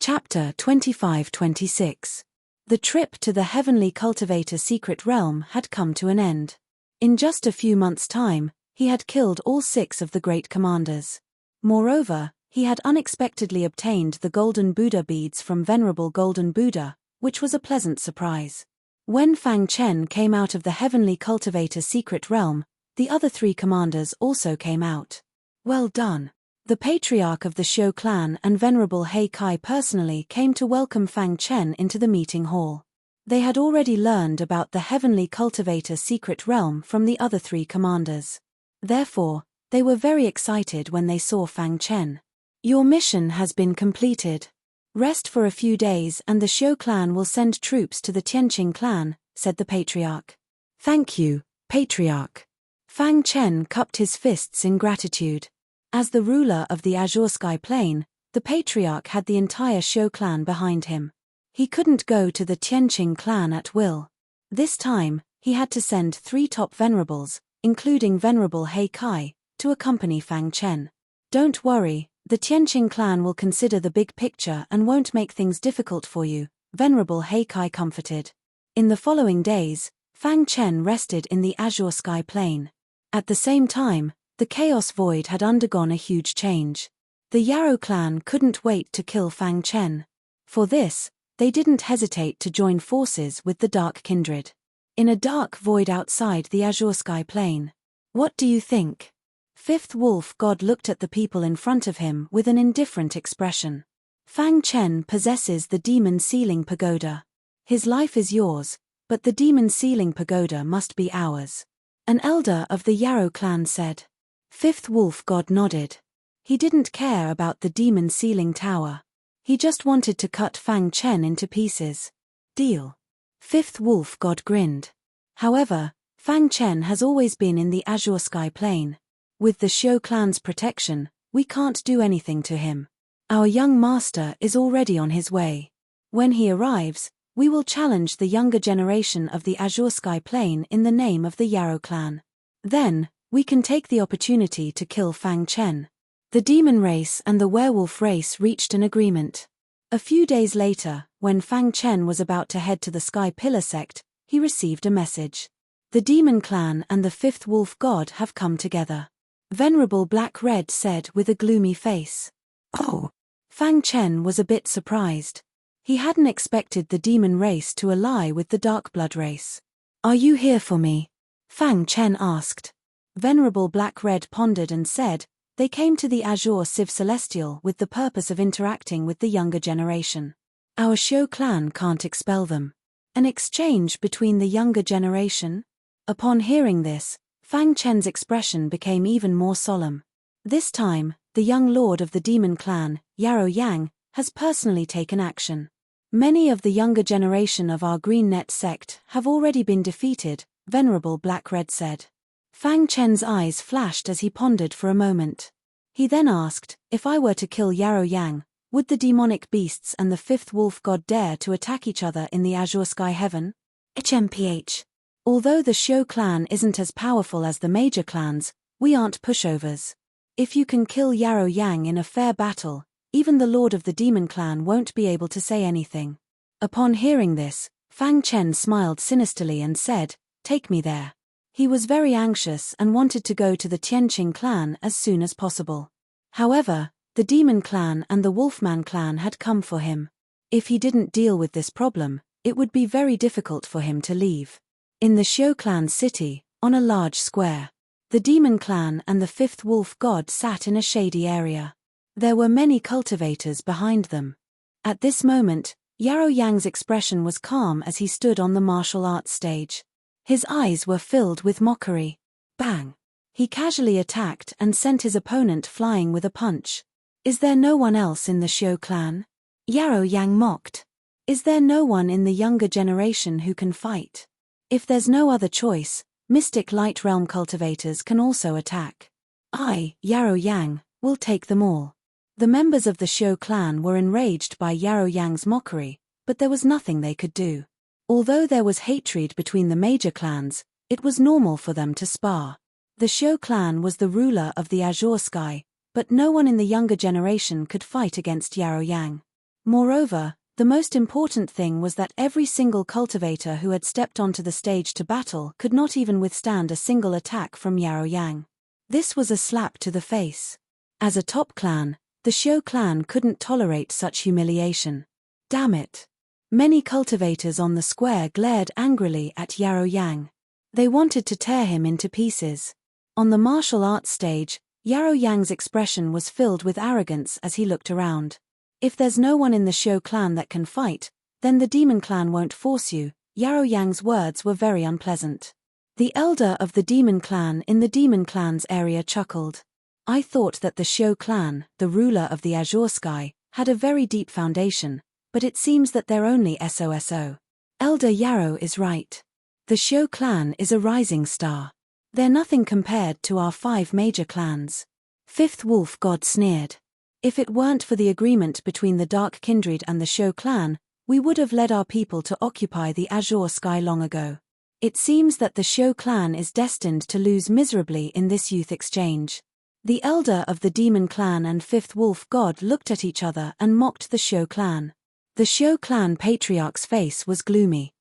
Chapter 25-26. The trip to the Heavenly Cultivator secret realm had come to an end. In just a few months' time, he had killed all 6 of the great commanders. Moreover, he had unexpectedly obtained the golden Buddha beads from Venerable Golden Buddha, which was a pleasant surprise. When Fang Chen came out of the Heavenly Cultivator secret realm, the other 3 commanders also came out. Well done. The patriarch of the Shou clan and Venerable He Kai personally came to welcome Fang Chen into the meeting hall. They had already learned about the Heavenly Cultivator secret realm from the other 3 commanders. Therefore, they were very excited when they saw Fang Chen. Your mission has been completed. Rest for a few days and the Shou clan will send troops to the Tianqing clan, said the patriarch. Thank you, patriarch. Fang Chen cupped his fists in gratitude. As the ruler of the Azure Sky Plain, the patriarch had the entire Shou clan behind him. He couldn't go to the Tianqing clan at will. This time, he had to send 3 top venerables, including Venerable He Kai, to accompany Fang Chen. Don't worry, the Tianqing clan will consider the big picture and won't make things difficult for you, Venerable He Kai comforted. In the following days, Fang Chen rested in the Azure Sky Plain. At the same time, the Chaos Void had undergone a huge change. The Yarrow clan couldn't wait to kill Fang Chen. For this, they didn't hesitate to join forces with the Dark Kindred. In a dark void outside the Azure Sky Plain. What do you think? Fifth Wolf God looked at the people in front of him with an indifferent expression. Fang Chen possesses the Demon Sealing Pagoda. His life is yours, but the Demon Sealing Pagoda must be ours. An elder of the Yarrow clan said. Fifth Wolf God nodded. He didn't care about the Demon Sealing Tower. He just wanted to cut Fang Chen into pieces. Deal. Fifth Wolf God grinned. However, Fang Chen has always been in the Azure Sky Plain. With the Shou clan's protection, we can't do anything to him. Our young master is already on his way. When he arrives, we will challenge the younger generation of the Azure Sky Plain in the name of the Yarrow clan. Then, we can take the opportunity to kill Fang Chen. The demon race and the werewolf race reached an agreement. A few days later, when Fang Chen was about to head to the Sky Pillar sect, he received a message. The demon clan and the 5th wolf god have come together. Venerable Black Red said with a gloomy face. Oh! Fang Chen was a bit surprised. He hadn't expected the demon race to ally with the dark blood race. Are you here for me? Fang Chen asked. Venerable Black Red pondered and said, they came to the Azure Civ Celestial with the purpose of interacting with the younger generation. Our Shou clan can't expel them. An exchange between the younger generation? Upon hearing this, Fang Chen's expression became even more solemn. This time, the young lord of the demon clan, Yarrow Yang, has personally taken action. Many of the younger generation of our Green Net sect have already been defeated, Venerable Black Red said. Fang Chen's eyes flashed as he pondered for a moment. He then asked, if I were to kill Yarrow Yang, would the demonic beasts and the 5th wolf god dare to attack each other in the Azure Sky Heaven? HMPH. Although the Shou clan isn't as powerful as the major clans, we aren't pushovers. If you can kill Yarrow Yang in a fair battle, even the lord of the demon clan won't be able to say anything. Upon hearing this, Fang Chen smiled sinisterly and said, take me there. He was very anxious and wanted to go to the Tianqing clan as soon as possible. However, the Demon clan and the Wolfman clan had come for him. If he didn't deal with this problem, it would be very difficult for him to leave. In the Shou clan city, on a large square, the Demon clan and the 5th wolf god sat in a shady area. There were many cultivators behind them. At this moment, Yarrow Yang's expression was calm as he stood on the martial arts stage. His eyes were filled with mockery. Bang! He casually attacked and sent his opponent flying with a punch. Is there no one else in the Shou clan? Yarrow Yang mocked. Is there no one in the younger generation who can fight? If there's no other choice, Mystic Light Realm cultivators can also attack. I, Yarrow Yang, will take them all. The members of the Shou clan were enraged by Yarrow Yang's mockery, but there was nothing they could do. Although there was hatred between the major clans, it was normal for them to spar. The Shou clan was the ruler of the Azure Sky, but no one in the younger generation could fight against Yarrow Yang. Moreover, the most important thing was that every single cultivator who had stepped onto the stage to battle could not even withstand a single attack from Yarrow Yang. This was a slap to the face. As a top clan, the Xiu clan couldn't tolerate such humiliation. Damn it. Many cultivators on the square glared angrily at Yarrow Yang. They wanted to tear him into pieces. On the martial arts stage, Yarrow Yang's expression was filled with arrogance as he looked around. If there's no one in the Xiu clan that can fight, then the demon clan won't force you. Yarrow Yang's words were very unpleasant. The elder of the demon clan in the demon clan's area chuckled. I thought that the Xiu clan, the ruler of the Azure Sky, had a very deep foundation, but it seems that they're only SOSO. Elder Yarrow is right. The Xiu clan is a rising star. They're nothing compared to our 5 major clans. Fifth Wolf God sneered. If it weren't for the agreement between the Dark Kindred and the Xiu clan, we would have led our people to occupy the Azure Sky long ago. It seems that the Xiu clan is destined to lose miserably in this youth exchange. The elder of the demon clan and Fifth Wolf God looked at each other and mocked the Xiu clan. The Xiu clan patriarch's face was gloomy.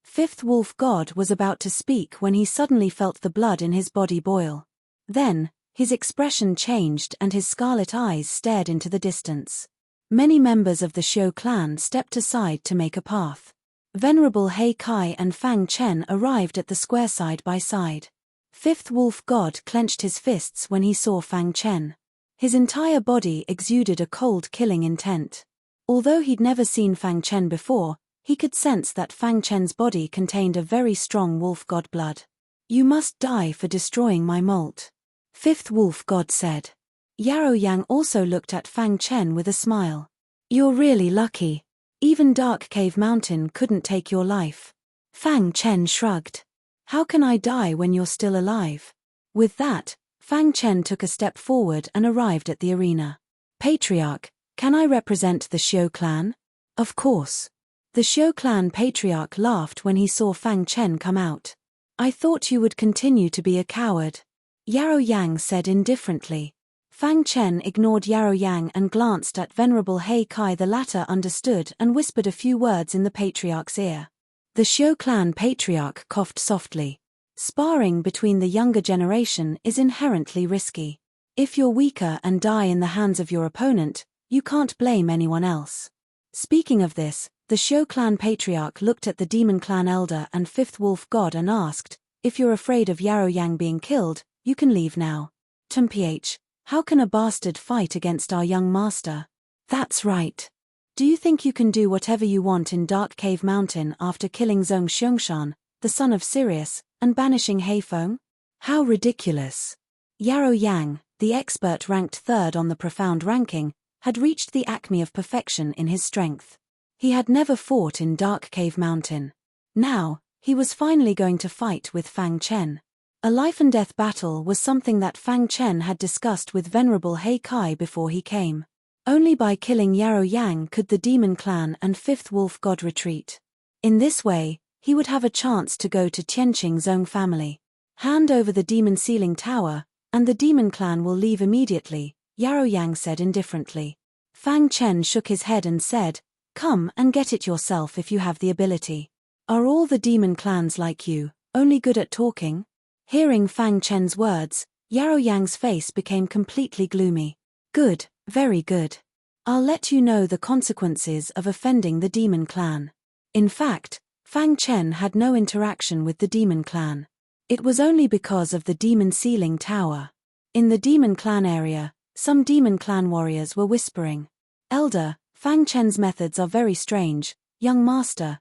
Fifth Wolf God was about to speak when he suddenly felt the blood in his body boil. Then, his expression changed and his scarlet eyes stared into the distance. Many members of the Xiu clan stepped aside to make a path. Venerable He Kai and Fang Chen arrived at the square side by side. Fifth Wolf God clenched his fists when he saw Fang Chen. His entire body exuded a cold killing intent. Although he'd never seen Fang Chen before, he could sense that Fang Chen's body contained a very strong wolf god blood. You must die for destroying my molt. Fifth Wolf God said. Yarrow Yang also looked at Fang Chen with a smile. You're really lucky. Even Dark Cave Mountain couldn't take your life. Fang Chen shrugged. How can I die when you're still alive? With that, Fang Chen took a step forward and arrived at the arena. Patriarch, can I represent the Xiu clan? Of course. The Xiu clan patriarch laughed when he saw Fang Chen come out. I thought you would continue to be a coward. Yarrow Yang said indifferently. Fang Chen ignored Yarrow Yang and glanced at Venerable He Kai. The latter understood and whispered a few words in the patriarch's ear. The Xiu clan patriarch coughed softly. Sparring between the younger generation is inherently risky. If you're weaker and die in the hands of your opponent, you can't blame anyone else. Speaking of this, the Xiu clan patriarch looked at the demon clan elder and Fifth Wolf God and asked, if you're afraid of Yarrow Yang being killed, you can leave now. Mph, how can a bastard fight against our young master? That's right. Do you think you can do whatever you want in Dark Cave Mountain after killing Zhong Xiangshan, the son of Sirius, and banishing Heifeng? How ridiculous. Yarrow Yang, the expert ranked 3rd on the profound ranking, had reached the acme of perfection in his strength. He had never fought in Dark Cave Mountain. Now, he was finally going to fight with Fang Chen. A life-and-death battle was something that Fang Chen had discussed with Venerable He Kai before he came. Only by killing Yarrow Yang could the Demon Clan and Fifth Wolf God retreat. In this way, he would have a chance to go to Tianqing Zhong family. Hand over the Demon Sealing Tower, and the Demon Clan will leave immediately, Yarrow Yang said indifferently. Fang Chen shook his head and said, come and get it yourself if you have the ability. Are all the Demon Clans like you, only good at talking? Hearing Fang Chen's words, Yarrow Yang's face became completely gloomy. Good, very good. I'll let you know the consequences of offending the Demon Clan. In fact, Fang Chen had no interaction with the Demon Clan. It was only because of the Demon Sealing Tower. In the Demon Clan area, some Demon Clan warriors were whispering. Elder, Fang Chen's methods are very strange. Young Master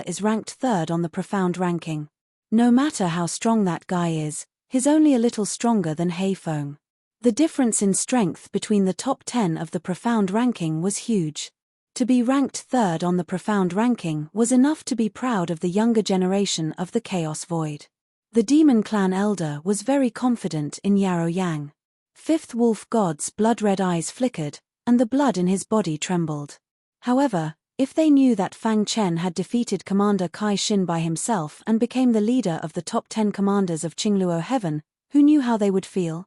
is ranked 3rd on the profound ranking. No matter how strong that guy is, he's only a little stronger than Heifeng. The difference in strength between the top 10 of the profound ranking was huge. To be ranked 3rd on the profound ranking was enough to be proud of the younger generation of the Chaos Void. The Demon Clan elder was very confident in Yarrow Yang. Fifth Wolf God's blood-red eyes flickered, and the blood in his body trembled. However, if they knew that Fang Chen had defeated Commander Kai Xin by himself and became the leader of the top 10 commanders of Qingluo Heaven, who knew how they would feel?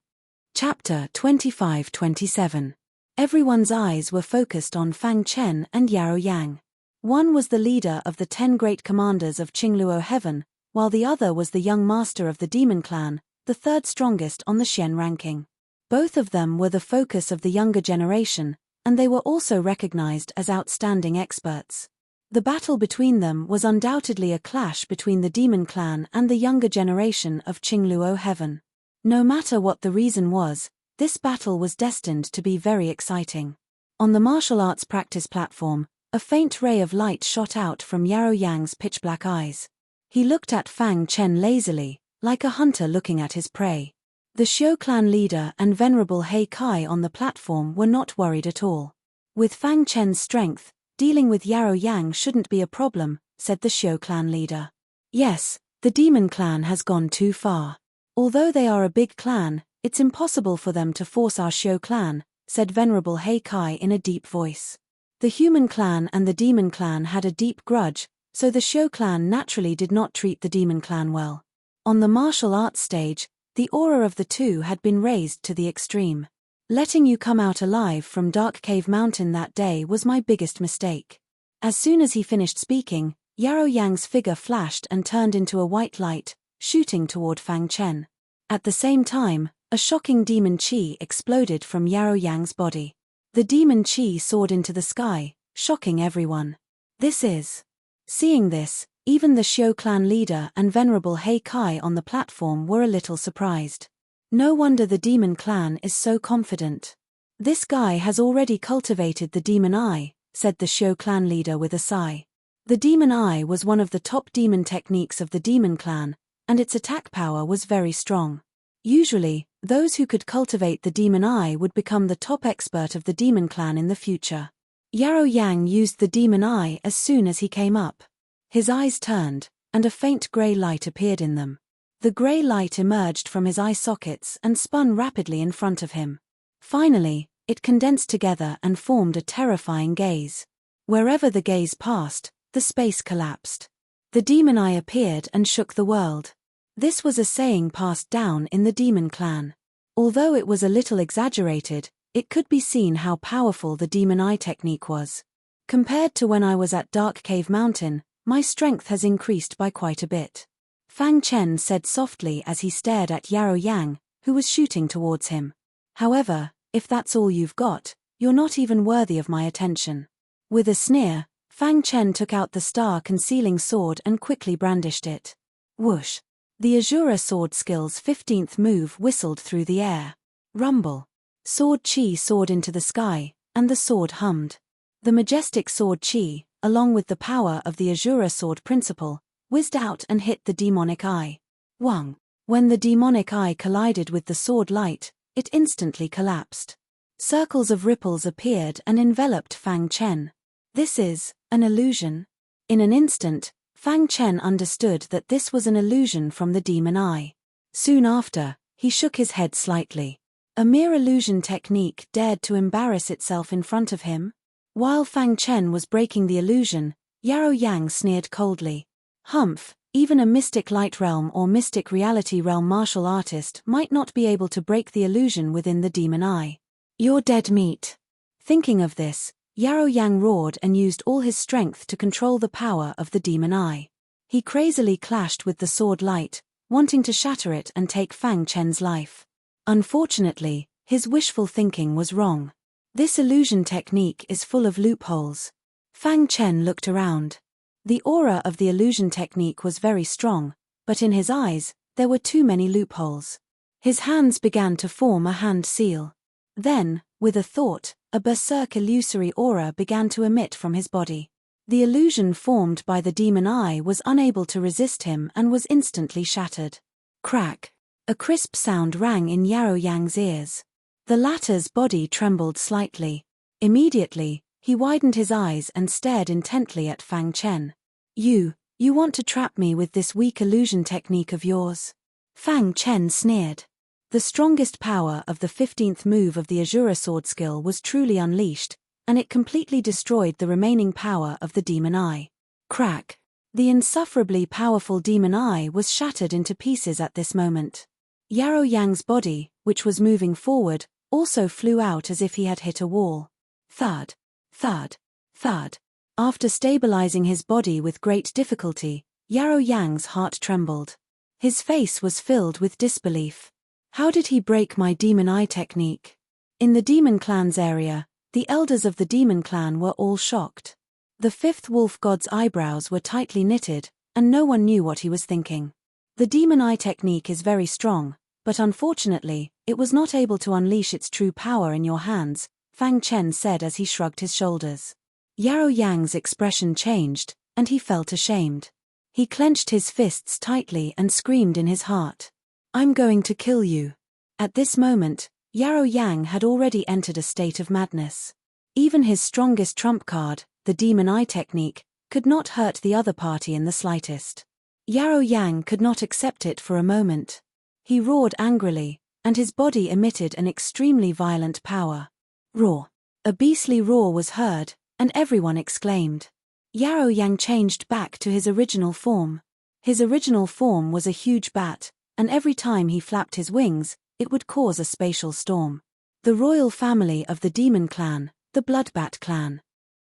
Chapter 25-27. Everyone's eyes were focused on Fang Chen and Yarrow Yang. One was the leader of the 10 great commanders of Qingluo Heaven, while the other was the young master of the demon clan, the third strongest on the Xian ranking. Both of them were the focus of the younger generation, and they were also recognized as outstanding experts. The battle between them was undoubtedly a clash between the demon clan and the younger generation of Qingluo Heaven. No matter what the reason was, this battle was destined to be very exciting. On the martial arts practice platform, a faint ray of light shot out from Yarrow Yang's pitch-black eyes. He looked at Fang Chen lazily, like a hunter looking at his prey. The Xiu clan leader and Venerable He Kai on the platform were not worried at all. With Fang Chen's strength, dealing with Yarrow Yang shouldn't be a problem, said the Xiu clan leader. Yes, the demon clan has gone too far. Although they are a big clan, it's impossible for them to force our Xiu clan, said Venerable He Kai in a deep voice. The human clan and the demon clan had a deep grudge, so the Xiu clan naturally did not treat the demon clan well. On the martial arts stage, the aura of the two had been raised to the extreme. Letting you come out alive from Dark Cave Mountain that day was my biggest mistake. As soon as he finished speaking, Yarrow Yang's figure flashed and turned into a white light, shooting toward Fang Chen. At the same time, a shocking demon chi exploded from Yarrow Yang's body. The demon chi soared into the sky, shocking everyone. This is. Seeing this, even the Xiu clan leader and Venerable He Kai on the platform were a little surprised. No wonder the demon clan is so confident. This guy has already cultivated the demon eye, said the Xiu clan leader with a sigh. The demon eye was one of the top demon techniques of the demon clan, and its attack power was very strong. Usually, those who could cultivate the demon eye would become the top expert of the demon clan in the future. Yarrow Yang used the demon eye as soon as he came up. His eyes turned, and a faint grey light appeared in them. The grey light emerged from his eye sockets and spun rapidly in front of him. Finally, it condensed together and formed a terrifying gaze. Wherever the gaze passed, the space collapsed. The demon eye appeared and shook the world. This was a saying passed down in the demon clan. Although it was a little exaggerated, it could be seen how powerful the demon eye technique was. Compared to when I was at Dark Cave Mountain, my strength has increased by quite a bit. Fang Chen said softly as he stared at Yarrow Yang, who was shooting towards him. However, if that's all you've got, you're not even worthy of my attention. With a sneer, Fang Chen took out the star-concealing sword and quickly brandished it. Whoosh! The Azura sword skill's 15th move whistled through the air. Rumble! Sword chi soared into the sky, and the sword hummed. The majestic sword chi, along with the power of the Azura sword principle, whizzed out and hit the demonic eye. Wang! When the demonic eye collided with the sword light, it instantly collapsed. Circles of ripples appeared and enveloped Fang Chen. This is an illusion. In an instant, Fang Chen understood that this was an illusion from the demon eye. Soon after, he shook his head slightly. A mere illusion technique dared to embarrass itself in front of him? While Fang Chen was breaking the illusion, Yarrow Yang sneered coldly. Humph, even a mystic light realm or mystic reality realm martial artist might not be able to break the illusion within the demon eye. You're dead meat. Thinking of this, Yarrow Yang roared and used all his strength to control the power of the demon eye. He crazily clashed with the sword light, wanting to shatter it and take Fang Chen's life. Unfortunately, his wishful thinking was wrong. This illusion technique is full of loopholes. Fang Chen looked around. The aura of the illusion technique was very strong, but in his eyes, there were too many loopholes. His hands began to form a hand seal. Then, with a thought, a berserk illusory aura began to emit from his body. The illusion formed by the demon eye was unable to resist him and was instantly shattered. Crack! A crisp sound rang in Yarrow Yang's ears. The latter's body trembled slightly. Immediately, he widened his eyes and stared intently at Fang Chen. You want to trap me with this weak illusion technique of yours? Fang Chen sneered. The strongest power of the 15th move of the Azura sword skill was truly unleashed, and it completely destroyed the remaining power of the demon eye. Crack! The insufferably powerful demon eye was shattered into pieces at this moment. Yarrow Yang's body, which was moving forward, also flew out as if he had hit a wall. Thud, thud, thud. After stabilizing his body with great difficulty, Yarrow Yang's heart trembled. His face was filled with disbelief. How did he break my demon eye technique? In the demon clan's area, the elders of the demon clan were all shocked. The fifth wolf god's eyebrows were tightly knitted, and no one knew what he was thinking. The demon eye technique is very strong, but unfortunately, it was not able to unleash its true power in your hands, Fang Chen said as he shrugged his shoulders. Yarrow Yang's expression changed, and he felt ashamed. He clenched his fists tightly and screamed in his heart. I'm going to kill you. At this moment, Yarrow Yang had already entered a state of madness. Even his strongest trump card, the demon eye technique, could not hurt the other party in the slightest. Yarrow Yang could not accept it for a moment. He roared angrily, and his body emitted an extremely violent power. Roar. A beastly roar was heard, and everyone exclaimed. Yarrow Yang changed back to his original form. His original form was a huge bat, and every time he flapped his wings, it would cause a spatial storm. The royal family of the demon clan, the Bloodbat clan.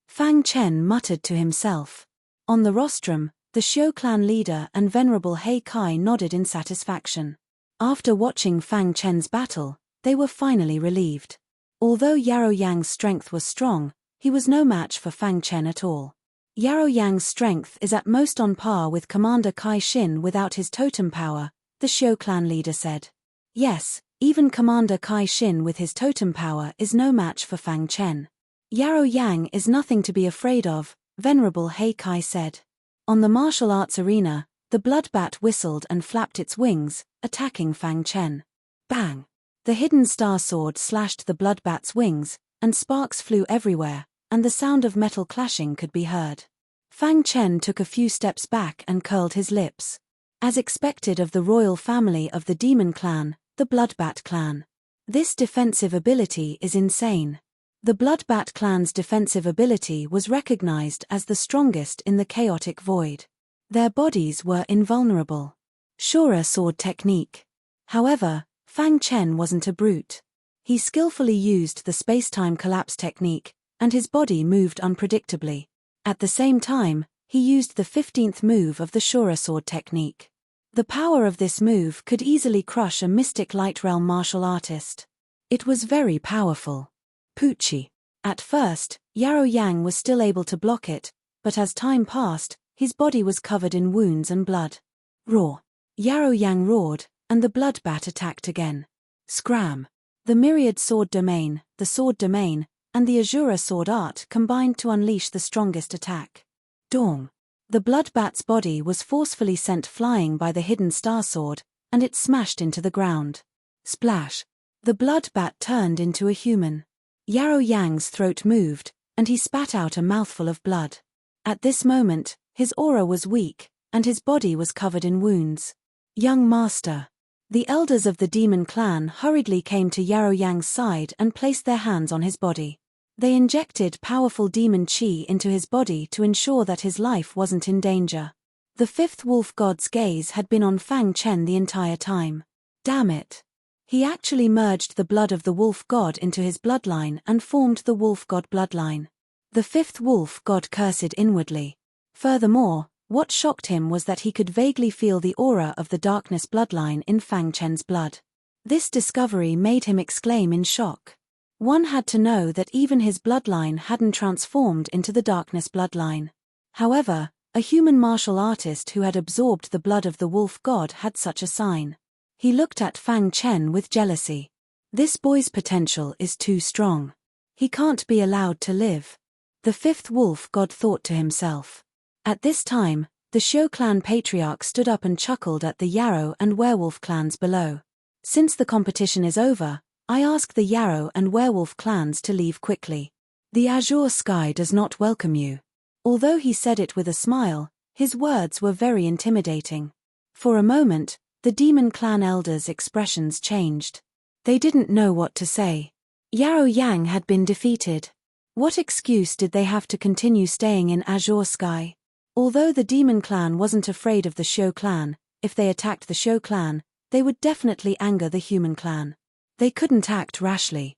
Fang Chen muttered to himself. On the rostrum, the Xiao clan leader and Venerable He Kai nodded in satisfaction. After watching Fang Chen's battle, they were finally relieved. Although Yarrow Yang's strength was strong, he was no match for Fang Chen at all. Yarrow Yang's strength is at most on par with Commander Kai Xin without his totem power, the Xiao clan leader said. Yes, even Commander Kai Xin with his totem power is no match for Fang Chen. Yarrow Yang is nothing to be afraid of, Venerable He Kai said. On the martial arts arena, the Bloodbat whistled and flapped its wings, attacking Fang Chen. Bang! The hidden star sword slashed the Bloodbat's wings, and sparks flew everywhere, and the sound of metal clashing could be heard. Fang Chen took a few steps back and curled his lips. As expected of the royal family of the demon clan, the Bloodbat clan. This defensive ability is insane. The Bloodbat clan's defensive ability was recognized as the strongest in the chaotic void. Their bodies were invulnerable. Shura sword technique. However, Fang Chen wasn't a brute. He skillfully used the space-time collapse technique, and his body moved unpredictably. At the same time, he used the 15th move of the Shura sword technique. The power of this move could easily crush a mystic light realm martial artist. It was very powerful. Poochie. At first, Yarrow Yang was still able to block it, but as time passed, his body was covered in wounds and blood. Roar. Yarrow Yang roared, and the Bloodbat attacked again. Scram. The myriad sword domain, the sword domain, and the Azura sword art combined to unleash the strongest attack. Dong. The Bloodbat's body was forcefully sent flying by the hidden star sword, and it smashed into the ground. Splash. The Bloodbat turned into a human. Yarrow Yang's throat moved, and he spat out a mouthful of blood. At this moment, his aura was weak, and his body was covered in wounds. Young master. The elders of the demon clan hurriedly came to Yarrow Yang's side and placed their hands on his body. They injected powerful demon chi into his body to ensure that his life wasn't in danger. The fifth wolf god's gaze had been on Fang Chen the entire time. Damn it. He actually merged the blood of the wolf god into his bloodline and formed the wolf god bloodline. The fifth wolf god cursed inwardly. Furthermore, what shocked him was that he could vaguely feel the aura of the darkness bloodline in Fang Chen's blood. This discovery made him exclaim in shock. One had to know that even his bloodline hadn't transformed into the darkness bloodline. However, a human martial artist who had absorbed the blood of the wolf god had such a sign. He looked at Fang Chen with jealousy. This boy's potential is too strong. He can't be allowed to live. The fifth wolf god thought to himself. At this time, the Xiao clan patriarch stood up and chuckled at the Yarrow and Werewolf clans below. Since the competition is over, I ask the Yarrow and Werewolf clans to leave quickly. The azure sky does not welcome you. Although he said it with a smile, his words were very intimidating. For a moment, the demon clan elders' expressions changed. They didn't know what to say. Yarrow Yang had been defeated. What excuse did they have to continue staying in azure sky? Although the demon clan wasn't afraid of the Xiao clan, if they attacked the Xiao clan, they would definitely anger the human clan. They couldn't act rashly.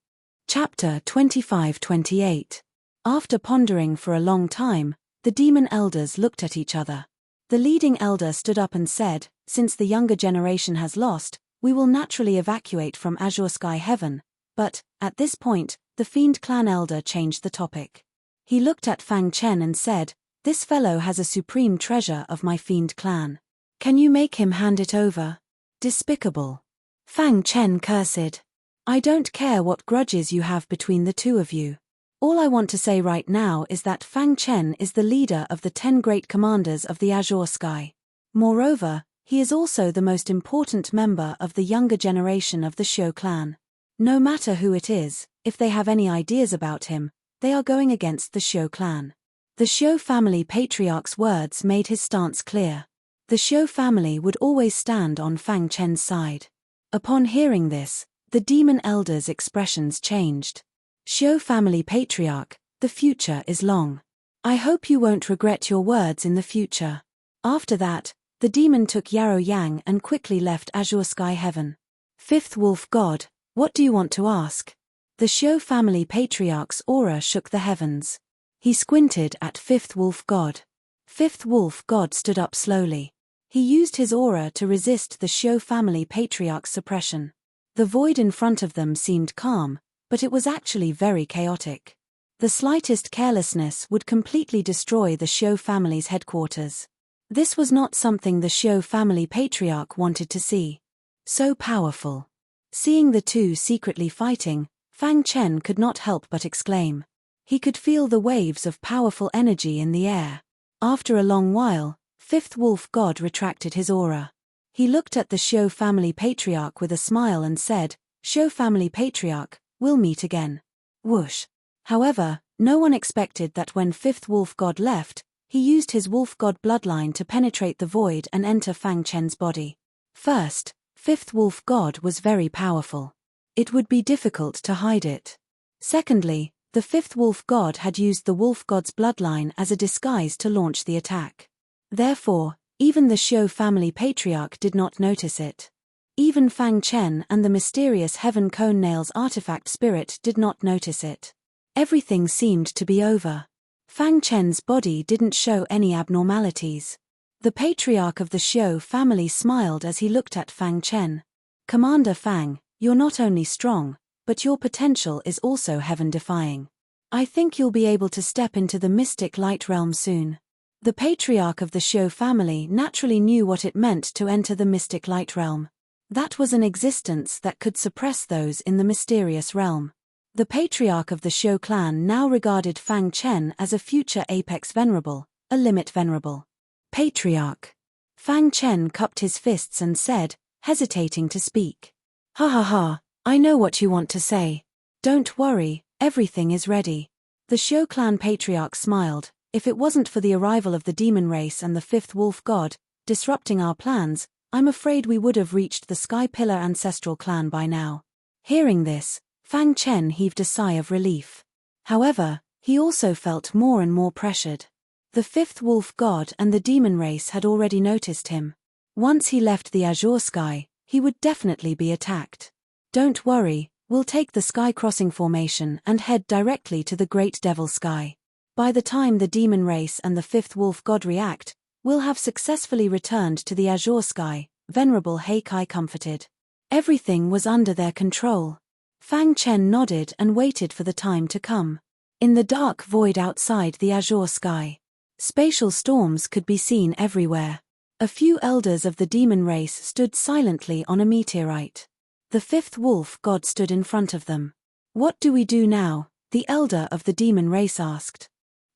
Chapter 25-28. After pondering for a long time, the demon elders looked at each other. The leading elder stood up and said, "Since the younger generation has lost, we will naturally evacuate from Azure Sky Heaven." But, at this point, the Fiend Clan elder changed the topic. He looked at Fang Chen and said, "This fellow has a supreme treasure of my Fiend Clan. Can you make him hand it over?" Despicable. Fang Chen cursed. "I don't care what grudges you have between the two of you. All I want to say right now is that Fang Chen is the leader of the 10 great commanders of the Azure Sky. Moreover, he is also the most important member of the younger generation of the Shou clan. No matter who it is, if they have any ideas about him, they are going against the Shou clan." The Shou family patriarch's words made his stance clear. The Shou family would always stand on Fang Chen's side. Upon hearing this, the demon elder's expressions changed. "Shou family patriarch, the future is long. I hope you won't regret your words in the future." After that, the demon took Yarrow Yang and quickly left Azure Sky Heaven. Fifth Wolf God, what do you want to ask? The Shou family patriarch's aura shook the heavens. He squinted at Fifth Wolf God. Fifth Wolf God stood up slowly. He used his aura to resist the Shou family patriarch's suppression. The void in front of them seemed calm, but it was actually very chaotic. The slightest carelessness would completely destroy the Shou family's headquarters. This was not something the Shou family patriarch wanted to see. So powerful. Seeing the two secretly fighting, Fang Chen could not help but exclaim. He could feel the waves of powerful energy in the air. After a long while, Fifth Wolf God retracted his aura. He looked at the Shou family patriarch with a smile and said, "Shou family patriarch, we'll meet again." Whoosh. However, no one expected that when Fifth Wolf God left, he used his Wolf God bloodline to penetrate the void and enter Fang Chen's body. First, Fifth Wolf God was very powerful. It would be difficult to hide it. Secondly, the Fifth Wolf God had used the Wolf God's bloodline as a disguise to launch the attack. Therefore, even the Shou family patriarch did not notice it. Even Fang Chen and the mysterious Heaven Cone Nails artifact spirit did not notice it. Everything seemed to be over. Fang Chen's body didn't show any abnormalities. The patriarch of the Shou family smiled as he looked at Fang Chen. "Commander Fang, you're not only strong, but your potential is also heaven-defying. I think you'll be able to step into the mystic light realm soon." The patriarch of the Shou family naturally knew what it meant to enter the mystic light realm. That was an existence that could suppress those in the mysterious realm. The patriarch of the Shou clan now regarded Fang Chen as a future apex venerable, a limit venerable. Patriarch. Fang Chen cupped his fists and said, hesitating to speak. "Ha ha ha, I know what you want to say. Don't worry, everything is ready." The Shou clan patriarch smiled. "If it wasn't for the arrival of the demon race and the Fifth Wolf God, disrupting our plans, I'm afraid we would have reached the Sky Pillar ancestral clan by now." Hearing this, Fang Chen heaved a sigh of relief. However, he also felt more and more pressured. The Fifth Wolf God and the demon race had already noticed him. Once he left the Azure Sky, he would definitely be attacked. "Don't worry, we'll take the Sky Crossing formation and head directly to the Great Devil Sky. By the time the demon race and the Fifth Wolf God react, we'll have successfully returned to the Azure Sky," Venerable Heikai comforted. Everything was under their control. Fang Chen nodded and waited for the time to come. In the dark void outside the Azure Sky, spatial storms could be seen everywhere. A few elders of the demon race stood silently on a meteorite. The Fifth Wolf God stood in front of them. "What do we do now?" the elder of the demon race asked.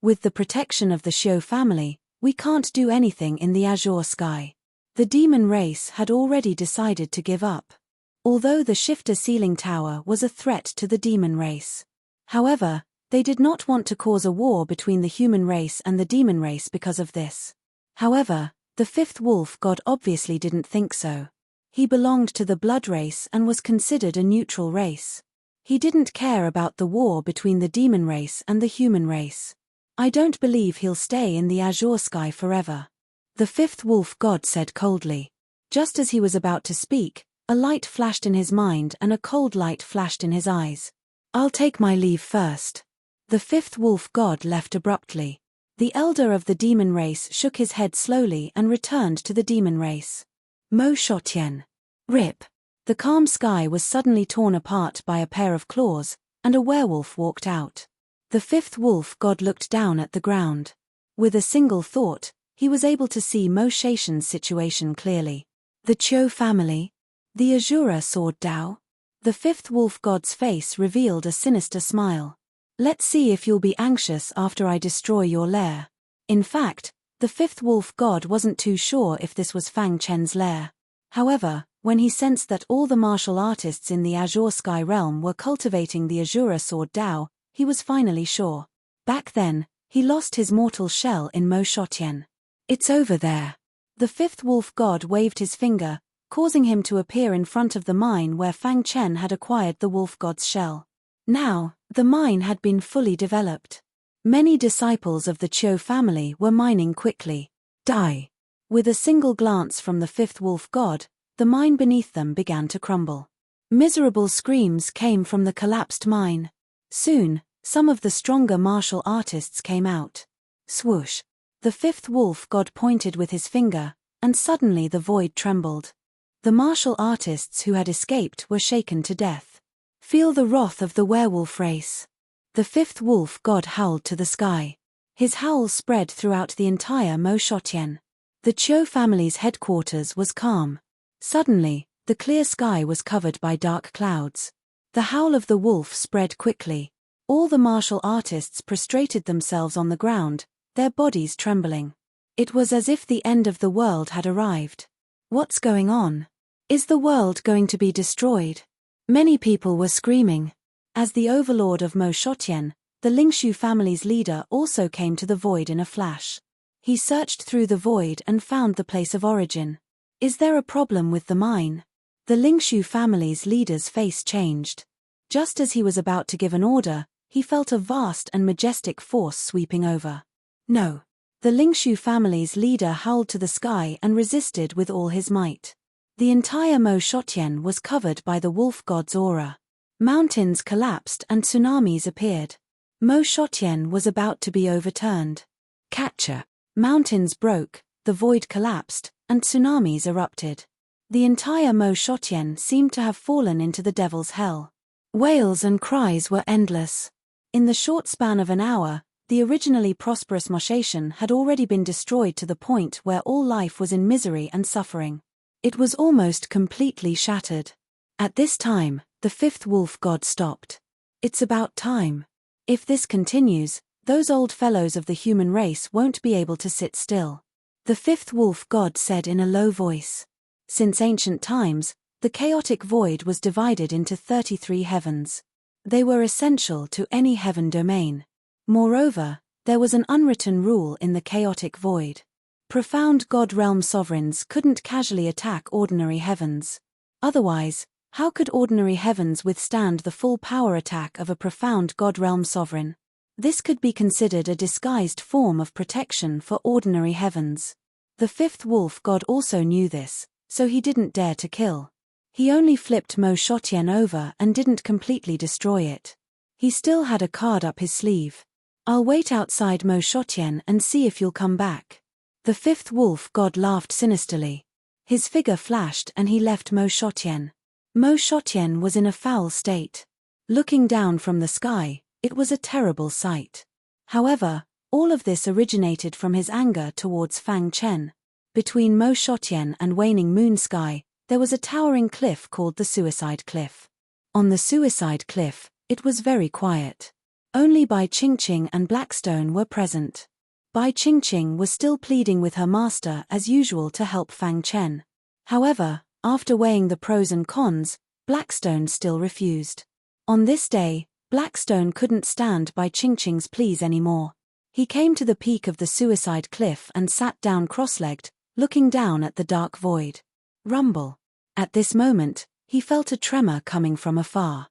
"With the protection of the Shou family, we can't do anything in the Azure Sky." The demon race had already decided to give up. Although the Shifter Ceiling Tower was a threat to the demon race. However, they did not want to cause a war between the human race and the demon race because of this. However, the Fifth Wolf God obviously didn't think so. He belonged to the blood race and was considered a neutral race. He didn't care about the war between the demon race and the human race. "I don't believe he'll stay in the Azure Sky forever," the Fifth Wolf God said coldly. Just as he was about to speak, a light flashed in his mind and a cold light flashed in his eyes. I'll take my leave first. The fifth wolf god left abruptly. The elder of the demon race shook his head slowly and returned to the demon race. Mo Shotien. Rip. The calm sky was suddenly torn apart by a pair of claws, and a werewolf walked out. The fifth wolf god looked down at the ground. With a single thought, he was able to see Mo Shaishan's situation clearly. The Qiu family? The Azura sword Dao? The fifth wolf god's face revealed a sinister smile. Let's see if you'll be anxious after I destroy your lair. In fact, the fifth wolf god wasn't too sure if this was Fang Chen's lair. However, when he sensed that all the martial artists in the Azure Sky realm were cultivating the Azura sword Dao, he was finally sure. Back then, he lost his mortal shell in Mo Shotien. It's over there. The fifth wolf god waved his finger, causing him to appear in front of the mine where Fang Chen had acquired the wolf god's shell. Now, the mine had been fully developed. Many disciples of the Qiu family were mining quickly. Die. With a single glance from the fifth wolf god, the mine beneath them began to crumble. Miserable screams came from the collapsed mine. Soon, some of the stronger martial artists came out. Swoosh. The fifth wolf god pointed with his finger, and suddenly the void trembled. The martial artists who had escaped were shaken to death. Feel the wrath of the werewolf race. The fifth wolf god howled to the sky. His howl spread throughout the entire Mo Shotien. The Qiu family's headquarters was calm. Suddenly, the clear sky was covered by dark clouds. The howl of the wolf spread quickly. All the martial artists prostrated themselves on the ground, their bodies trembling. It was as if the end of the world had arrived. What's going on? Is the world going to be destroyed? Many people were screaming. As the overlord of Mo Shotien, the Lingshu family's leader also came to the void in a flash. He searched through the void and found the place of origin. Is there a problem with the mine? The Lingshu family's leader's face changed. Just as he was about to give an order, he felt a vast and majestic force sweeping over. No. The Lingshu family's leader howled to the sky and resisted with all his might. The entire Mo Shotien was covered by the wolf god's aura. Mountains collapsed and tsunamis appeared. Mo Shotien was about to be overturned. Catcher. Mountains broke, the void collapsed, and tsunamis erupted. The entire Mo Shotien seemed to have fallen into the devil's hell. Wails and cries were endless. In the short span of an hour, the originally prosperous Moshaishan had already been destroyed to the point where all life was in misery and suffering. It was almost completely shattered. At this time, the fifth wolf god stopped. It's about time. If this continues, those old fellows of the human race won't be able to sit still. The fifth wolf god said in a low voice. Since ancient times, the chaotic void was divided into 33 heavens. They were essential to any heaven domain. Moreover, there was an unwritten rule in the chaotic void. Profound god realm sovereigns couldn't casually attack ordinary heavens. Otherwise, how could ordinary heavens withstand the full power attack of a profound god realm sovereign? This could be considered a disguised form of protection for ordinary heavens. The fifth wolf god also knew this, so he didn't dare to kill. He only flipped Mo Shotien over and didn't completely destroy it. He still had a card up his sleeve. I'll wait outside Mo Shotien and see if you'll come back. The fifth wolf god laughed sinisterly. His figure flashed and he left Mo Shotien. Mo Shotien was in a foul state. Looking down from the sky, it was a terrible sight. However, all of this originated from his anger towards Fang Chen. Between Mo Shotien and waning moon sky, there was a towering cliff called the Suicide Cliff. On the Suicide Cliff, it was very quiet. Only Bai Qingqing and Blackstone were present. Bai Qingqing was still pleading with her master as usual to help Fang Chen. However, after weighing the pros and cons, Blackstone still refused. On this day, Blackstone couldn't stand Bai Qingqing's pleas anymore. He came to the peak of the Suicide Cliff and sat down cross-legged, looking down at the dark void. Rumble. At this moment, he felt a tremor coming from afar.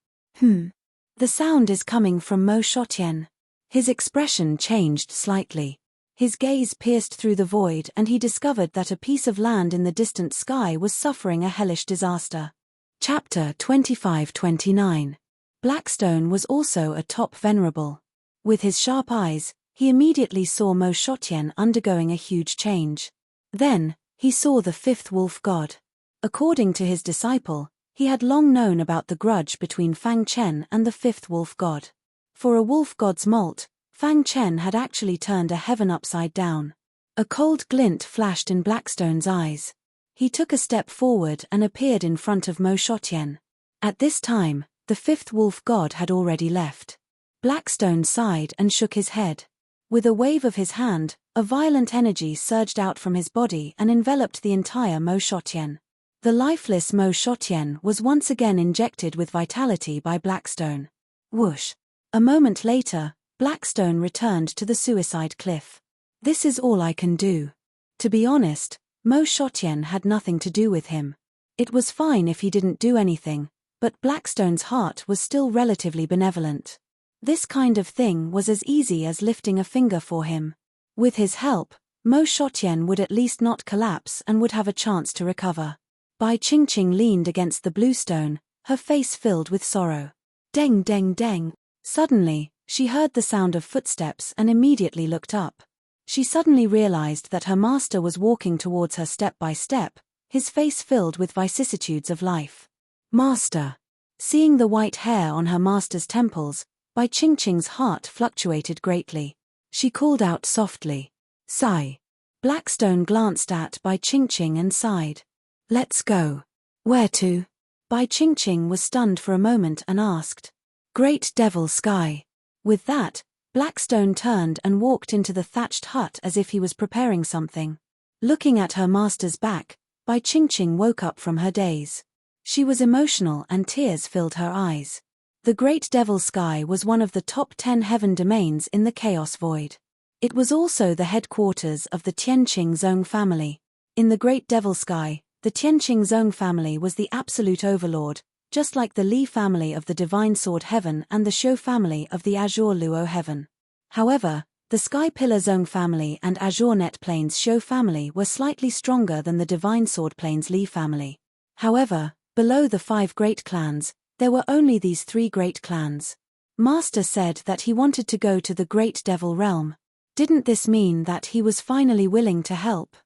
The sound is coming from Mo Shotien. His expression changed slightly. His gaze pierced through the void and he discovered that a piece of land in the distant sky was suffering a hellish disaster. Chapter 25-29. Blackstone was also a top Venerable. With his sharp eyes, he immediately saw Mo Shotyen undergoing a huge change. Then, he saw the fifth wolf god. According to his disciple, he had long known about the grudge between Fang Chen and the fifth wolf god. For a wolf god's molt, Fang Chen had actually turned a heaven upside down. A cold glint flashed in Blackstone's eyes. He took a step forward and appeared in front of Mo Shotyen. At this time, the fifth wolf god had already left. Blackstone sighed and shook his head. With a wave of his hand, a violent energy surged out from his body and enveloped the entire Mo Shotyen. The lifeless Mo Shotyen was once again injected with vitality by Blackstone. Whoosh! A moment later, Blackstone returned to the suicide cliff. This is all I can do. To be honest, Mo Shotyen had nothing to do with him. It was fine if he didn't do anything, but Blackstone's heart was still relatively benevolent. This kind of thing was as easy as lifting a finger for him. With his help, Mo Shotyen would at least not collapse and would have a chance to recover. Bai Qingqing leaned against the bluestone, her face filled with sorrow. Deng deng deng. Suddenly, she heard the sound of footsteps and immediately looked up. She suddenly realized that her master was walking towards her step by step, his face filled with vicissitudes of life. Master! Seeing the white hair on her master's temples, Bai Qingqing's heart fluctuated greatly. She called out softly. Sigh. Blackstone glanced at Bai Qingqing and sighed. Let's go. Where to? Bai Qingqing was stunned for a moment and asked. Great Devil Sky. With that, Blackstone turned and walked into the thatched hut as if he was preparing something. Looking at her master's back, Bai Qingqing woke up from her daze. She was emotional and tears filled her eyes. The Great Devil Sky was one of the top 10 heaven domains in the Chaos Void. It was also the headquarters of the Tianqing Zong family. In the Great Devil Sky, the Tianqing Zong family was the absolute overlord, just like the Li family of the Divine Sword Heaven and the Shou family of the Azure Luo Heaven. However, the Sky Pillar Zong family and Azure Net Plains Shou family were slightly stronger than the Divine Sword Plains Li family. However, below the 5 great clans, there were only these 3 great clans. Master said that he wanted to go to the Great Devil Realm. Didn't this mean that he was finally willing to help?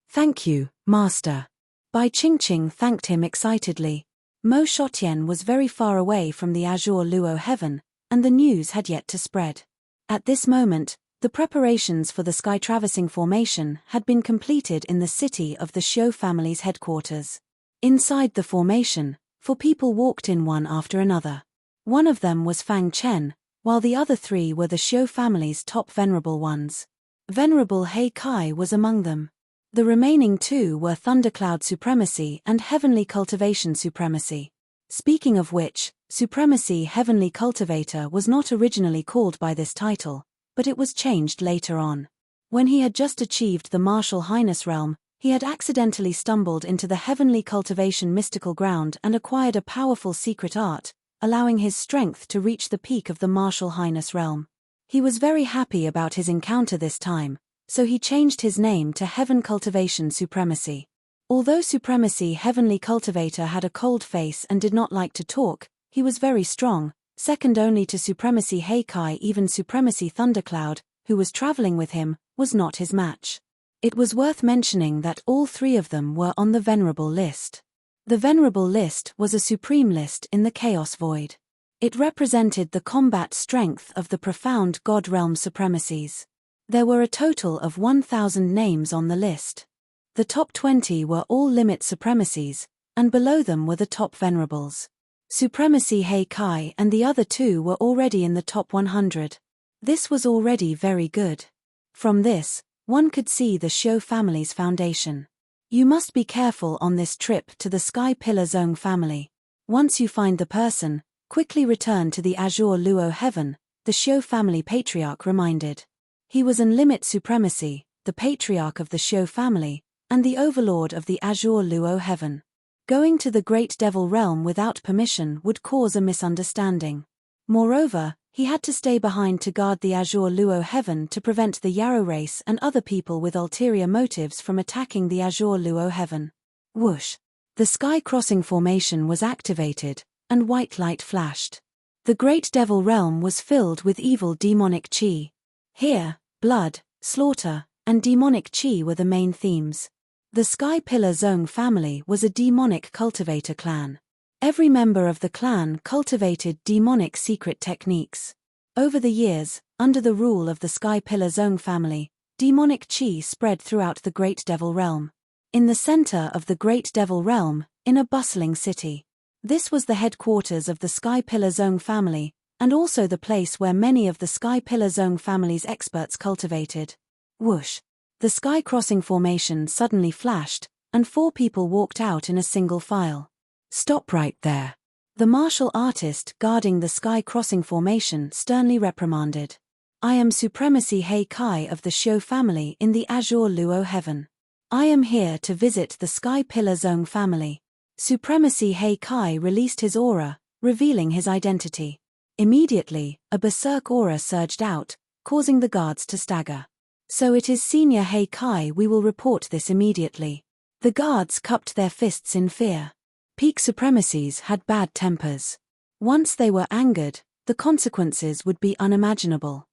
Thank you, Master. Bai Qingqing thanked him excitedly. Mo Shotyen was very far away from the Azure Luo Heaven, and the news had yet to spread. At this moment, the preparations for the Sky Traversing Formation had been completed in the city of the Shou family's headquarters. Inside the formation, 4 people walked in one after another. One of them was Fang Chen, while the other 3 were the Shou family's top venerable ones. Venerable He Kai was among them. The remaining 2 were Thundercloud Supremacy and Heavenly Cultivation Supremacy. Speaking of which, Supremacy Heavenly Cultivator was not originally called by this title, but it was changed later on. When he had just achieved the Martial Highness realm, he had accidentally stumbled into the Heavenly Cultivation mystical ground and acquired a powerful secret art, allowing his strength to reach the peak of the Martial Highness realm. He was very happy about his encounter this time, so he changed his name to Heaven Cultivation Supremacy. Although Supremacy Heavenly Cultivator had a cold face and did not like to talk, he was very strong, second only to Supremacy He Kai. Even Supremacy Thundercloud, who was traveling with him, was not his match. It was worth mentioning that all 3 of them were on the Venerable list. The Venerable list was a supreme list in the Chaos Void. It represented the combat strength of the profound God Realm supremacies. There were a total of 1,000 names on the list. The top 20 were all limit supremacies, and below them were the top Venerables. Supremacy He Kai and the other 2 were already in the top 100. This was already very good. From this, one could see the Shou family's foundation. You must be careful on this trip to the Sky Pillar Zong family. Once you find the person, quickly return to the Azure Luo Heaven, the Shou family patriarch reminded. He was an limit supremacy, the patriarch of the Shou family, and the overlord of the Azure Luo Heaven. Going to the Great Devil Realm without permission would cause a misunderstanding. Moreover, he had to stay behind to guard the Azure Luo Heaven to prevent the Yarrow race and other people with ulterior motives from attacking the Azure Luo Heaven. Whoosh! The Sky Crossing Formation was activated, and white light flashed. The great devil realm was filled with evil demonic chi. Here, blood, slaughter, and demonic chi were the main themes. The Sky Pillar Zone family was a demonic cultivator clan. Every member of the clan cultivated demonic secret techniques. Over the years, under the rule of the Sky Pillar Zone family, demonic chi spread throughout the Great Devil Realm. In the center of the Great Devil Realm, in a bustling city. This was the headquarters of the Sky Pillar Zone family, and also the place where many of the Sky Pillar Zone family's experts cultivated. Whoosh! The sky crossing formation suddenly flashed, and 4 people walked out in a single file. Stop right there. The martial artist guarding the sky crossing formation sternly reprimanded. I am Supremacy Heikai of the Shio family in the Azure Luo Heaven. I am here to visit the Sky Pillar Zone family. Supremacy Heikai released his aura, revealing his identity. Immediately, a berserk aura surged out, causing the guards to stagger. So it is Senior Heikai, we will report this immediately. The guards cupped their fists in fear. Peak supremacies had bad tempers. Once they were angered, the consequences would be unimaginable.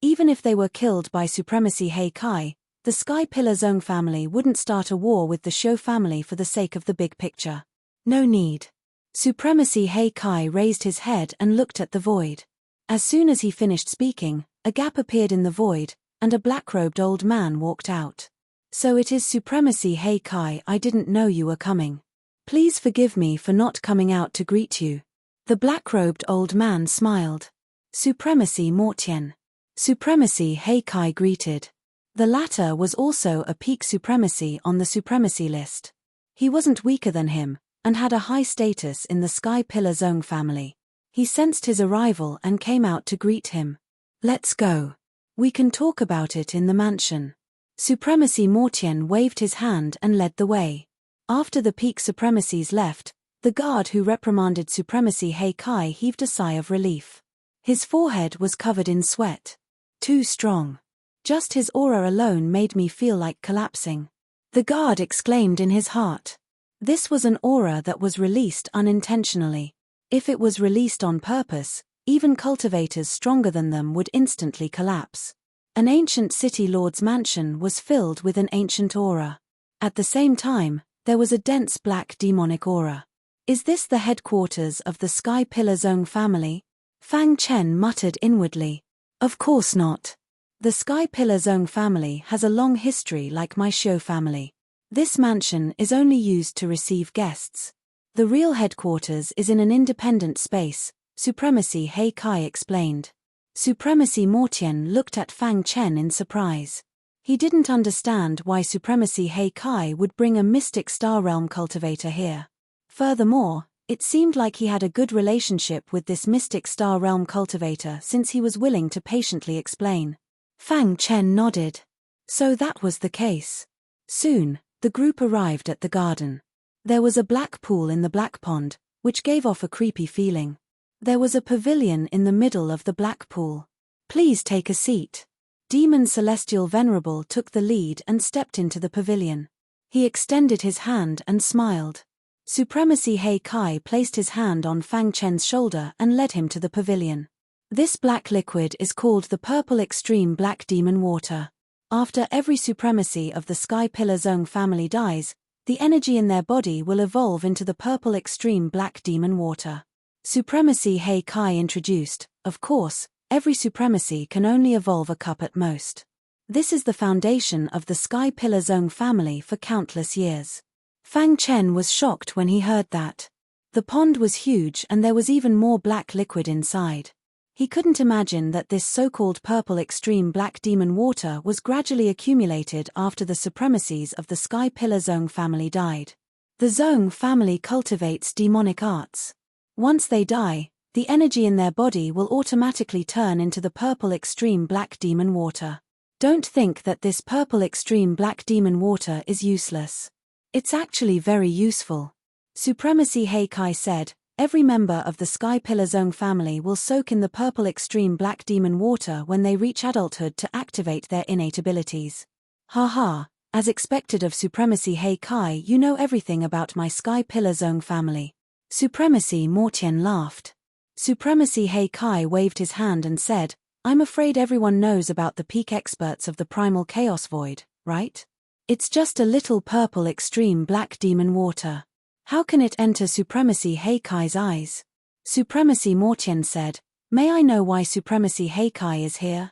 Even if they were killed by Supremacy Heikai, the Sky Pillar Zone family wouldn't start a war with the Shio family for the sake of the big picture. No need. Supremacy Heikai raised his head and looked at the void. As soon as he finished speaking, a gap appeared in the void, and a black-robed old man walked out. So it is Supremacy Heikai, I didn't know you were coming. Please forgive me for not coming out to greet you. The black-robed old man smiled. Supremacy Mortien. Supremacy Heikai greeted. The latter was also a peak supremacy on the supremacy list. He wasn't weaker than him, and had a high status in the Sky Pillar Zone family. He sensed his arrival and came out to greet him. Let's go. We can talk about it in the mansion. Supremacy Mortien waved his hand and led the way. After the peak supremacies left, the guard who reprimanded Supremacy Heikai heaved a sigh of relief. His forehead was covered in sweat. Too strong. Just his aura alone made me feel like collapsing. The guard exclaimed in his heart. This was an aura that was released unintentionally. If it was released on purpose, even cultivators stronger than them would instantly collapse. An ancient city lord's mansion was filled with an ancient aura. At the same time, there was a dense black demonic aura. Is this the headquarters of the Sky Pillar Zone family? Fang Chen muttered inwardly. Of course not. The Sky Pillar Zone family has a long history like my Shio family. This mansion is only used to receive guests. The real headquarters is in an independent space, Supremacy Heikai explained. Supremacy Mortien looked at Fang Chen in surprise. He didn't understand why Supremacy Heikai would bring a mystic star realm cultivator here. Furthermore, it seemed like he had a good relationship with this mystic star realm cultivator since he was willing to patiently explain. Fang Chen nodded. So that was the case. Soon, the group arrived at the garden. There was a black pool in the black pond, which gave off a creepy feeling. There was a pavilion in the middle of the black pool. Please take a seat. Demon Celestial Venerable took the lead and stepped into the pavilion. He extended his hand and smiled. Supremacy Heikai placed his hand on Fang Chen's shoulder and led him to the pavilion. This black liquid is called the Purple Extreme Black Demon Water. After every supremacy of the Sky Pillar Zone family dies, the energy in their body will evolve into the Purple Extreme Black Demon Water. Supremacy Heikai introduced, of course, every supremacy can only evolve a cup at most. This is the foundation of the Sky Pillar Zone family for countless years. Fang Chen was shocked when he heard that. The pond was huge and there was even more black liquid inside. He couldn't imagine that this so-called Purple Extreme Black Demon Water was gradually accumulated after the supremacies of the Sky Pillar Zone family died. The Zone family cultivates demonic arts. Once they die, the energy in their body will automatically turn into the Purple Extreme Black Demon Water. Don't think that this Purple Extreme Black Demon Water is useless. It's actually very useful. Supremacy Heikai said, every member of the Sky Pillar Zone family will soak in the Purple Extreme Black Demon Water when they reach adulthood to activate their innate abilities. Haha, as expected of Supremacy Heikai, you know everything about my Sky Pillar Zone family. Supremacy Mortien laughed. Supremacy Heikai waved his hand and said, I'm afraid everyone knows about the peak experts of the primal chaos void, right? It's just a little purple extreme black demon water. How can it enter Supremacy Heikai's eyes? Supremacy Mortian said, may I know why Supremacy Heikai is here?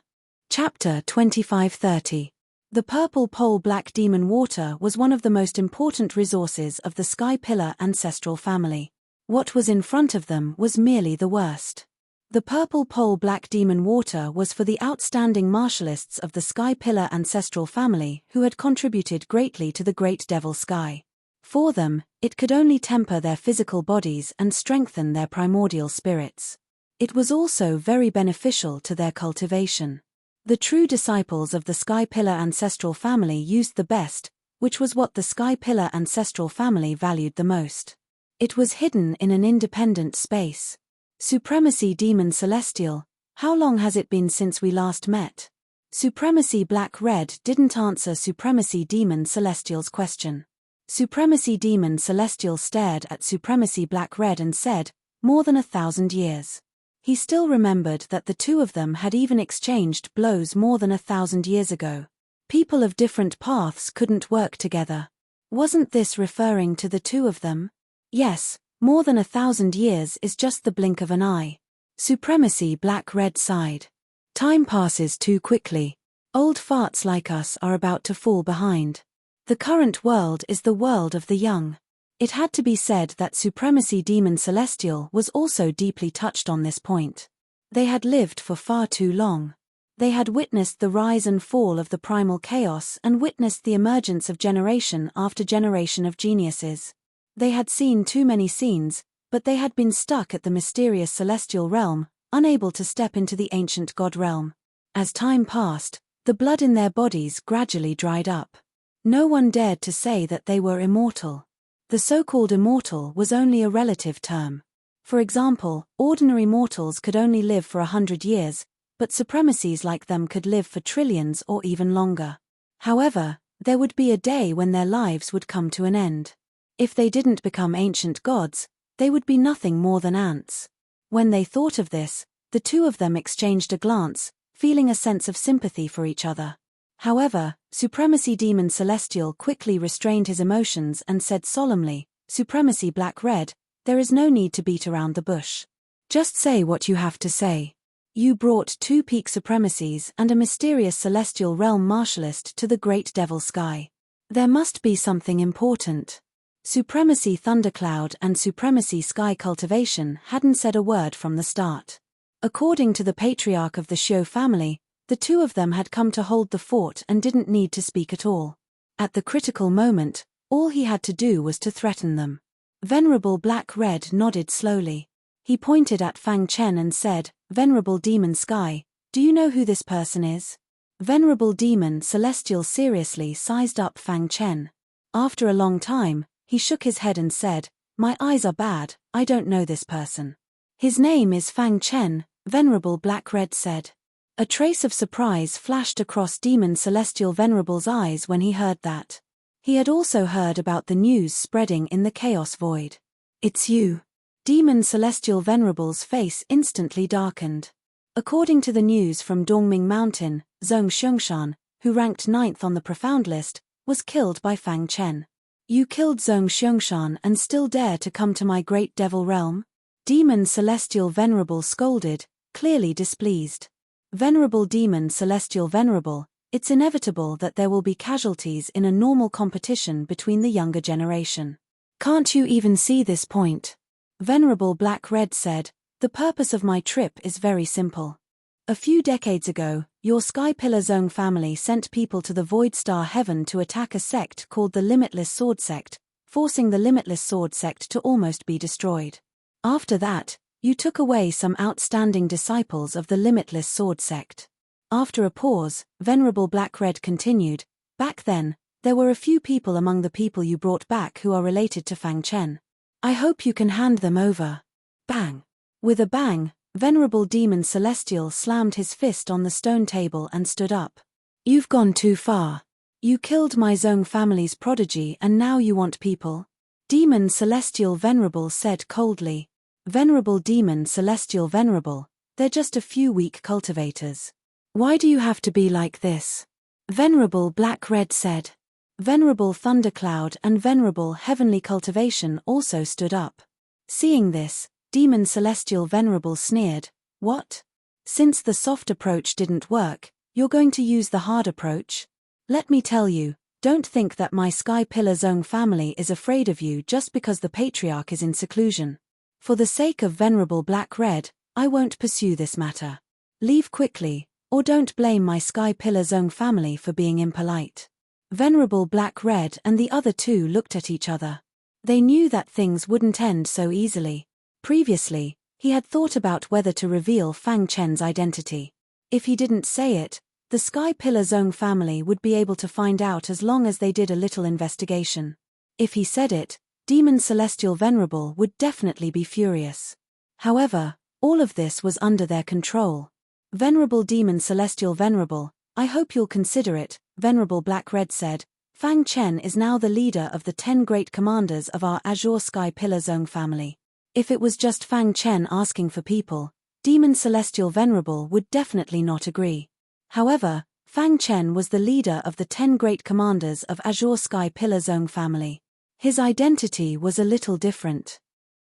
Chapter 2530. The purple pole black demon water was one of the most important resources of the Sky Pillar ancestral family. What was in front of them was merely the worst. The purple pole black demon water was for the outstanding martialists of the Sky Pillar ancestral family who had contributed greatly to the great devil sky. For them, it could only temper their physical bodies and strengthen their primordial spirits. It was also very beneficial to their cultivation. The true disciples of the Sky Pillar ancestral family used the best, which was what the Sky Pillar ancestral family valued the most. It was hidden in an independent space. Supremacy Demon Celestial, how long has it been since we last met? Supremacy Black Red didn't answer Supremacy Demon Celestial's question. Supremacy Demon Celestial stared at Supremacy Black Red and said, more than 1,000 years. He still remembered that the two of them had even exchanged blows more than 1,000 years ago. People of different paths couldn't work together. Wasn't this referring to the two of them? Yes, more than 1,000 years is just the blink of an eye. Supremacy Black Red sighed. Time passes too quickly. Old farts like us are about to fall behind. The current world is the world of the young. It had to be said that Supremacy Demon Celestial was also deeply touched on this point. They had lived for far too long. They had witnessed the rise and fall of the primal chaos and witnessed the emergence of generation after generation of geniuses. They had seen too many scenes, but they had been stuck at the mysterious celestial realm, unable to step into the ancient god realm. As time passed, the blood in their bodies gradually dried up. No one dared to say that they were immortal. The so-called immortal was only a relative term. For example, ordinary mortals could only live for 100 years, but supremacies like them could live for trillions or even longer. However, there would be a day when their lives would come to an end. If they didn't become ancient gods, they would be nothing more than ants. When they thought of this, the two of them exchanged a glance, feeling a sense of sympathy for each other. However, Supremacy Demon Celestial quickly restrained his emotions and said solemnly, Supremacy Black Red, there is no need to beat around the bush. Just say what you have to say. You brought two peak supremacies and a mysterious celestial realm martialist to the great devil sky. There must be something important. Supremacy Thundercloud and Supremacy Sky Cultivation hadn't said a word from the start. According to the patriarch of the Shio family, the two of them had come to hold the fort and didn't need to speak at all. At the critical moment, all he had to do was to threaten them. Venerable Black Red nodded slowly. He pointed at Fang Chen and said, Venerable Demon Sky, do you know who this person is? Venerable Demon Celestial seriously sized up Fang Chen. After a long time, he shook his head and said, my eyes are bad, I don't know this person. His name is Fang Chen, Venerable Black Red said. A trace of surprise flashed across Demon Celestial Venerable's eyes when he heard that. He had also heard about the news spreading in the Chaos Void. It's you. Demon Celestial Venerable's face instantly darkened. According to the news from Dongming Mountain, Zhong Xiangshan, who ranked 9th on the profound list, was killed by Fang Chen. You killed Zhong Xiangshan and still dare to come to my great devil realm? Demon Celestial Venerable scolded, clearly displeased. Venerable Demon Celestial Venerable, it's inevitable that there will be casualties in a normal competition between the younger generation. Can't you even see this point? Venerable Black Red said, the purpose of my trip is very simple. A few decades ago, your Sky Pillar Zone family sent people to the Void Star Heaven to attack a sect called the Limitless Sword Sect, forcing the Limitless Sword Sect to almost be destroyed. After that, you took away some outstanding disciples of the Limitless Sword Sect. After a pause, Venerable Black Red continued, back then, there were a few people among the people you brought back who are related to Fang Chen. I hope you can hand them over. Bang! With a bang, Venerable Demon Celestial slammed his fist on the stone table and stood up. You've gone too far. You killed my Zhong family's prodigy and now you want people? Demon Celestial Venerable said coldly. Venerable Demon Celestial Venerable, they're just a few weak cultivators. Why do you have to be like this? Venerable Black Red said. Venerable Thundercloud and Venerable Heavenly Cultivation also stood up. Seeing this, Demon Celestial Venerable sneered, "What? Since the soft approach didn't work, you're going to use the hard approach? Let me tell you, don't think that my Sky Pillar Zone family is afraid of you just because the Patriarch is in seclusion. For the sake of Venerable Black Red, I won't pursue this matter. Leave quickly, or don't blame my Sky Pillar Zone family for being impolite." Venerable Black Red and the other two looked at each other. They knew that things wouldn't end so easily. Previously, he had thought about whether to reveal Fang Chen's identity. If he didn't say it, the Sky Pillar Zone family would be able to find out as long as they did a little investigation. If he said it, Demon Celestial Venerable would definitely be furious. However, all of this was under their control. Venerable Demon Celestial Venerable, I hope you'll consider it, Venerable Black Red said. Fang Chen is now the leader of the 10 great commanders of our Azure Sky Pillar Zone family. If it was just Fang Chen asking for people, Demon Celestial Venerable would definitely not agree. However, Fang Chen was the leader of the 10 great commanders of Azure Sky Pillar Zone family. His identity was a little different.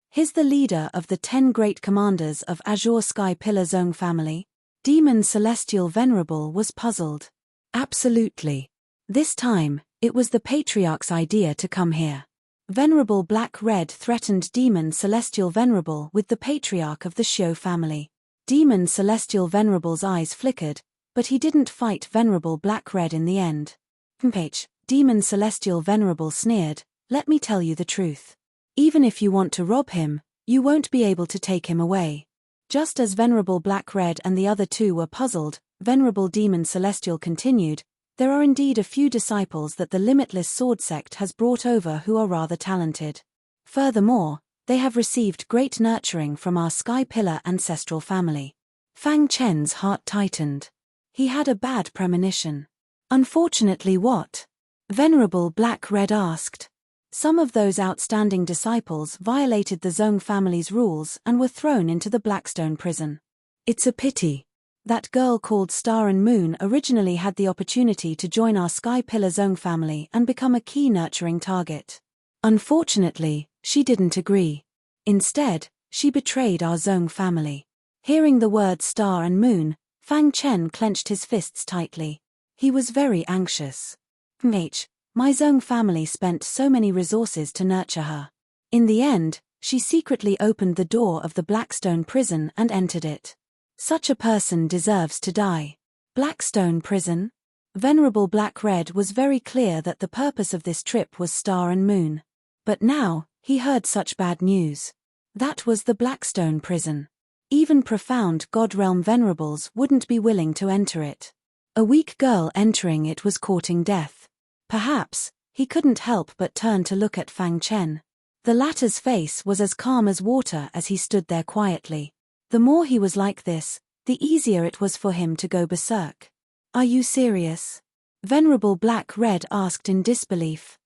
He's the leader of the 10 great commanders of Azure Sky Pillar Zone family? Demon Celestial Venerable was puzzled. Absolutely. This time, it was the Patriarch's idea to come here. Venerable Black Red threatened Demon Celestial Venerable with the Patriarch of the Xiao family. Demon Celestial Venerable's eyes flickered, but he didn't fight Venerable Black Red in the end. Demon Celestial Venerable sneered, "Let me tell you the truth. Even if you want to rob him, you won't be able to take him away." Just as Venerable Black Red and the other two were puzzled, Venerable Demon Celestial continued, "There are indeed a few disciples that the Limitless Sword Sect has brought over who are rather talented. Furthermore, they have received great nurturing from our Sky Pillar ancestral family." Fang Chen's heart tightened. He had a bad premonition. Unfortunately what? Venerable Black Red asked. Some of those outstanding disciples violated the Zong family's rules and were thrown into the Blackstone prison. It's a pity. That girl called Star and Moon originally had the opportunity to join our Sky Pillar Zong family and become a key nurturing target. Unfortunately, she didn't agree. Instead, she betrayed our Zong family. Hearing the words Star and Moon, Fang Chen clenched his fists tightly. He was very anxious. My Zong family spent so many resources to nurture her. In the end, she secretly opened the door of the Blackstone prison and entered it. Such a person deserves to die. Blackstone prison? Venerable Black Red was very clear that the purpose of this trip was Star and Moon. But now, he heard such bad news. That was the Blackstone prison. Even profound God Realm venerables wouldn't be willing to enter it. A weak girl entering it was courting death. Perhaps, he couldn't help but turn to look at Fang Chen. The latter's face was as calm as water as he stood there quietly. The more he was like this, the easier it was for him to go berserk. Are you serious? Venerable Black Red asked in disbelief.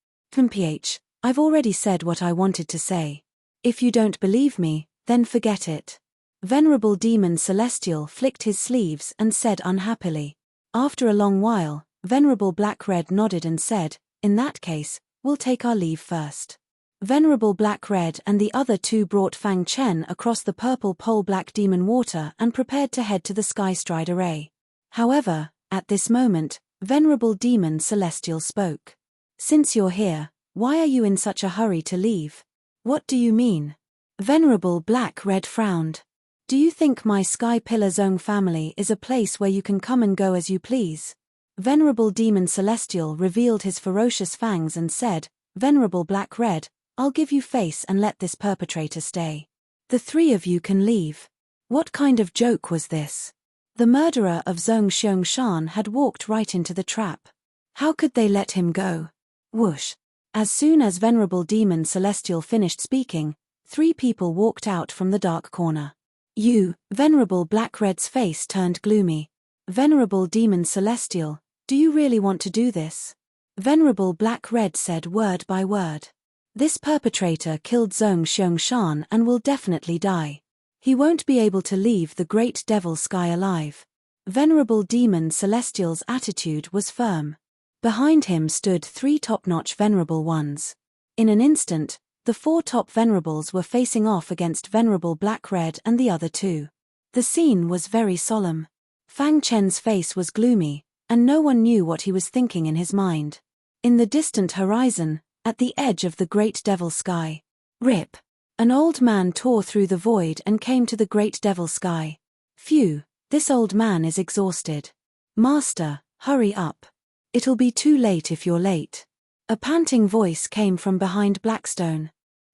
I've already said what I wanted to say. If you don't believe me, then forget it. Venerable Demon Celestial flicked his sleeves and said unhappily. After a long while, Venerable Black Red nodded and said, "In that case, we'll take our leave first." Venerable Black Red and the other two brought Fang Chen across the purple pole black demon water and prepared to head to the Sky Stride Array. However, at this moment, Venerable Demon Celestial spoke. "Since you're here, why are you in such a hurry to leave?" "What do you mean?" Venerable Black Red frowned. "Do you think my Sky Pillar Zone family is a place where you can come and go as you please?" Venerable Demon Celestial revealed his ferocious fangs and said, "Venerable Black Red, I'll give you face and let this perpetrator stay. The three of you can leave." What kind of joke was this? The murderer of Zhong Xiangshan had walked right into the trap. How could they let him go? Whoosh. As soon as Venerable Demon Celestial finished speaking, 3 people walked out from the dark corner. "You," Venerable Black Red's face turned gloomy. "Venerable Demon Celestial, do you really want to do this?" Venerable Black Red said word by word. This perpetrator killed Zhong Xiangshan and will definitely die. He won't be able to leave the great devil sky alive. Venerable Demon Celestial's attitude was firm. Behind him stood 3 top-notch Venerable ones. In an instant, the 4 top Venerables were facing off against Venerable Black-Red and the other 2. The scene was very solemn. Fang Chen's face was gloomy, and no one knew what he was thinking in his mind. In the distant horizon, at the edge of the great devil sky, rip! An old man tore through the void and came to the great devil sky. Phew, this old man is exhausted. Master, hurry up. It'll be too late if you're late. A panting voice came from behind Blackstone.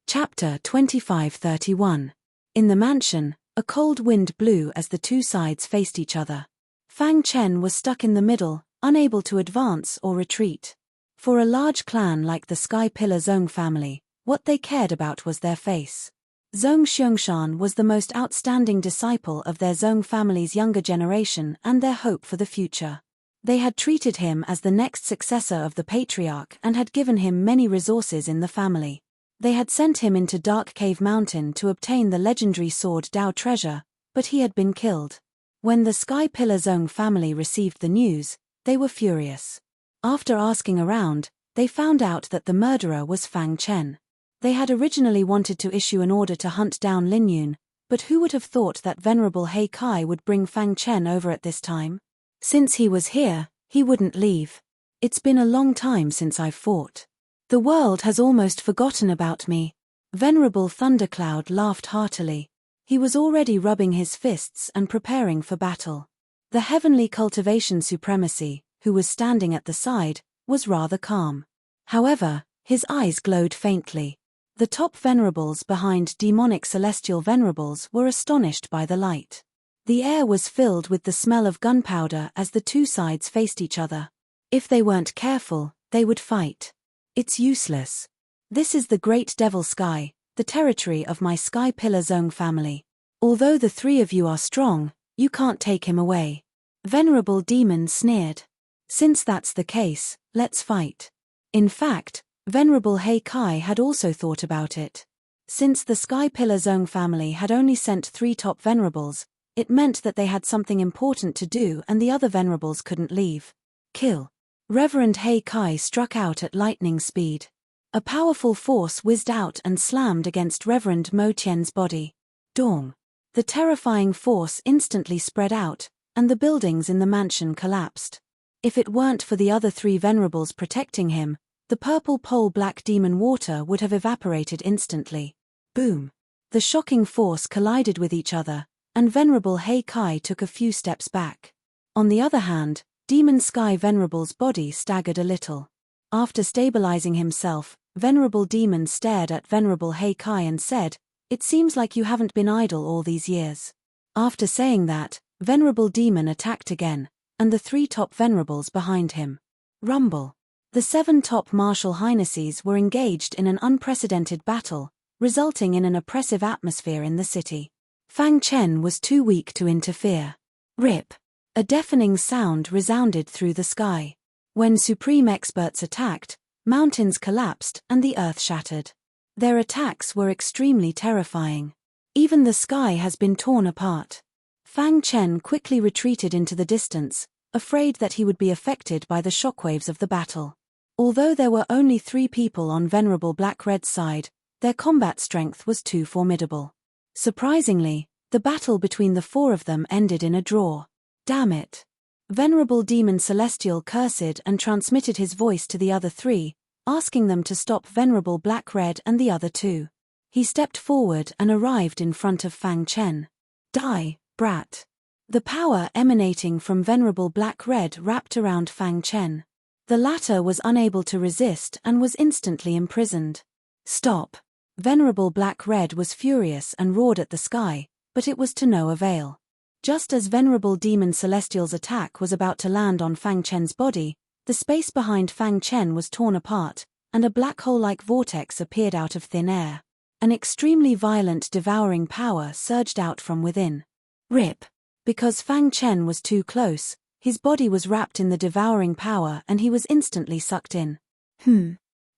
Chapter 25:31. In the mansion, a cold wind blew as the 2 sides faced each other. Fang Chen was stuck in the middle, unable to advance or retreat. For a large clan like the Sky Pillar Zhong family, what they cared about was their face. Zhong Xiangshan was the most outstanding disciple of their Zhong family's younger generation and their hope for the future. They had treated him as the next successor of the patriarch and had given him many resources in the family. They had sent him into Dark Cave Mountain to obtain the legendary sword Dao treasure, but he had been killed. When the Sky Pillar Zhong family received the news, they were furious. After asking around, they found out that the murderer was Fang Chen. They had originally wanted to issue an order to hunt down Lin Yun, but who would have thought that Venerable He Kai would bring Fang Chen over at this time? Since he was here, he wouldn't leave. It's been a long time since I've fought. The world has almost forgotten about me. Venerable Thundercloud laughed heartily. He was already rubbing his fists and preparing for battle. The Heavenly Cultivation Supremacy, who was standing at the side, was rather calm. However, his eyes glowed faintly. The top Venerables behind Demonic Celestial Venerables were astonished by the light. The air was filled with the smell of gunpowder as the 2 sides faced each other. If they weren't careful, they would fight. It's useless. This is the Great Devil Sky, the territory of my Sky Pillar Zhong family. Although the 3 of you are strong, you can't take him away. Venerable Demon sneered. Since that's the case, let's fight. In fact, Venerable He Kai had also thought about it. Since the Sky Pillar Zhong family had only sent 3 top Venerables, it meant that they had something important to do and the other Venerables couldn't leave. Kill. Reverend He Kai struck out at lightning speed. A powerful force whizzed out and slammed against Reverend Mo Tian's body. Dong. The terrifying force instantly spread out, and the buildings in the mansion collapsed. If it weren't for the other 3 Venerables protecting him, the purple pole black demon water would have evaporated instantly. Boom. The shocking force collided with each other, and Venerable He Kai took a few steps back. On the other hand, Demon Sky Venerable's body staggered a little. After stabilizing himself, Venerable Demon stared at Venerable He Kai and said, "It seems like you haven't been idle all these years." After saying that, Venerable Demon attacked again, and the 3 top Venerables behind him. Rumble. The 7 top martial highnesses were engaged in an unprecedented battle, resulting in an oppressive atmosphere in the city. Fang Chen was too weak to interfere. Rip. A deafening sound resounded through the sky. When supreme experts attacked, mountains collapsed and the earth shattered. Their attacks were extremely terrifying. Even the sky has been torn apart. Fang Chen quickly retreated into the distance, afraid that he would be affected by the shockwaves of the battle. Although there were only 3 people on Venerable Black-Red's side, their combat strength was too formidable. Surprisingly, the battle between the 4 of them ended in a draw. Damn it. Venerable Demon Celestial cursed and transmitted his voice to the other 3, asking them to stop Venerable Black-Red and the other 2. He stepped forward and arrived in front of Fang Chen. Die, brat. The power emanating from Venerable Black-Red wrapped around Fang Chen. The latter was unable to resist and was instantly imprisoned. Stop. Venerable Black-Red was furious and roared at the sky, but it was to no avail. Just as Venerable Demon Celestial's attack was about to land on Fang Chen's body, the space behind Fang Chen was torn apart, and a black hole-like vortex appeared out of thin air. An extremely violent devouring power surged out from within. Rip. Because Fang Chen was too close, his body was wrapped in the devouring power and he was instantly sucked in.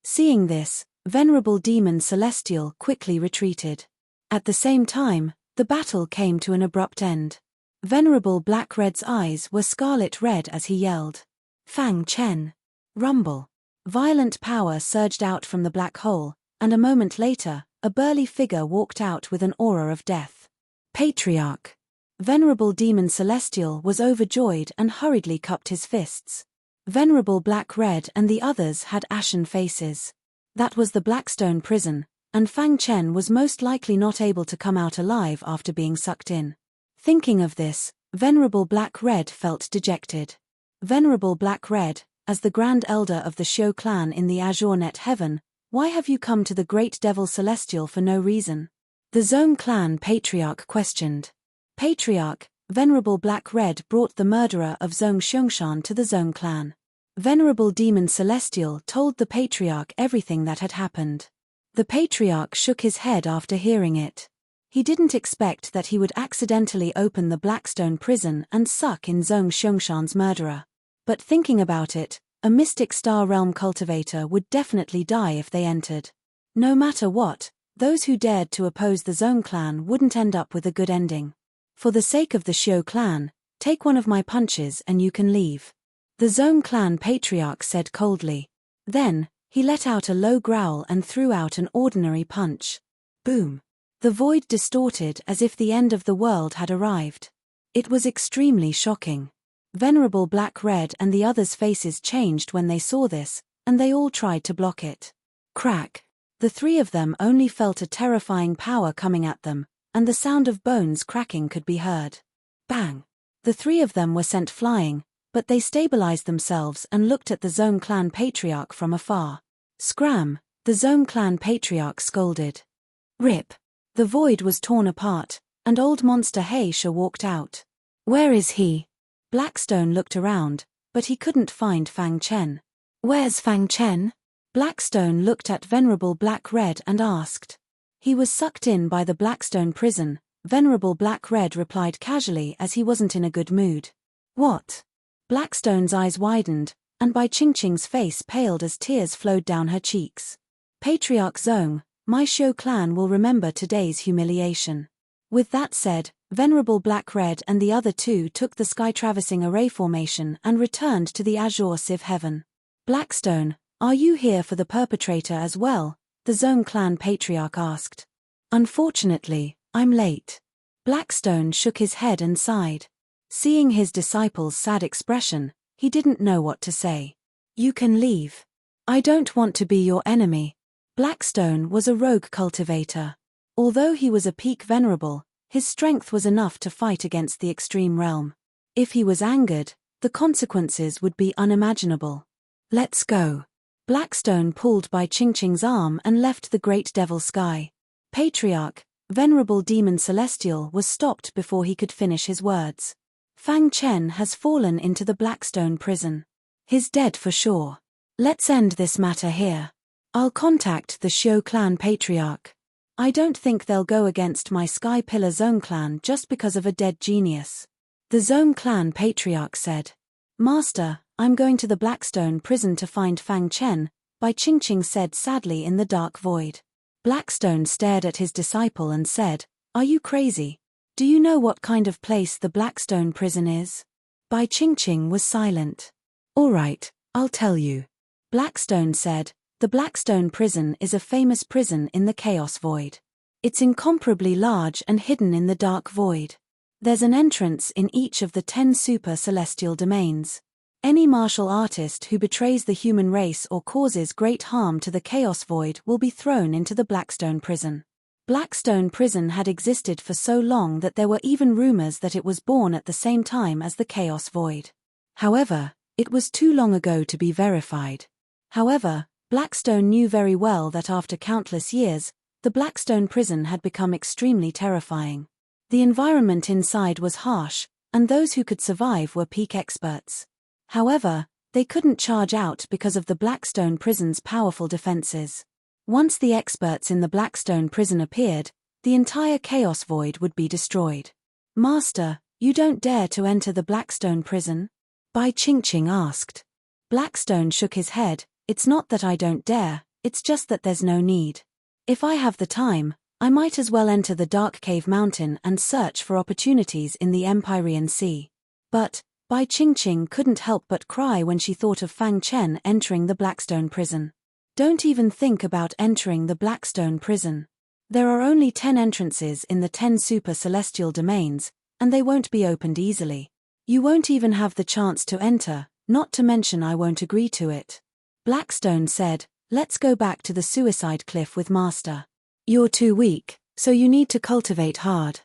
Seeing this, Venerable Demon Celestial quickly retreated. At the same time, the battle came to an abrupt end. Venerable Black Red's eyes were scarlet red as he yelled, "Fang Chen!" Rumble. Violent power surged out from the black hole, and a moment later, a burly figure walked out with an aura of death. Patriarch. Venerable Demon Celestial was overjoyed and hurriedly cupped his fists. Venerable Black Red and the others had ashen faces. That was the Blackstone prison, and Fang Chen was most likely not able to come out alive after being sucked in. Thinking of this, Venerable Black Red felt dejected. Venerable Black Red, as the Grand Elder of the Shou clan in the Azure Net Heaven, why have you come to the Great Devil Celestial for no reason? The Zhong clan Patriarch questioned. Patriarch, Venerable Black Red brought the murderer of Zhong Xiangshan to the Zhong clan. Venerable Demon Celestial told the Patriarch everything that had happened. The Patriarch shook his head after hearing it. He didn't expect that he would accidentally open the Blackstone prison and suck in Zhong Xiangshan's murderer. But thinking about it, a mystic star realm cultivator would definitely die if they entered. No matter what, those who dared to oppose the Zhong clan wouldn't end up with a good ending. For the sake of the Shou clan, take one of my punches and you can leave. The Zhong clan Patriarch said coldly. Then, he let out a low growl and threw out an ordinary punch. Boom. The void distorted as if the end of the world had arrived. It was extremely shocking. Venerable Black Red and the others' faces changed when they saw this, and they all tried to block it. Crack. The three of them only felt a terrifying power coming at them, and the sound of bones cracking could be heard. Bang. The three of them were sent flying, but they stabilized themselves and looked at the Zhong clan Patriarch from afar. Scram, the Zhong clan Patriarch scolded. Rip. The void was torn apart, and old monster Heisha walked out. Where is he? Blackstone looked around, but he couldn't find Fang Chen. Where's Fang Chen? Blackstone looked at Venerable Black Red and asked. He was sucked in by the Blackstone prison, Venerable Black Red replied casually as he wasn't in a good mood. What? Blackstone's eyes widened, and Bai Qingqing's face paled as tears flowed down her cheeks. Patriarch Zhong, my Shou clan will remember today's humiliation. With that said, Venerable Black Red and the other two took the sky-traversing array formation and returned to the Azure Civ Heaven. Blackstone, are you here for the perpetrator as well? The Zhong clan Patriarch asked. Unfortunately, I'm late. Blackstone shook his head and sighed. Seeing his disciple's sad expression, he didn't know what to say. You can leave. I don't want to be your enemy. Blackstone was a rogue cultivator. Although he was a peak venerable, his strength was enough to fight against the extreme realm. If he was angered, the consequences would be unimaginable. Let's go. Blackstone pulled Bai Qingqing's arm and left the great devil sky. Patriarch, Venerable Demon Celestial was stopped before he could finish his words. Fang Chen has fallen into the Blackstone prison. He's dead for sure. Let's end this matter here. I'll contact the Shou clan Patriarch. I don't think they'll go against my Sky Pillar Zhong clan just because of a dead genius. The Zhong clan Patriarch said. Master, I'm going to the Blackstone prison to find Fang Chen, Bai Qingqing said sadly in the dark void. Blackstone stared at his disciple and said, Are you crazy? Do you know what kind of place the Blackstone prison is? Bai Qingqing was silent. All right, I'll tell you. Blackstone said, the Blackstone prison is a famous prison in the Chaos Void. It's incomparably large and hidden in the dark void. There's an entrance in each of the 10 super celestial domains. Any martial artist who betrays the human race or causes great harm to the Chaos Void will be thrown into the Blackstone prison. Blackstone prison had existed for so long that there were even rumors that it was born at the same time as the Chaos Void. However, it was too long ago to be verified. However, Blackstone knew very well that after countless years, the Blackstone prison had become extremely terrifying. The environment inside was harsh, and those who could survive were peak experts. However, they couldn't charge out because of the Blackstone prison's powerful defenses. Once the experts in the Blackstone prison appeared, the entire Chaos Void would be destroyed. Master, you don't dare to enter the Blackstone prison? Bai Qingqing asked. Blackstone shook his head. It's not that I don't dare, it's just that there's no need. If I have the time, I might as well enter the Dark Cave Mountain and search for opportunities in the Empyrean Sea. But, Bai Qingqing couldn't help but cry when she thought of Fang Chen entering the Blackstone prison. Don't even think about entering the Blackstone prison. There are only 10 entrances in the 10 super celestial domains, and they won't be opened easily. You won't even have the chance to enter, not to mention I won't agree to it. Blackstone said, let's go back to the suicide cliff with Master. You're too weak, so you need to cultivate hard.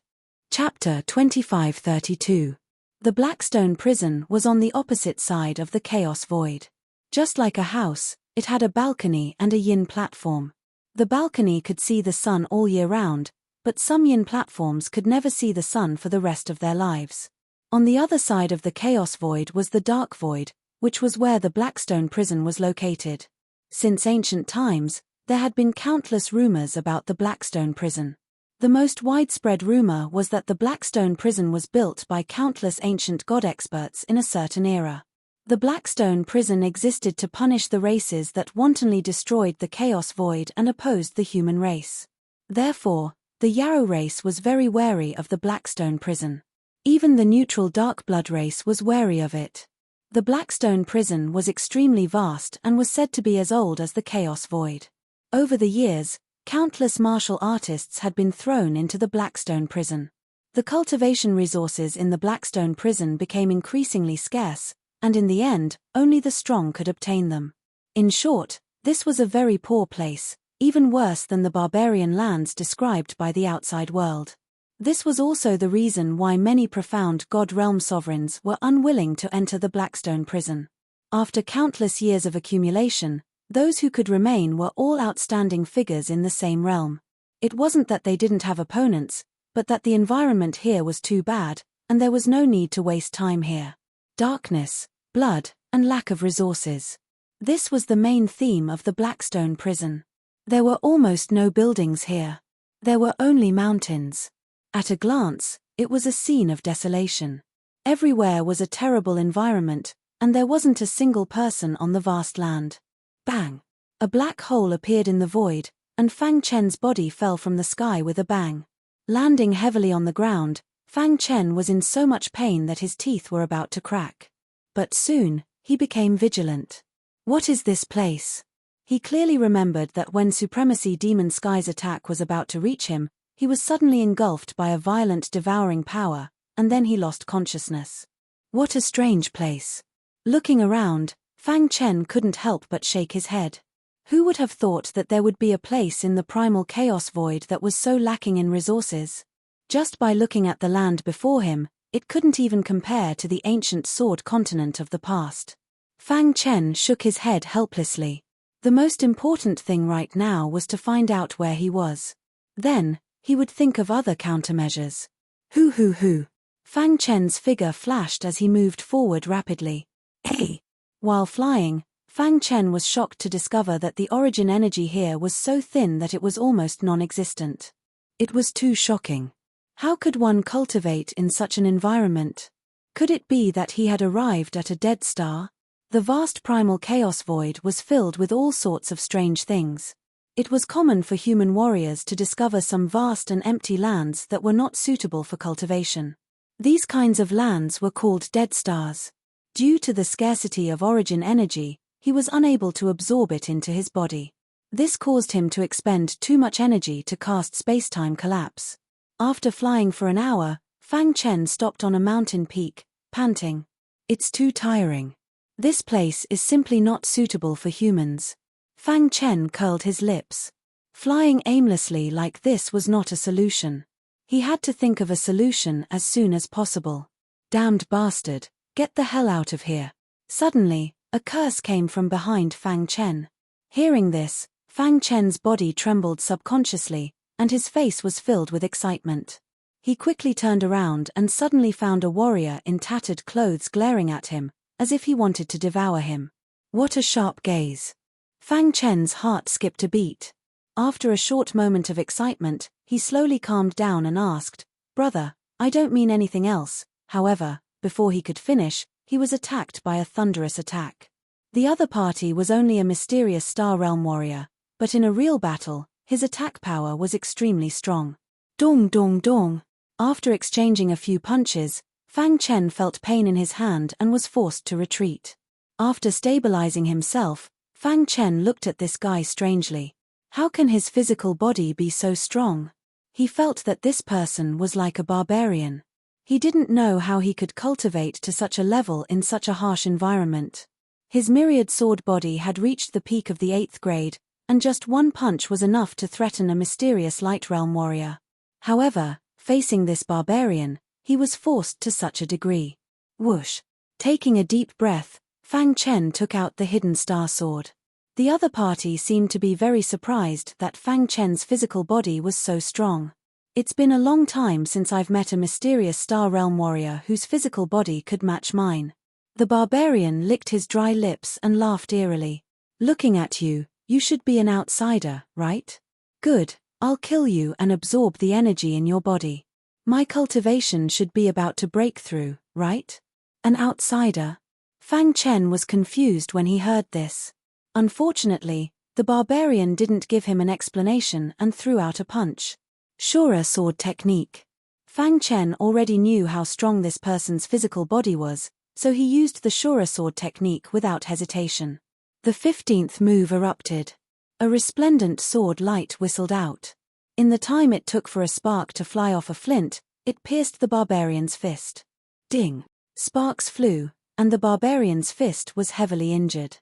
Chapter 2532. The Blackstone prison was on the opposite side of the Chaos Void. Just like a house, it had a balcony and a yin platform. The balcony could see the sun all year round, but some yin platforms could never see the sun for the rest of their lives. On the other side of the Chaos Void was the Dark Void, which was where the Blackstone prison was located. Since ancient times, there had been countless rumors about the Blackstone prison. The most widespread rumor was that the Blackstone prison was built by countless ancient god experts in a certain era. The Blackstone prison existed to punish the races that wantonly destroyed the Chaos Void and opposed the human race. Therefore, the Yarrow race was very wary of the Blackstone prison. Even the neutral dark blood race was wary of it. The Blackstone prison was extremely vast and was said to be as old as the Chaos Void. Over the years, countless martial artists had been thrown into the Blackstone prison. The cultivation resources in the Blackstone prison became increasingly scarce, and in the end, only the strong could obtain them. In short, this was a very poor place, even worse than the barbarian lands described by the outside world. This was also the reason why many profound God realm sovereigns were unwilling to enter the Blackstone prison. After countless years of accumulation, those who could remain were all outstanding figures in the same realm. It wasn't that they didn't have opponents, but that the environment here was too bad, and there was no need to waste time here. Darkness, blood, and lack of resources. This was the main theme of the Blackstone prison. There were almost no buildings here. There were only mountains. At a glance, it was a scene of desolation. Everywhere was a terrible environment, and there wasn't a single person on the vast land. Bang! A black hole appeared in the void, and Fang Chen's body fell from the sky with a bang. Landing heavily on the ground, Fang Chen was in so much pain that his teeth were about to crack. But soon, he became vigilant. What is this place? He clearly remembered that when Supremacy Demon Sky's attack was about to reach him, he was suddenly engulfed by a violent devouring power, and then he lost consciousness. What a strange place. Looking around, Fang Chen couldn't help but shake his head. Who would have thought that there would be a place in the primal chaos void that was so lacking in resources? Just by looking at the land before him, it couldn't even compare to the ancient sword continent of the past. Fang Chen shook his head helplessly. The most important thing right now was to find out where he was. Then, he would think of other countermeasures. Hoo. Fang Chen's figure flashed as he moved forward rapidly. Hey! While flying, Fang Chen was shocked to discover that the origin energy here was so thin that it was almost non-existent. It was too shocking. How could one cultivate in such an environment? Could it be that he had arrived at a dead star? The vast primal chaos void was filled with all sorts of strange things. It was common for human warriors to discover some vast and empty lands that were not suitable for cultivation. These kinds of lands were called dead stars. Due to the scarcity of origin energy, he was unable to absorb it into his body. This caused him to expend too much energy to cast spacetime collapse. After flying for an hour, Fang Chen stopped on a mountain peak, panting. It's too tiring. This place is simply not suitable for humans. Fang Chen curled his lips. Flying aimlessly like this was not a solution. He had to think of a solution as soon as possible. Damned bastard, get the hell out of here. Suddenly, a curse came from behind Fang Chen. Hearing this, Fang Chen's body trembled subconsciously, and his face was filled with excitement. He quickly turned around and suddenly found a warrior in tattered clothes glaring at him, as if he wanted to devour him. What a sharp gaze. Fang Chen's heart skipped a beat. After a short moment of excitement, he slowly calmed down and asked, "Brother, I don't mean anything else." However, before he could finish, he was attacked by a thunderous attack. The other party was only a mysterious Star Realm warrior, but in a real battle, his attack power was extremely strong. Dong dong dong. After exchanging a few punches, Fang Chen felt pain in his hand and was forced to retreat. After stabilizing himself, Fang Chen looked at this guy strangely. How can his physical body be so strong? He felt that this person was like a barbarian. He didn't know how he could cultivate to such a level in such a harsh environment. His myriad sword body had reached the peak of the 8th grade, and just one punch was enough to threaten a mysterious light realm warrior. However, facing this barbarian, he was forced to such a degree. Whoosh! Taking a deep breath, Fang Chen took out the hidden star sword. The other party seemed to be very surprised that Fang Chen's physical body was so strong. It's been a long time since I've met a mysterious star realm warrior whose physical body could match mine. The barbarian licked his dry lips and laughed eerily. Looking at you, you should be an outsider, right? Good, I'll kill you and absorb the energy in your body. My cultivation should be about to break through, right? An outsider? Fang Chen was confused when he heard this. Unfortunately, the barbarian didn't give him an explanation and threw out a punch. Shura sword technique. Fang Chen already knew how strong this person's physical body was, so he used the Shura sword technique without hesitation. The 15th move erupted. A resplendent sword light whistled out. In the time it took for a spark to fly off a flint, it pierced the barbarian's fist. Ding! Sparks flew, and the barbarian's fist was heavily injured.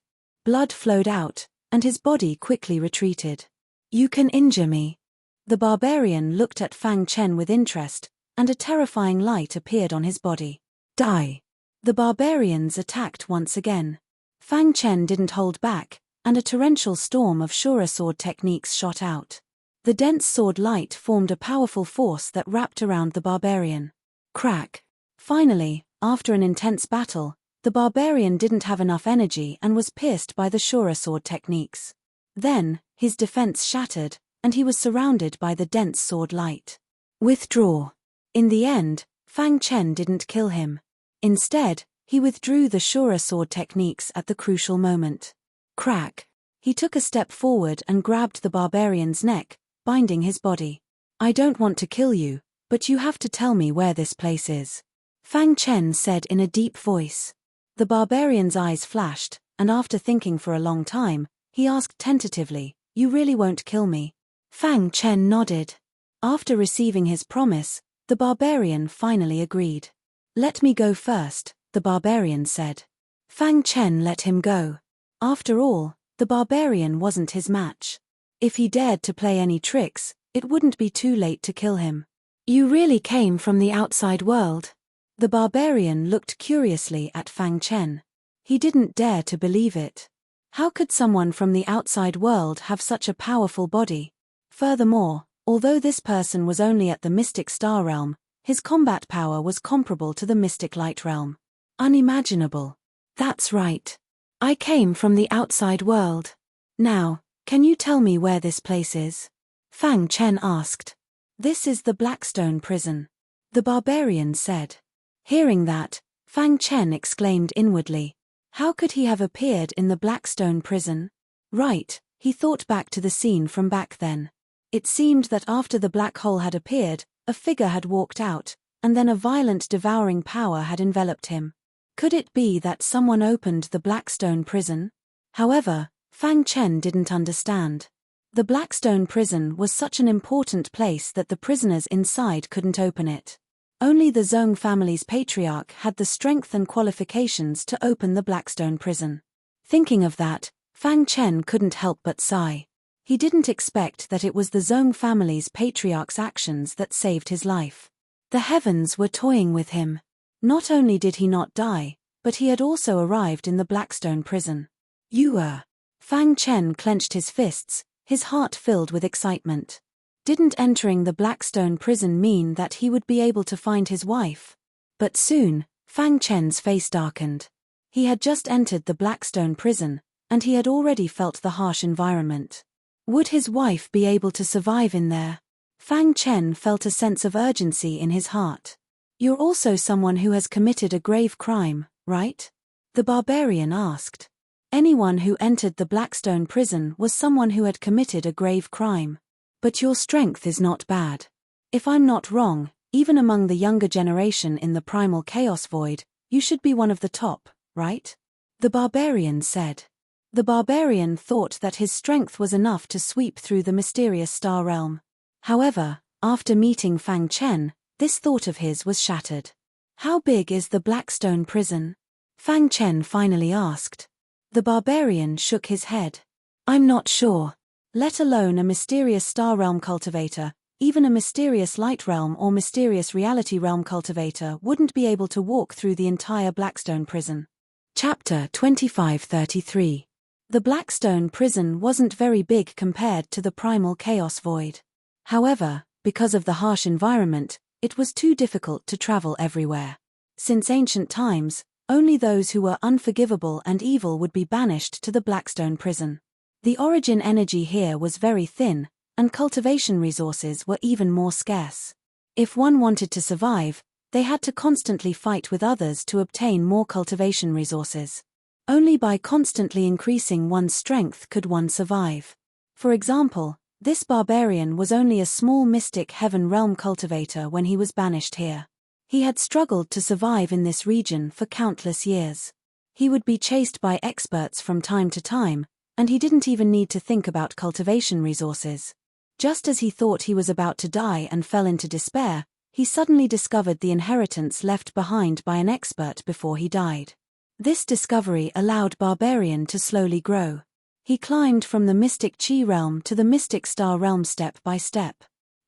Blood flowed out, and his body quickly retreated. You can injure me. The barbarian looked at Fang Chen with interest, and a terrifying light appeared on his body. Die! The barbarians attacked once again. Fang Chen didn't hold back, and a torrential storm of Shura sword techniques shot out. The dense sword light formed a powerful force that wrapped around the barbarian. Crack! Finally, after an intense battle, the barbarian didn't have enough energy and was pierced by the Shura sword techniques. Then, his defense shattered, and he was surrounded by the dense sword light. Withdraw. In the end, Fang Chen didn't kill him. Instead, he withdrew the Shura sword techniques at the crucial moment. Crack! He took a step forward and grabbed the barbarian's neck, binding his body. I don't want to kill you, but you have to tell me where this place is. Fang Chen said in a deep voice. The barbarian's eyes flashed, and after thinking for a long time, he asked tentatively, You really won't kill me? Fang Chen nodded. After receiving his promise, the barbarian finally agreed. Let me go first, the barbarian said. Fang Chen let him go. After all, the barbarian wasn't his match. If he dared to play any tricks, it wouldn't be too late to kill him. You really came from the outside world? The barbarian looked curiously at Fang Chen. He didn't dare to believe it. How could someone from the outside world have such a powerful body? Furthermore, although this person was only at the Mystic Star Realm, his combat power was comparable to the Mystic Light Realm. Unimaginable. That's right. I came from the outside world. Now, can you tell me where this place is? Fang Chen asked. This is the Blackstone prison. The barbarian said. Hearing that, Fang Chen exclaimed inwardly. How could he have appeared in the Blackstone prison? Right, he thought back to the scene from back then. It seemed that after the black hole had appeared, a figure had walked out, and then a violent devouring power had enveloped him. Could it be that someone opened the Blackstone prison? However, Fang Chen didn't understand. The Blackstone prison was such an important place that the prisoners inside couldn't open it. Only the Zhong family's patriarch had the strength and qualifications to open the Blackstone prison. Thinking of that, Fang Chen couldn't help but sigh. He didn't expect that it was the Zhong family's patriarch's actions that saved his life. The heavens were toying with him. Not only did he not die, but he had also arrived in the Blackstone prison. You were. Fang Chen clenched his fists, his heart filled with excitement. Didn't entering the Blackstone prison mean that he would be able to find his wife? But soon, Fang Chen's face darkened. He had just entered the Blackstone prison, and he had already felt the harsh environment. Would his wife be able to survive in there? Fang Chen felt a sense of urgency in his heart. You're also someone who has committed a grave crime, right? The barbarian asked. Anyone who entered the Blackstone prison was someone who had committed a grave crime. But your strength is not bad. If I'm not wrong, even among the younger generation in the primal chaos void, you should be one of the top, right? The barbarian said. The barbarian thought that his strength was enough to sweep through the mysterious star realm. However, after meeting Fang Chen, this thought of his was shattered. How big is the Blackstone prison? Fang Chen finally asked. The barbarian shook his head. I'm not sure. Let alone a mysterious star realm cultivator, even a mysterious light realm or mysterious reality realm cultivator wouldn't be able to walk through the entire Blackstone prison. Chapter 2533. The Blackstone prison wasn't very big compared to the primal chaos void. However, because of the harsh environment, it was too difficult to travel everywhere. Since ancient times, only those who were unforgivable and evil would be banished to the Blackstone prison. The origin energy here was very thin, and cultivation resources were even more scarce. If one wanted to survive, they had to constantly fight with others to obtain more cultivation resources. Only by constantly increasing one's strength could one survive. For example, this barbarian was only a small mystic heaven realm cultivator when he was banished here. He had struggled to survive in this region for countless years. He would be chased by experts from time to time, and he didn't even need to think about cultivation resources. Just as he thought he was about to die and fell into despair, he suddenly discovered the inheritance left behind by an expert before he died. This discovery allowed Barbarian to slowly grow. He climbed from the mystic chi realm to the mystic star realm step by step.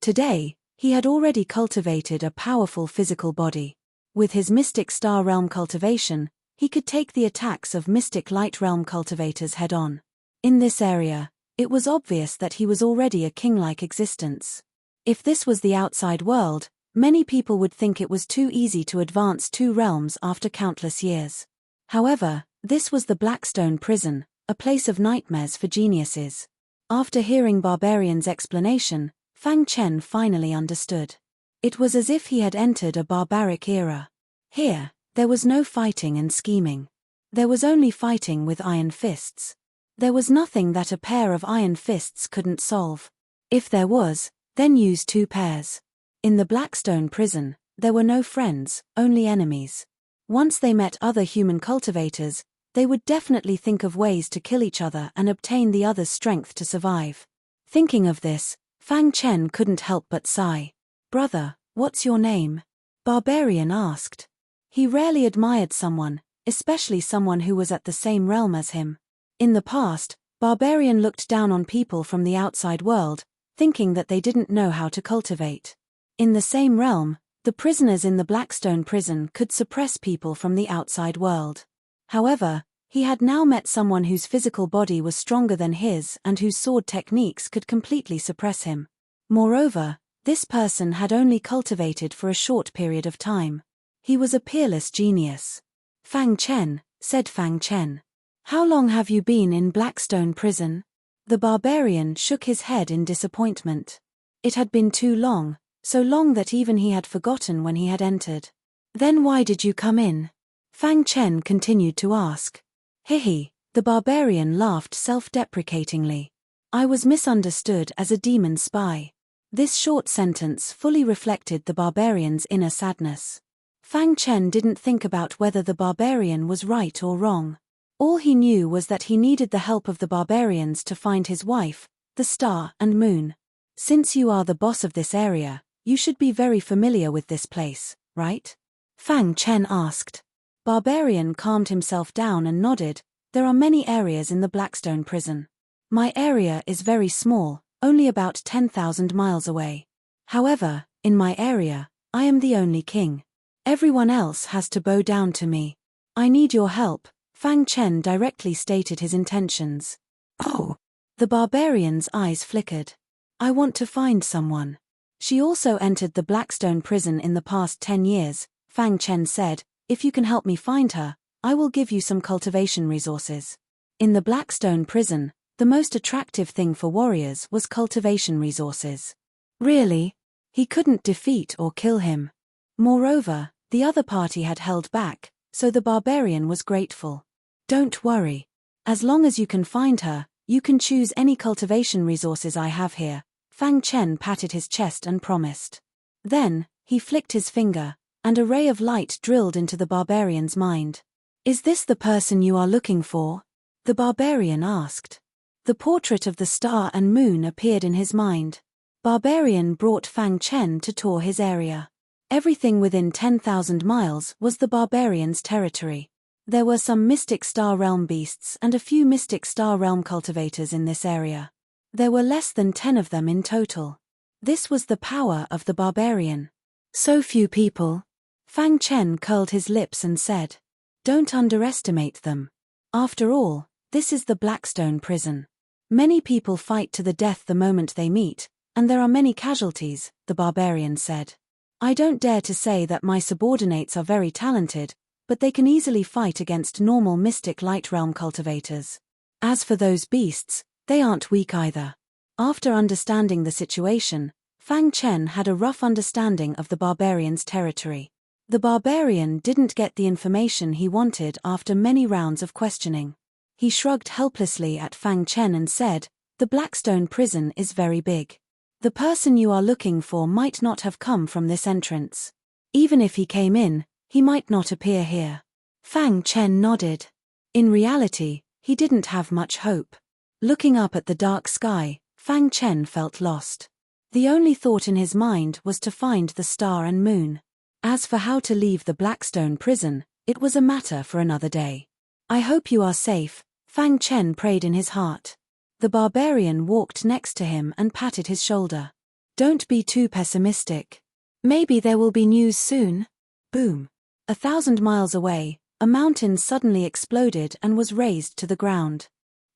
Today, he had already cultivated a powerful physical body. With his mystic star realm cultivation, he could take the attacks of mystic light realm cultivators head-on. In this area, it was obvious that he was already a king-like existence. If this was the outside world, many people would think it was too easy to advance 2 realms after countless years. However, this was the Blackstone prison, a place of nightmares for geniuses. After hearing Barbarian's explanation, Fang Chen finally understood. It was as if he had entered a barbaric era. Here, there was no fighting and scheming. There was only fighting with iron fists. There was nothing that a pair of iron fists couldn't solve. If there was, then use 2 pairs. In the Blackstone prison, there were no friends, only enemies. Once they met other human cultivators, they would definitely think of ways to kill each other and obtain the other's strength to survive. Thinking of this, Fang Chen couldn't help but sigh. Brother, what's your name? Barbarian asked. He rarely admired someone, especially someone who was at the same realm as him. In the past, Barbarian looked down on people from the outside world, thinking that they didn't know how to cultivate. In the same realm, the prisoners in the Blackstone prison could suppress people from the outside world. However, he had now met someone whose physical body was stronger than his and whose sword techniques could completely suppress him. Moreover, this person had only cultivated for a short period of time. He was a peerless genius. Fang Chen, said Fang Chen. How long have you been in Blackstone prison? The barbarian shook his head in disappointment. It had been too long, so long that even he had forgotten when he had entered. Then why did you come in? Fang Chen continued to ask. Hihi, the barbarian laughed self-deprecatingly. I was misunderstood as a demon spy. This short sentence fully reflected the barbarian's inner sadness. Fang Chen didn't think about whether the barbarian was right or wrong. All he knew was that he needed the help of the barbarians to find his wife, the star and moon. Since you are the boss of this area, you should be very familiar with this place, right? Fang Chen asked. Barbarian calmed himself down and nodded. There are many areas in the Blackstone prison. My area is very small, only about 10,000 miles away. However, in my area, I am the only king. Everyone else has to bow down to me. I need your help, Fang Chen directly stated his intentions. Oh! The barbarian's eyes flickered. I want to find someone. She also entered the Blackstone prison in the past 10 years, Fang Chen said. If you can help me find her, I will give you some cultivation resources. In the Blackstone prison, the most attractive thing for warriors was cultivation resources. Really? He couldn't defeat or kill him. Moreover, the other party had held back, so the barbarian was grateful. Don't worry. As long as you can find her, you can choose any cultivation resources I have here. Fang Chen patted his chest and promised. Then, he flicked his finger, and a ray of light drilled into the barbarian's mind. Is this the person you are looking for? The barbarian asked. The portrait of the star and moon appeared in his mind. Barbarian brought Fang Chen to tour his area. Everything within 10,000 miles was the barbarian's territory. There were some mystic star realm beasts and a few mystic star realm cultivators in this area. There were less than 10 of them in total. This was the power of the barbarian. So few people. Fang Chen curled his lips and said, "Don't underestimate them. After all, this is the Blackstone prison. Many people fight to the death the moment they meet, and there are many casualties," the barbarian said. "I don't dare to say that my subordinates are very talented, but they can easily fight against normal mystic light realm cultivators. As for those beasts, they aren't weak either." After understanding the situation, Fang Chen had a rough understanding of the barbarian's territory. The barbarian didn't get the information he wanted after many rounds of questioning. He shrugged helplessly at Fang Chen and said, "The Blackstone prison is very big. The person you are looking for might not have come from this entrance. Even if he came in, he might not appear here." Fang Chen nodded. In reality, he didn't have much hope. Looking up at the dark sky, Fang Chen felt lost. The only thought in his mind was to find the star and moon. As for how to leave the Blackstone prison, it was a matter for another day. "I hope you are safe," Fang Chen prayed in his heart. The barbarian walked next to him and patted his shoulder. "Don't be too pessimistic. Maybe there will be news soon." Boom. 1,000 miles away, a mountain suddenly exploded and was razed to the ground.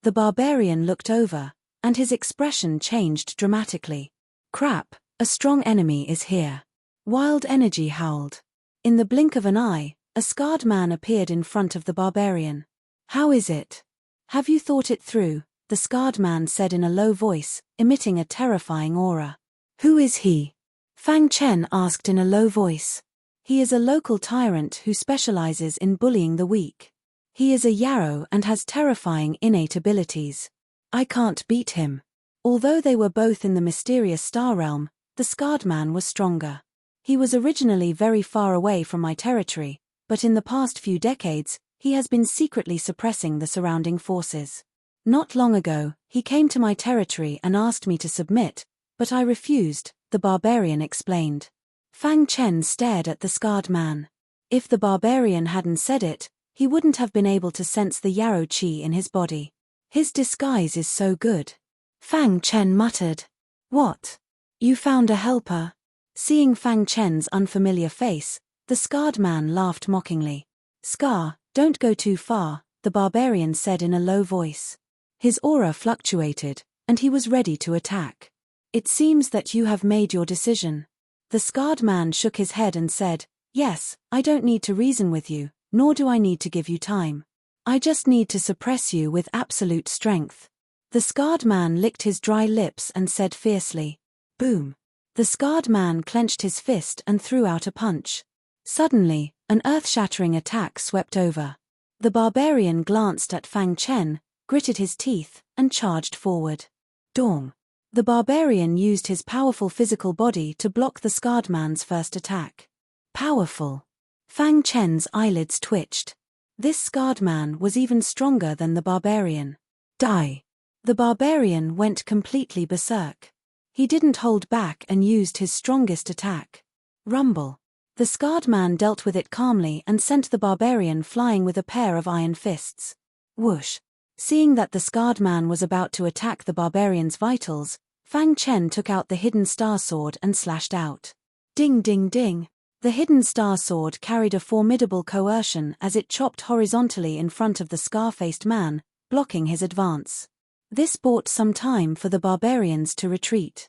The barbarian looked over, and his expression changed dramatically. "Crap, a strong enemy is here." Wild energy howled. In the blink of an eye, a scarred man appeared in front of the barbarian. "How is it? Have you thought it through?" the scarred man said in a low voice, emitting a terrifying aura. "Who is he?" Fang Chen asked in a low voice. "He is a local tyrant who specializes in bullying the weak. He is a yarrow and has terrifying innate abilities. I can't beat him." Although they were both in the mysterious star realm, the scarred man was stronger. "He was originally very far away from my territory, but in the past few decades, he has been secretly suppressing the surrounding forces. Not long ago, he came to my territory and asked me to submit, but I refused," the barbarian explained. Fang Chen stared at the scarred man. If the barbarian hadn't said it, he wouldn't have been able to sense the yarrow qi in his body. "His disguise is so good." Fang Chen muttered. "What? You found a helper?" Seeing Fang Chen's unfamiliar face, the scarred man laughed mockingly. "Scar, don't go too far," the barbarian said in a low voice. His aura fluctuated, and he was ready to attack. "It seems that you have made your decision." The scarred man shook his head and said, "Yes, I don't need to reason with you, nor do I need to give you time. I just need to suppress you with absolute strength." The scarred man licked his dry lips and said fiercely, "Boom." The scarred man clenched his fist and threw out a punch. Suddenly, an earth-shattering attack swept over. The barbarian glanced at Fang Chen, gritted his teeth, and charged forward. Dong. The barbarian used his powerful physical body to block the scarred man's first attack. Powerful. Fang Chen's eyelids twitched. This scarred man was even stronger than the barbarian. Die. The barbarian went completely berserk. He didn't hold back and used his strongest attack. Rumble. The scarred man dealt with it calmly and sent the barbarian flying with a pair of iron fists. Whoosh. Seeing that the scarred man was about to attack the barbarian's vitals, Fang Chen took out the hidden star sword and slashed out. Ding ding ding. The hidden star sword carried a formidable coercion as it chopped horizontally in front of the scar-faced man, blocking his advance. This bought some time for the barbarians to retreat.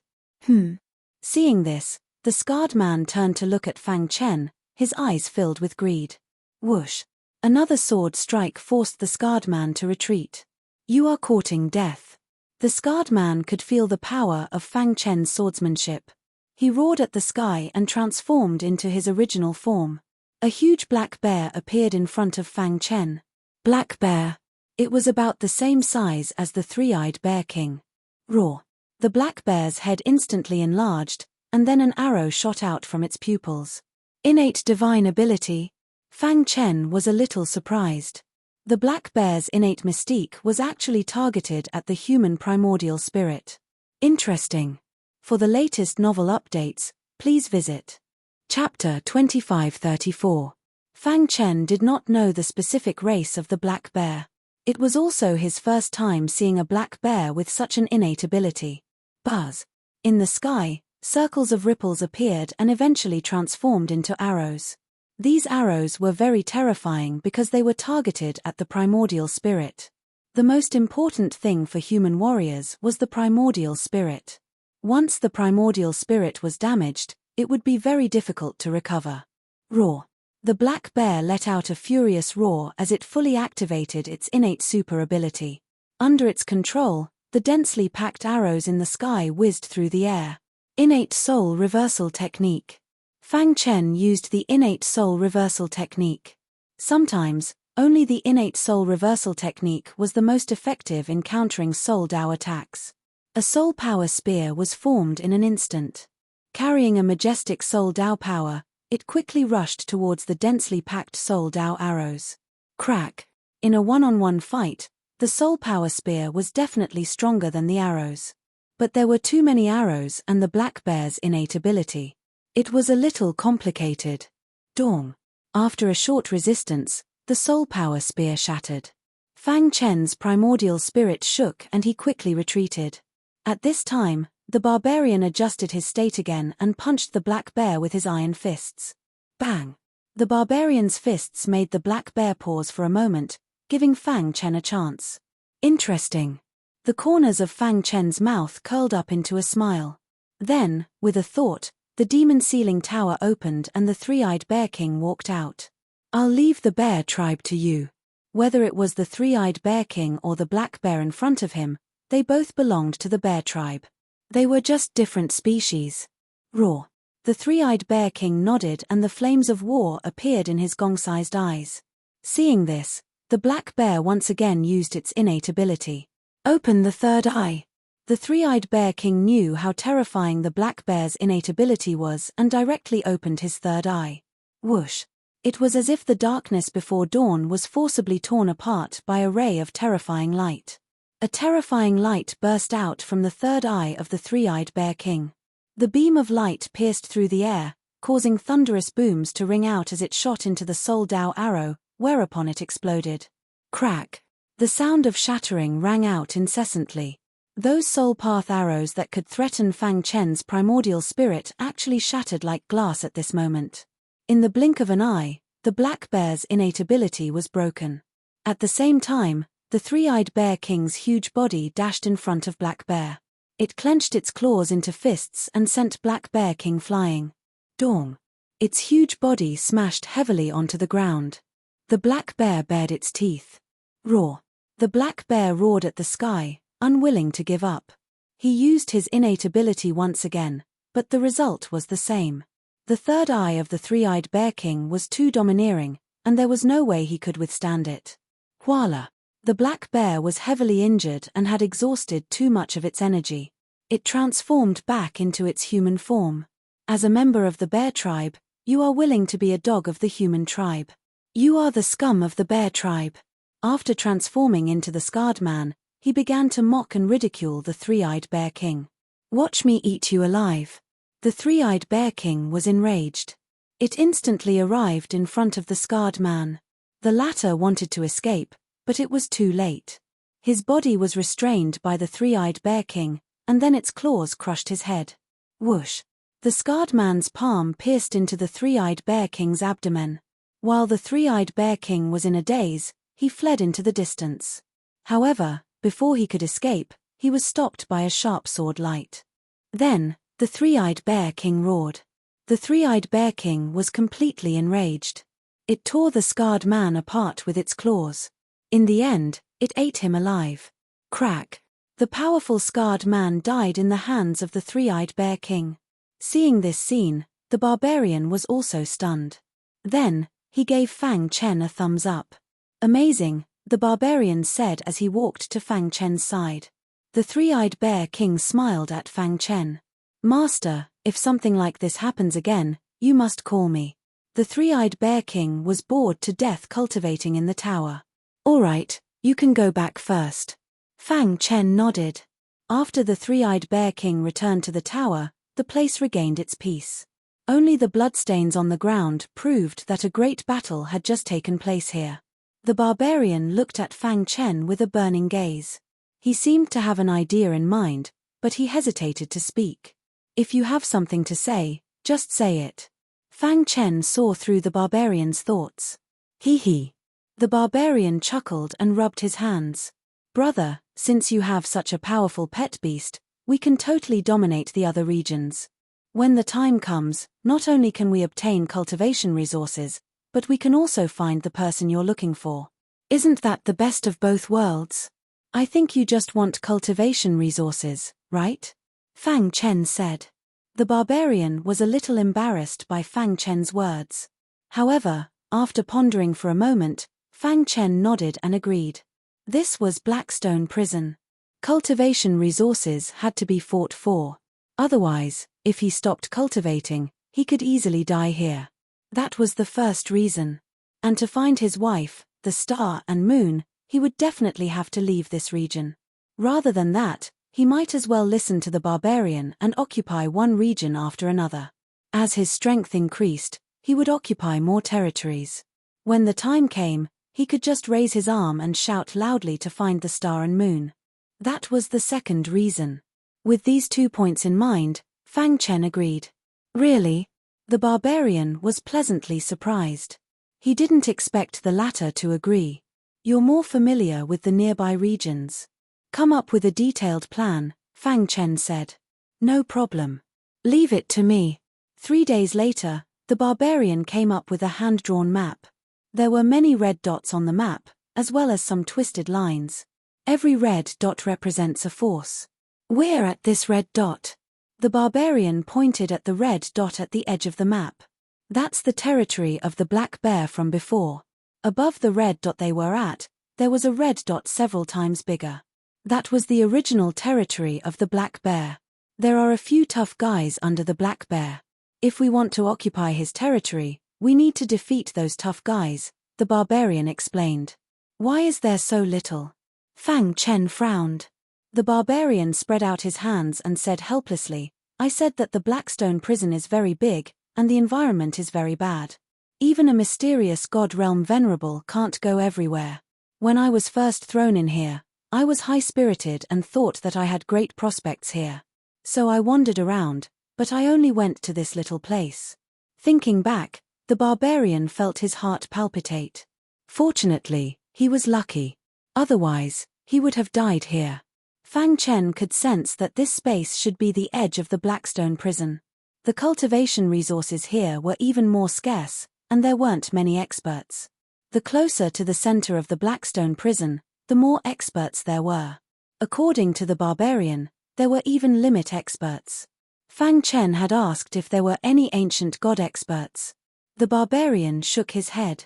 Seeing this, the scarred man turned to look at Fang Chen, his eyes filled with greed. Whoosh. Another sword strike forced the scarred man to retreat. "You are courting death." The scarred man could feel the power of Fang Chen's swordsmanship. He roared at the sky and transformed into his original form. A huge black bear appeared in front of Fang Chen. "Black bear. It was about the same size as the three-eyed bear king. Roar. The black bear's head instantly enlarged, and then an arrow shot out from its pupils. Innate divine ability. Fang Chen was a little surprised. The black bear's innate mystique was actually targeted at the human primordial spirit. Interesting. For the latest novel updates, please visit Chapter 2534. Fang Chen did not know the specific race of the black bear. It was also his first time seeing a black bear with such an innate ability. Buzz. In the sky, circles of ripples appeared and eventually transformed into arrows. These arrows were very terrifying because they were targeted at the primordial spirit. The most important thing for human warriors was the primordial spirit. Once the primordial spirit was damaged, it would be very difficult to recover. Roar. The black bear let out a furious roar as it fully activated its innate super ability. Under its control, the densely packed arrows in the sky whizzed through the air. Innate soul reversal technique. Fang Chen used the innate soul reversal technique. Sometimes, only the innate soul reversal technique was the most effective in countering soul Dao attacks. A soul power spear was formed in an instant. Carrying a majestic soul Dao power, it quickly rushed towards the densely packed soul Dao arrows. Crack. In a one-on-one fight, the soul power spear was definitely stronger than the arrows. But there were too many arrows and the black bear's innate ability. It was a little complicated. Dong. After a short resistance, the soul power spear shattered. Fang Chen's primordial spirit shook and he quickly retreated. At this time, the barbarian adjusted his state again and punched the black bear with his iron fists. Bang! The barbarian's fists made the black bear pause for a moment, giving Fang Chen a chance. Interesting. The corners of Fang Chen's mouth curled up into a smile. Then, with a thought, the demon ceiling tower opened and the three-eyed bear king walked out. I'll leave the bear tribe to you. Whether it was the three-eyed bear king or the black bear in front of him, they both belonged to the bear tribe. They were just different species. Roar. The three-eyed bear king nodded and the flames of war appeared in his gong-sized eyes. Seeing this, the black bear once again used its innate ability. Open the third eye. The three-eyed bear king knew how terrifying the black bear's innate ability was and directly opened his third eye. Whoosh. It was as if the darkness before dawn was forcibly torn apart by a ray of terrifying light. A terrifying light burst out from the third eye of the three-eyed bear king. The beam of light pierced through the air, causing thunderous booms to ring out as it shot into the Soul Dao arrow, whereupon it exploded. Crack! The sound of shattering rang out incessantly. Those soul path arrows that could threaten Fang Chen's primordial spirit actually shattered like glass at this moment. In the blink of an eye, the black bear's innate ability was broken. At the same time, the three-eyed bear king's huge body dashed in front of Black Bear. It clenched its claws into fists and sent Black Bear King flying. Dong. Its huge body smashed heavily onto the ground. The black bear bared its teeth. Roar. The black bear roared at the sky, unwilling to give up. He used his innate ability once again, but the result was the same. The third eye of the three-eyed bear king was too domineering, and there was no way he could withstand it. Voila! The black bear was heavily injured and had exhausted too much of its energy. It transformed back into its human form. As a member of the bear tribe, you are willing to be a dog of the human tribe. You are the scum of the bear tribe. After transforming into the scarred man, he began to mock and ridicule the three-eyed bear king. Watch me eat you alive. The three-eyed bear king was enraged. It instantly arrived in front of the scarred man. The latter wanted to escape, but it was too late. His body was restrained by the three-eyed bear king, and then its claws crushed his head. Whoosh! The scarred man's palm pierced into the three-eyed bear king's abdomen. While the three-eyed bear king was in a daze, he fled into the distance. However, before he could escape, he was stopped by a sharp sword light. Then, the three-eyed bear king roared. The three-eyed bear king was completely enraged. It tore the scarred man apart with its claws. In the end, it ate him alive. Crack! The powerful scarred man died in the hands of the three-eyed bear king. Seeing this scene, the barbarian was also stunned. Then, he gave Fang Chen a thumbs up. Amazing, the barbarian said as he walked to Fang Chen's side. The three-eyed bear king smiled at Fang Chen. Master, if something like this happens again, you must call me. The three-eyed bear king was bored to death cultivating in the tower. All right, you can go back first. Fang Chen nodded. After the three-eyed bear king returned to the tower, the place regained its peace. Only the bloodstains on the ground proved that a great battle had just taken place here. The barbarian looked at Fang Chen with a burning gaze. He seemed to have an idea in mind, but he hesitated to speak. If you have something to say, just say it. Fang Chen saw through the barbarian's thoughts. Hee. The barbarian chuckled and rubbed his hands. Brother, since you have such a powerful pet beast, we can totally dominate the other regions. When the time comes, not only can we obtain cultivation resources, but we can also find the person you're looking for. Isn't that the best of both worlds? I think you just want cultivation resources, right? Fang Chen said. The barbarian was a little embarrassed by Fang Chen's words. However, after pondering for a moment, Fang Chen nodded and agreed. This was Blackstone Prison. Cultivation resources had to be fought for. Otherwise, if he stopped cultivating, he could easily die here. That was the first reason. And to find his wife, the star and moon, he would definitely have to leave this region. Rather than that, he might as well listen to the barbarian and occupy one region after another. As his strength increased, he would occupy more territories. When the time came, he could just raise his arm and shout loudly to find the star and moon. That was the second reason. With these 2 points in mind, Fang Chen agreed. Really? The barbarian was pleasantly surprised. He didn't expect the latter to agree. You're more familiar with the nearby regions. Come up with a detailed plan, Fang Chen said. No problem. Leave it to me. 3 days later, the barbarian came up with a hand-drawn map. There were many red dots on the map, as well as some twisted lines. Every red dot represents a force. We're at this red dot. The barbarian pointed at the red dot at the edge of the map. That's the territory of the black bear from before. Above the red dot they were at, there was a red dot several times bigger. That was the original territory of the black bear. There are a few tough guys under the black bear. If we want to occupy his territory, we need to defeat those tough guys, the barbarian explained. Why is there so little? Fang Chen frowned. The barbarian spread out his hands and said helplessly, I said that the Blackstone prison is very big, and the environment is very bad. Even a mysterious god realm Venerable can't go everywhere. When I was first thrown in here, I was high-spirited and thought that I had great prospects here. So I wandered around, but I only went to this little place. Thinking back, the barbarian felt his heart palpitate. Fortunately, he was lucky. Otherwise, he would have died here. Fang Chen could sense that this space should be the edge of the Blackstone prison. The cultivation resources here were even more scarce, and there weren't many experts. The closer to the center of the Blackstone prison, the more experts there were. According to the barbarian, there were even limit experts. Fang Chen had asked if there were any ancient god experts. The barbarian shook his head.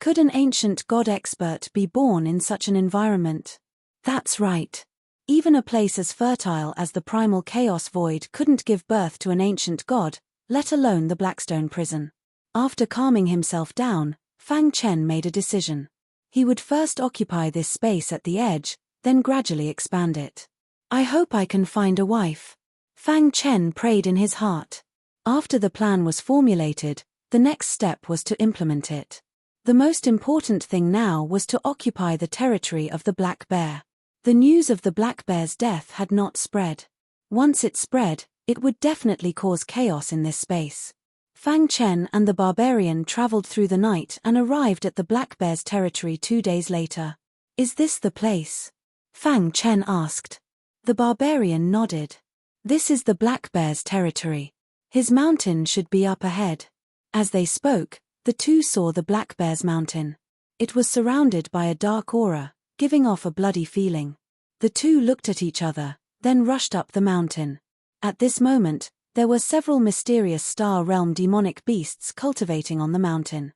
Could an ancient god expert be born in such an environment? That's right. Even a place as fertile as the primal chaos void couldn't give birth to an ancient god, let alone the Blackstone prison. After calming himself down, Fang Chen made a decision. He would first occupy this space at the edge, then gradually expand it. I hope I can find a wife. Fang Chen prayed in his heart. After the plan was formulated, the next step was to implement it. The most important thing now was to occupy the territory of the black bear. The news of the black bear's death had not spread. Once it spread, it would definitely cause chaos in this space. Fang Chen and the barbarian traveled through the night and arrived at the black bear's territory 2 days later. Is this the place? Fang Chen asked. The barbarian nodded. This is the black bear's territory. His mountain should be up ahead. As they spoke, the two saw the black bear's mountain. It was surrounded by a dark aura, giving off a bloody feeling. The two looked at each other, then rushed up the mountain. At this moment, there were several mysterious star realm demonic beasts cultivating on the mountain.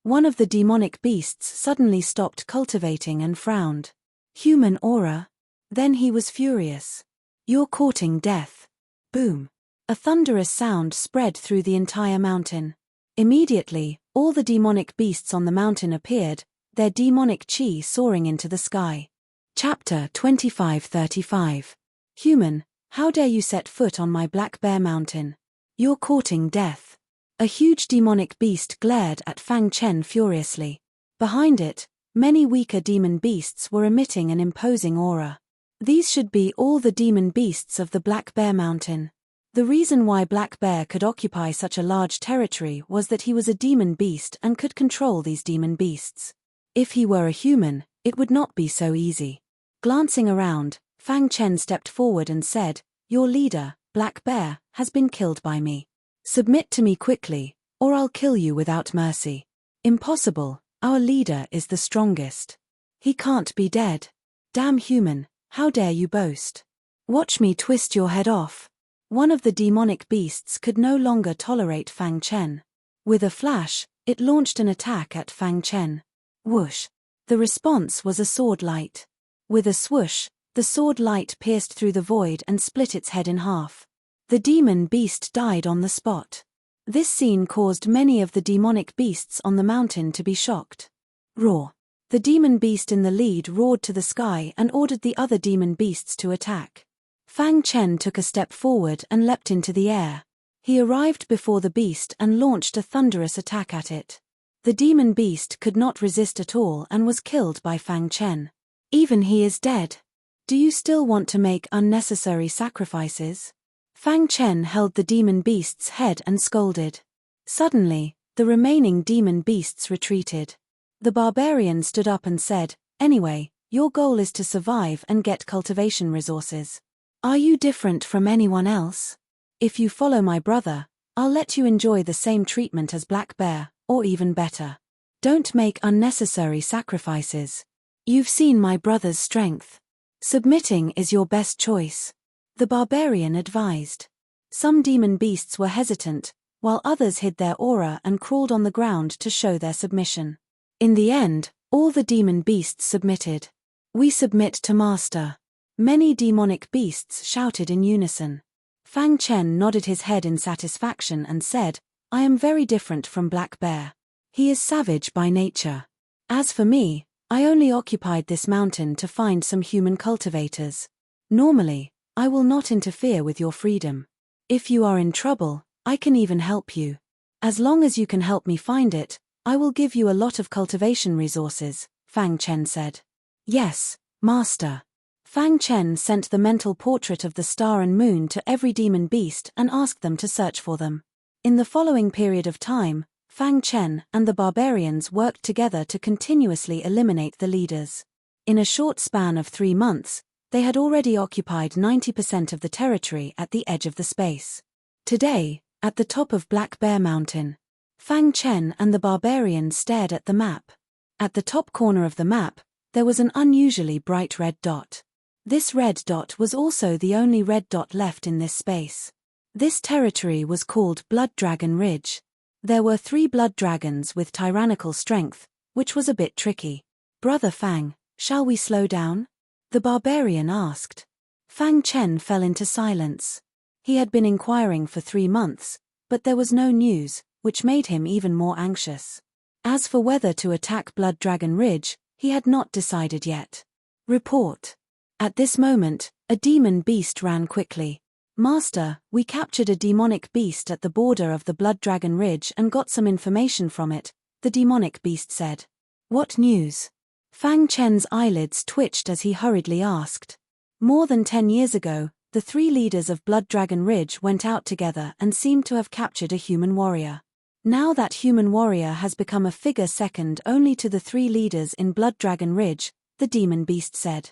One of the demonic beasts suddenly stopped cultivating and frowned. Human aura? Then he was furious. You're courting death. Boom. A thunderous sound spread through the entire mountain. Immediately, all the demonic beasts on the mountain appeared, their demonic chi soaring into the sky. Chapter 25:35. Human, how dare you set foot on my Black Bear Mountain? You're courting death. A huge demonic beast glared at Fang Chen furiously. Behind it, many weaker demon beasts were emitting an imposing aura. These should be all the demon beasts of the Black Bear Mountain. The reason why Black Bear could occupy such a large territory was that he was a demon beast and could control these demon beasts. If he were a human, it would not be so easy. Glancing around, Fang Chen stepped forward and said, "Your leader, Black Bear, has been killed by me. Submit to me quickly, or I'll kill you without mercy." "Impossible, our leader is the strongest. He can't be dead. Damn human, how dare you boast? Watch me twist your head off." One of the demonic beasts could no longer tolerate Fang Chen. With a flash, it launched an attack at Fang Chen. Whoosh! The response was a sword light. With a swoosh, the sword light pierced through the void and split its head in half. The demon beast died on the spot. This scene caused many of the demonic beasts on the mountain to be shocked. Roar! The demon beast in the lead roared to the sky and ordered the other demon beasts to attack. Fang Chen took a step forward and leapt into the air. He arrived before the beast and launched a thunderous attack at it. The demon beast could not resist at all and was killed by Fang Chen. Even he is dead. Do you still want to make unnecessary sacrifices? Fang Chen held the demon beast's head and scolded. Suddenly, the remaining demon beasts retreated. The barbarian stood up and said, "Anyway, your goal is to survive and get cultivation resources. Are you different from anyone else? If you follow my brother, I'll let you enjoy the same treatment as Black Bear, or even better. Don't make unnecessary sacrifices. You've seen my brother's strength. Submitting is your best choice," the barbarian advised. Some demon beasts were hesitant, while others hid their aura and crawled on the ground to show their submission. In the end, all the demon beasts submitted. "We submit to Master." Many demonic beasts shouted in unison. Fang Chen nodded his head in satisfaction and said, "I am very different from Black Bear. He is savage by nature. As for me, I only occupied this mountain to find some human cultivators. Normally, I will not interfere with your freedom. If you are in trouble, I can even help you. As long as you can help me find it, I will give you a lot of cultivation resources," Fang Chen said. "Yes, Master." Fang Chen sent the mental portrait of the star and moon to every demon beast and asked them to search for them. In the following period of time, Fang Chen and the barbarians worked together to continuously eliminate the leaders. In a short span of 3 months, they had already occupied 90% of the territory at the edge of the space. Today, at the top of Black Bear Mountain, Fang Chen and the barbarians stared at the map. At the top corner of the map, there was an unusually bright red dot. This red dot was also the only red dot left in this space. This territory was called Blood Dragon Ridge. There were 3 blood dragons with tyrannical strength, which was a bit tricky. "Brother Fang, shall we slow down?" the barbarian asked. Fang Chen fell into silence. He had been inquiring for 3 months, but there was no news, which made him even more anxious. As for whether to attack Blood Dragon Ridge, he had not decided yet. Report. At this moment, a demon beast ran quickly. "Master, we captured a demonic beast at the border of the Blood Dragon Ridge and got some information from it," the demonic beast said. "What news?" Fang Chen's eyelids twitched as he hurriedly asked. More than 10 years ago, the 3 leaders of Blood Dragon Ridge went out together and seemed to have captured a human warrior. Now that human warrior has become a figure second only to the 3 leaders in Blood Dragon Ridge, the demon beast said.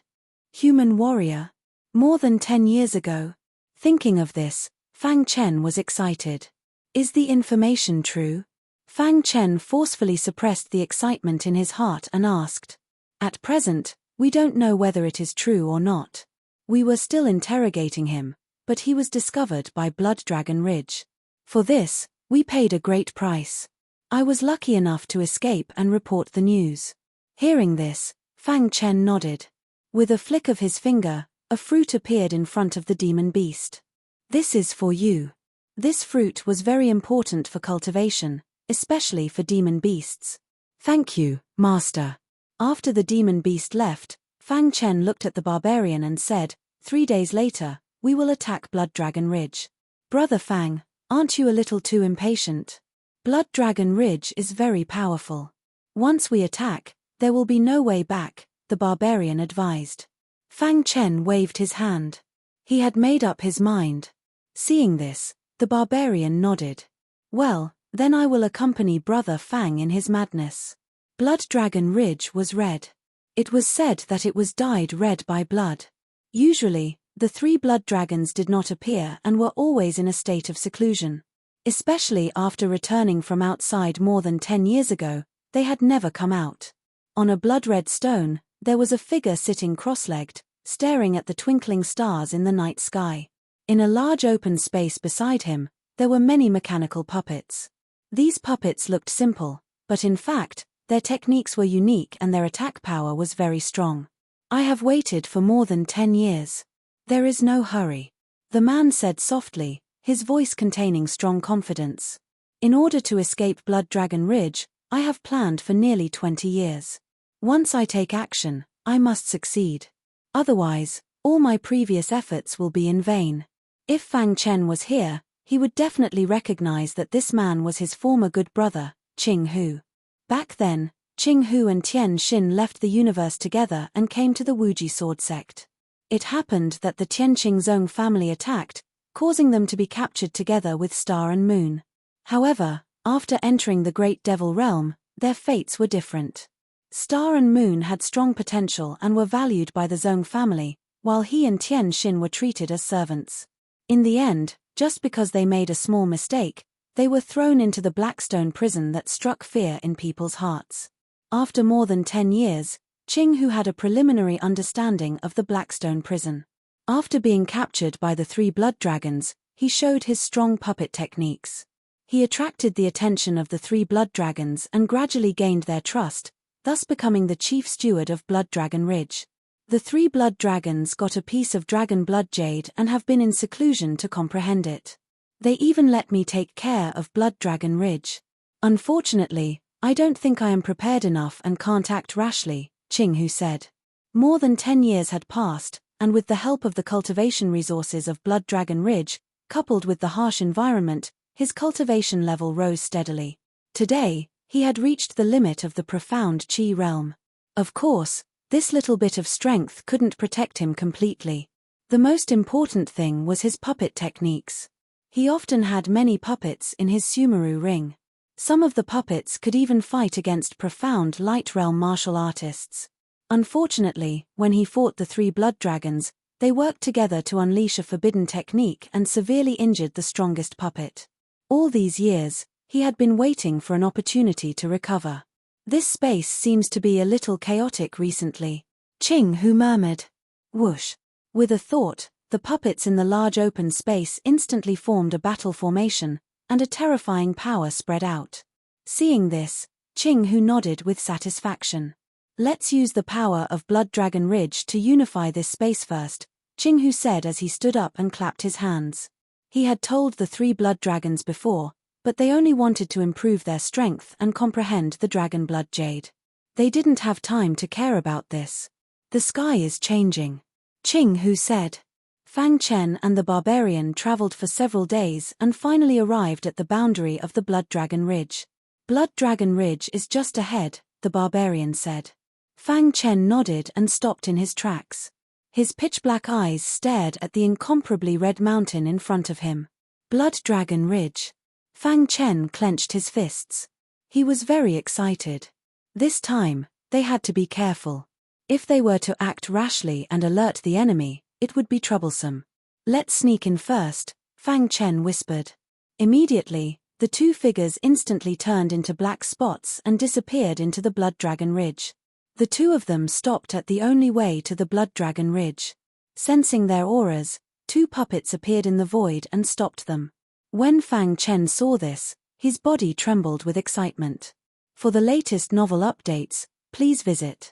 Human warrior? More than 10 years ago? Thinking of this, Fang Chen was excited. Is the information true? Fang Chen forcefully suppressed the excitement in his heart and asked. At present, we don't know whether it is true or not. We were still interrogating him, but he was discovered by Blood Dragon Ridge. For this, we paid a great price. I was lucky enough to escape and report the news." Hearing this, Fang Chen nodded. With a flick of his finger, a fruit appeared in front of the demon beast. "This is for you." This fruit was very important for cultivation, especially for demon beasts. "Thank you, Master." After the demon beast left, Fang Chen looked at the barbarian and said, 3 days later, we will attack Blood Dragon Ridge. Brother Fang, aren't you a little too impatient? Blood Dragon Ridge is very powerful. Once we attack, there will be no way back, the barbarian advised. Fang Chen waved his hand. He had made up his mind. Seeing this, the barbarian nodded. Well, then I will accompany Brother Fang in his madness. Blood Dragon Ridge was red. It was said that it was dyed red by blood. Usually, the 3 blood dragons did not appear and were always in a state of seclusion. Especially after returning from outside more than 10 years ago, they had never come out. On a blood-red stone, there was a figure sitting cross-legged, staring at the twinkling stars in the night sky. In a large open space beside him, there were many mechanical puppets. These puppets looked simple, but in fact, their techniques were unique and their attack power was very strong. I have waited for more than 10 years. There is no hurry. The man said softly, his voice containing strong confidence. In order to escape Blood Dragon Ridge, I have planned for nearly 20 years. Once I take action, I must succeed. Otherwise, all my previous efforts will be in vain. If Fang Chen was here, he would definitely recognize that this man was his former good brother, Qing Hu. Back then, Qing Hu and Tian Xin left the universe together and came to the Wuji sword sect. It happened that the Tianqing Zong family attacked, causing them to be captured together with Star and Moon. However, after entering the Great Devil Realm, their fates were different. Star and Moon had strong potential and were valued by the Zong family, while he and Tian Xin were treated as servants. In the end, just because they made a small mistake, they were thrown into the Blackstone prison that struck fear in people's hearts. After more than 10 years, Qing Hu had a preliminary understanding of the Blackstone prison. After being captured by the 3 blood dragons, he showed his strong puppet techniques. He attracted the attention of the 3 blood dragons and gradually gained their trust, thus becoming the chief steward of Blood Dragon Ridge. The 3 blood dragons got a piece of dragon blood jade and have been in seclusion to comprehend it. They even let me take care of Blood Dragon Ridge. Unfortunately, I don't think I am prepared enough and can't act rashly, Qing Hu said. More than 10 years had passed, and with the help of the cultivation resources of Blood Dragon Ridge, coupled with the harsh environment, his cultivation level rose steadily. Today, he had reached the limit of the profound Qi realm. Of course, this little bit of strength couldn't protect him completely. The most important thing was his puppet techniques. He often had many puppets in his Sumeru ring. Some of the puppets could even fight against profound light realm martial artists. Unfortunately, when he fought the 3 blood dragons, they worked together to unleash a forbidden technique and severely injured the strongest puppet. All these years, he had been waiting for an opportunity to recover. This space seems to be a little chaotic recently. Qing Hu murmured. Whoosh. With a thought, the puppets in the large open space instantly formed a battle formation, and a terrifying power spread out. Seeing this, Qing Hu nodded with satisfaction. Let's use the power of Blood Dragon Ridge to unify this space first, Qing Hu said as he stood up and clapped his hands. He had told the 3 blood dragons before, but they only wanted to improve their strength and comprehend the dragon blood jade. They didn't have time to care about this. The sky is changing, Qing Hu said. Fang Chen and the barbarian traveled for several days and finally arrived at the boundary of the Blood Dragon Ridge. Blood Dragon Ridge is just ahead, the barbarian said. Fang Chen nodded and stopped in his tracks. His pitch-black eyes stared at the incomparably red mountain in front of him. Blood Dragon Ridge. Fang Chen clenched his fists. He was very excited. This time, they had to be careful. If they were to act rashly and alert the enemy, it would be troublesome. Let's sneak in first, Fang Chen whispered. Immediately, the 2 figures instantly turned into black spots and disappeared into the Blood Dragon Ridge. The 2 of them stopped at the only way to the Blood Dragon Ridge. Sensing their auras, 2 puppets appeared in the void and stopped them. When Fang Chen saw this, His body trembled with excitement. For the latest novel updates, please visit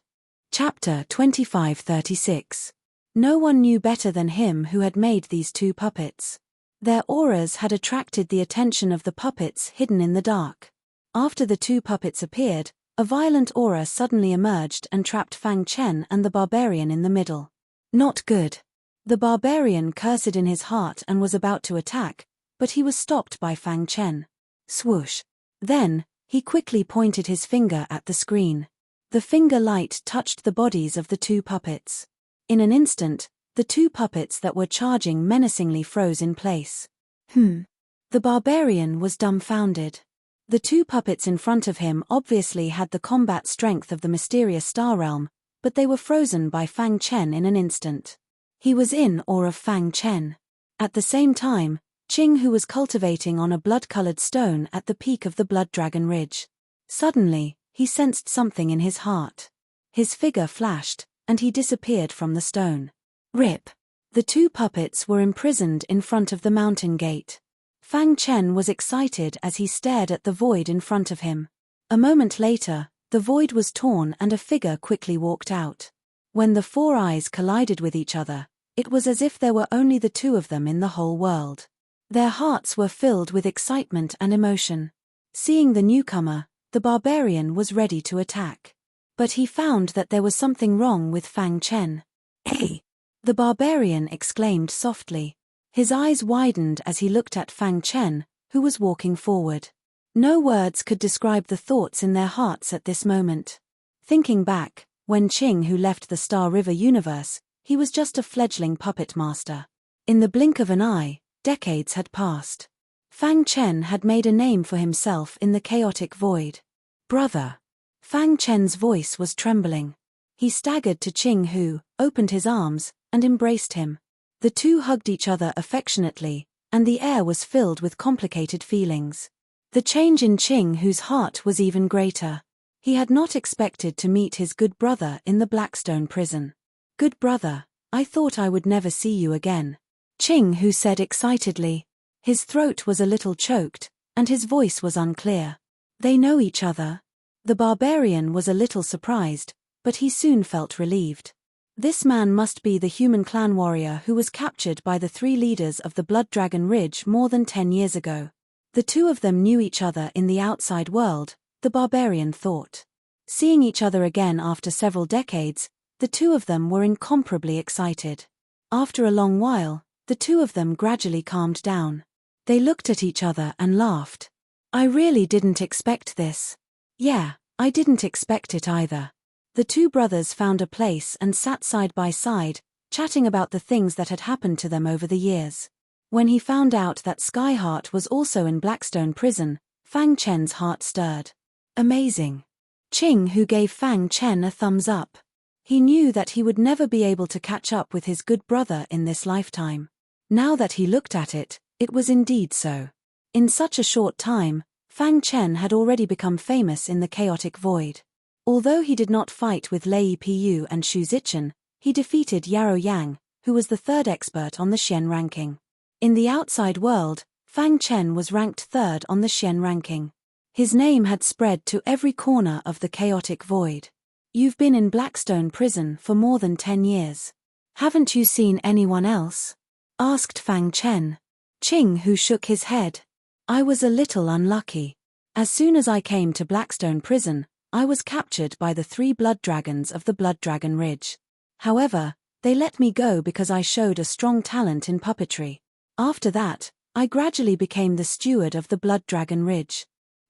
Chapter 2536. No one knew better than him who had made these two puppets. Their auras had attracted the attention of the puppets hidden in the dark. After the two puppets appeared, a violent aura suddenly emerged and trapped Fang Chen and the barbarian in the middle. Not good. The barbarian cursed in his heart and was about to attack, but he was stopped by Fang Chen. Swoosh. Then, he quickly pointed his finger at the screen. The finger light touched the bodies of the two puppets. In an instant, the two puppets that were charging menacingly froze in place. The barbarian was dumbfounded. The two puppets in front of him obviously had the combat strength of the mysterious star realm, but they were frozen by Fang Chen in an instant. He was in awe of Fang Chen. At the same time, Qing, who was cultivating on a blood-colored stone at the peak of the Blood Dragon Ridge. Suddenly, he sensed something in his heart. His figure flashed, and he disappeared from the stone. Rip. The two puppets were imprisoned in front of the mountain gate. Fang Chen was excited as he stared at the void in front of him. A moment later, the void was torn and a figure quickly walked out. When the four eyes collided with each other, it was as if there were only the two of them in the whole world. Their hearts were filled with excitement and emotion. Seeing the newcomer, the barbarian was ready to attack. But he found that there was something wrong with Fang Chen. "Hey!" The barbarian exclaimed softly. His eyes widened as he looked at Fang Chen, who was walking forward. No words could describe the thoughts in their hearts at this moment. Thinking back, when Qing who left the Star River universe, he was just a fledgling puppet master. In the blink of an eye, decades had passed. Fang Chen had made a name for himself in the chaotic void. "Brother." Fang Chen's voice was trembling. He staggered to Qing, who opened his arms and embraced him. The two hugged each other affectionately, and the air was filled with complicated feelings. The change in Qing, whose heart was even greater. He had not expected to meet his good brother in the Blackstone prison. "Good brother, I thought I would never see you again," Qing who said excitedly. His throat was a little choked, and his voice was unclear. "They know each other?" The barbarian was a little surprised, but he soon felt relieved. This man must be the human clan warrior who was captured by the three leaders of the Blood Dragon Ridge more than 10 years ago. The two of them knew each other in the outside world, the barbarian thought. Seeing each other again after several decades, the two of them were incomparably excited. After a long while, the two of them gradually calmed down. They looked at each other and laughed. "I really didn't expect this." "Yeah, I didn't expect it either." The two brothers found a place and sat side by side, chatting about the things that had happened to them over the years. When he found out that Skyheart was also in Blackstone prison, Fang Chen's heart stirred. "Amazing." Qing who gave Fang Chen a thumbs up. He knew that he would never be able to catch up with his good brother in this lifetime. Now that he looked at it, it was indeed so. In such a short time, Fang Chen had already become famous in the chaotic void. Although he did not fight with Lei Pu and Xu Zichen, he defeated Yarrow Yang, who was the third expert on the Xian ranking. In the outside world, Fang Chen was ranked third on the Xian ranking. His name had spread to every corner of the chaotic void. "You've been in Blackstone prison for more than 10 years. Haven't you seen anyone else?" asked Fang Chen. Qing who shook his head. "I was a little unlucky. As soon as I came to Blackstone prison, I was captured by the 3 blood dragons of the Blood Dragon Ridge. However, they let me go because I showed a strong talent in puppetry. After that, I gradually became the steward of the Blood Dragon Ridge."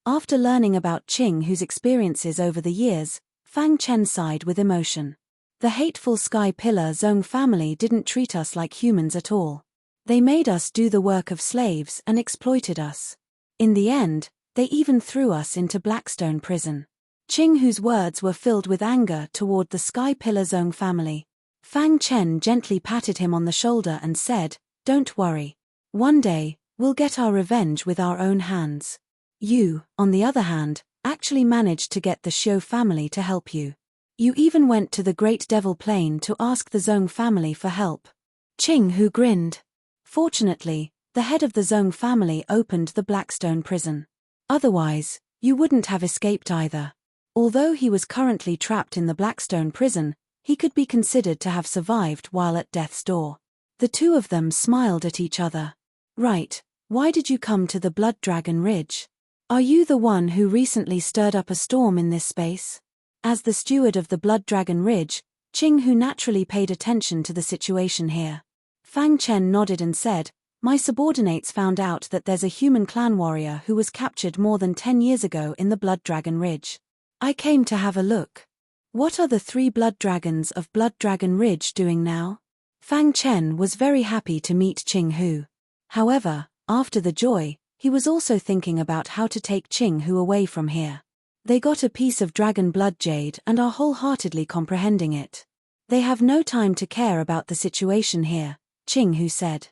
After learning about Qing whose experiences over the years, Fang Chen sighed with emotion. "The hateful Sky Pillar Zong family didn't treat us like humans at all. They made us do the work of slaves and exploited us. In the end, they even threw us into Blackstone prison." Qing whose words were filled with anger toward the Sky Pillar Zong family. Fang Chen gently patted him on the shoulder and said, "Don't worry. One day, we'll get our revenge with our own hands. You, on the other hand, actually managed to get the Xiu family to help you. You even went to the Great Devil Plain to ask the Zong family for help." Qing who grinned. Fortunately, the head of the Zong family opened the Blackstone prison. Otherwise, you wouldn't have escaped either. Although he was currently trapped in the Blackstone prison, he could be considered to have survived while at death's door. The two of them smiled at each other. Right, why did you come to the Blood Dragon Ridge? Are you the one who recently stirred up a storm in this space? As the steward of the Blood Dragon Ridge, Qing Hu naturally paid attention to the situation here. Fang Chen nodded and said, "My subordinates found out that there's a human clan warrior who was captured more than 10 years ago in the Blood Dragon Ridge. I came to have a look. What are the 3 blood dragons of Blood Dragon Ridge doing now?" Fang Chen was very happy to meet Qing Hu. However, after the joy, he was also thinking about how to take Qing Hu away from here. They got a piece of dragon blood jade and are wholeheartedly comprehending it. They have no time to care about the situation here, Qing Hu said.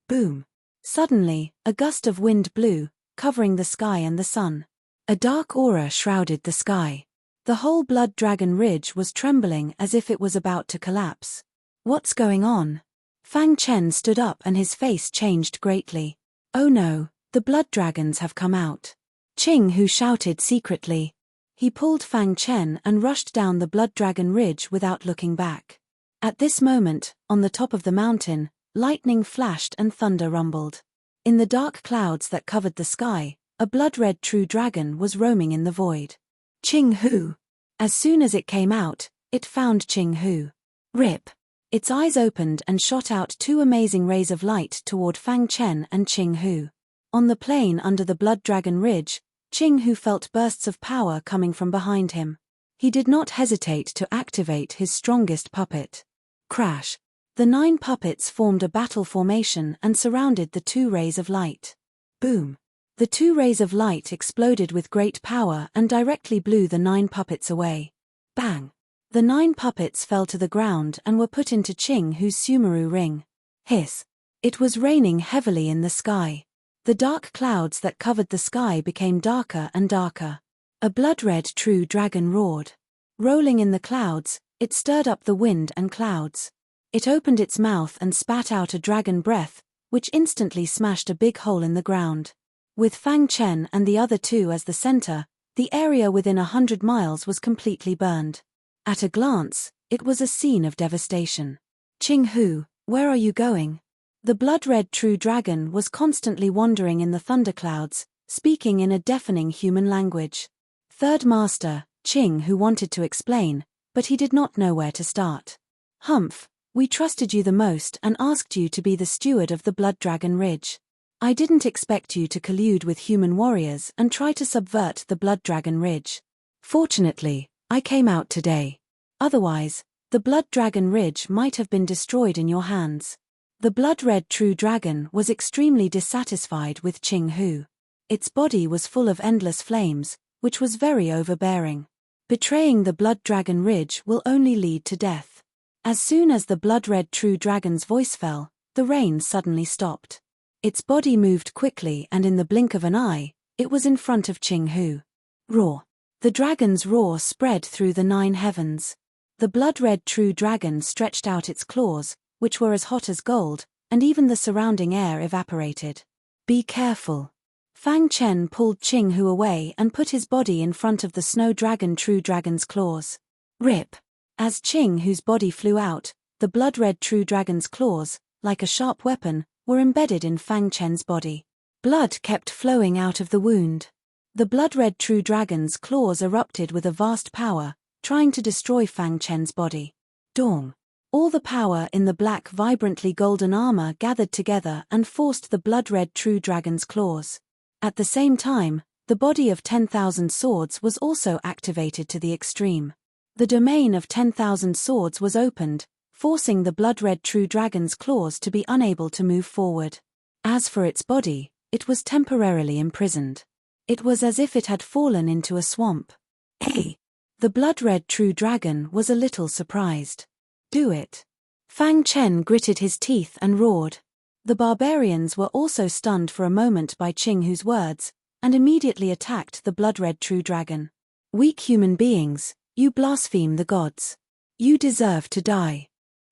Boom. Suddenly, a gust of wind blew, covering the sky and the sun. A dark aura shrouded the sky. The whole Blood Dragon Ridge was trembling as if it was about to collapse. What's going on? Fang Chen stood up and his face changed greatly. Oh no, the blood dragons have come out. Qing Hu shouted secretly. He pulled Fang Chen and rushed down the Blood Dragon Ridge without looking back. At this moment, on the top of the mountain, lightning flashed and thunder rumbled. In the dark clouds that covered the sky, a blood-red true dragon was roaming in the void. Qing Hu. As soon as it came out, it found Qing Hu. Rip. Its eyes opened and shot out 2 amazing rays of light toward Fang Chen and Qing Hu. On the plain under the Blood Dragon Ridge, Qing Hu felt bursts of power coming from behind him. He did not hesitate to activate his strongest puppet. Crash. The 9 puppets formed a battle formation and surrounded the 2 rays of light. Boom. The 2 rays of light exploded with great power and directly blew the 9 puppets away. Bang. The 9 puppets fell to the ground and were put into Qing Hu's Sumeru ring. Hiss. It was raining heavily in the sky. The dark clouds that covered the sky became darker and darker. A blood-red true dragon roared. Rolling in the clouds, it stirred up the wind and clouds. It opened its mouth and spat out a dragon breath, which instantly smashed a big hole in the ground. With Fang Chen and the other 2 as the center, the area within 100 miles was completely burned. At a glance, it was a scene of devastation. Qing Hu, where are you going? The blood-red true dragon was constantly wandering in the thunderclouds, speaking in a deafening human language. Third Master, Qing Hu wanted to explain, but he did not know where to start. Humph, we trusted you the most and asked you to be the steward of the Blood Dragon Ridge. I didn't expect you to collude with human warriors and try to subvert the Blood Dragon Ridge. Fortunately, I came out today. Otherwise, the Blood Dragon Ridge might have been destroyed in your hands. The blood-red true dragon was extremely dissatisfied with Qing Hu. Its body was full of endless flames, which was very overbearing. Betraying the Blood Dragon Ridge will only lead to death. As soon as the blood-red true dragon's voice fell, the rain suddenly stopped. Its body moved quickly and in the blink of an eye, it was in front of Qing Hu. Roar. The dragon's roar spread through the 9 heavens. The blood-red true dragon stretched out its claws, which were as hot as gold, and even the surrounding air evaporated. Be careful. Fang Chen pulled Qing Hu away and put his body in front of the snow dragon true dragon's claws. Rip. As Qing Hu's body flew out, the blood-red true dragon's claws, like a sharp weapon, were embedded in Fang Chen's body. Blood kept flowing out of the wound. The blood-red true dragon's claws erupted with a vast power, trying to destroy Fang Chen's body. Dong. All the power in the black vibrantly golden armor gathered together and forced the blood-red true dragon's claws. At the same time, the body of 10,000 swords was also activated to the extreme. The domain of 10,000 swords was opened, forcing the blood-red true dragon's claws to be unable to move forward. As for its body, it was temporarily imprisoned. It was as if it had fallen into a swamp. Hey! The blood-red true dragon was a little surprised. Do it. Fang Chen gritted his teeth and roared. The barbarians were also stunned for a moment by Qing Hu's words, and immediately attacked the blood-red true dragon. Weak human beings, you blaspheme the gods. You deserve to die.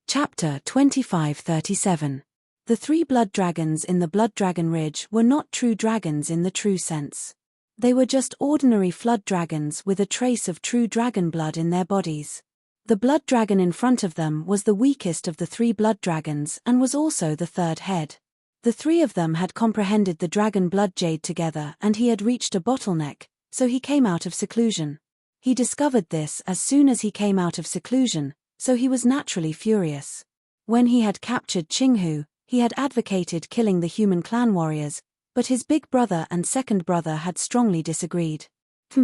Chapter 2537. The 3 blood dragons in the Blood Dragon Ridge were not true dragons in the true sense. They were just ordinary flood dragons with a trace of true dragon blood in their bodies. The blood dragon in front of them was the weakest of the 3 blood dragons and was also the 3rd head. The 3 of them had comprehended the dragon blood jade together, and he had reached a bottleneck, so he came out of seclusion. He discovered this as soon as he came out of seclusion, so he was naturally furious. When he had captured Qinghu, he had advocated killing the human clan warriors, but his big brother and second brother had strongly disagreed.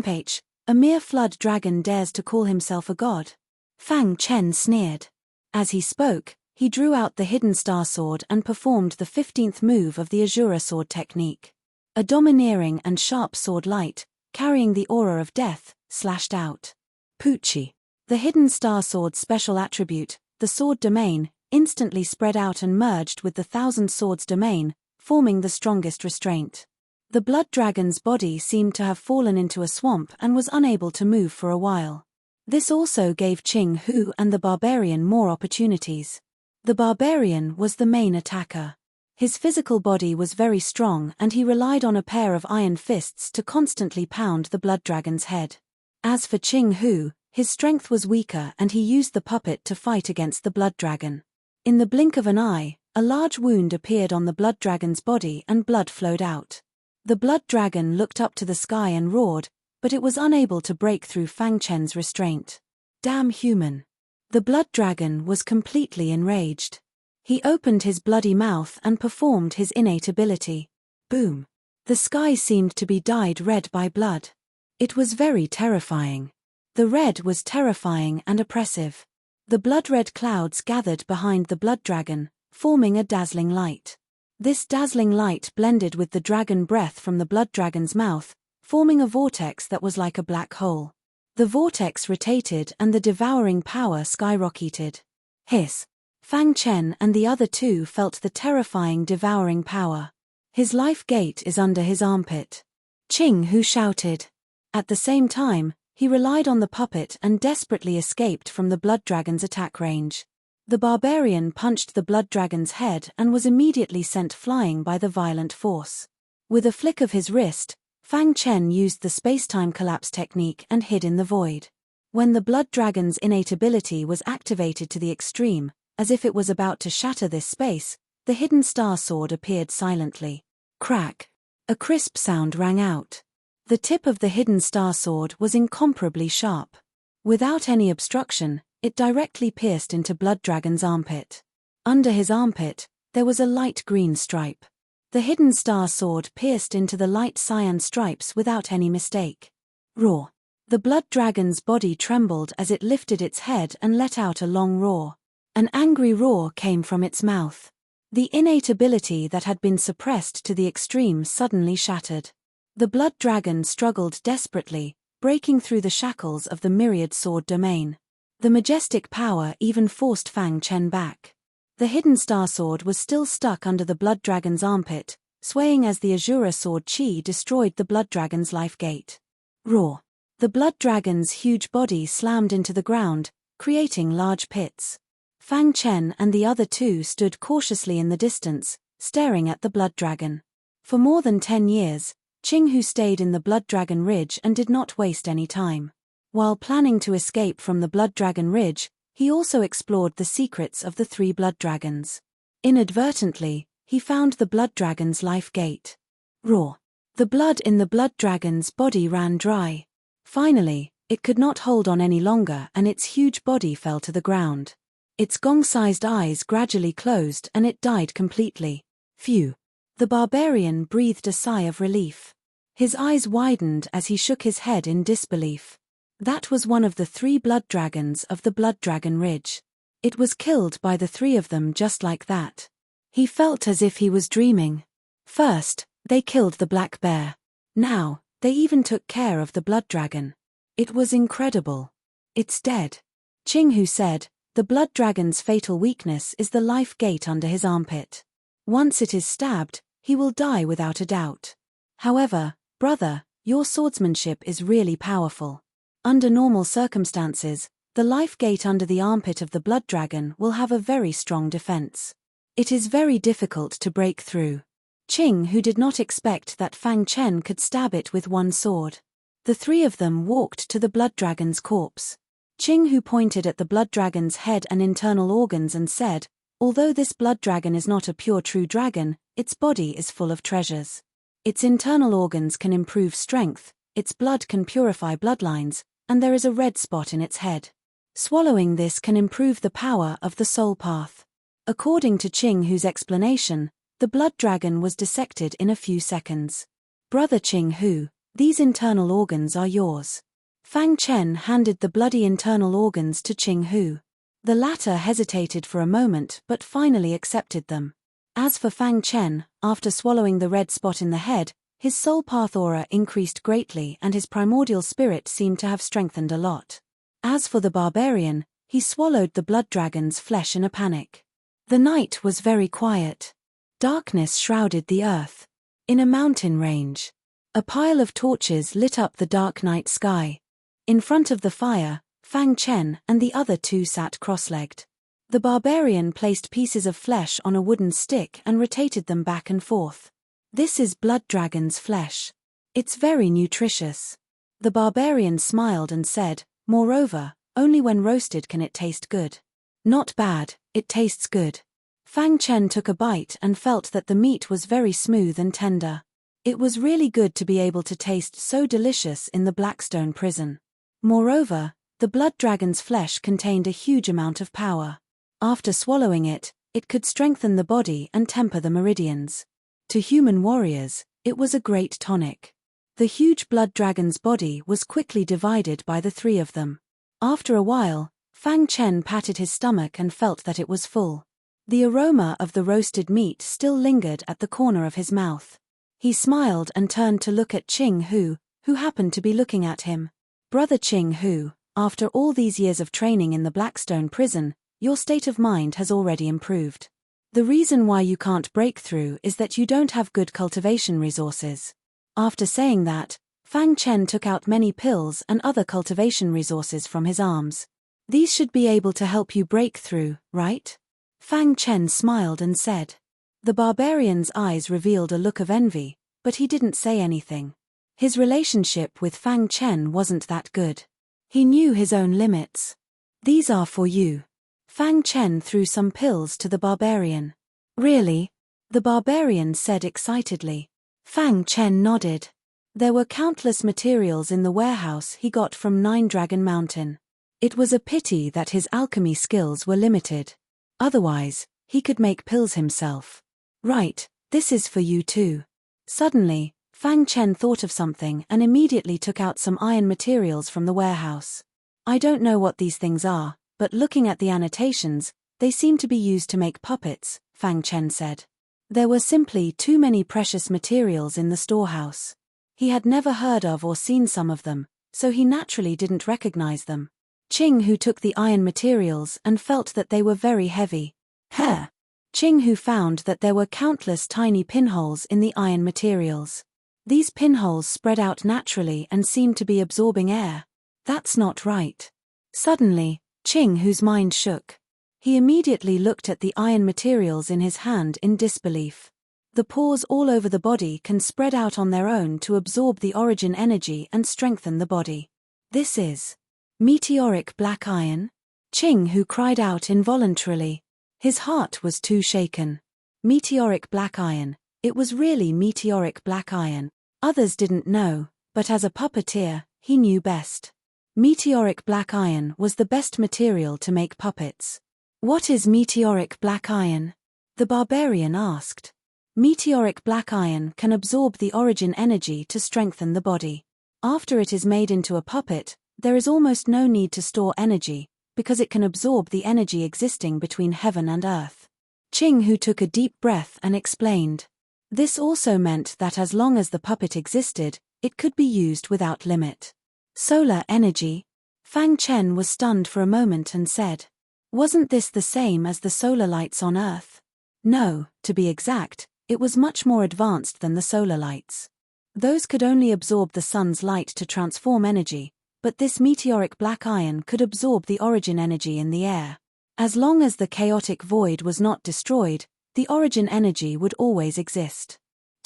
H. A mere flood dragon dares to call himself a god? Fang Chen sneered. As he spoke, he drew out the hidden star sword and performed the 15th move of the Azura sword technique. A domineering and sharp sword light, carrying the aura of death, slashed out. Pucci. The hidden star sword's special attribute, the sword domain, instantly spread out and merged with the 1,000 swords domain, forming the strongest restraint. The blood dragon's body seemed to have fallen into a swamp and was unable to move for a while. This also gave Qinghu and the barbarian more opportunities. The barbarian was the main attacker. His physical body was very strong and he relied on a pair of iron fists to constantly pound the blood dragon's head. As for Qinghu, his strength was weaker and he used the puppet to fight against the blood dragon. In the blink of an eye, a large wound appeared on the blood dragon's body and blood flowed out. The blood dragon looked up to the sky and roared, but it was unable to break through Fang Chen's restraint. Damn human. The blood dragon was completely enraged. He opened his bloody mouth and performed his innate ability. Boom. The sky seemed to be dyed red by blood. It was very terrifying. The red was terrifying and oppressive. The blood-red clouds gathered behind the blood dragon, forming a dazzling light. This dazzling light blended with the dragon breath from the blood dragon's mouth, forming a vortex that was like a black hole. The vortex rotated and the devouring power skyrocketed. Hiss. Fang Chen and the other 2 felt the terrifying devouring power. His life gate is under his armpit. Qinghu shouted. At the same time, he relied on the puppet and desperately escaped from the blood dragon's attack range. The barbarian punched the blood dragon's head and was immediately sent flying by the violent force. With a flick of his wrist, Fang Chen used the space-time collapse technique and hid in the void. When the blood dragon's innate ability was activated to the extreme, as if it was about to shatter this space, the hidden star sword appeared silently. Crack! A crisp sound rang out. The tip of the hidden star sword was incomparably sharp. Without any obstruction, it directly pierced into blood dragon's armpit. Under his armpit, there was a light green stripe. The hidden star sword pierced into the light cyan stripes without any mistake. Roar. The blood dragon's body trembled as it lifted its head and let out a long roar. An angry roar came from its mouth. The innate ability that had been suppressed to the extreme suddenly shattered. The blood dragon struggled desperately, breaking through the shackles of the myriad sword domain. The majestic power even forced Fang Chen back. The hidden star sword was still stuck under the blood dragon's armpit, swaying as the Azura sword chi destroyed the blood dragon's life gate. Roar. The blood dragon's huge body slammed into the ground, creating large pits. Fang Chen and the other 2 stood cautiously in the distance, staring at the blood dragon. For more than 10 years, Qinghu stayed in the blood dragon ridge and did not waste any time. While planning to escape from the blood dragon ridge, he also explored the secrets of the 3 blood dragons. Inadvertently, he found the blood dragon's life gate. Roar. The blood in the blood dragon's body ran dry. Finally, it could not hold on any longer and its huge body fell to the ground. Its gong-sized eyes gradually closed and it died completely. Phew. The barbarian breathed a sigh of relief. His eyes widened as he shook his head in disbelief. That was one of the 3 blood dragons of the Blood Dragon Ridge. It was killed by the 3 of them just like that. He felt as if he was dreaming. First, they killed the black bear. Now, they even took care of the blood dragon. It was incredible. It's dead. Qinghu said, the blood dragon's fatal weakness is the life gate under his armpit. Once it is stabbed, he will die without a doubt. However, brother, your swordsmanship is really powerful. Under normal circumstances, the life gate under the armpit of the blood dragon will have a very strong defense. It is very difficult to break through. Qing, who did not expect that Fang Chen could stab it with one sword. The three of them walked to the blood dragon's corpse. Qing, who pointed at the blood dragon's head and internal organs and said, "Although this blood dragon is not a pure true dragon, its body is full of treasures. Its internal organs can improve strength, its blood can purify bloodlines, and there is a red spot in its head. Swallowing this can improve the power of the soul path." According to Qing Hu's explanation, the blood dragon was dissected in a few seconds. "Brother Qing Hu, these internal organs are yours." Fang Chen handed the bloody internal organs to Qing Hu. The latter hesitated for a moment but finally accepted them. As for Fang Chen, after swallowing the red spot in the head, his soul path aura increased greatly and his primordial spirit seemed to have strengthened a lot. As for the barbarian, he swallowed the blood dragon's flesh in a panic. The night was very quiet. Darkness shrouded the earth. In a mountain range, a pile of torches lit up the dark night sky. In front of the fire, Fang Chen and the other two sat cross-legged. The barbarian placed pieces of flesh on a wooden stick and rotated them back and forth. "This is blood dragon's flesh. It's very nutritious." The barbarian smiled and said, "Moreover, only when roasted can it taste good." "Not bad, it tastes good." Fang Chen took a bite and felt that the meat was very smooth and tender. It was really good to be able to taste so delicious in the Blackstone prison. Moreover, the blood dragon's flesh contained a huge amount of power. After swallowing it, it could strengthen the body and temper the meridians. To human warriors, it was a great tonic. The huge blood dragon's body was quickly divided by the three of them. After a while, Fang Chen patted his stomach and felt that it was full. The aroma of the roasted meat still lingered at the corner of his mouth. He smiled and turned to look at Qing Hu, who happened to be looking at him. "Brother Qing Hu, after all these years of training in the Blackstone prison, your state of mind has already improved. The reason why you can't break through is that you don't have good cultivation resources." After saying that, Fang Chen took out many pills and other cultivation resources from his arms. "These should be able to help you break through, right?" Fang Chen smiled and said. The barbarian's eyes revealed a look of envy, but he didn't say anything. His relationship with Fang Chen wasn't that good. He knew his own limits. "These are for you." Fang Chen threw some pills to the barbarian. "Really?" the barbarian said excitedly. Fang Chen nodded. There were countless materials in the warehouse he got from Nine Dragon Mountain. It was a pity that his alchemy skills were limited. Otherwise, he could make pills himself. "Right, this is for you too." Suddenly, Fang Chen thought of something and immediately took out some iron materials from the warehouse. "I don't know what these things are, but looking at the annotations, they seem to be used to make puppets," Fang Chen said. There were simply too many precious materials in the storehouse. He had never heard of or seen some of them, so he naturally didn't recognize them. Qing Hu took the iron materials and felt that they were very heavy. Qing Hu found that there were countless tiny pinholes in the iron materials. These pinholes spread out naturally and seemed to be absorbing air. "That's not right." Suddenly, Qing Hu's mind shook. He immediately looked at the iron materials in his hand in disbelief. The pores all over the body can spread out on their own to absorb the origin energy and strengthen the body. "This is meteoric black iron?" Qing Hu cried out involuntarily. His heart was too shaken. Meteoric black iron, it was really meteoric black iron. Others didn't know, but as a puppeteer, he knew best. Meteoric black iron was the best material to make puppets. "What is meteoric black iron?" the barbarian asked. Meteoric black iron can absorb the origin energy to strengthen the body. After it is made into a puppet, there is almost no need to store energy, because it can absorb the energy existing between heaven and earth. Qing Hu took a deep breath and explained. This also meant that as long as the puppet existed, it could be used without limit. "Solar energy?" Fang Chen was stunned for a moment and said. "Wasn't this the same as the solar lights on Earth?" No, to be exact, it was much more advanced than the solar lights. Those could only absorb the sun's light to transform energy, but this meteoric black iron could absorb the origin energy in the air. As long as the chaotic void was not destroyed, the origin energy would always exist.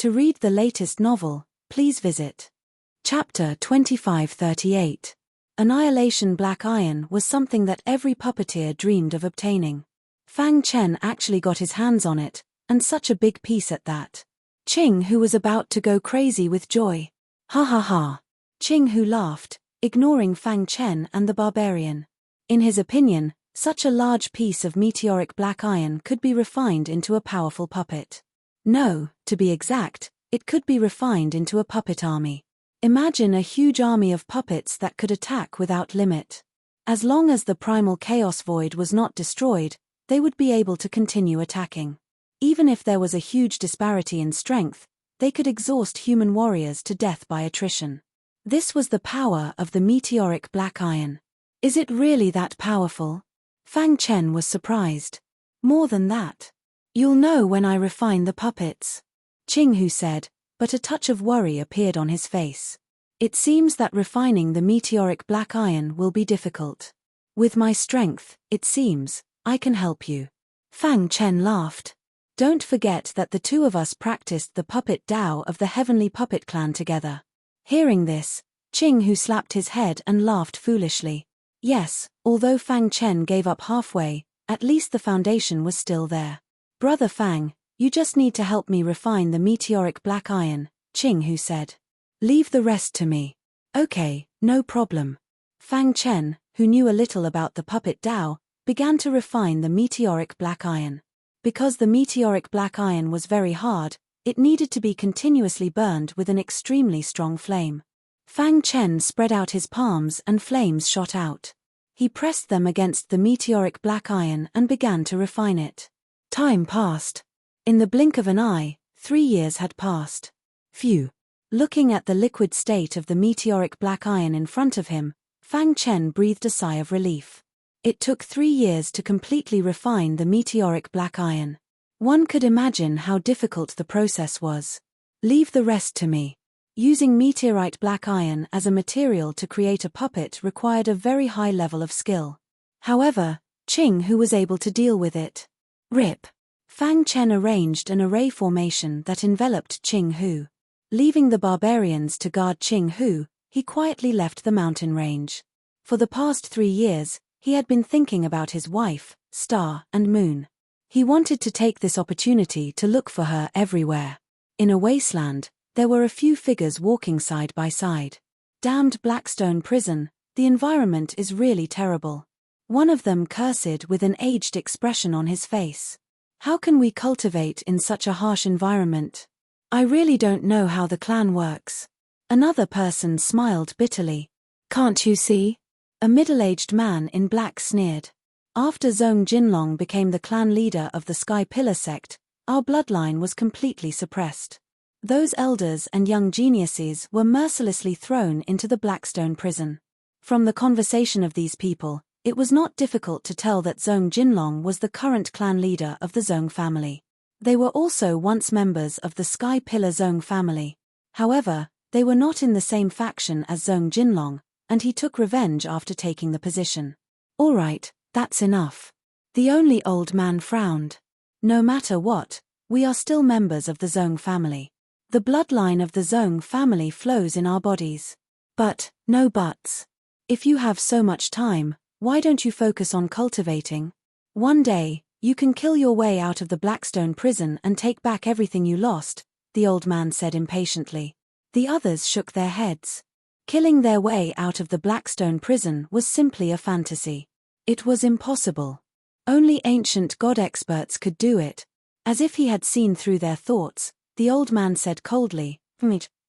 To read the latest novel, please visit Chapter 2538. Annihilation. Black iron was something that every puppeteer dreamed of obtaining. Fang Chen actually got his hands on it, and such a big piece at that. Ching Hu was about to go crazy with joy. Ha ha ha. Ching Hu laughed, ignoring Fang Chen and the barbarian. In his opinion, such a large piece of meteoric black iron could be refined into a powerful puppet. No, to be exact, it could be refined into a puppet army. Imagine a huge army of puppets that could attack without limit. As long as the primal chaos void was not destroyed, they would be able to continue attacking. Even if there was a huge disparity in strength, they could exhaust human warriors to death by attrition. This was the power of the meteoric black iron. Is it really that powerful? Fang Chen was surprised. More than that. You'll know when I refine the puppets, Ching Hu said, but a touch of worry appeared on his face. It seems that refining the meteoric black iron will be difficult. With my strength, it seems, I can help you. Fang Chen laughed. Don't forget that the two of us practiced the puppet Tao of the heavenly puppet clan together. Hearing this, Ching Hu slapped his head and laughed foolishly. Yes, although Fang Chen gave up halfway, at least the foundation was still there. Brother Fang, you just need to help me refine the meteoric black iron, Ching Hu said. Leave the rest to me. Okay, no problem. Fang Chen, who knew a little about the puppet Tao, began to refine the meteoric black iron. Because the meteoric black iron was very hard, it needed to be continuously burned with an extremely strong flame. Fang Chen spread out his palms and flames shot out. He pressed them against the meteoric black iron and began to refine it. Time passed. In the blink of an eye, 3 years had passed. Phew. Looking at the liquid state of the meteoric black iron in front of him, Fang Chen breathed a sigh of relief. It took 3 years to completely refine the meteoric black iron. One could imagine how difficult the process was. Leave the rest to me. Using meteorite black iron as a material to create a puppet required a very high level of skill. However, Ching Hu was able to deal with it. Rip. Fang Chen arranged an array formation that enveloped Ching Hu. Leaving the barbarians to guard Ching Hu, he quietly left the mountain range. For the past 3 years, he had been thinking about his wife, Star, and Moon. He wanted to take this opportunity to look for her everywhere. In a wasteland, there were a few figures walking side by side. Damned Blackstone prison, the environment is really terrible. One of them cursed with an aged expression on his face. How can we cultivate in such a harsh environment? I really don't know how the clan works. Another person smiled bitterly. Can't you see? A middle-aged man in black sneered. After Zhong Jinlong became the clan leader of the Sky Pillar sect, our bloodline was completely suppressed. Those elders and young geniuses were mercilessly thrown into the Blackstone prison. From the conversation of these people, it was not difficult to tell that Zhong Jinlong was the current clan leader of the Zhong family. They were also once members of the Sky Pillar Zhong family. However, they were not in the same faction as Zhong Jinlong, and he took revenge after taking the position. All right, that's enough. The only old man frowned. No matter what, we are still members of the Zhong family. The bloodline of the Zhong family flows in our bodies. But, no buts. If you have so much time, why don't you focus on cultivating? One day, you can kill your way out of the Blackstone prison and take back everything you lost, the old man said impatiently. The others shook their heads. Killing their way out of the Blackstone prison was simply a fantasy. It was impossible. Only ancient god experts could do it. As if he had seen through their thoughts, the old man said coldly,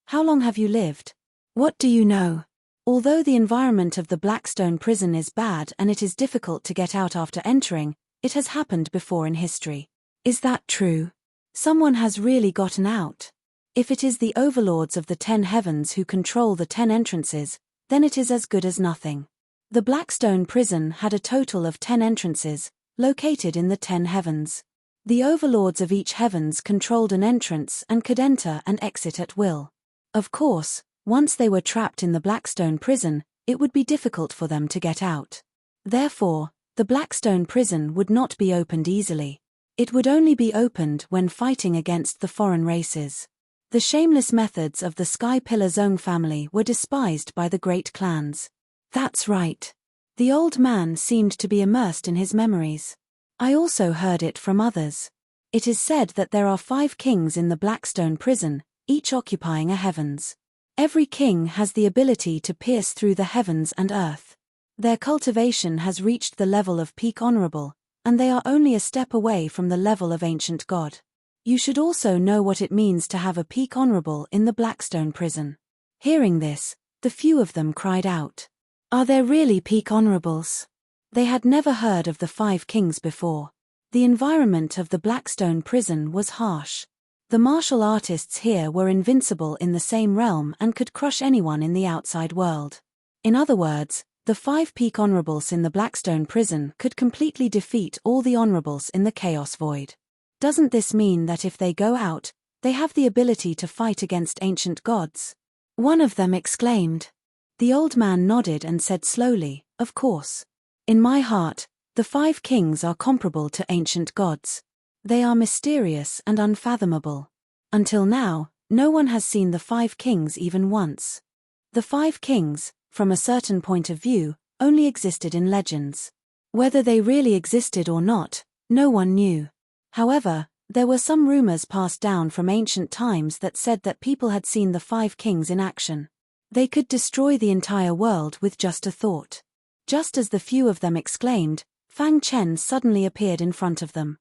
How long have you lived? What do you know? Although the environment of the Blackstone prison is bad and it is difficult to get out after entering, it has happened before in history. Is that true? Someone has really gotten out. If it is the overlords of the 10 heavens who control the 10 entrances, then it is as good as nothing. The Blackstone prison had a total of 10 entrances, located in the 10 heavens. The overlords of each heavens controlled an entrance and could enter and exit at will. Of course, once they were trapped in the Blackstone prison, it would be difficult for them to get out. Therefore, the Blackstone prison would not be opened easily. It would only be opened when fighting against the foreign races. The shameless methods of the Sky Pillar Zong family were despised by the great clans. That's right. The old man seemed to be immersed in his memories. I also heard it from others. It is said that there are 5 kings in the Blackstone prison, each occupying a heavens. Every king has the ability to pierce through the heavens and earth. Their cultivation has reached the level of peak honorable, and they are only a step away from the level of ancient god. You should also know what it means to have a peak honorable in the Blackstone prison. Hearing this, the few of them cried out. Are there really peak honorables? They had never heard of the 5 kings before. The environment of the Blackstone prison was harsh. The martial artists here were invincible in the same realm and could crush anyone in the outside world. In other words, the 5 peak honorables in the Blackstone prison could completely defeat all the honorables in the Chaos Void. Doesn't this mean that if they go out, they have the ability to fight against ancient gods? One of them exclaimed. The old man nodded and said slowly, of course. In my heart, the 5 kings are comparable to ancient gods. They are mysterious and unfathomable. Until now, no one has seen the 5 kings even once. The 5 kings, from a certain point of view, only existed in legends. Whether they really existed or not, no one knew. However, there were some rumors passed down from ancient times that said that people had seen the 5 kings in action. They could destroy the entire world with just a thought. Just as the few of them exclaimed, Fang Chen suddenly appeared in front of them.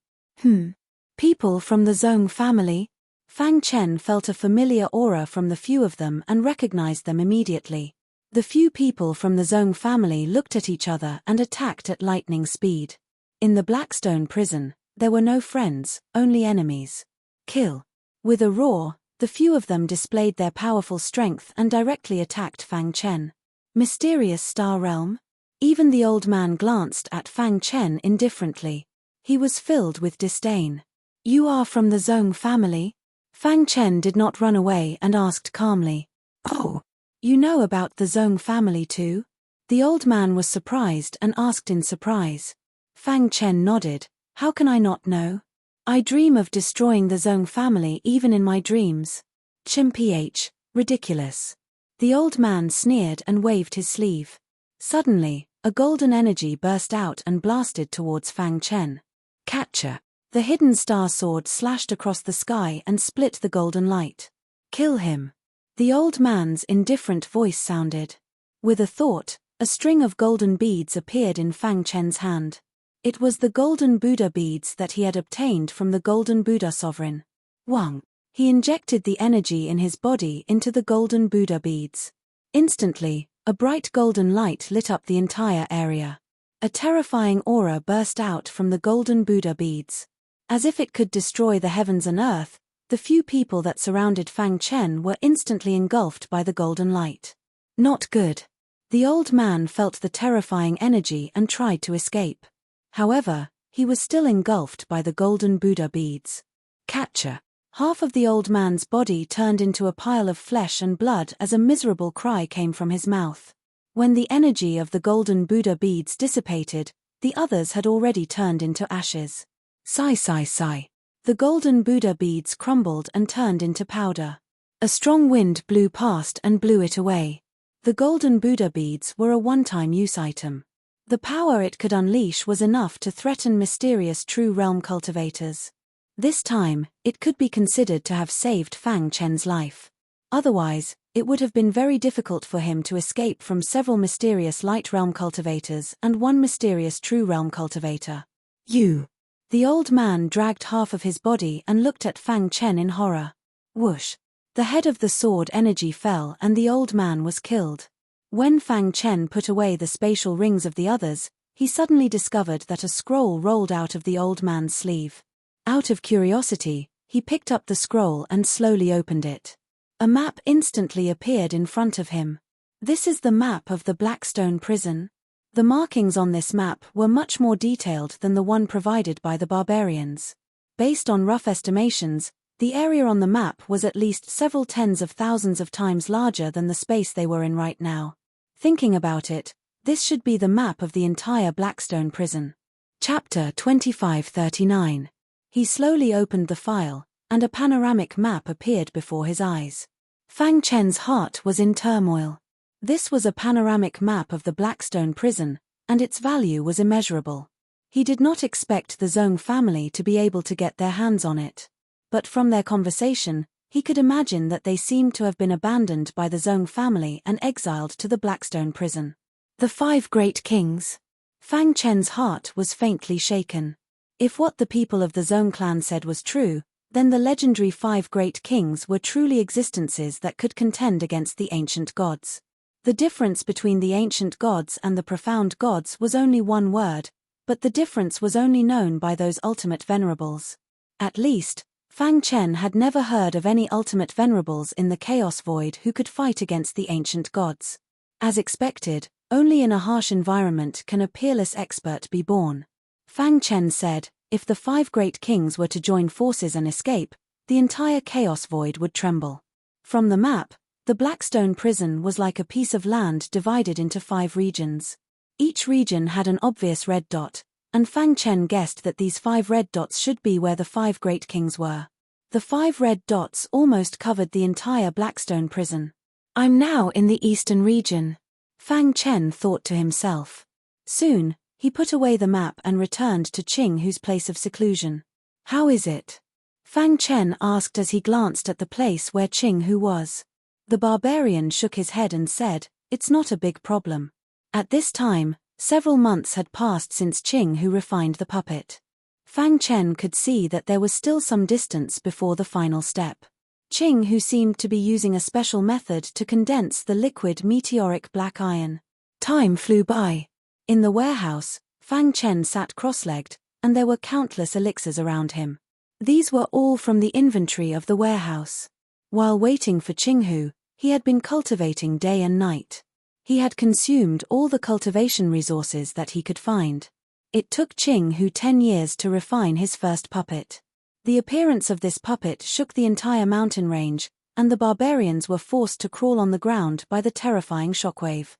People from the Zong family? Fang Chen felt a familiar aura from the few of them and recognized them immediately. The few people from the Zong family looked at each other and attacked at lightning speed. In the Blackstone prison, there were no friends, only enemies. Kill. With a roar, the few of them displayed their powerful strength and directly attacked Fang Chen. Mysterious Star Realm? Even the old man glanced at Fang Chen indifferently. He was filled with disdain. You are from the Zong family? Fang Chen did not run away and asked calmly. Oh, you know about the Zong family too? The old man was surprised and asked in surprise. Fang Chen nodded. How can I not know? I dream of destroying the Zong family even in my dreams. Chimph, ridiculous. The old man sneered and waved his sleeve. Suddenly, a golden energy burst out and blasted towards Fang Chen. Catcher. The hidden star sword slashed across the sky and split the golden light. Kill him. The old man's indifferent voice sounded. With a thought, a string of golden beads appeared in Fang Chen's hand. It was the golden Buddha beads that he had obtained from the golden Buddha sovereign. Wang. He injected the energy in his body into the golden Buddha beads. Instantly, a bright golden light lit up the entire area. A terrifying aura burst out from the golden Buddha beads. As if it could destroy the heavens and earth, the few people that surrounded Fang Chen were instantly engulfed by the golden light. Not good. The old man felt the terrifying energy and tried to escape. However, he was still engulfed by the golden Buddha beads. Catcher. Half of the old man's body turned into a pile of flesh and blood as a miserable cry came from his mouth. When the energy of the golden Buddha beads dissipated, the others had already turned into ashes. Sigh, sigh, sigh. The golden Buddha beads crumbled and turned into powder. A strong wind blew past and blew it away. The golden Buddha beads were a one-time use item. The power it could unleash was enough to threaten mysterious true realm cultivators. This time, it could be considered to have saved Fang Chen's life. Otherwise, it would have been very difficult for him to escape from several mysterious light realm cultivators and one mysterious true realm cultivator. You. The old man dragged half of his body and looked at Fang Chen in horror. Whoosh. The head of the sword energy fell and the old man was killed. When Fang Chen put away the spatial rings of the others, he suddenly discovered that a scroll rolled out of the old man's sleeve. Out of curiosity, he picked up the scroll and slowly opened it. A map instantly appeared in front of him. This is the map of the Blackstone prison. The markings on this map were much more detailed than the one provided by the barbarians. Based on rough estimations, the area on the map was at least several tens of thousands of times larger than the space they were in right now. Thinking about it, this should be the map of the entire Blackstone prison. Chapter 2539. He slowly opened the file, and a panoramic map appeared before his eyes. Fang Chen's heart was in turmoil. This was a panoramic map of the Blackstone prison, and its value was immeasurable. He did not expect the Zhong family to be able to get their hands on it. But from their conversation, he could imagine that they seemed to have been abandoned by the Zhong family and exiled to the Blackstone prison. The 5 Great Kings. Fang Chen's heart was faintly shaken. If what the people of the Zhong clan said was true, then the legendary 5 Great Kings were truly existences that could contend against the ancient gods. The difference between the ancient gods and the profound gods was only one word, but the difference was only known by those ultimate venerables. At least, Fang Chen had never heard of any ultimate venerables in the Chaos Void who could fight against the ancient gods. As expected, only in a harsh environment can a peerless expert be born. Fang Chen said, if the 5 Great Kings were to join forces and escape, the entire Chaos Void would tremble. From the map, the Blackstone prison was like a piece of land divided into 5 regions. Each region had an obvious red dot, and Fang Chen guessed that these 5 red dots should be where the 5 Great Kings were. The 5 red dots almost covered the entire Blackstone prison. I'm now in the eastern region, Fang Chen thought to himself. Soon, he put away the map and returned to Qing Hu's place of seclusion. How is it? Fang Chen asked as he glanced at the place where Qing Hu was. The barbarian shook his head and said, it's not a big problem. At this time, several months had passed since Qing Hu refined the puppet. Fang Chen could see that there was still some distance before the final step. Qing Hu seemed to be using a special method to condense the liquid meteoric black iron. Time flew by. In the warehouse, Fang Chen sat cross-legged, and there were countless elixirs around him. These were all from the inventory of the warehouse. While waiting for Qing Hu, he had been cultivating day and night. He had consumed all the cultivation resources that he could find. It took Qing Hu 10 years to refine his first puppet. The appearance of this puppet shook the entire mountain range, and the barbarians were forced to crawl on the ground by the terrifying shockwave.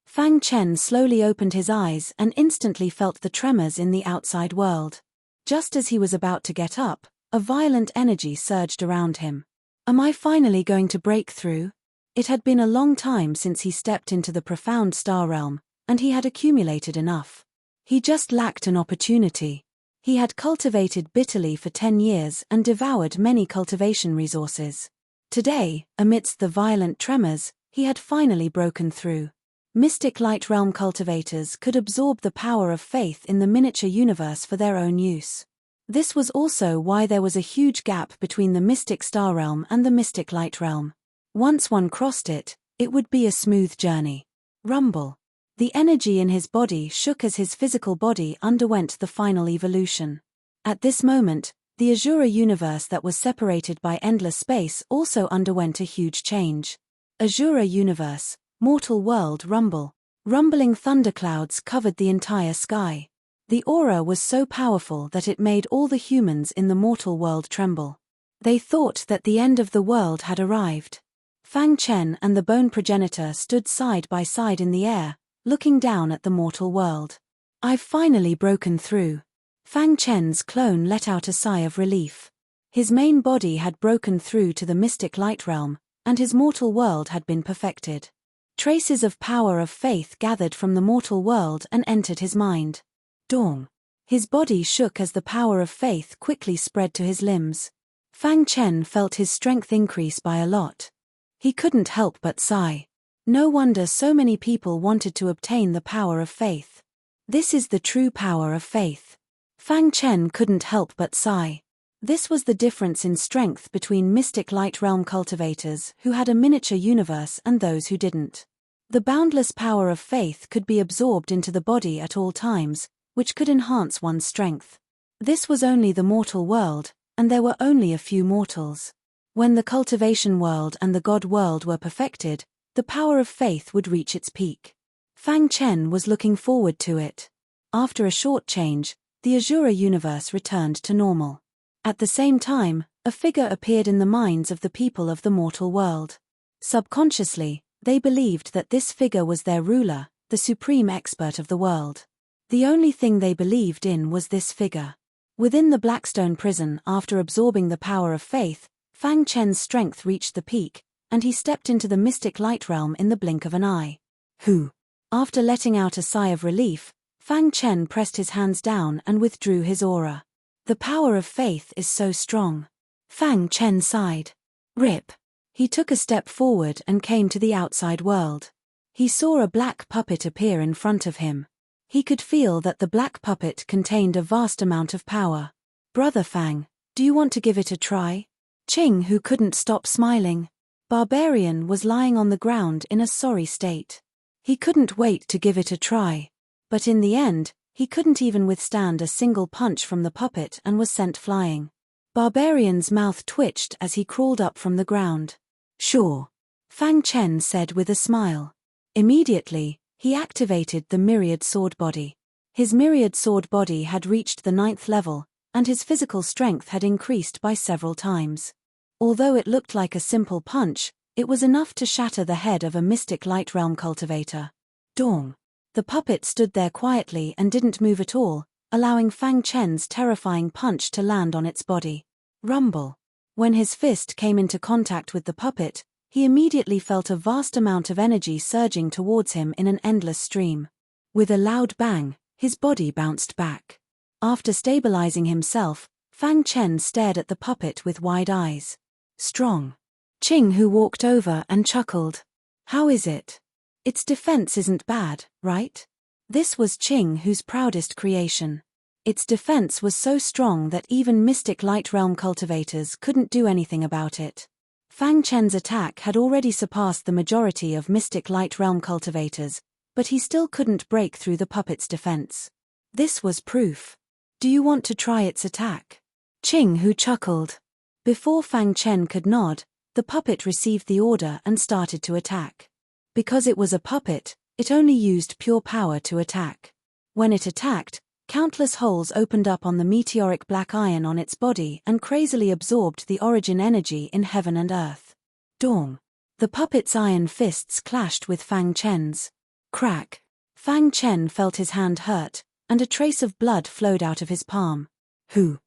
Fang Chen slowly opened his eyes and instantly felt the tremors in the outside world. Just as he was about to get up, a violent energy surged around him. Am I finally going to break through? It had been a long time since he stepped into the profound star realm, and he had accumulated enough. He just lacked an opportunity. He had cultivated bitterly for 10 years and devoured many cultivation resources. Today, amidst the violent tremors, he had finally broken through. Mystic Light Realm cultivators could absorb the power of faith in the miniature universe for their own use. This was also why there was a huge gap between the Mystic Star Realm and the Mystic Light Realm. Once one crossed it, it would be a smooth journey. Rumble. The energy in his body shook as his physical body underwent the final evolution. At this moment, the Azura universe that was separated by endless space also underwent a huge change. Azura universe, mortal world rumble. Rumbling thunderclouds covered the entire sky. The aura was so powerful that it made all the humans in the mortal world tremble. They thought that the end of the world had arrived. Fang Chen and the bone progenitor stood side by side in the air, looking down at the mortal world. I've finally broken through. Fang Chen's clone let out a sigh of relief. His main body had broken through to the mystic light realm, and his mortal world had been perfected. Traces of power of faith gathered from the mortal world and entered his mind. Dawn. His body shook as the power of faith quickly spread to his limbs. Fang Chen felt his strength increase by a lot. He couldn't help but sigh. No wonder so many people wanted to obtain the power of faith. This is the true power of faith. Fang Chen couldn't help but sigh. This was the difference in strength between Mystic Light Realm cultivators who had a miniature universe and those who didn't. The boundless power of faith could be absorbed into the body at all times, which could enhance one's strength. This was only the mortal world, and there were only a few mortals. When the cultivation world and the god world were perfected, the power of faith would reach its peak. Fang Chen was looking forward to it. After a short change, the Azura universe returned to normal. At the same time, a figure appeared in the minds of the people of the mortal world. Subconsciously, they believed that this figure was their ruler, the supreme expert of the world. The only thing they believed in was this figure. Within the Blackstone prison, after absorbing the power of faith, Fang Chen's strength reached the peak, and he stepped into the mystic light realm in the blink of an eye. Who? After letting out a sigh of relief, Fang Chen pressed his hands down and withdrew his aura. The power of faith is so strong. Fang Chen sighed. Rip. He took a step forward and came to the outside world. He saw a black puppet appear in front of him. He could feel that the black puppet contained a vast amount of power. Brother Fang, do you want to give it a try? Qing, who couldn't stop smiling. Barbarian was lying on the ground in a sorry state. He couldn't wait to give it a try. But in the end, he couldn't even withstand a single punch from the puppet and was sent flying. Barbarian's mouth twitched as he crawled up from the ground. Sure. Fang Chen said with a smile. Immediately, he activated the myriad sword body. His myriad sword body had reached the 9th level, and his physical strength had increased by several times. Although it looked like a simple punch, it was enough to shatter the head of a mystic light realm cultivator. Dong. The puppet stood there quietly and didn't move at all, allowing Fang Chen's terrifying punch to land on its body. Rumble. When his fist came into contact with the puppet, he immediately felt a vast amount of energy surging towards him in an endless stream. With a loud bang, his body bounced back. After stabilizing himself, Fang Chen stared at the puppet with wide eyes. Strong. Qing, who walked over and chuckled. How is it? Its defense isn't bad, right? This was Qing, whose proudest creation. Its defense was so strong that even mystic light realm cultivators couldn't do anything about it. Fang Chen's attack had already surpassed the majority of mystic light realm cultivators, but he still couldn't break through the puppet's defense. This was proof. Do you want to try its attack? Qing, who chuckled. Before Fang Chen could nod, the puppet received the order and started to attack. Because it was a puppet, it only used pure power to attack. When it attacked, countless holes opened up on the meteoric black iron on its body and crazily absorbed the origin energy in heaven and earth. Dong. The puppet's iron fists clashed with Fang Chen's. Crack. Fang Chen felt his hand hurt, and a trace of blood flowed out of his palm. Who?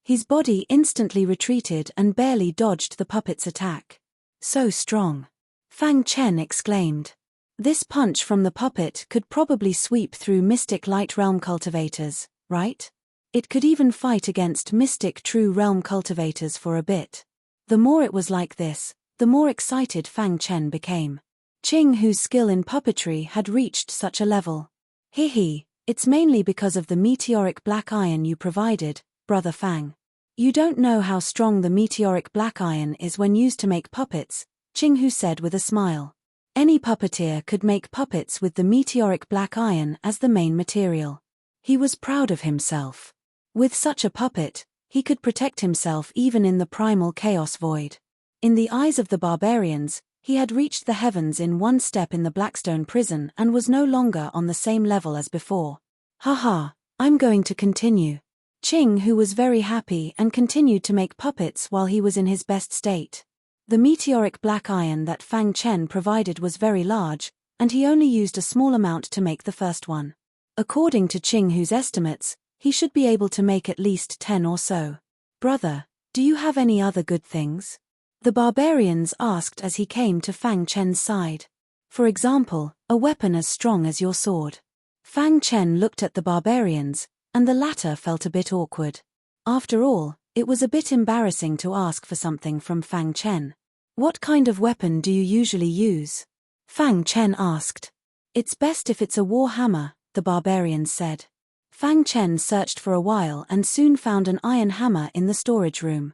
His body instantly retreated and barely dodged the puppet's attack. So strong. Fang Chen exclaimed. This punch from the puppet could probably sweep through mystic light realm cultivators, right? It could even fight against mystic true realm cultivators for a bit. The more it was like this, the more excited Fang Chen became. Qing, whose skill in puppetry had reached such a level. It's mainly because of the meteoric black iron you provided, Brother Fang. You don't know how strong the meteoric black iron is when used to make puppets, Qing, who said with a smile. Any puppeteer could make puppets with the meteoric black iron as the main material. He was proud of himself. With such a puppet, he could protect himself even in the primal chaos void. In the eyes of the barbarians, he had reached the heavens in one step in the Blackstone prison and was no longer on the same level as before. Haha, I'm going to continue. Qing, who was very happy and continued to make puppets while he was in his best state. The meteoric black iron that Fang Chen provided was very large, and he only used a small amount to make the first one. According to Qing, whose estimates, he should be able to make at least 10 or so. Brother, do you have any other good things? The barbarians asked as he came to Fang Chen's side. For example, a weapon as strong as your sword. Fang Chen looked at the barbarians, and the latter felt a bit awkward. After all, it was a bit embarrassing to ask for something from Fang Chen. What kind of weapon do you usually use? Fang Chen asked. It's best if it's a war hammer, the barbarians said. Fang Chen searched for a while and soon found an iron hammer in the storage room.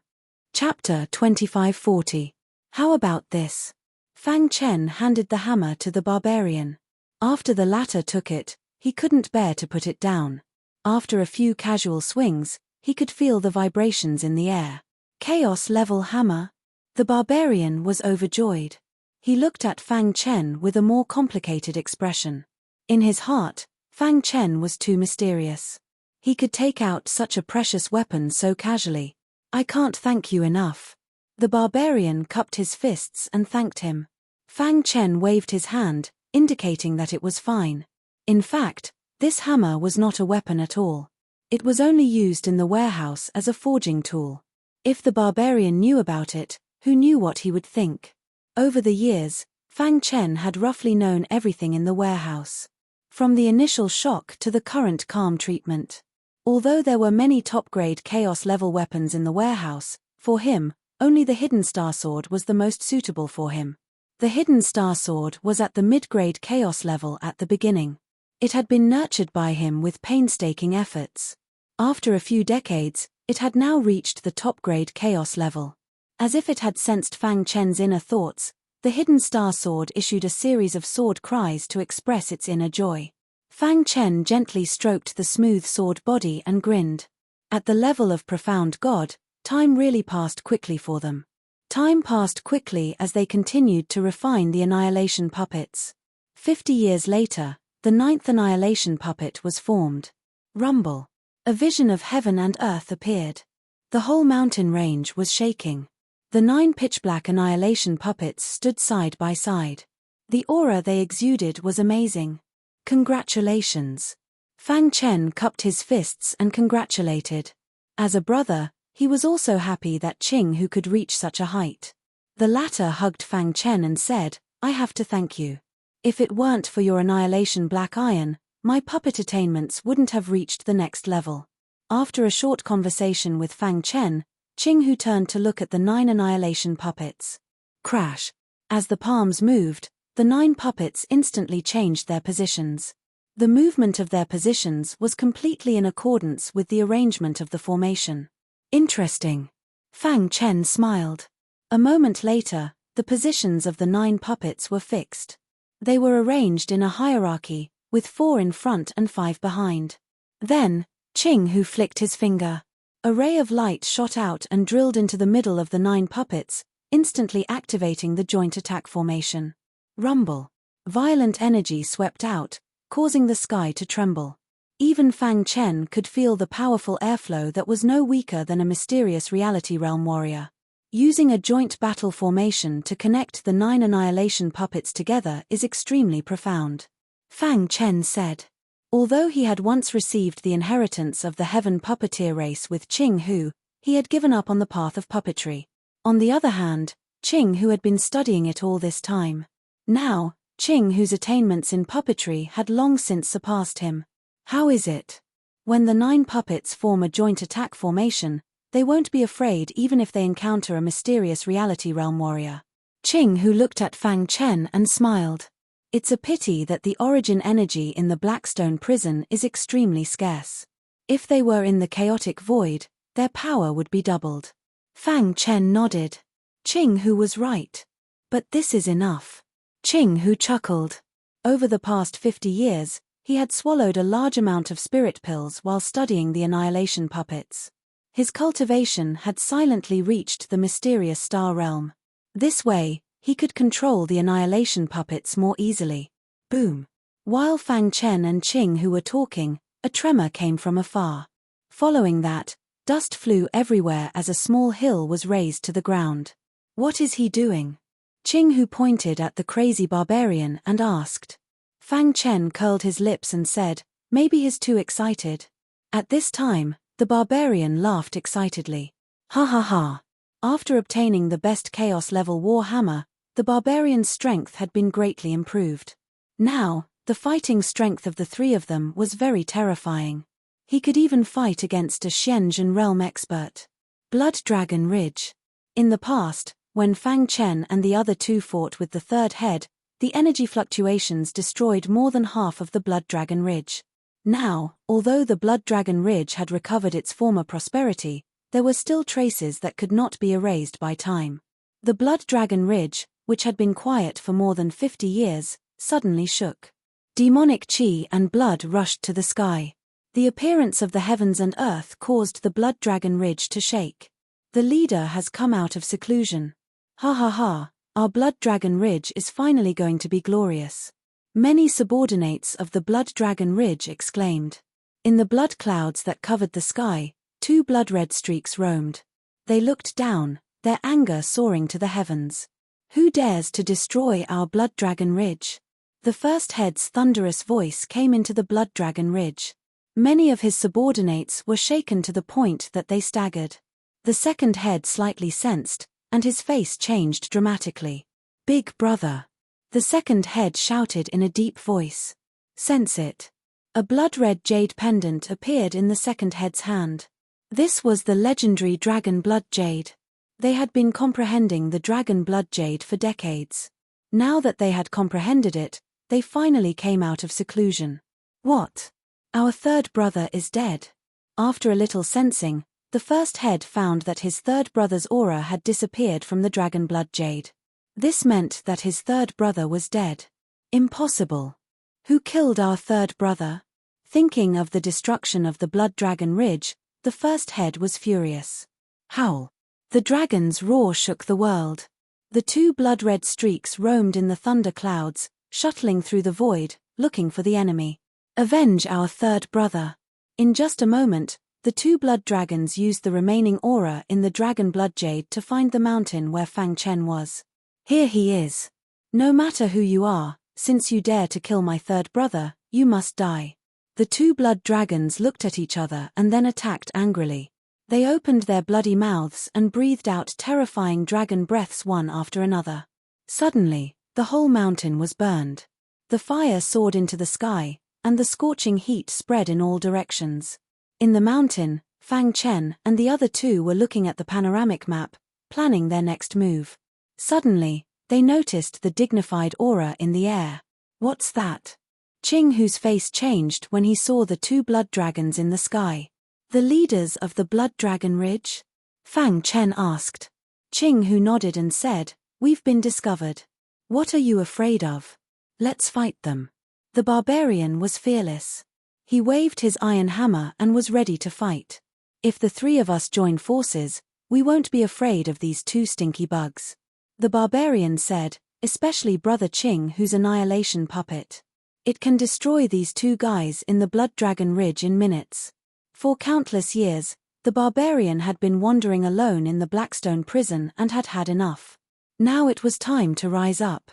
Chapter 2540. How about this? Fang Chen handed the hammer to the barbarian. After the latter took it, he couldn't bear to put it down. After a few casual swings, he could feel the vibrations in the air. Chaos-level hammer? The barbarian was overjoyed. He looked at Fang Chen with a more complicated expression. In his heart, Fang Chen was too mysterious. He could take out such a precious weapon so casually. I can't thank you enough. The barbarian cupped his fists and thanked him. Fang Chen waved his hand, indicating that it was fine. In fact, This hammer was not a weapon at all. It was only used in the warehouse as a forging tool. If the barbarian knew about it, who knew what he would think? Over the years, Fang Chen had roughly known everything in the warehouse. From the initial shock to the current calm treatment. Although there were many top-grade chaos-level weapons in the warehouse, for him, only the Hidden Star Sword was the most suitable for him. The Hidden Star Sword was at the mid-grade chaos level at the beginning. It had been nurtured by him with painstaking efforts. After a few decades, it had now reached the top-grade chaos level. As if it had sensed Fang Chen's inner thoughts, the Hidden Star Sword issued a series of sword cries to express its inner joy. Fang Chen gently stroked the smooth sword body and grinned. At the level of profound God, time really passed quickly for them. Time passed quickly as they continued to refine the annihilation puppets. 50 years later, the 9th annihilation puppet was formed. Rumble. A vision of heaven and earth appeared. The whole mountain range was shaking. The 9 pitch-black annihilation puppets stood side by side. The aura they exuded was amazing. Congratulations. Fang Chen cupped his fists and congratulated. As a brother, he was also happy that Qing Hu could reach such a height. The latter hugged Fang Chen and said, "I have to thank you. If it weren't for your annihilation black iron, my puppet attainments wouldn't have reached the next level." After a short conversation with Fang Chen, Qing Hu turned to look at the 9 annihilation puppets. Crash. As the palms moved, the 9 puppets instantly changed their positions. The movement of their positions was completely in accordance with the arrangement of the formation. Interesting. Fang Chen smiled. A moment later, the positions of the 9 puppets were fixed. They were arranged in a hierarchy, with 4 in front and 5 behind. Then, Qing Hu flicked his finger. A ray of light shot out and drilled into the middle of the 9 puppets, instantly activating the joint attack formation. Rumble. Violent energy swept out, causing the sky to tremble. Even Fang Chen could feel the powerful airflow that was no weaker than a mysterious reality realm warrior. Using a joint battle formation to connect the 9 annihilation puppets together is extremely profound. Fang Chen said. Although he had once received the inheritance of the heaven puppeteer race with Qing Hu, he had given up on the path of puppetry. On the other hand, Qing Hu had been studying it all this time. Now, Qing Hu's attainments in puppetry had long since surpassed him. How is it? When the 9 puppets form a joint attack formation, they won't be afraid even if they encounter a mysterious reality realm warrior. Qing Hu looked at Fang Chen and smiled. It's a pity that the origin energy in the Blackstone prison is extremely scarce. If they were in the chaotic void, their power would be doubled. Fang Chen nodded. Qing Hu was right. But this is enough. Qing Hu chuckled. Over the past 50 years, he had swallowed a large amount of spirit pills while studying the annihilation puppets. His cultivation had silently reached the mysterious star realm. This way, he could control the annihilation puppets more easily. Boom. While Fang Chen and Qing Hu were talking, a tremor came from afar. Following that, dust flew everywhere as a small hill was razed to the ground. What is he doing? Qing Hu pointed at the crazy barbarian and asked. Fang Chen curled his lips and said, "Maybe he's too excited." At this time, the barbarian laughed excitedly. Ha ha ha. After obtaining the best chaos-level war hammer, the barbarian's strength had been greatly improved. Now, the fighting strength of the 3 of them was very terrifying. He could even fight against a Xianzhen realm expert. Blood Dragon Ridge. In the past, when Fang Chen and the other 2 fought with the 3rd head, the energy fluctuations destroyed more than half of the Blood Dragon Ridge. Now, although the Blood Dragon Ridge had recovered its former prosperity, there were still traces that could not be erased by time. The Blood Dragon Ridge, which had been quiet for more than 50 years, suddenly shook. Demonic chi and blood rushed to the sky. The appearance of the heavens and earth caused the Blood Dragon Ridge to shake. The leader has come out of seclusion. Ha ha ha, our Blood Dragon Ridge is finally going to be glorious. Many subordinates of the Blood Dragon Ridge exclaimed. In the blood clouds that covered the sky, 2 blood-red streaks roamed. They looked down, their anger soaring to the heavens. Who dares to destroy our Blood Dragon Ridge? The first head's thunderous voice came into the blood dragon ridge. Many of his subordinates were shaken to the point that they staggered. The second head slightly sensed, and his face changed dramatically. "Big brother." The second head shouted in a deep voice. "Sense it." A blood-red jade pendant appeared in the second head's hand. This was the legendary dragon blood jade. They had been comprehending the dragon blood jade for decades. Now that they had comprehended it, they finally came out of seclusion. "What? Our third brother is dead." After a little sensing, the first head found that his third brother's aura had disappeared from the dragon blood jade. This meant that his third brother was dead. Impossible. Who killed our third brother? Thinking of the destruction of the blood dragon ridge, the first head was furious. Howl. The dragon's roar shook the world. The two blood-red streaks roamed in the thunder clouds, shuttling through the void, looking for the enemy. "Avenge our third brother." In just a moment, the two blood dragons used the remaining aura in the dragon blood jade to find the mountain where Fang Chen was. "Here he is. No matter who you are, since you dare to kill my third brother, you must die." The two blood dragons looked at each other and then attacked angrily. They opened their bloody mouths and breathed out terrifying dragon breaths one after another. Suddenly, the whole mountain was burned. The fire soared into the sky, and the scorching heat spread in all directions. In the mountain, Fang Chen and the other two were looking at the panoramic map, planning their next move. Suddenly, they noticed the dignified aura in the air. "What's that?" Qing Hu's face changed when he saw the two blood dragons in the sky. "The leaders of the blood dragon ridge?" Fang Chen asked. Qing Hu nodded and said, "We've been discovered. What are you afraid of? Let's fight them." The barbarian was fearless. He waved his iron hammer and was ready to fight. "If the three of us join forces, we won't be afraid of these two stinky bugs," the barbarian said, "especially Brother Qing Hu's annihilation puppet. It can destroy these two guys in the blood dragon ridge in minutes." For countless years, the barbarian had been wandering alone in the Blackstone prison and had had enough. Now it was time to rise up.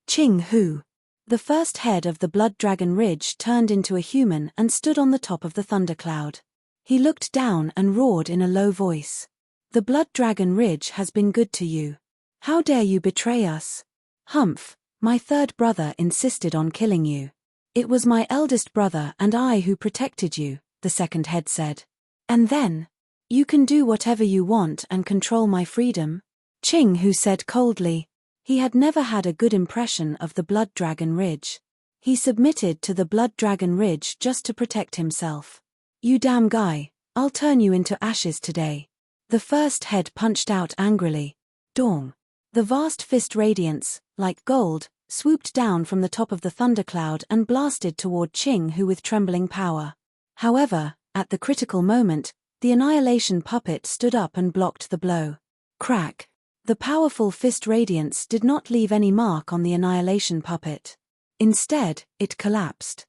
"Qing Hu." The first head of the blood dragon ridge turned into a human and stood on the top of the thundercloud. He looked down and roared in a low voice. "The blood dragon ridge has been good to you. How dare you betray us? Humph, my third brother insisted on killing you. It was my eldest brother and I who protected you," the second head said. "And then? You can do whatever you want and control my freedom?" Qing Hu said coldly. He had never had a good impression of the blood dragon ridge. He submitted to the blood dragon ridge just to protect himself. "You damn guy, I'll turn you into ashes today." The first head punched out angrily. Dong. The vast fist radiance, like gold, swooped down from the top of the thundercloud and blasted toward Qing Hu with trembling power. However, at the critical moment, the annihilation puppet stood up and blocked the blow. Crack. The powerful fist radiance did not leave any mark on the annihilation puppet. Instead, it collapsed.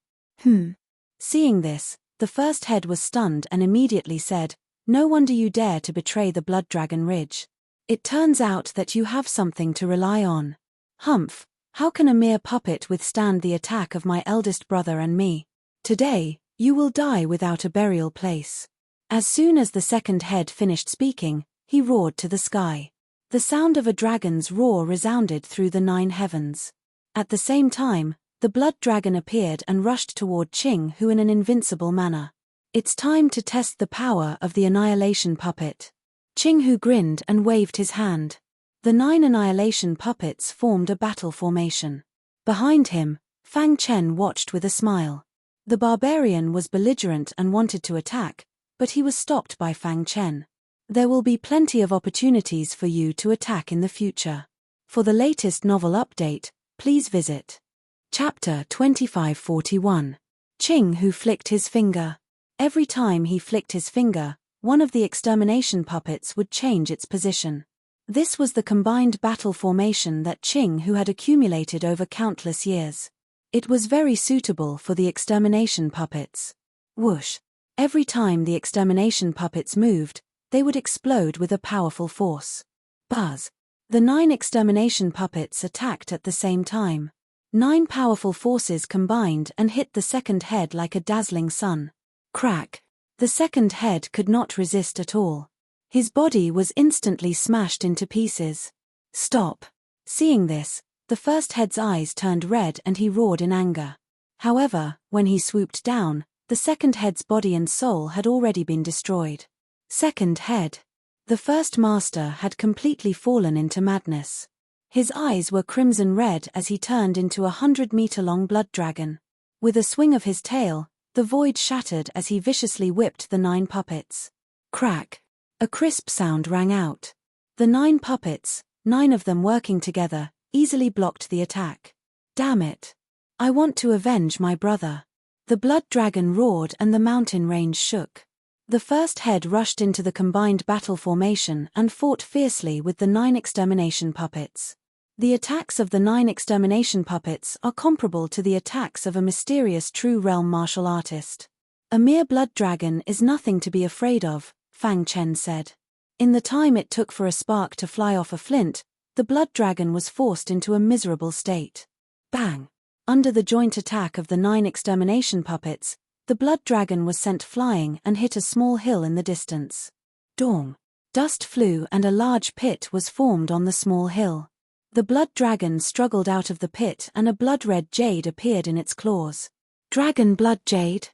Seeing this, the first head was stunned and immediately said, "No wonder you dare to betray the blood dragon ridge. It turns out that you have something to rely on. Humph, how can a mere puppet withstand the attack of my eldest brother and me? Today, you will die without a burial place." As soon as the second head finished speaking, he roared to the sky. The sound of a dragon's roar resounded through the 9 heavens. At the same time, the blood dragon appeared and rushed toward Qing Hu in an invincible manner. "It's time to test the power of the annihilation puppet." Qing Hu grinned and waved his hand. The 9 annihilation puppets formed a battle formation. Behind him, Fang Chen watched with a smile. The barbarian was belligerent and wanted to attack, but he was stopped by Fang Chen. "There will be plenty of opportunities for you to attack in the future. For the latest novel update, please visit Chapter 2541. Qing Hu flicked his finger. Every time he flicked his finger, one of the extermination puppets would change its position. This was the combined battle formation that Qing Hu had accumulated over countless years. It was very suitable for the extermination puppets. Whoosh! Every time the extermination puppets moved, they would explode with a powerful force. Buzz! The 9 extermination puppets attacked at the same time. 9 powerful forces combined and hit the second head like a dazzling sun. Crack! The second head could not resist at all. His body was instantly smashed into pieces. Stop! Seeing this, the first head's eyes turned red and he roared in anger. However, when he swooped down, the second head's body and soul had already been destroyed. Second head. The first master had completely fallen into madness. His eyes were crimson red as he turned into a 100-meter-long blood dragon. With a swing of his tail, the void shattered as he viciously whipped the 9 puppets. Crack! A crisp sound rang out. The 9 puppets, 9 of them working together, easily blocked the attack. Damn it! I want to avenge my brother. The blood dragon roared and the mountain range shook. The first head rushed into the combined battle formation and fought fiercely with the 9 extermination puppets. The attacks of the 9 extermination puppets are comparable to the attacks of a mysterious true realm martial artist. A mere blood dragon is nothing to be afraid of, Fang Chen said. In the time it took for a spark to fly off a flint, the blood dragon was forced into a miserable state. Bang! Under the joint attack of the 9 extermination puppets, the blood dragon was sent flying and hit a small hill in the distance. Dong! Dust flew and a large pit was formed on the small hill. The blood dragon struggled out of the pit and a blood-red jade appeared in its claws. Dragon blood jade?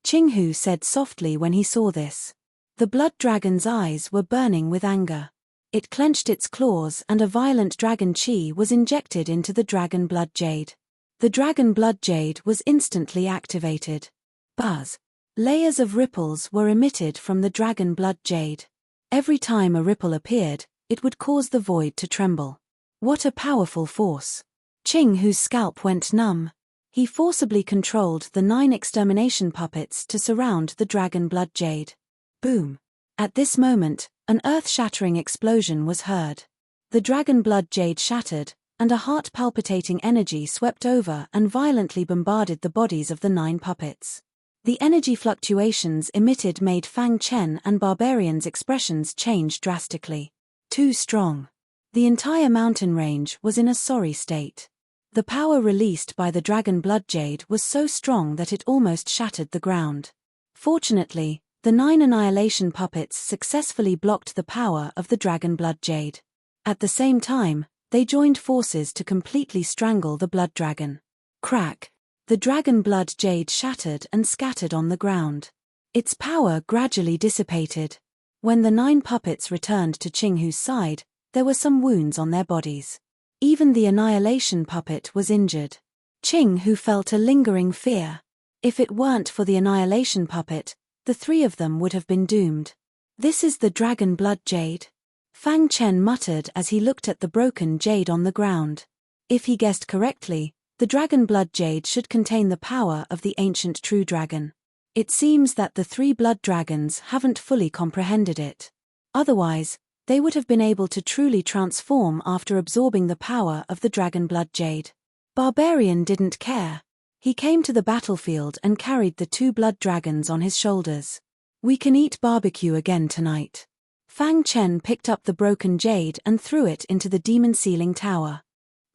Qinghu said softly when he saw this. The blood dragon's eyes were burning with anger. It clenched its claws and a violent dragon chi was injected into the dragon blood jade. The dragon blood jade was instantly activated. Buzz! Layers of ripples were emitted from the dragon blood jade. Every time a ripple appeared, it would cause the void to tremble. What a powerful force! Qinghu's scalp went numb. He forcibly controlled the 9 extermination puppets to surround the dragon blood jade. Boom! At this moment, an earth-shattering explosion was heard. The dragon blood jade shattered, and a heart-palpitating energy swept over and violently bombarded the bodies of the 9 puppets. The energy fluctuations emitted made Fang Chen and Barbarian's expressions change drastically. Too strong. The entire mountain range was in a sorry state. The power released by the dragon blood jade was so strong that it almost shattered the ground. Fortunately, the 9 annihilation puppets successfully blocked the power of the dragon blood jade. At the same time, they joined forces to completely strangle the blood dragon. Crack! The dragon blood jade shattered and scattered on the ground. Its power gradually dissipated. When the 9 puppets returned to Qinghu's side, there were some wounds on their bodies. Even the annihilation puppet was injured. Qinghu felt a lingering fear. If it weren't for the annihilation puppet, the 3 of them would have been doomed. This is the dragon blood jade? Fang Chen muttered as he looked at the broken jade on the ground. If he guessed correctly, the dragon blood jade should contain the power of the ancient true dragon. It seems that the 3 blood dragons haven't fully comprehended it. Otherwise, they would have been able to truly transform after absorbing the power of the dragon blood jade. Barbarian didn't care. He came to the battlefield and carried the 2 blood dragons on his shoulders. We can eat barbecue again tonight. Fang Chen picked up the broken jade and threw it into the demon ceiling tower.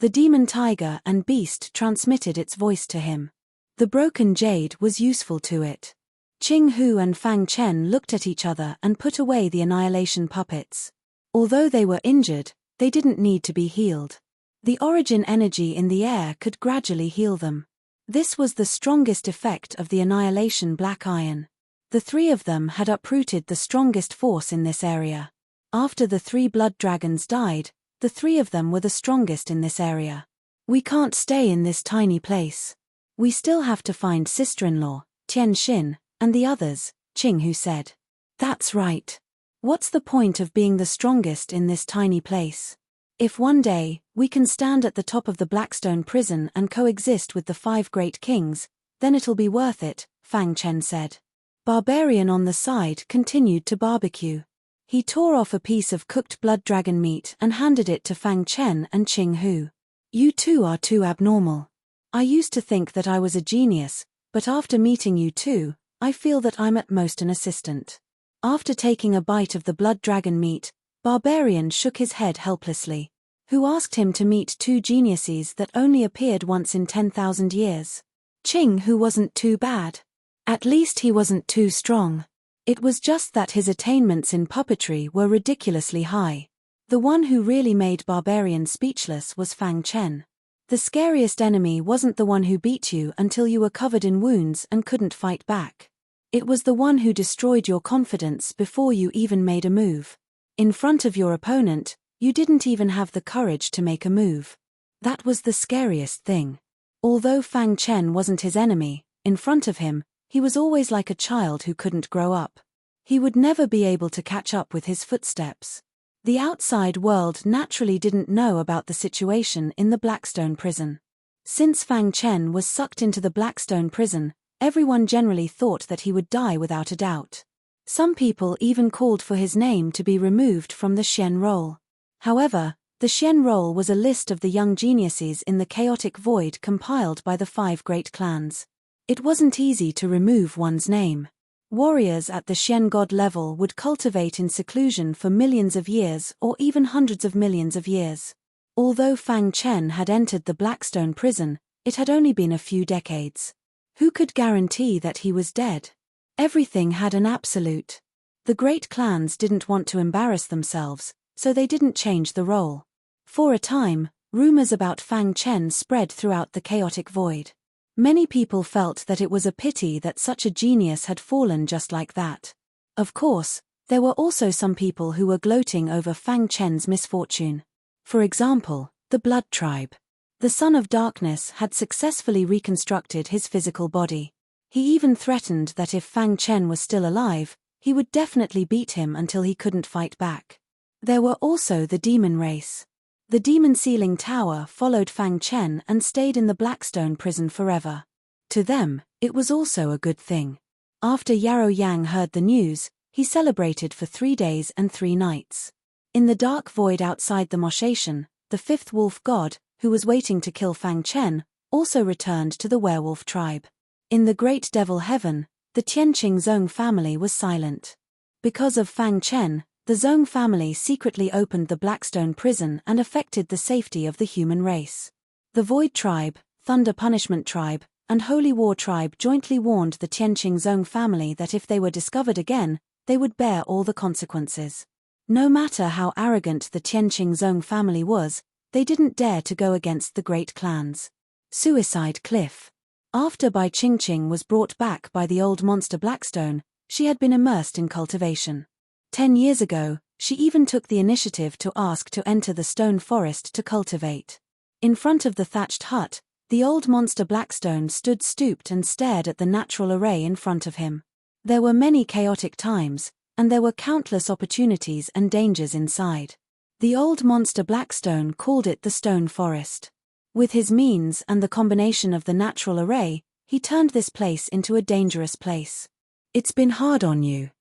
The demon tiger and beast transmitted its voice to him. The broken jade was useful to it. Qinghu and Fang Chen looked at each other and put away the annihilation puppets. Although they were injured, they didn't need to be healed. The origin energy in the air could gradually heal them. This was the strongest effect of the annihilation black iron. The 3 of them had uprooted the strongest force in this area. After the 3 blood dragons died, the 3 of them were the strongest in this area. We can't stay in this tiny place. We still have to find sister-in-law, Tian Xin, and the others, Qinghu said. That's right. What's the point of being the strongest in this tiny place? If one day, we can stand at the top of the Blackstone prison and coexist with the 5 great kings, then it'll be worth it, Fang Chen said. Barbarian on the side continued to barbecue. He tore off a piece of cooked blood dragon meat and handed it to Fang Chen and Qinghu. You two are too abnormal. I used to think that I was a genius, but after meeting you two, I feel that I'm at most an assistant. After taking a bite of the blood dragon meat, Barbarian shook his head helplessly. who asked him to meet two geniuses that only appeared once in 10,000 years. Qing, who wasn't too bad. At least he wasn't too strong. It was just that his attainments in puppetry were ridiculously high. The one who really made barbarians speechless was Fang Chen. The scariest enemy wasn't the one who beat you until you were covered in wounds and couldn't fight back. It was the one who destroyed your confidence before you even made a move. In front of your opponent, you didn't even have the courage to make a move. That was the scariest thing. Although Fang Chen wasn't his enemy, in front of him, he was always like a child who couldn't grow up. He would never be able to catch up with his footsteps. The outside world naturally didn't know about the situation in the Blackstone prison. Since Fang Chen was sucked into the Blackstone prison, everyone generally thought that he would die without a doubt. Some people even called for his name to be removed from the Xian roll. However, the Xian roll was a list of the young geniuses in the chaotic void compiled by the 5 great clans. It wasn't easy to remove one's name. Warriors at the Xian god level would cultivate in seclusion for millions of years or even hundreds of millions of years. Although Fang Chen had entered the Blackstone prison, it had only been a few decades. Who could guarantee that he was dead? Everything had an absolute. The great clans didn't want to embarrass themselves, so they didn't change the role. For a time, rumors about Fang Chen spread throughout the chaotic void. Many people felt that it was a pity that such a genius had fallen just like that. Of course, there were also some people who were gloating over Fang Chen's misfortune. For example, the Blood Tribe. The Son of Darkness had successfully reconstructed his physical body. He even threatened that if Fang Chen was still alive, he would definitely beat him until he couldn't fight back. There were also the Demon Race. The Demon Sealing Tower followed Fang Chen and stayed in the Blackstone prison forever. To them, it was also a good thing. After Yarrow Yang heard the news, he celebrated for 3 days and 3 nights. In the dark void outside the Moshation, the 5th wolf god, who was waiting to kill Fang Chen, also returned to the werewolf tribe. In the Great Devil Heaven, the Tianqing Zong family was silent. Because of Fang Chen, the Zong family secretly opened the Blackstone prison and affected the safety of the human race. The Void Tribe, Thunder Punishment Tribe, and Holy War Tribe jointly warned the Tianqing Zong family that if they were discovered again, they would bear all the consequences. No matter how arrogant the Tianqing Zong family was, they didn't dare to go against the great clans. Suicide Cliff. After Bai Qingqing was brought back by the old monster Blackstone, she had been immersed in cultivation. 10 years ago, she even took the initiative to ask to enter the stone forest to cultivate. In front of the thatched hut, the old monster Blackstone stood stooped and stared at the natural array in front of him. There were many chaotic times, and there were countless opportunities and dangers inside. The old monster Blackstone called it the stone forest. With his means and the combination of the natural array, he turned this place into a dangerous place. It's been hard on you.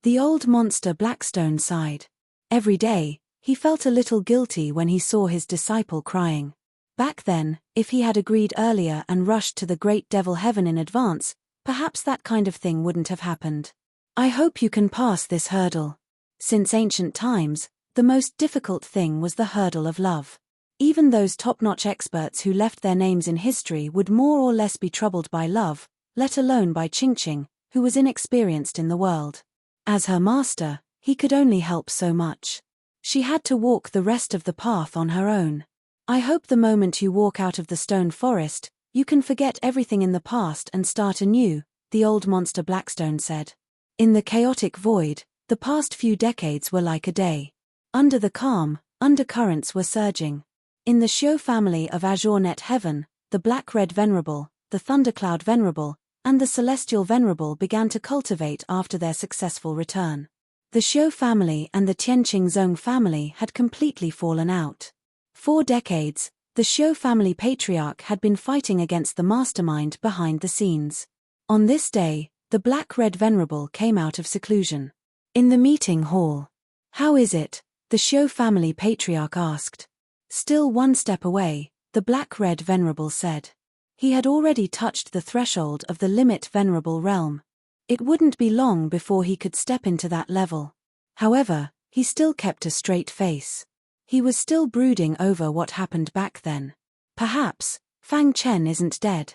The old monster Blackstone sighed. Every day, he felt a little guilty when he saw his disciple crying. Back then, if he had agreed earlier and rushed to the Great Devil Heaven in advance, perhaps that kind of thing wouldn't have happened. I hope you can pass this hurdle. Since ancient times, the most difficult thing was the hurdle of love. Even those top-notch experts who left their names in history would more or less be troubled by love, let alone by Qingqing, who was inexperienced in the world. As her master, he could only help so much. She had to walk the rest of the path on her own. I hope the moment you walk out of the stone forest, you can forget everything in the past and start anew, the old monster Blackstone said. In the chaotic void, the past few decades were like a day. Under the calm, undercurrents were surging. In the Xiu family of Azure Net Heaven, the Black-Red Venerable, the Thundercloud Venerable, and the Celestial Venerable began to cultivate after their successful return. The Xiu family and the Tianqing Zong family had completely fallen out. 4 decades, the Xiu family patriarch had been fighting against the mastermind behind the scenes. On this day, the Black-Red Venerable came out of seclusion. In the meeting hall. How is it? The Xiu family patriarch asked. Still 1 step away, the Black-Red Venerable said. He had already touched the threshold of the limit Venerable realm. It wouldn't be long before he could step into that level. However, he still kept a straight face. He was still brooding over what happened back then. Perhaps Fang Chen isn't dead.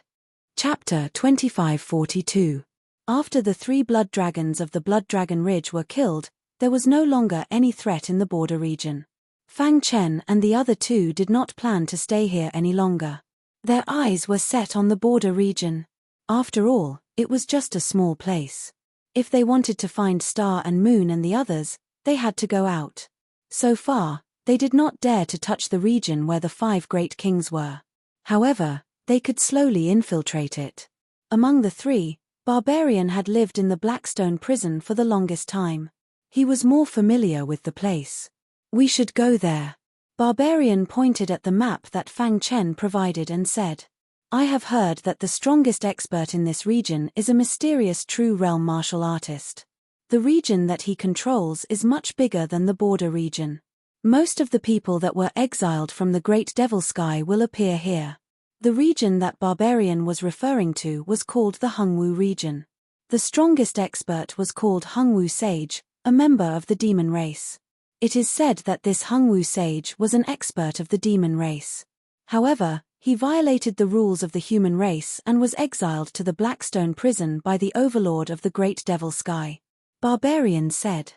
Chapter 2542. After the 3 blood dragons of the Blood Dragon Ridge were killed, there was no longer any threat in the border region. Fang Chen and the other 2 did not plan to stay here any longer. Their eyes were set on the border region. After all, it was just a small place. If they wanted to find Star and Moon and the others, they had to go out. So far, they did not dare to touch the region where the 5 great kings were. However, they could slowly infiltrate it. Among the 3, Barbarian had lived in the Blackstone prison for the longest time. He was more familiar with the place. We should go there. Barbarian pointed at the map that Fang Chen provided and said, I have heard that the strongest expert in this region is a mysterious true realm martial artist. The region that he controls is much bigger than the border region. Most of the people that were exiled from the Great Devil Sky will appear here. The region that Barbarian was referring to was called the Hungwu region. The strongest expert was called Hungwu Sage, a member of the demon race. It is said that this Hungwu Sage was an expert of the demon race. However, he violated the rules of the human race and was exiled to the Blackstone prison by the overlord of the Great Devil Sky. Barbarian said.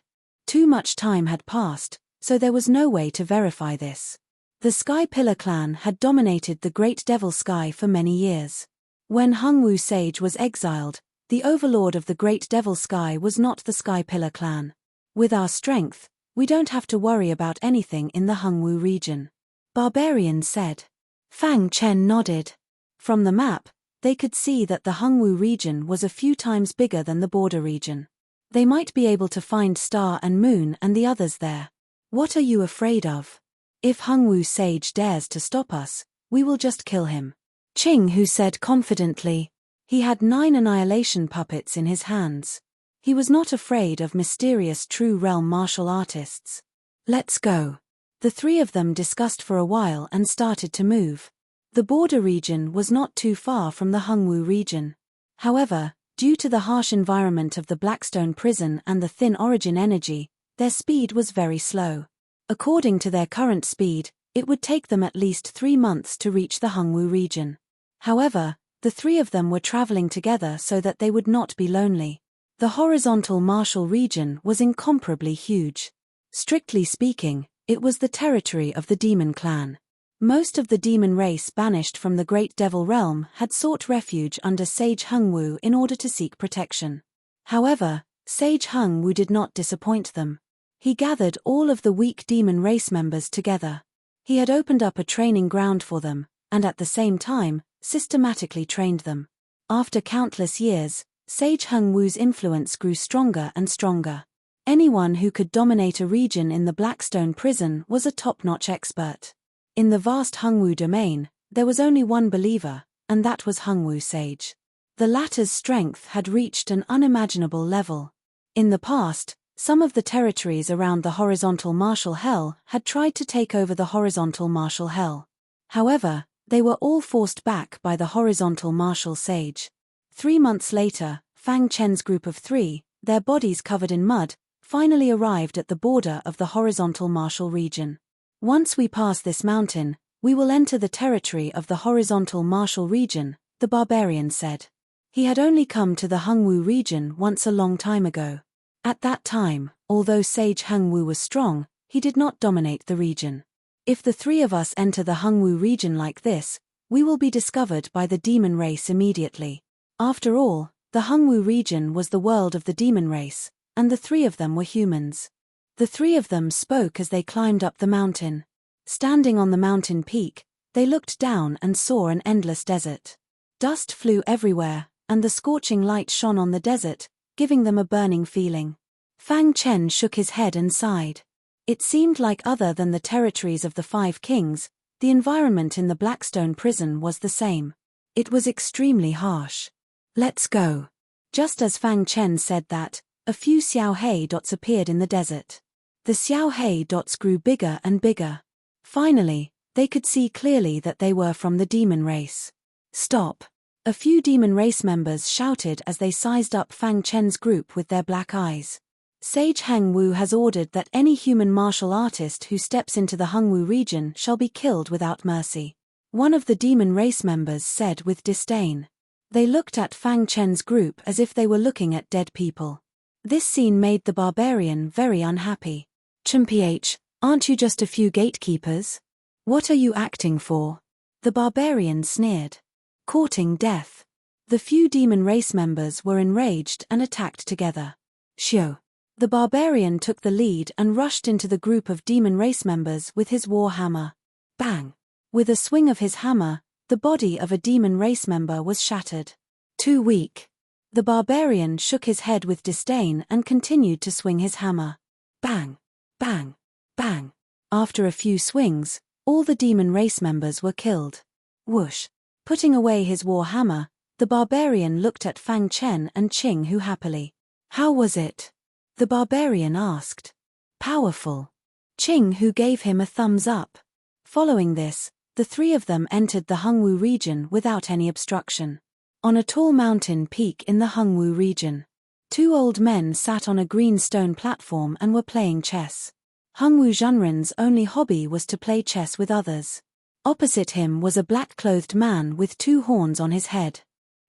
Too much time had passed, so there was no way to verify this. The Sky Pillar clan had dominated the Great Devil Sky for many years. When Hungwu Sage was exiled, the overlord of the Great Devil Sky was not the Sky Pillar clan. With our strength, we don't have to worry about anything in the Hungwu region. Barbarian said. Fang Chen nodded. From the map, they could see that the Hungwu region was a few times bigger than the border region. They might be able to find Star and Moon and the others there. What are you afraid of? If Hungwu Sage dares to stop us, we will just kill him. Qing Hu said confidently. He had 9 annihilation puppets in his hands. He was not afraid of mysterious true realm martial artists. Let's go. The 3 of them discussed for a while and started to move. The border region was not too far from the Hungwu region. However, due to the harsh environment of the Blackstone prison and the thin origin energy, their speed was very slow. According to their current speed, it would take them at least 3 months to reach the Hungwu region. However, the 3 of them were traveling together so that they would not be lonely. The horizontal martial region was incomparably huge. Strictly speaking, it was the territory of the demon clan. Most of the demon race banished from the Great Devil Realm had sought refuge under Sage Hungwu in order to seek protection. However, Sage Hungwu did not disappoint them. He gathered all of the weak demon race members together. He had opened up a training ground for them, and at the same time, systematically trained them. After countless years, Sage Hungwu's influence grew stronger and stronger. Anyone who could dominate a region in the Blackstone prison was a top-notch expert. In the vast Hungwu domain, there was only one believer, and that was Hungwu Sage. The latter's strength had reached an unimaginable level. In the past, some of the territories around the horizontal martial hell had tried to take over the horizontal martial hell. However, they were all forced back by the horizontal martial sage. 3 months later, Fang Chen's group of 3, their bodies covered in mud, finally arrived at the border of the horizontal martial region. Once we pass this mountain, we will enter the territory of the horizontal martial region, the barbarian said. He had only come to the Hungwu region once a long time ago. At that time, although Sage Hungwu was strong, he did not dominate the region. If the 3 of us enter the Hungwu region like this, we will be discovered by the demon race immediately. After all, the Hungwu region was the world of the demon race, and the 3 of them were humans. The 3 of them spoke as they climbed up the mountain. Standing on the mountain peak, they looked down and saw an endless desert. Dust flew everywhere, and the scorching light shone on the desert, giving them a burning feeling. Fang Chen shook his head and sighed. It seemed like other than the territories of the 5 kings, the environment in the Blackstone prison was the same. It was extremely harsh. Let's go. Just as Fang Chen said that, a few Xiaohei dots appeared in the desert. The Xiaohei dots grew bigger and bigger. Finally, they could see clearly that they were from the demon race. Stop! A few demon race members shouted as they sized up Fang Chen's group with their black eyes. Sage Heng Wu has ordered that any human martial artist who steps into the Hengwu region shall be killed without mercy. One of the demon race members said with disdain. They looked at Fang Chen's group as if they were looking at dead people. This scene made the barbarian very unhappy. "Chimph, aren't you just a few gatekeepers? What are you acting for?" The barbarian sneered. "Courting death." The few demon race members were enraged and attacked together. "Shio." The barbarian took the lead and rushed into the group of demon race members with his war hammer. Bang! With a swing of his hammer, the body of a demon race member was shattered. "Too weak." The barbarian shook his head with disdain and continued to swing his hammer. Bang! Bang! Bang! After a few swings, all the demon race members were killed. Whoosh! Putting away his war hammer, the barbarian looked at Fang Chen and Qing Hu happily. "How was it?" the barbarian asked. "Powerful." Qing Hu gave him a thumbs up. Following this, the three of them entered the Hengwu region without any obstruction. On a tall mountain peak in the Hengwu region, two old men sat on a green stone platform and were playing chess. Hengwu Zhenren's only hobby was to play chess with others. Opposite him was a black-clothed man with two horns on his head.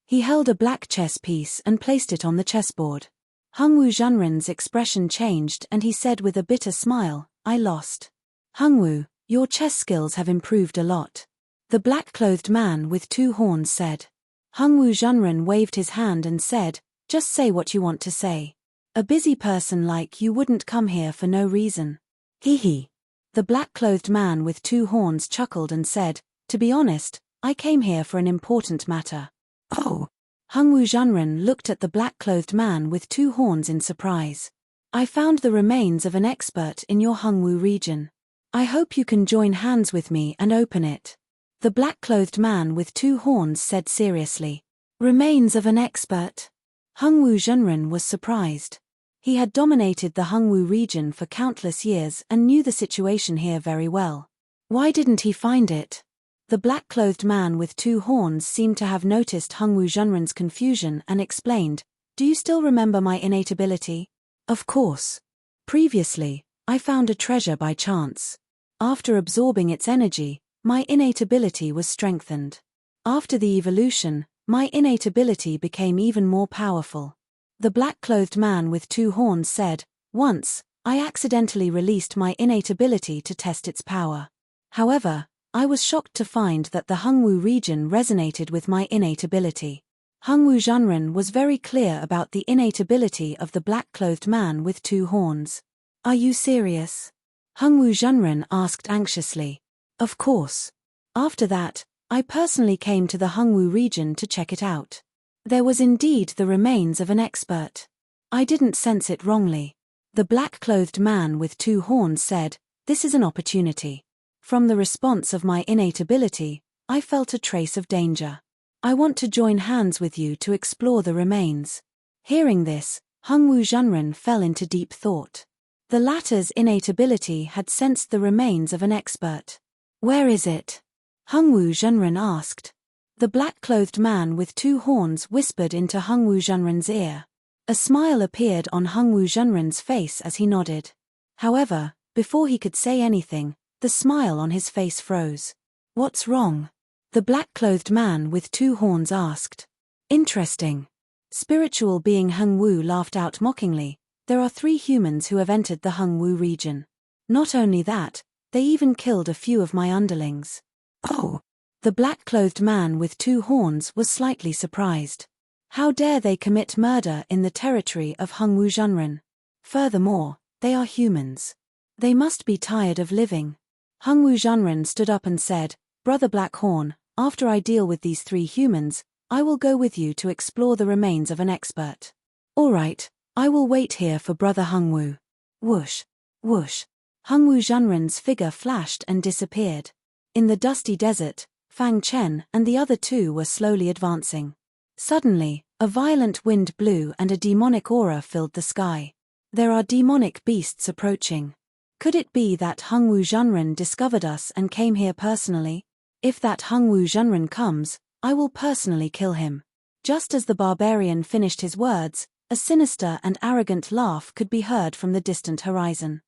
He held a black chess piece and placed it on the chessboard. Hengwu Zhenren's expression changed and he said with a bitter smile, "I lost." "Hengwu, your chess skills have improved a lot," the black-clothed man with two horns said. Hengwu Zhenren waved his hand and said, "Just say what you want to say. A busy person like you wouldn't come here for no reason." "Hee hee." The black-clothed man with two horns chuckled and said, "To be honest, I came here for an important matter." "Oh." Hengwu Zhenren looked at the black-clothed man with two horns in surprise. "I found the remains of an expert in your Hengwu region. I hope you can join hands with me and open it." The black-clothed man with two horns said seriously. "Remains of an expert?" Hengwu Zhenren was surprised. He had dominated the Hengwu region for countless years and knew the situation here very well. Why didn't he find it? The black-clothed man with two horns seemed to have noticed Hengwu Zhenren's confusion and explained, "Do you still remember my innate ability?" "Of course. Previously, I found a treasure by chance. After absorbing its energy, my innate ability was strengthened. After the evolution, my innate ability became even more powerful." The black-clothed man with two horns said, "Once, I accidentally released my innate ability to test its power. However, I was shocked to find that the Hengwu region resonated with my innate ability." Hengwu Zhenren was very clear about the innate ability of the black-clothed man with two horns. "Are you serious?" Hengwu Zhenren asked anxiously. "Of course. After that, I personally came to the Hengwu region to check it out. There was indeed the remains of an expert. I didn't sense it wrongly." The black-clothed man with two horns said, "This is an opportunity. From the response of my innate ability, I felt a trace of danger. I want to join hands with you to explore the remains." Hearing this, Hengwu Zhenren fell into deep thought. The latter's innate ability had sensed the remains of an expert. "Where is it?" Hengwu Zhenren asked. The black-clothed man with two horns whispered into Hengwu Zhenren's ear. A smile appeared on Hengwu Zhenren's face as he nodded. However, before he could say anything, the smile on his face froze. "What's wrong?" the black-clothed man with two horns asked. "Interesting." Spiritual being Hengwu laughed out mockingly. "There are 3 humans who have entered the Hengwu region. Not only that, they even killed a few of my underlings." "Oh." The black-clothed man with two horns was slightly surprised. How dare they commit murder in the territory of Hengwu Zhenren? Furthermore, they are humans. They must be tired of living. Hengwu Zhenren stood up and said, "Brother Blackhorn, after I deal with these 3 humans, I will go with you to explore the remains of an expert." "All right, I will wait here for Brother Hengwu." Whoosh, whoosh. Hengwu Zhenren's figure flashed and disappeared. In the dusty desert, Fang Chen and the other 2 were slowly advancing. Suddenly, a violent wind blew and a demonic aura filled the sky. "There are demonic beasts approaching. Could it be that Hengwu Zhenren discovered us and came here personally? If that Hengwu Zhenren comes, I will personally kill him." Just as the barbarian finished his words, A sinister and arrogant laugh could be heard from the distant horizon.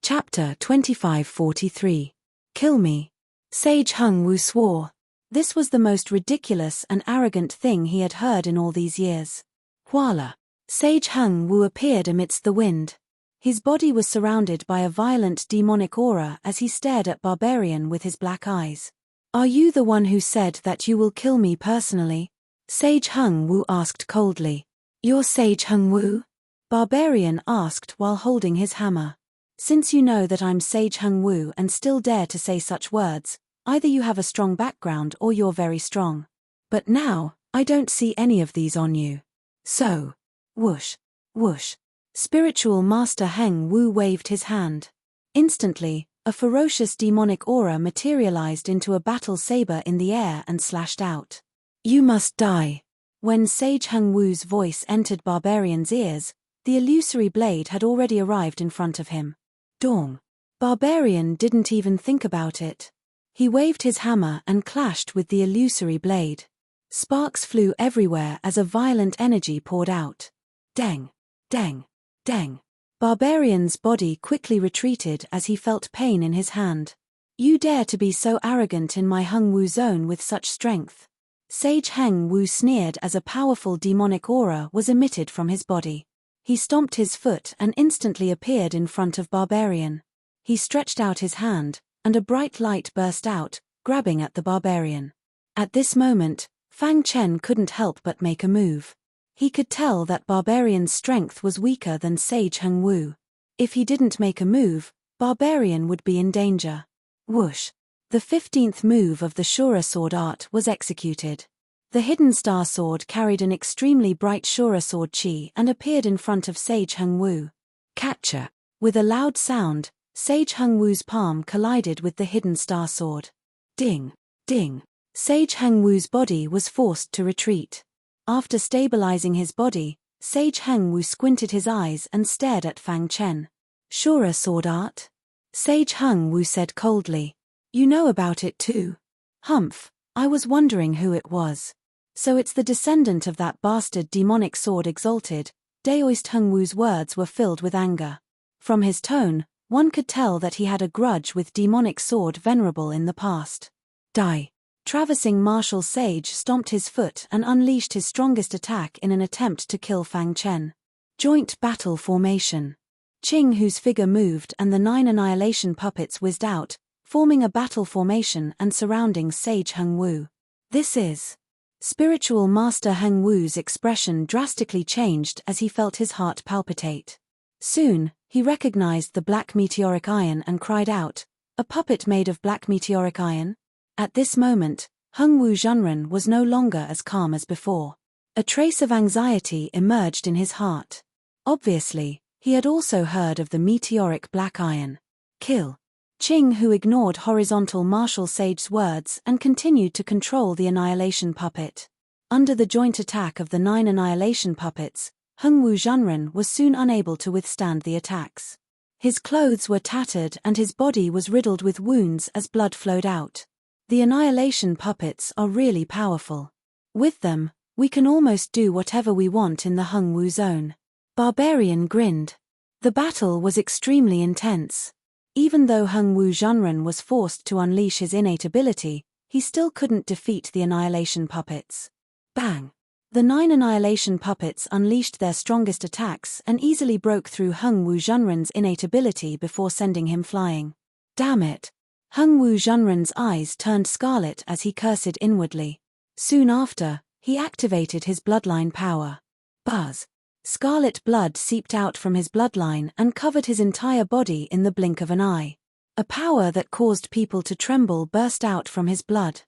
Chapter 2543. Kill me. Sage Hung Wu swore. This was the most ridiculous and arrogant thing he had heard in all these years. Voila! Sage Hung Wu appeared amidst the wind. His body was surrounded by a violent demonic aura as he stared at Barbarian with his black eyes. Are you the one who said that you will kill me personally? Sage Hung Wu asked coldly. You're Sage Hung Wu? Barbarian asked while holding his hammer. Since you know that I'm Sage Hung Wu and still dare to say such words, either you have a strong background or you're very strong. But now, I don't see any of these on you. So. Whoosh. Whoosh. Spiritual Master Heng Wu waved his hand. Instantly, a ferocious demonic aura materialized into a battle saber in the air and slashed out. You must die. When Sage Hung Wu's voice entered Barbarian's ears, the illusory blade had already arrived in front of him. Dong. Barbarian didn't even think about it. He waved his hammer and clashed with the illusory blade. Sparks flew everywhere as a violent energy poured out. Dang. Dang. Dang. Barbarian's body quickly retreated as he felt pain in his hand. You dare to be so arrogant in my Hung Wu zone with such strength. Sage Heng Wu sneered as a powerful demonic aura was emitted from his body. He stomped his foot and instantly appeared in front of Barbarian. He stretched out his hand, and a bright light burst out, grabbing at the Barbarian. At this moment, Fang Chen couldn't help but make a move. He could tell that Barbarian's strength was weaker than Sage Hung Wu. If he didn't make a move, Barbarian would be in danger. Whoosh. The 15th move of the Shura sword art was executed. The hidden star sword carried an extremely bright Shura sword chi and appeared in front of Sage Hung Wu. Catcher. With a loud sound, Sage Hung Wu's palm collided with the hidden star sword. Ding. Ding. Sage Hung Wu's body was forced to retreat. After stabilizing his body, Sage Hung Wu squinted his eyes and stared at Fang Chen. Shura sword art? Sage Hung Wu said coldly. You know about it too. Humph, I was wondering who it was. So it's the descendant of that bastard demonic sword exalted. Daoist Hung Wu's words were filled with anger. From his tone, one could tell that he had a grudge with demonic sword Venerable in the past. Die. Traversing martial sage stomped his foot and unleashed his strongest attack in an attempt to kill Fang Chen. Joint battle formation. Qing Hu's figure moved and the 9 annihilation puppets whizzed out, forming a battle formation and surrounding Sage Hung Wu. This is. Spiritual Master Heng Wu's expression drastically changed as he felt his heart palpitate. Soon, he recognized the black meteoric iron and cried out, a puppet made of black meteoric iron? At this moment, Hung Wu Zhenren was no longer as calm as before. A trace of anxiety emerged in his heart. Obviously, he had also heard of the meteoric black iron. Kill. Qing Hu ignored horizontal martial sage's words and continued to control the annihilation puppet. Under the joint attack of the 9 annihilation puppets, Hung Wu Zhenren was soon unable to withstand the attacks. His clothes were tattered and his body was riddled with wounds as blood flowed out. The annihilation puppets are really powerful. With them, we can almost do whatever we want in the Hung Wu zone. Barbarian grinned. The battle was extremely intense. Even though Hung Wu Zhenren was forced to unleash his innate ability, he still couldn't defeat the annihilation puppets. Bang! The 9 annihilation puppets unleashed their strongest attacks and easily broke through Hung Wu Zhenren's innate ability before sending him flying. Damn it! Hung Wu Zhenren's eyes turned scarlet as he cursed inwardly. Soon after, he activated his bloodline power. Buzz! Scarlet blood seeped out from his bloodline and covered his entire body in the blink of an eye. A power that caused people to tremble burst out from his blood.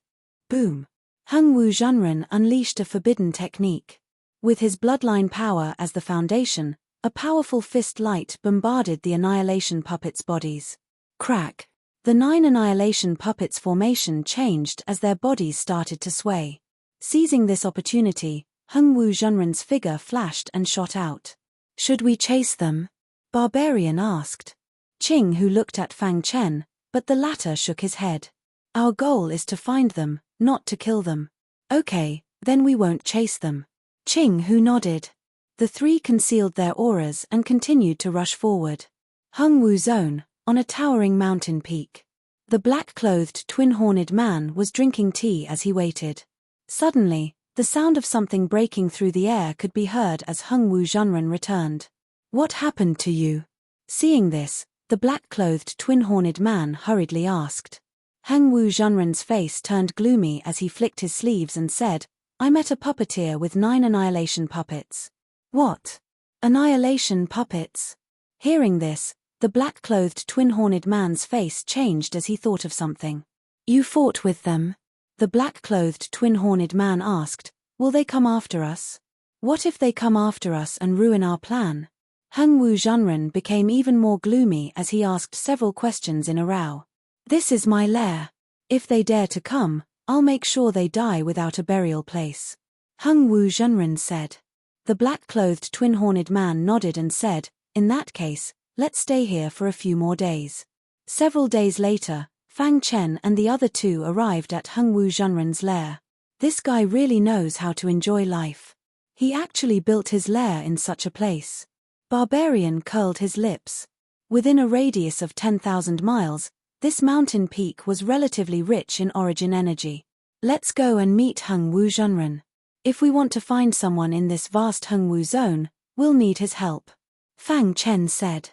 Boom! Hung Wu Zhenren unleashed a forbidden technique. With his bloodline power as the foundation, a powerful fist light bombarded the annihilation puppets' bodies. Crack! The 9 annihilation puppets' formation changed as their bodies started to sway. Seizing this opportunity, Hung Wu Zhenren's figure flashed and shot out. Should we chase them? Barbarian asked. Qing Hu looked at Fang Chen, but the latter shook his head. Our goal is to find them, not to kill them. Okay, then we won't chase them. Qing Hu nodded. The three concealed their auras and continued to rush forward. Hung Wu Zone, on a towering mountain peak. The black-clothed twin-horned man was drinking tea as he waited. Suddenly, the sound of something breaking through the air could be heard as Hung Wu Zhenren returned. "What happened to you?" Seeing this, the black-clothed twin-horned man hurriedly asked. Hung Wu Zhenren's face turned gloomy as he flicked his sleeves and said, "I met a puppeteer with 9 annihilation puppets." "What? Annihilation puppets?" Hearing this, the black-clothed twin-horned man's face changed as he thought of something. "You fought with them?" The black-clothed twin-horned man asked, "Will they come after us? What if they come after us and ruin our plan?" Hung Wu Zhenren became even more gloomy as he asked several questions in a row. "This is my lair. If they dare to come, I'll make sure they die without a burial place," Hung Wu Zhenren said. The black-clothed twin-horned man nodded and said, "In that case, let's stay here for a few more days." Several days later, Fang Chen and the other two arrived at Hung Wu Zhenren's lair. This guy really knows how to enjoy life. He actually built his lair in such a place. Barbarian curled his lips. Within a radius of 10,000 miles, this mountain peak was relatively rich in origin energy. "Let's go and meet Hung Wu Zhenren. If we want to find someone in this vast Hung Wu zone, we'll need his help," Fang Chen said.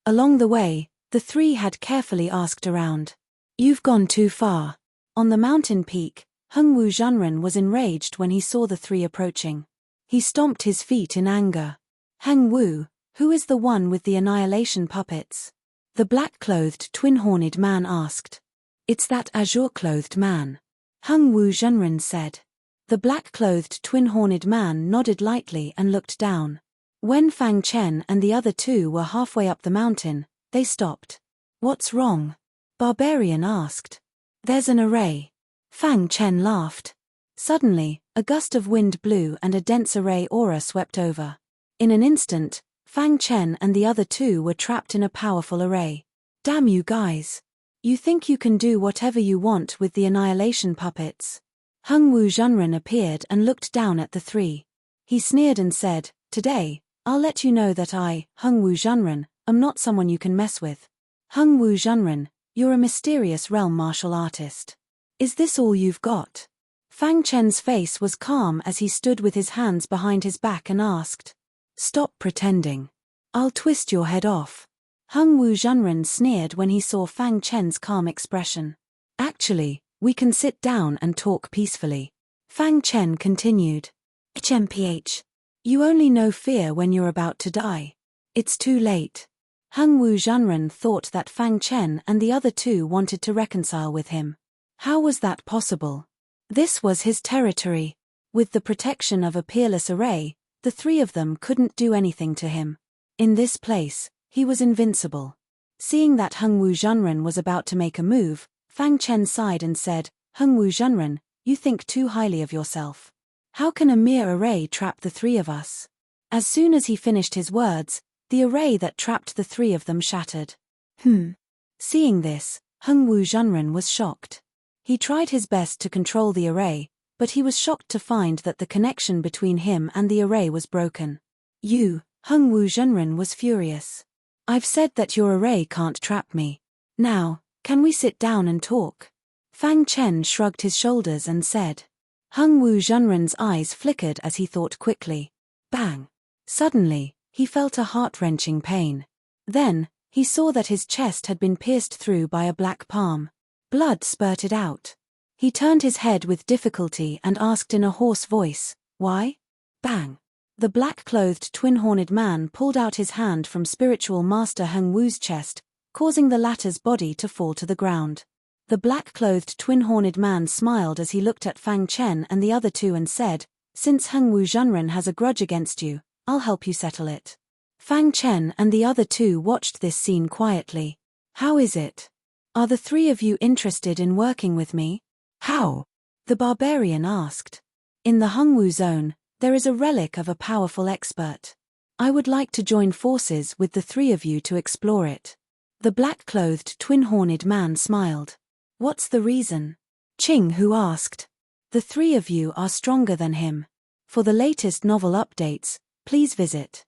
Along the way, the three had carefully asked around. "You've gone too far." On the mountain peak, Hung Wu Zhenren was enraged when he saw the three approaching. He stomped his feet in anger. "Hung Wu, who is the one with the annihilation puppets?" the black-clothed twin-horned man asked. "It's that azure-clothed man," Hung Wu Zhenren said. The black-clothed twin-horned man nodded lightly and looked down. When Fang Chen and the other two were halfway up the mountain, they stopped. "What's wrong?" Barbarian asked. "There's an array." Fang Chen laughed. Suddenly, a gust of wind blew and a dense array aura swept over. In an instant, Fang Chen and the other two were trapped in a powerful array. "Damn you guys. You think you can do whatever you want with the annihilation puppets?" Hung Wu Zhenren appeared and looked down at the three. He sneered and said, "Today, I'll let you know that I, Hung Wu Zhenren, am not someone you can mess with. Hung Wu Zhenren, you're a mysterious realm martial artist. Is this all you've got?" Fang Chen's face was calm as he stood with his hands behind his back and asked, "Stop pretending. I'll twist your head off." Hung Wu Zhenren sneered when he saw Fang Chen's calm expression. "Actually, we can sit down and talk peacefully," Fang Chen continued. "HMPH. You only know fear when you're about to die. It's too late." Hung Wu Zhenren thought that Fang Chen and the other two wanted to reconcile with him. How was that possible? This was his territory. With the protection of a peerless array, the three of them couldn't do anything to him. In this place, he was invincible. Seeing that Hung Wu Zhenren was about to make a move, Fang Chen sighed and said, "Hung Wu Zhenren, you think too highly of yourself. How can a mere array trap the three of us?" As soon as he finished his words, the array that trapped the three of them shattered. Seeing this, Hung Wu Zhenren was shocked. He tried his best to control the array, but he was shocked to find that the connection between him and the array was broken. Hung Wu Zhenren was furious. "I've said that your array can't trap me. Now, can we sit down and talk?" Fang Chen shrugged his shoulders and said. Hung Wu Zhenren's eyes flickered as he thought quickly. Bang! Suddenly, he felt a heart-wrenching pain. Then, he saw that his chest had been pierced through by a black palm. Blood spurted out. He turned his head with difficulty and asked in a hoarse voice, "Why?" Bang! The black-clothed twin-horned man pulled out his hand from spiritual master Hung Wu's chest, causing the latter's body to fall to the ground. The black-clothed twin-horned man smiled as he looked at Fang Chen and the other two and said, "Since Hung Wu Zhenren has a grudge against you, I'll help you settle it." Fang Chen and the other two watched this scene quietly. "How is it? Are the three of you interested in working with me?" "How?" the barbarian asked. "In the Hung Wu zone, there is a relic of a powerful expert. I would like to join forces with the three of you to explore it." The black-clothed twin-horned man smiled. "What's the reason?" Qing Hu asked. "The three of you are stronger than him. For the latest novel updates, Please visit.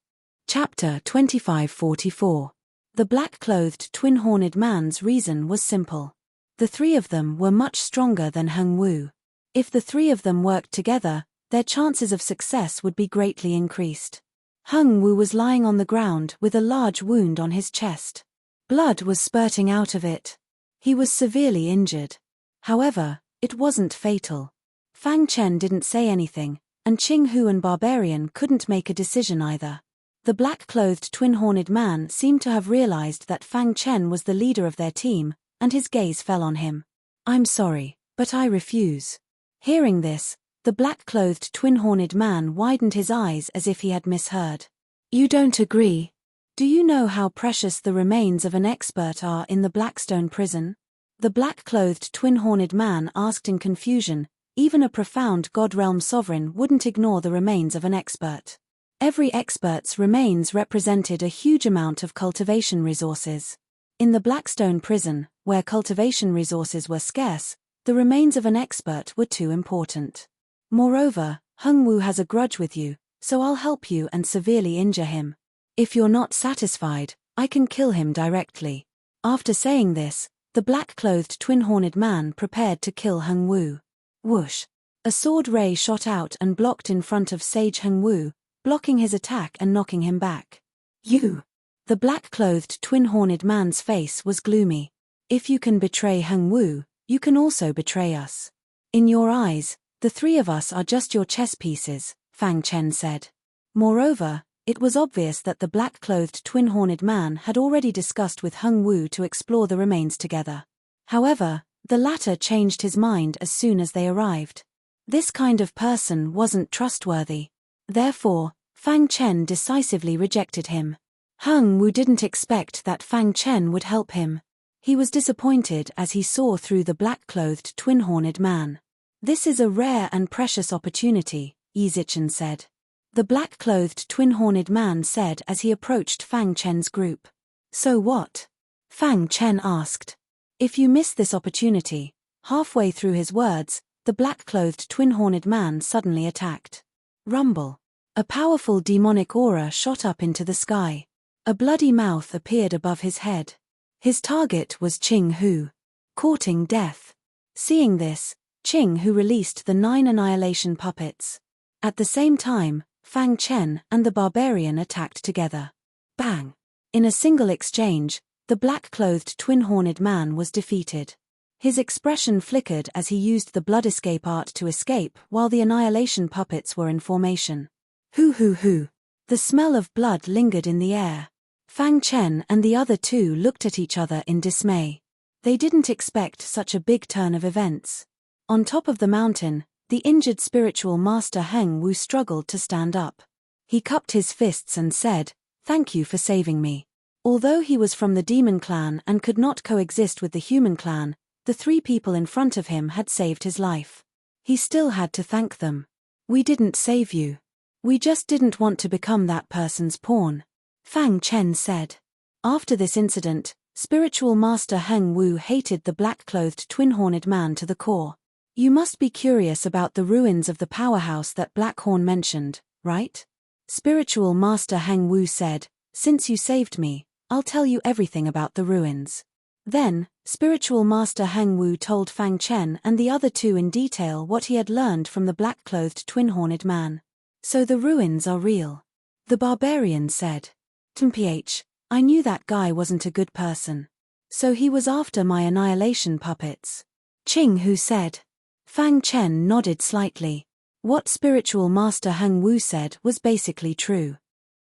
Chapter 2544. The black-clothed twin-horned man's reason was simple. The three of them were much stronger than Heng Wu. If the three of them worked together, their chances of success would be greatly increased. Heng Wu was lying on the ground with a large wound on his chest. Blood was spurting out of it. He was severely injured. However, it wasn't fatal. Fang Chen didn't say anything, and Qing Hu and Barbarian couldn't make a decision either. The black-clothed twin-horned man seemed to have realized that Fang Chen was the leader of their team, and his gaze fell on him. "I'm sorry, but I refuse." Hearing this, the black-clothed twin-horned man widened his eyes as if he had misheard. "You don't agree? Do you know how precious the remains of an expert are in the Blackstone prison?" The black-clothed twin-horned man asked in confusion. Even a profound God Realm sovereign wouldn't ignore the remains of an expert. Every expert's remains represented a huge amount of cultivation resources. In the Blackstone prison, where cultivation resources were scarce, the remains of an expert were too important. Moreover, Heng Wu has a grudge with you, so I'll help you and severely injure him. If you're not satisfied, I can kill him directly. After saying this, the black-clothed twin-horned man prepared to kill Heng Wu. Whoosh! A sword ray shot out and blocked in front of Sage Heng Wu, blocking his attack and knocking him back. "You!" The black-clothed twin-horned man's face was gloomy. "If you can betray Heng Wu, you can also betray us. In your eyes, the three of us are just your chess pieces," Fang Chen said. Moreover, it was obvious that the black-clothed twin-horned man had already discussed with Heng Wu to explore the remains together. However, the latter changed his mind as soon as they arrived. This kind of person wasn't trustworthy. Therefore, Fang Chen decisively rejected him. Heng Wu didn't expect that Fang Chen would help him. He was disappointed as he saw through the black-clothed twin-horned man. "This is a rare and precious opportunity," Yi Zichen said. The black-clothed twin-horned man said as he approached Fang Chen's group. "So what?" Fang Chen asked. "If you miss this opportunity," halfway through his words, the black-clothed twin-horned man suddenly attacked. Rumble. A powerful demonic aura shot up into the sky. A bloody mouth appeared above his head. His target was Qing Hu. Courting death. Seeing this, Qing Hu released the 9 annihilation puppets. At the same time, Fang Chen and the barbarian attacked together. Bang! In a single exchange, the black-clothed twin-horned man was defeated. His expression flickered as he used the blood escape art to escape while the annihilation puppets were in formation. Hoo. The smell of blood lingered in the air. Fang Chen and the other two looked at each other in dismay. They didn't expect such a big turn of events. On top of the mountain, the injured spiritual master Heng Wu struggled to stand up. He cupped his fists and said, "Thank you for saving me." Although he was from the demon clan and could not coexist with the human clan, the three people in front of him had saved his life. He still had to thank them. "We didn't save you. We just didn't want to become that person's pawn," Fang Chen said. After this incident, spiritual master Heng Wu hated the black-clothed twin-horned man to the core. "You must be curious about the ruins of the powerhouse that Blackhorn mentioned, right?" Spiritual master Heng Wu said, "Since you saved me, I'll tell you everything about the ruins." Then, spiritual master Heng Wu told Fang Chen and the other two in detail what he had learned from the black-clothed twin-horned man. "So the ruins are real," the barbarian said. "TMPH, I knew that guy wasn't a good person. So he was after my annihilation puppets," Qing Hu said. Fang Chen nodded slightly. What spiritual master Heng Wu said was basically true.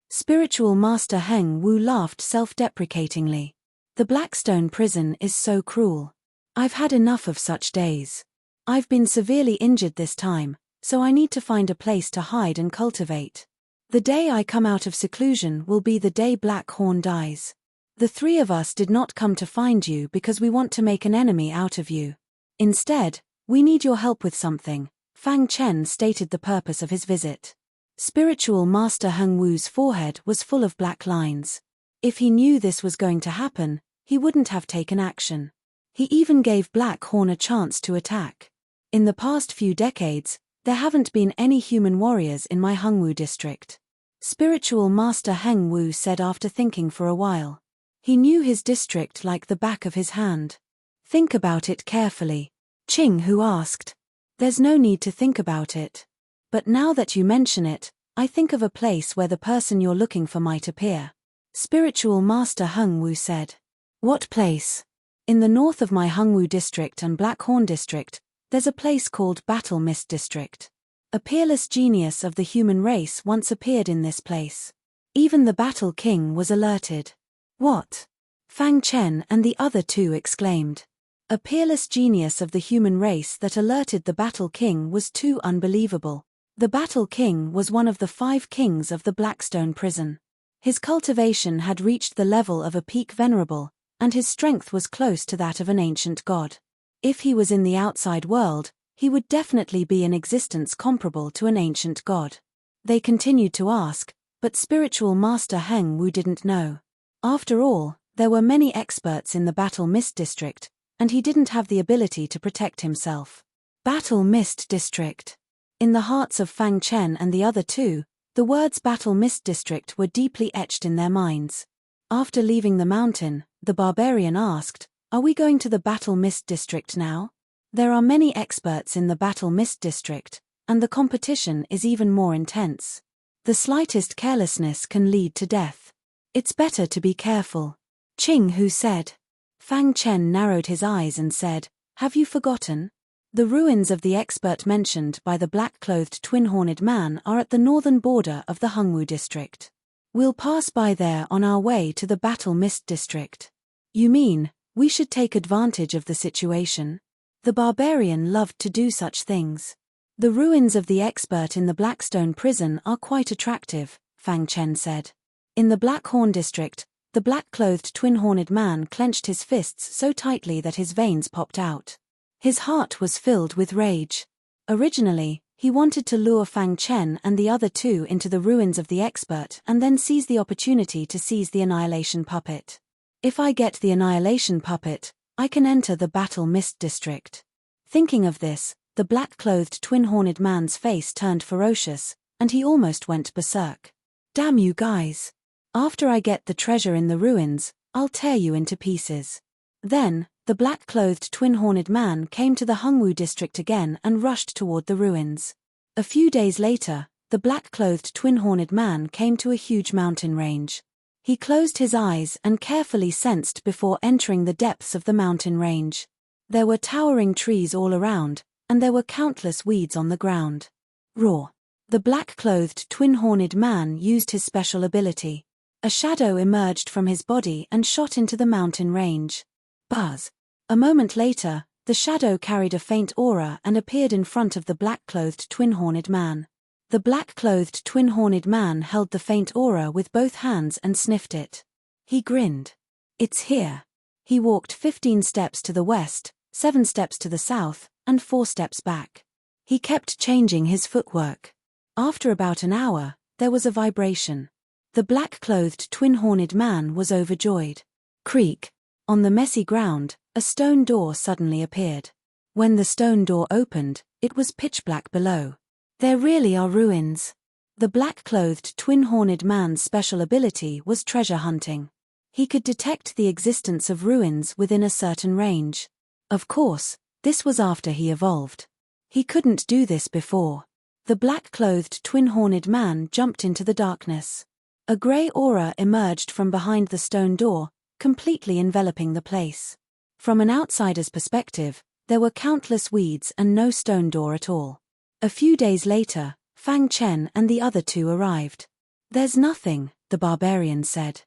Spiritual master Heng Wu laughed self-deprecatingly. "The Blackstone prison is so cruel. I've had enough of such days. I've been severely injured this time, so I need to find a place to hide and cultivate. The day I come out of seclusion will be the day Blackhorn dies. The three of us did not come to find you because we want to make an enemy out of you. Instead, we need your help with something," Fang Chen stated the purpose of his visit. Spiritual master Heng Wu's forehead was full of black lines. If he knew this was going to happen, he wouldn't have taken action. He even gave Blackhorn a chance to attack. "In the past few decades, there haven't been any human warriors in my Hengwu district. Spiritual Master Heng Wu said after thinking for a while. He knew his district like the back of his hand. Think about it carefully. Qing Hu asked. There's no need to think about it. But now that you mention it, I think of a place where the person you're looking for might appear. Spiritual Master Heng Wu said. What place? In the north of my Heng Wu district and Black Horn district, there's a place called Battle Mist district. A peerless genius of the human race once appeared in this place. Even the Battle King was alerted. What? Fang Chen and the other two exclaimed. A peerless genius of the human race that alerted the Battle King was too unbelievable. The Battle King was one of the 5 kings of the Blackstone prison. His cultivation had reached the level of a peak Venerable, and his strength was close to that of an ancient god. If he was in the outside world, he would definitely be in existence comparable to an ancient god. They continued to ask, but Spiritual Master Heng Wu didn't know. After all, there were many experts in the Battle Mist district, and he didn't have the ability to protect himself. Battle Mist district. In the hearts of Fang Chen and the other two, the words Battle Mist district were deeply etched in their minds. After leaving the mountain, the barbarian asked, Are we going to the Battle Mist district now? There are many experts in the Battle Mist district, and the competition is even more intense. The slightest carelessness can lead to death. It's better to be careful. Qing Hu said. Fang Chen narrowed his eyes and said, Have you forgotten? The ruins of the expert mentioned by the black-clothed twin-horned man are at the northern border of the Heng Wu district. We'll pass by there on our way to the Battle Mist district. You mean, we should take advantage of the situation? The barbarian loved to do such things. The ruins of the expert in the Blackstone prison are quite attractive, Fang Chen said. In the Black Horn district, the black-clothed twin-horned man clenched his fists so tightly that his veins popped out. His heart was filled with rage. Originally, he wanted to lure Fang Chen and the other two into the ruins of the expert and then seize the opportunity to seize the Annihilation Puppet. If I get the Annihilation Puppet, I can enter the Battle Mist district. Thinking of this, the black-clothed twin-horned man's face turned ferocious, and he almost went berserk. Damn you guys. After I get the treasure in the ruins, I'll tear you into pieces. Then, the black-clothed twin-horned man came to the Heng Wu district again and rushed toward the ruins. A few days later, the black-clothed twin-horned man came to a huge mountain range. He closed his eyes and carefully sensed before entering the depths of the mountain range. There were towering trees all around, and there were countless weeds on the ground. Roar! The black-clothed twin-horned man used his special ability. A shadow emerged from his body and shot into the mountain range. Buzz! A moment later, the shadow carried a faint aura and appeared in front of the black-clothed twin-horned man. The black-clothed twin-horned man held the faint aura with both hands and sniffed it. He grinned. It's here. He walked 15 steps to the west, 7 steps to the south, and 4 steps back. He kept changing his footwork. After about an hour, there was a vibration. The black-clothed twin-horned man was overjoyed. Creak! On the messy ground, a stone door suddenly appeared. When the stone door opened, it was pitch black below. There really are ruins. The black-clothed twin-horned man's special ability was treasure hunting. He could detect the existence of ruins within a certain range. Of course, this was after he evolved. He couldn't do this before. The black-clothed twin-horned man jumped into the darkness. A grey aura emerged from behind the stone door, completely enveloping the place. From an outsider's perspective, there were countless weeds and no stone door at all. A few days later, Fang Chen and the other two arrived. There's nothing, the barbarian said.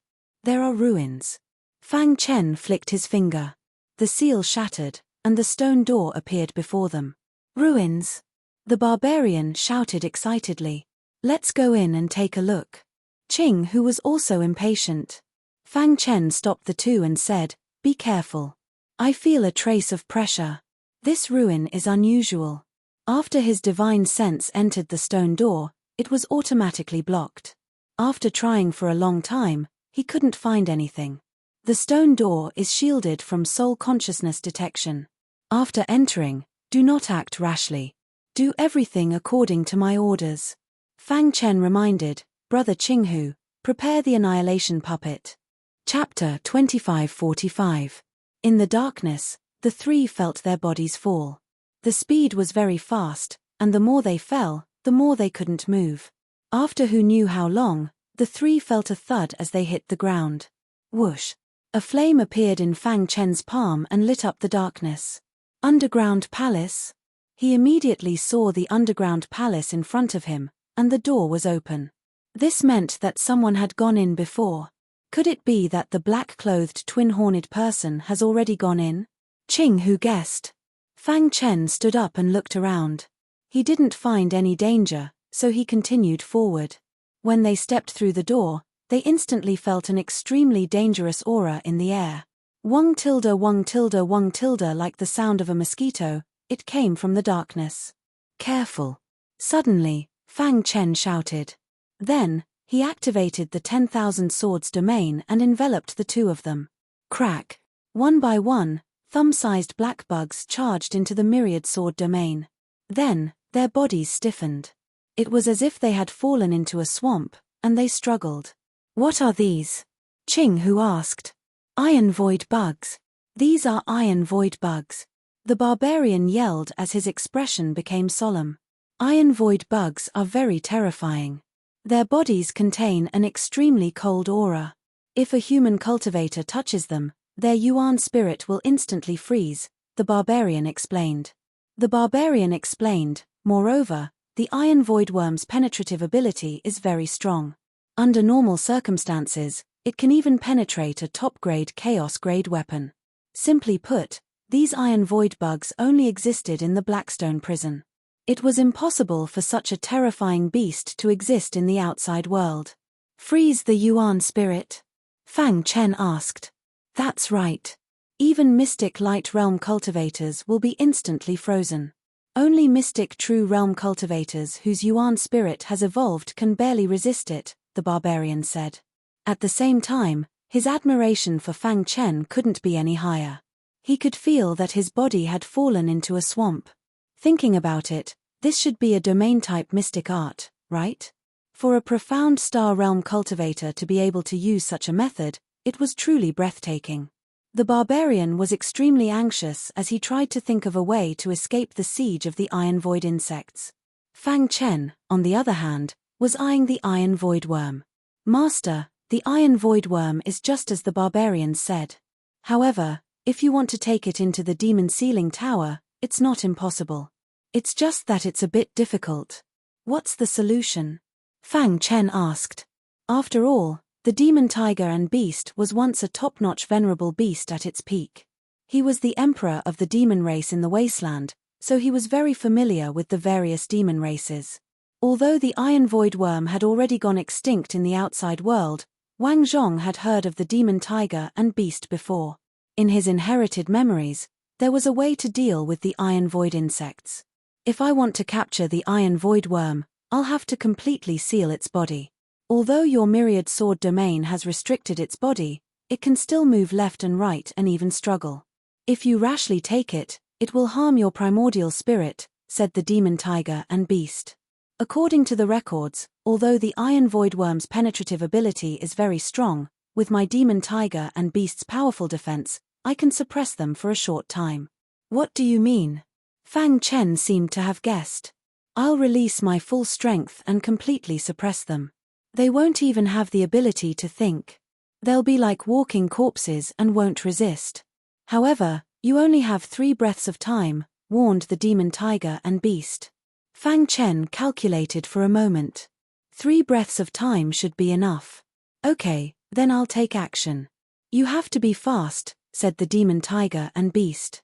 There are ruins. Fang Chen flicked his finger. The seal shattered, and the stone door appeared before them. Ruins! The barbarian shouted excitedly. Let's go in and take a look. Qing, who was also impatient. Fang Chen stopped the two and said, Be careful. I feel a trace of pressure. This ruin is unusual. After his divine sense entered the stone door, it was automatically blocked. After trying for a long time, he couldn't find anything. The stone door is shielded from soul consciousness detection. After entering, do not act rashly. Do everything according to my orders. Fang Chen reminded, Brother Qinghu, prepare the annihilation puppet. Chapter 2545. In the darkness, the three felt their bodies fall. The speed was very fast, and the more they fell, the more they couldn't move. After who knew how long, the three felt a thud as they hit the ground. Whoosh! A flame appeared in Fang Chen's palm and lit up the darkness. Underground palace? He immediately saw the underground palace in front of him, and the door was open. This meant that someone had gone in before. Could it be that the black-clothed twin-horned person has already gone in? Qinghu guessed. Fang Chen stood up and looked around. He didn't find any danger, so he continued forward. When they stepped through the door, they instantly felt an extremely dangerous aura in the air. Wung tilde wung tilde wung tilde, like the sound of a mosquito, it came from the darkness. Careful! Suddenly, Fang Chen shouted. Then, he activated the 10,000 swords domain and enveloped the two of them. Crack! One by one, thumb-sized black bugs charged into the myriad sword domain. Then, their bodies stiffened. It was as if they had fallen into a swamp, and they struggled. What are these? Qinghu asked. Iron void bugs. These are iron void bugs. The barbarian yelled as his expression became solemn. Iron void bugs are very terrifying. Their bodies contain an extremely cold aura. If a human cultivator touches them, their yuan spirit will instantly freeze, the barbarian explained. The barbarian explained, moreover, the iron void worm's penetrative ability is very strong. Under normal circumstances, it can even penetrate a top-grade chaos-grade weapon. Simply put, these iron void bugs only existed in the Blackstone prison. It was impossible for such a terrifying beast to exist in the outside world. Freeze the yuan spirit? Fang Chen asked. That's right. Even mystic light realm cultivators will be instantly frozen. Only mystic true realm cultivators whose yuan spirit has evolved can barely resist it, the barbarian said. At the same time, his admiration for Fang Chen couldn't be any higher. He could feel that his body had fallen into a swamp. Thinking about it, this should be a domain-type mystic art, right? For a profound star realm cultivator to be able to use such a method, it was truly breathtaking. The barbarian was extremely anxious as he tried to think of a way to escape the siege of the iron void insects. Fang Chen, on the other hand, was eyeing the iron void worm. Master, the iron void worm is just as the barbarians said. However, if you want to take it into the demon ceiling tower, it's not impossible. It's just that it's a bit difficult. What's the solution? Fang Chen asked. After all, the demon tiger and beast was once a top-notch venerable beast at its peak. He was the emperor of the demon race in the wasteland, so he was very familiar with the various demon races. Although the iron void worm had already gone extinct in the outside world, Wang Zhong had heard of the demon tiger and beast before. In his inherited memories, there was a way to deal with the iron void insects. If I want to capture the iron void worm, I'll have to completely seal its body. Although your myriad sword domain has restricted its body, it can still move left and right and even struggle. If you rashly take it, it will harm your primordial spirit, said the demon tiger and beast. According to the records, although the iron void worm's penetrative ability is very strong, with my demon tiger and beast's powerful defense, I can suppress them for a short time. What do you mean? Fang Chen seemed to have guessed. I'll release my full strength and completely suppress them. They won't even have the ability to think. They'll be like walking corpses and won't resist. However, you only have 3 breaths of time, warned the demon tiger and beast. Fang Chen calculated for a moment. 3 breaths of time should be enough. Okay, then I'll take action. You have to be fast, said the demon tiger and beast.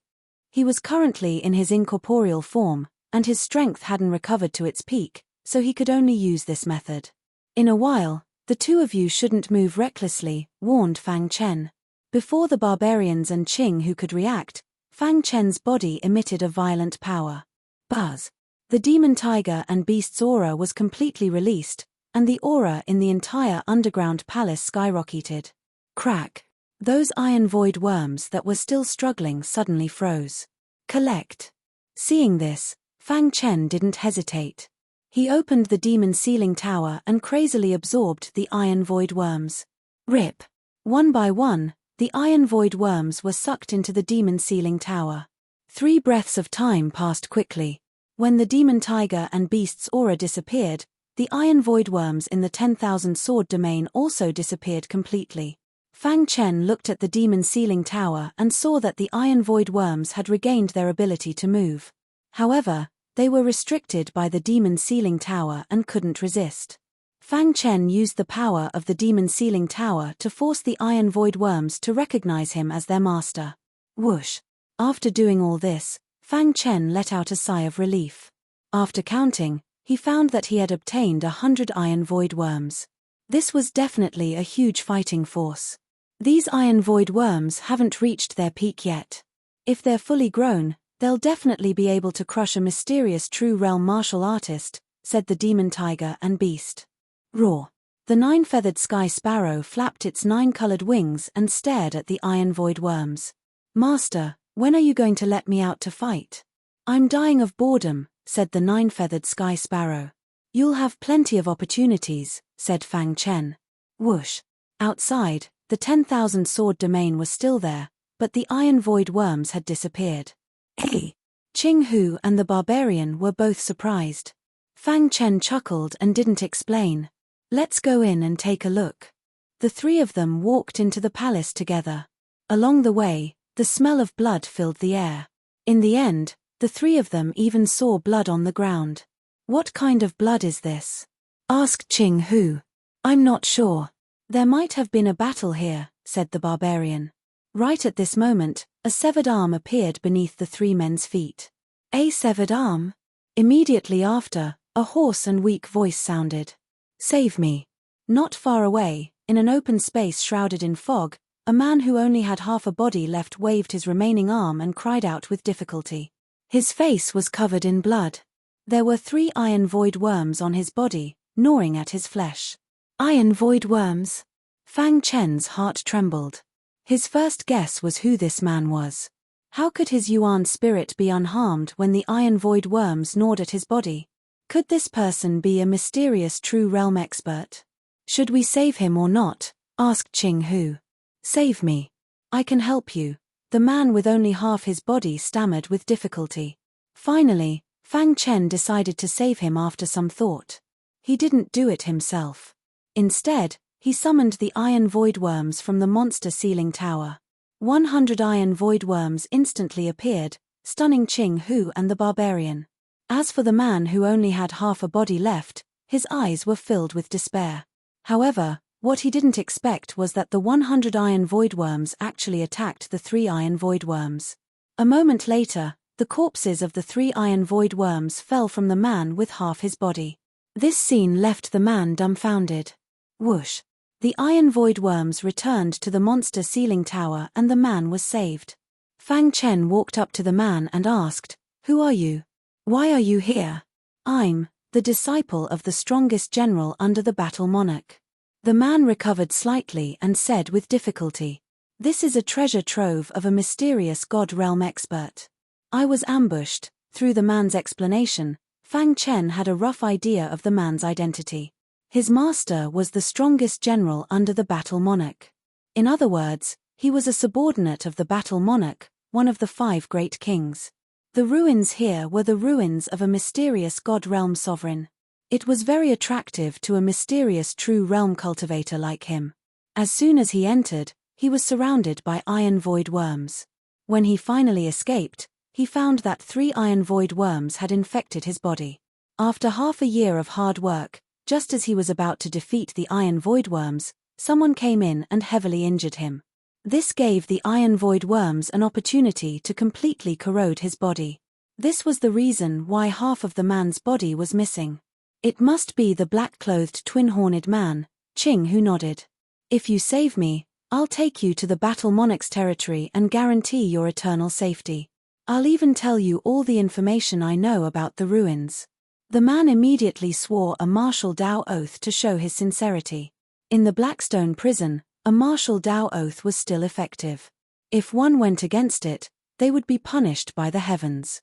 He was currently in his incorporeal form, and his strength hadn't recovered to its peak, so he could only use this method. In a while, the two of you shouldn't move recklessly, warned Fang Chen. Before the barbarians and Qinghu could react, Fang Chen's body emitted a violent power. Buzz! The demon tiger and beast's aura was completely released, and the aura in the entire underground palace skyrocketed. Crack! Those iron void worms that were still struggling suddenly froze. Collect! Seeing this, Fang Chen didn't hesitate. He opened the demon sealing tower and crazily absorbed the iron void worms. Rip! One by one, the iron void worms were sucked into the demon sealing tower. 3 breaths of time passed quickly. When the demon tiger and beast's aura disappeared, the iron void worms in the 10,000 sword domain also disappeared completely. Fang Chen looked at the demon sealing tower and saw that the iron void worms had regained their ability to move. However, they were restricted by the demon sealing tower and couldn't resist. Fang Chen used the power of the demon sealing tower to force the iron void worms to recognize him as their master. Whoosh! After doing all this, Fang Chen let out a sigh of relief. After counting, he found that he had obtained 100 iron void worms. This was definitely a huge fighting force. These iron void worms haven't reached their peak yet. If they're fully grown, they'll definitely be able to crush a mysterious true realm martial artist, said the demon tiger and beast. Roar! The 9-feathered sky sparrow flapped its 9-colored wings and stared at the iron void worms. Master, when are you going to let me out to fight? I'm dying of boredom, said the 9-feathered sky sparrow. You'll have plenty of opportunities, said Fang Chen. Whoosh! Outside, the 10,000 sword domain was still there, but the iron void worms had disappeared. Hey! Qing Hu and the barbarian were both surprised. Fang Chen chuckled and didn't explain. Let's go in and take a look. The 3 of them walked into the palace together. Along the way, the smell of blood filled the air. In the end, the 3 of them even saw blood on the ground. What kind of blood is this? Asked Qing Hu. I'm not sure. There might have been a battle here, said the barbarian. Right at this moment, a severed arm appeared beneath the 3 men's feet. A severed arm? Immediately after, a hoarse and weak voice sounded. Save me. Not far away, in an open space shrouded in fog, a man who only had half a body left waved his remaining arm and cried out with difficulty. His face was covered in blood. There were 3 iron void worms on his body, gnawing at his flesh. Iron void worms? Fang Chen's heart trembled. His first guess was who this man was. How could his Yuan spirit be unharmed when the iron void worms gnawed at his body? Could this person be a mysterious true realm expert? Should we save him or not? Asked Qing Hu. Save me. I can help you. The man with only half his body stammered with difficulty. Finally, Fang Chen decided to save him after some thought. He didn't do it himself. Instead, he summoned the iron void worms from the monster sealing tower. 100 iron void worms instantly appeared, stunning Qing Hu and the barbarian. As for the man who only had half a body left, his eyes were filled with despair. However, what he didn't expect was that the 100 iron void worms actually attacked the 3 iron void worms. A moment later, the corpses of the 3 iron void worms fell from the man with half his body. This scene left the man dumbfounded. Whoosh! The iron void worms returned to the monster sealing tower and the man was saved. Fang Chen walked up to the man and asked, "Who are you? Why are you here?" "I'm the disciple of the strongest general under the battle monarch." The man recovered slightly and said with difficulty, "This is a treasure trove of a mysterious god realm expert." I was ambushed. Through the man's explanation, Fang Chen had a rough idea of the man's identity. His master was the strongest general under the battle monarch. In other words, he was a subordinate of the battle monarch, one of the 5 great kings. The ruins here were the ruins of a mysterious god realm sovereign. It was very attractive to a mysterious true realm cultivator like him. As soon as he entered, he was surrounded by iron void worms. When he finally escaped, he found that 3 iron void worms had infected his body. After half a year of hard work, just as he was about to defeat the iron void worms, someone came in and heavily injured him. This gave the iron void worms an opportunity to completely corrode his body. This was the reason why half of the man's body was missing. "It must be the black-clothed twin-horned man," Qing Hu nodded. "If you save me, I'll take you to the battle monarch's territory and guarantee your eternal safety. I'll even tell you all the information I know about the ruins." The man immediately swore a martial Dao oath to show his sincerity. In the Blackstone prison, a martial Dao oath was still effective. If one went against it, they would be punished by the heavens.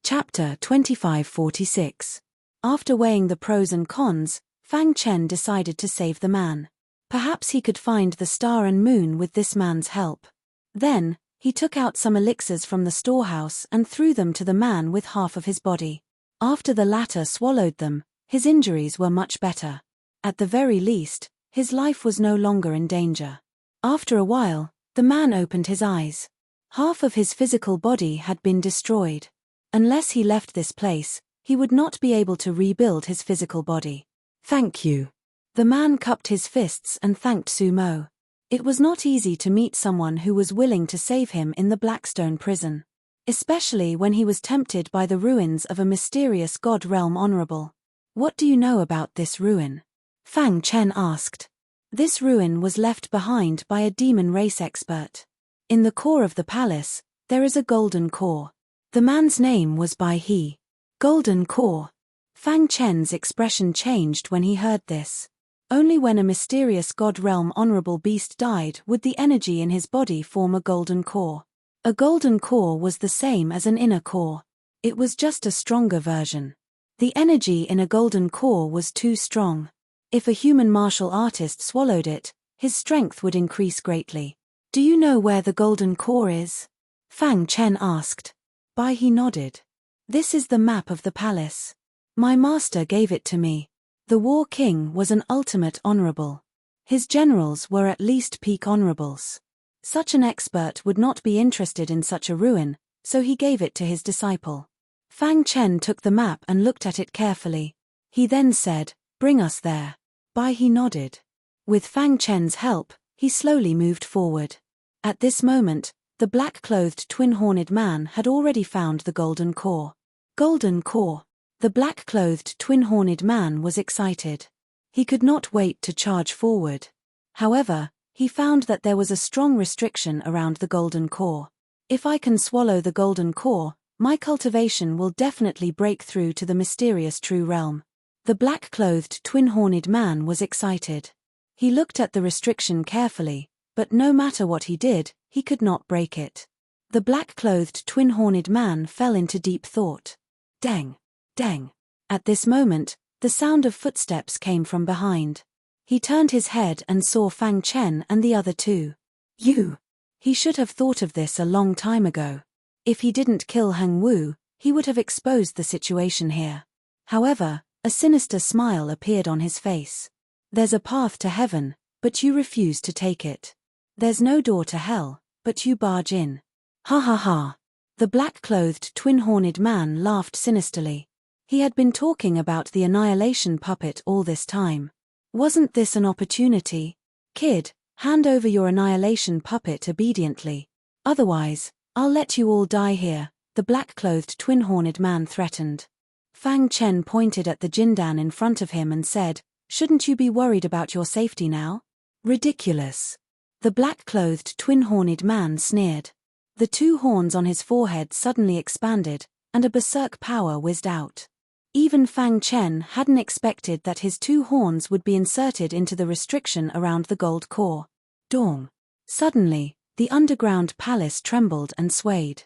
Chapter 2546. After weighing the pros and cons, Fang Chen decided to save the man. Perhaps he could find the star and moon with this man's help. Then, he took out some elixirs from the storehouse and threw them to the man with half of his body. After the latter swallowed them, his injuries were much better. At the very least, his life was no longer in danger. After a while, the man opened his eyes. Half of his physical body had been destroyed. Unless he left this place, he would not be able to rebuild his physical body. "Thank you." The man cupped his fists and thanked Sumo. It was not easy to meet someone who was willing to save him in the Blackstone prison. Especially when he was tempted by the ruins of a mysterious god realm honorable. "What do you know about this ruin?" Fang Chen asked. This ruin was left behind by a demon race expert. In the core of the palace, there is a golden core. The man's name was Bai He. Golden core. Fang Chen's expression changed when he heard this. Only when a mysterious god realm honorable beast died would the energy in his body form a golden core. A golden core was the same as an inner core. It was just a stronger version. The energy in a golden core was too strong. If a human martial artist swallowed it, his strength would increase greatly. "Do you know where the golden core is?" Fang Chen asked. Bai He nodded. "This is the map of the palace. My master gave it to me. The War King was an ultimate honorable. His generals were at least peak honorables. Such an expert would not be interested in such a ruin, so he gave it to his disciple." Fang Chen took the map and looked at it carefully. He then said, "Bring us there." Bai He nodded. With Fang Chen's help, he slowly moved forward. At this moment, the black-clothed twin-horned man had already found the golden core. Golden core. The black-clothed twin-horned man was excited. He could not wait to charge forward. However, he found that there was a strong restriction around the golden core. "If I can swallow the golden core, my cultivation will definitely break through to the mysterious true realm." The black-clothed twin-horned man was excited. He looked at the restriction carefully, but no matter what he did, he could not break it. The black-clothed twin-horned man fell into deep thought. Dang! Dang! At this moment, the sound of footsteps came from behind. He turned his head and saw Fang Chen and the other two. "You!" He should have thought of this a long time ago. If he didn't kill Heng Wu, he would have exposed the situation here. However, a sinister smile appeared on his face. "There's a path to heaven, but you refuse to take it. There's no door to hell, but you barge in. Ha ha ha." The black-clothed twin-horned man laughed sinisterly. He had been talking about the annihilation puppet all this time. Wasn't this an opportunity? "Kid, hand over your annihilation puppet obediently. Otherwise, I'll let you all die here," the black-clothed twin-horned man threatened. Fang Chen pointed at the Jindan in front of him and said, "Shouldn't you be worried about your safety now?" "Ridiculous." The black-clothed twin-horned man sneered. The two horns on his forehead suddenly expanded, and a berserk power whizzed out. Even Fang Chen hadn't expected that his two horns would be inserted into the restriction around the gold core. Dong. Suddenly, the underground palace trembled and swayed.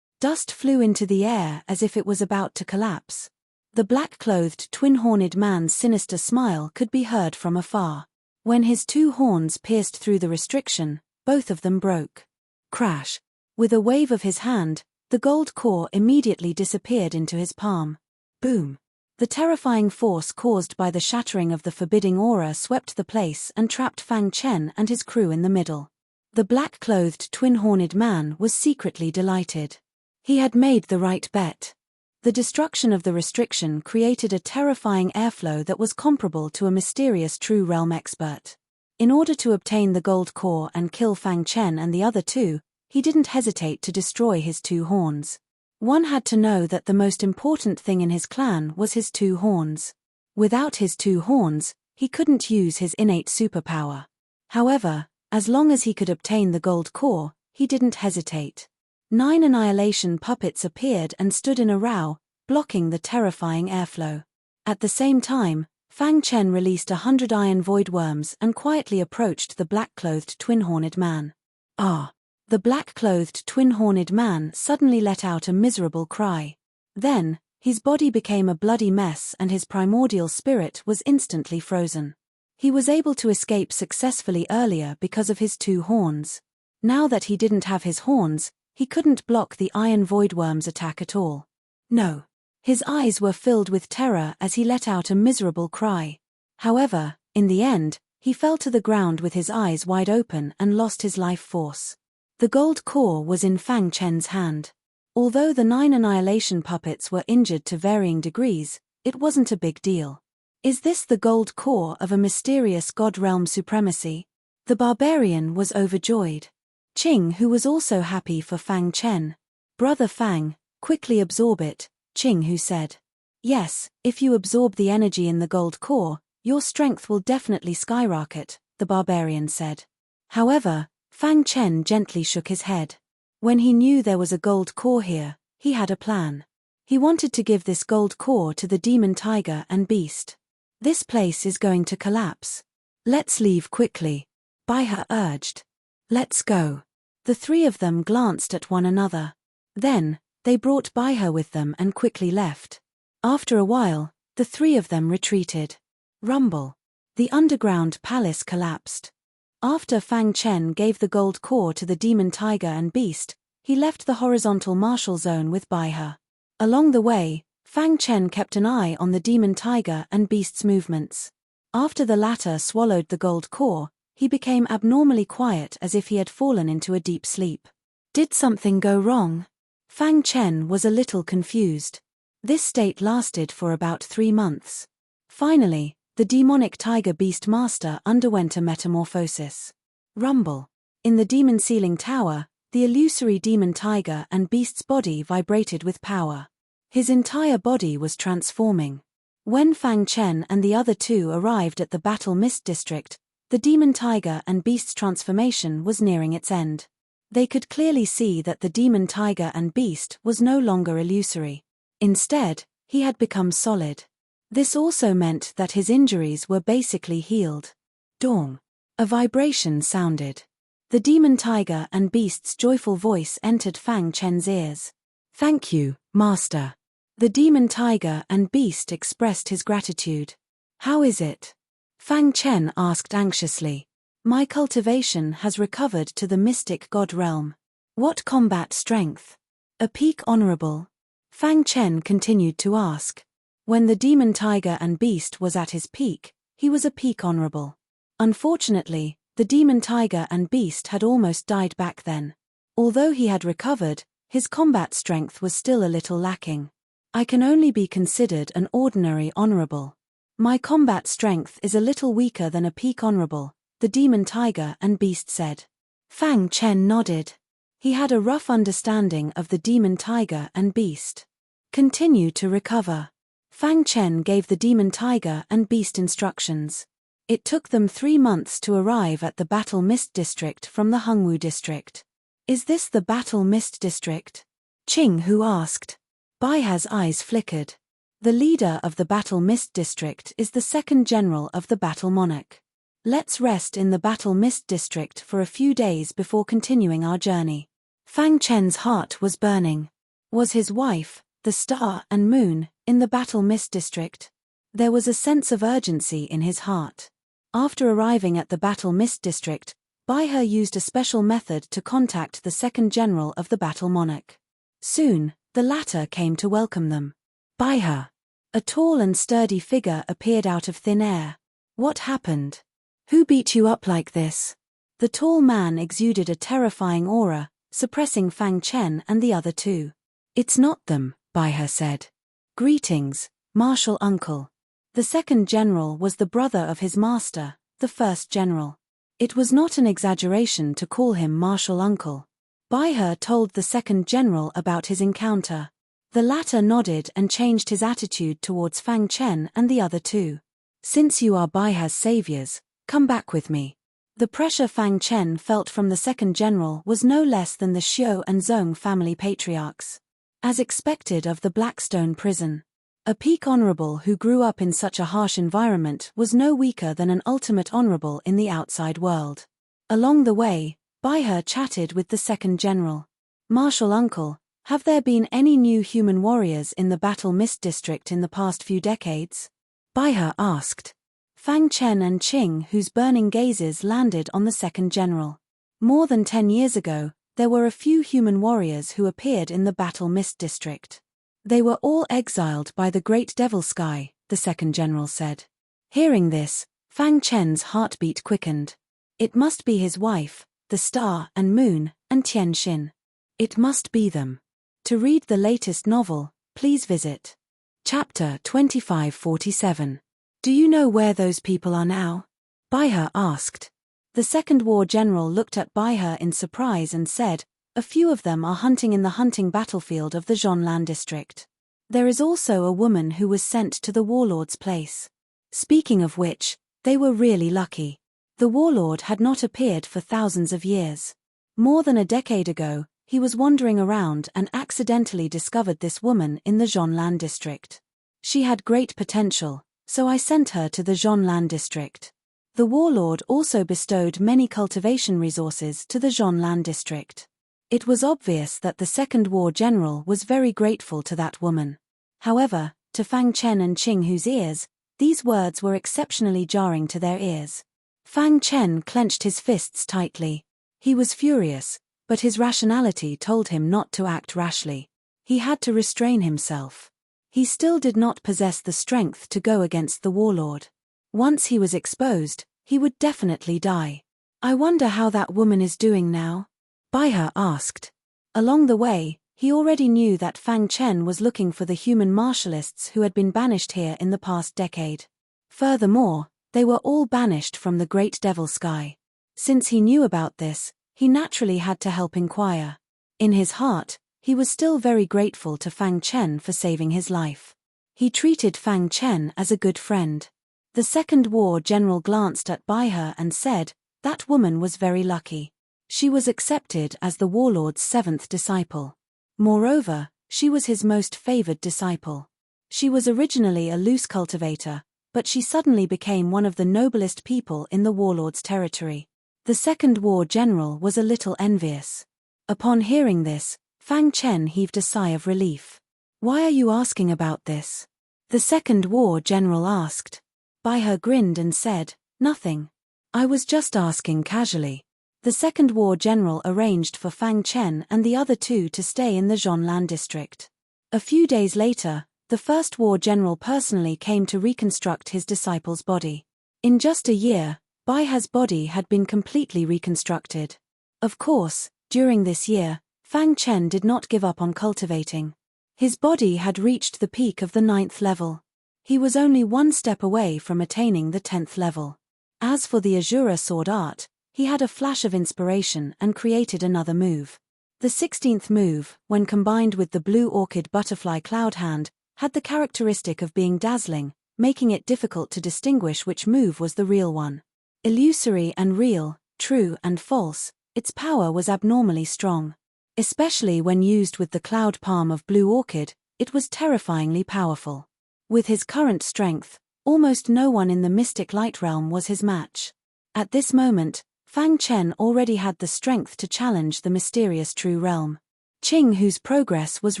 Dust flew into the air as if it was about to collapse. The black-clothed twin-horned man's sinister smile could be heard from afar. When his two horns pierced through the restriction, both of them broke. Crash. With a wave of his hand, the gold core immediately disappeared into his palm. Boom. The terrifying force caused by the shattering of the forbidding aura swept the place and trapped Fang Chen and his crew in the middle. The black-clothed twin-horned man was secretly delighted. He had made the right bet. The destruction of the restriction created a terrifying airflow that was comparable to a mysterious true realm expert. In order to obtain the gold core and kill Fang Chen and the other two, he didn't hesitate to destroy his two horns. One had to know that the most important thing in his clan was his two horns. Without his two horns, he couldn't use his innate superpower. However, as long as he could obtain the gold core, he didn't hesitate. 9 annihilation puppets appeared and stood in a row, blocking the terrifying airflow. At the same time, Fang Chen released 100 iron void worms and quietly approached the black-clothed twin-horned man. Ah! The black-clothed twin-horned man suddenly let out a miserable cry. Then, His body became a bloody mess and his primordial spirit was instantly frozen. He was able to escape successfully earlier because of his 2 horns. Now that he didn't have his horns, he couldn't block the iron voidworm's attack at all. No. His eyes were filled with terror as he let out a miserable cry. However, in the end, he fell to the ground with his eyes wide open and lost his life force. The gold core was in Fang Chen's hand. Although the 9 annihilation puppets were injured to varying degrees, it wasn't a big deal. Is this the gold core of a mysterious god realm supremacy? The barbarian was overjoyed. Qing, who was also happy for Fang Chen. Brother Fang, quickly absorb it, Qing who said. Yes, if you absorb the energy in the gold core, your strength will definitely skyrocket, the barbarian said. However, Fang Chen gently shook his head. When he knew there was a gold core here, he had a plan. He wanted to give this gold core to the demon tiger and beast. This place is going to collapse. Let's leave quickly, Baihe urged. Let's go. The 3 of them glanced at one another. Then, they brought Baihe with them and quickly left. After a while, the 3 of them retreated. Rumble. The underground palace collapsed. After Fang Chen gave the gold core to the demon tiger and beast, he left the horizontal martial zone with Baihe. Along the way, Fang Chen kept an eye on the demon tiger and beast's movements. After the latter swallowed the gold core, he became abnormally quiet as if he had fallen into a deep sleep. Did something go wrong? Fang Chen was a little confused. This state lasted for about 3 months. Finally, the demonic tiger beast master underwent a metamorphosis. Rumble. In the demon ceiling tower, the illusory demon tiger and beast's body vibrated with power. His entire body was transforming. When Fang Chen and the other 2 arrived at the Battle Mist District, the demon tiger and beast's transformation was nearing its end. They could clearly see that the demon tiger and beast was no longer illusory. Instead, he had become solid. This also meant that his injuries were basically healed. Dong. A vibration sounded. The demon tiger and beast's joyful voice entered Fang Chen's ears. Thank you, Master. The demon tiger and beast expressed his gratitude. How is it? Fang Chen asked anxiously. My cultivation has recovered to the mystic god realm. What combat strength? A peak honorable? Fang Chen continued to ask. When the demon tiger and beast was at his peak, he was a peak honorable. Unfortunately, the demon tiger and beast had almost died back then. Although he had recovered, his combat strength was still a little lacking. I can only be considered an ordinary honorable. My combat strength is a little weaker than a peak honorable, the demon tiger and beast said. Fang Chen nodded. He had a rough understanding of the demon tiger and beast. Continue to recover. Fang Chen gave the demon tiger and beast instructions. It took them 3 months to arrive at the Battle Mist District from the Hungwu District. Is this the Battle Mist District? Qing Hu asked. Baihe's eyes flickered. The leader of the Battle Mist District is the 2nd General of the Battle Monarch. Let's rest in the Battle Mist District for a few days before continuing our journey. Fang Chen's heart was burning. Was his wife, the star and moon, in the Battle Mist District? There was a sense of urgency in his heart. After arriving at the Battle Mist District, Baihe used a special method to contact the 2nd General of the Battle Monarch. Soon, the latter came to welcome them. Baihe. A tall and sturdy figure appeared out of thin air. What happened? Who beat you up like this? The tall man exuded a terrifying aura, suppressing Fang Chen and the other 2. It's not them, Baihe said. Greetings, Martial Uncle. The 2nd General was the brother of his master, the 1st General. It was not an exaggeration to call him Martial Uncle. Baihe told the 2nd General about his encounter. The latter nodded and changed his attitude towards Fang Chen and the other 2. Since you are Baihe's saviors, come back with me. The pressure Fang Chen felt from the 2nd General was no less than the Xiao and Zhong family patriarchs. As expected of the Blackstone prison. A peak honorable who grew up in such a harsh environment was no weaker than an ultimate honorable in the outside world. Along the way, Baihe chatted with the 2nd General. Martial Uncle, Have there been any new human warriors in the Battle Mist district in the past few decades? Baihe asked. Fang Chen and Qing, whose burning gazes landed on the second general. More than 10 years ago, there were a few human warriors who appeared in the Battle Mist district. They were all exiled by the Great Devil Sky, the second general said. Hearing this, Fang Chen's heartbeat quickened. It must be his wife, the Star and Moon, and Tian Xin. It must be them. To read the latest novel, please visit Chapter 2547. Do you know where those people are now? Baihe asked. The second war general looked at Baihe in surprise and said, a few of them are hunting in the hunting battlefield of the Zhonlan district. There is also a woman who was sent to the warlord's place. Speaking of which, they were really lucky. The warlord had not appeared for thousands of years. More than a decade ago, he was wandering around and accidentally discovered this woman in the Zhonlan district. She had great potential, so I sent her to the Zhonlan district. The warlord also bestowed many cultivation resources to the Zhonlan district. It was obvious that the second war general was very grateful to that woman. However, to Fang Chen and Qing, whose ears, these words were exceptionally jarring to their ears. Fang Chen clenched his fists tightly. He was furious, but his rationality told him not to act rashly. He had to restrain himself. He still did not possess the strength to go against the warlord. Once he was exposed, he would definitely die. I wonder how that woman is doing now? Baihe asked. Along the way, he already knew that Fang Chen was looking for the human martialists who had been banished here in the past decade. Furthermore, they were all banished from the Great Devil Sky. Since he knew about this, he naturally had to help inquire. In his heart, he was still very grateful to Fang Chen for saving his life. He treated Fang Chen as a good friend. The second war general glanced at Baihe and said, that woman was very lucky. She was accepted as the warlord's 7th disciple. Moreover, she was his most favored disciple. She was originally a loose cultivator, but she suddenly became one of the noblest people in the warlord's territory. The second war general was a little envious. Upon hearing this, Fang Chen heaved a sigh of relief. Why are you asking about this? The second war general asked. Baihe grinned and said, nothing. I was just asking casually. The second war general arranged for Fang Chen and the other two to stay in the Zhonlan district. A few days later, the first war general personally came to reconstruct his disciple's body. In just a year, Baihe's body had been completely reconstructed. Of course, during this year, Fang Chen did not give up on cultivating. His body had reached the peak of the 9th level. He was only one step away from attaining the 10th level. As for the Azura sword art, he had a flash of inspiration and created another move. The 16th move, when combined with the blue orchid butterfly cloud hand, had the characteristic of being dazzling, making it difficult to distinguish which move was the real one. Illusory and real, true and false, its power was abnormally strong. Especially when used with the cloud palm of blue orchid, it was terrifyingly powerful. With his current strength, almost no one in the mystic light realm was his match. At this moment, Fang Chen already had the strength to challenge the mysterious true realm. Qing, whose progress was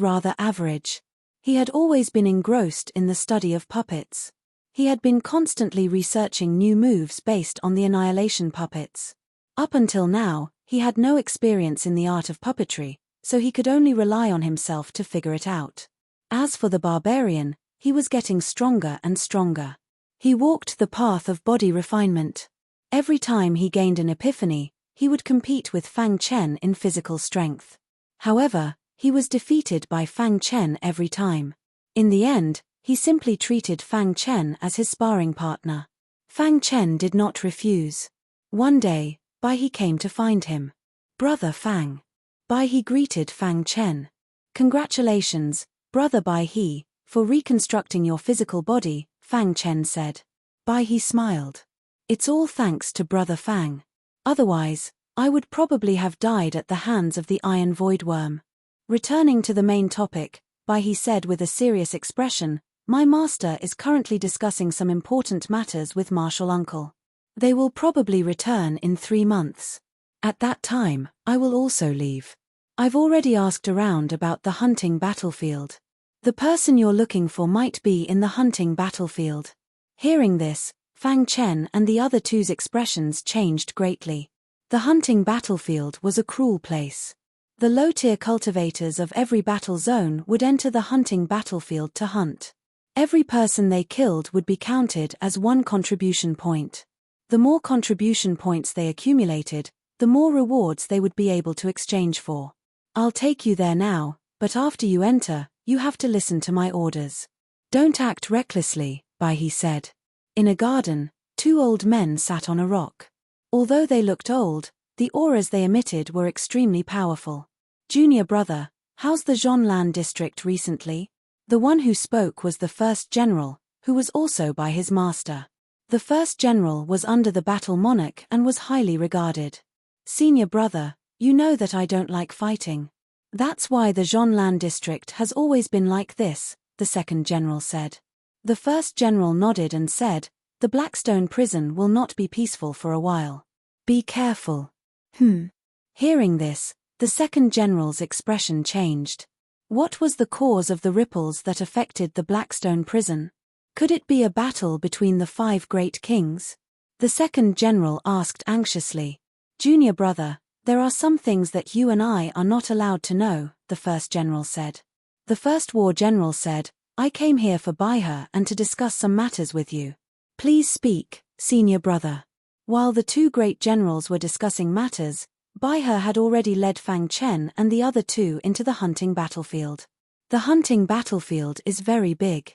rather average. He had always been engrossed in the study of puppets. He had been constantly researching new moves based on the annihilation puppets. Up until now, he had no experience in the art of puppetry, so he could only rely on himself to figure it out. As for the barbarian, he was getting stronger and stronger. He walked the path of body refinement. Every time he gained an epiphany, he would compete with Fang Chen in physical strength. However, he was defeated by Fang Chen every time. In the end, he simply treated Fang Chen as his sparring partner. Fang Chen did not refuse. One day, Baihe came to find him. Brother Fang. Baihe greeted Fang Chen. Congratulations, Brother Baihe, for reconstructing your physical body, Fang Chen said. Baihe smiled. It's all thanks to Brother Fang. Otherwise, I would probably have died at the hands of the Iron Voidworm. Returning to the main topic, Baihe said with a serious expression, my master is currently discussing some important matters with Martial Uncle. They will probably return in 3 months. At that time, I will also leave. I've already asked around about the hunting battlefield. The person you're looking for might be in the hunting battlefield. Hearing this, Fang Chen and the other two's expressions changed greatly. The hunting battlefield was a cruel place. The low-tier cultivators of every battle zone would enter the hunting battlefield to hunt. Every person they killed would be counted as one contribution point. The more contribution points they accumulated, the more rewards they would be able to exchange for. I'll take you there now, but after you enter, you have to listen to my orders. Don't act recklessly, Bai He said. In a garden, two old men sat on a rock. Although they looked old, the auras they emitted were extremely powerful. Junior brother, how's the Zhonlan district recently? The one who spoke was the first general, who was also by his master. The first general was under the battle monarch and was highly regarded. Senior brother, you know that I don't like fighting. That's why the Zhonlan district has always been like this, the second general said. The first general nodded and said, the Blackstone prison will not be peaceful for a while. Be careful. Hearing this, the second general's expression changed. What was the cause of the ripples that affected the Blackstone prison? Could it be a battle between the 5 great kings? The second general asked anxiously. Junior brother, there are some things that you and I are not allowed to know, the first general said. The first war general said, I came here for Baihe and to discuss some matters with you. Please speak, senior brother. While the 2 great generals were discussing matters, Baihe had already led Fang Chen and the other 2 into the hunting battlefield. The hunting battlefield is very big.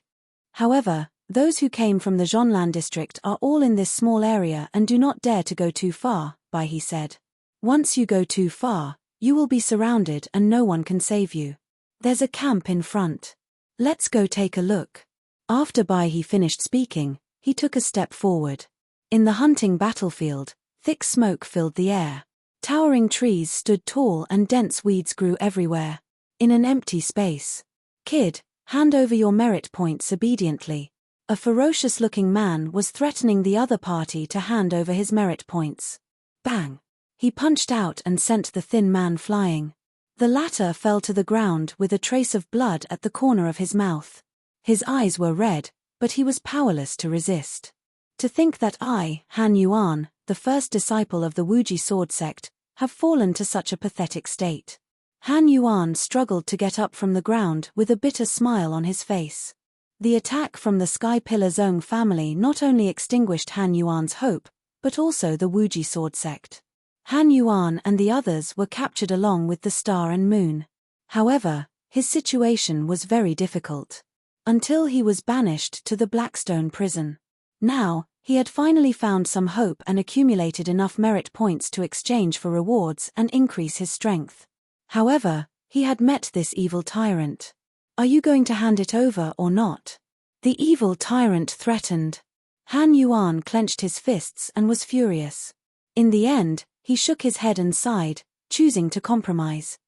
However, those who came from the Zhonlan district are all in this small area and do not dare to go too far, Baihe said. Once you go too far, you will be surrounded and no one can save you. There's a camp in front. Let's go take a look. After Baihe finished speaking, he took a step forward. In the hunting battlefield, thick smoke filled the air. Towering trees stood tall and dense weeds grew everywhere. In an empty space. Kid, hand over your merit points obediently. A ferocious-looking man was threatening the other party to hand over his merit points. Bang! He punched out and sent the thin man flying. The latter fell to the ground with a trace of blood at the corner of his mouth. His eyes were red, but he was powerless to resist. To think that I, Han Yuan, the first disciple of the Wuji sword sect, have fallen to such a pathetic state. Han Yuan struggled to get up from the ground with a bitter smile on his face. The attack from the Sky Pillar Zong family not only extinguished Han Yuan's hope, but also the Wuji sword sect. Han Yuan and the others were captured along with the star and moon. However, his situation was very difficult. Until he was banished to the Blackstone prison. Now, he had finally found some hope and accumulated enough merit points to exchange for rewards and increase his strength. However, he had met this evil tyrant. Are you going to hand it over or not? The evil tyrant threatened. Han Yuan clenched his fists and was furious. In the end, he shook his head and sighed, choosing to compromise.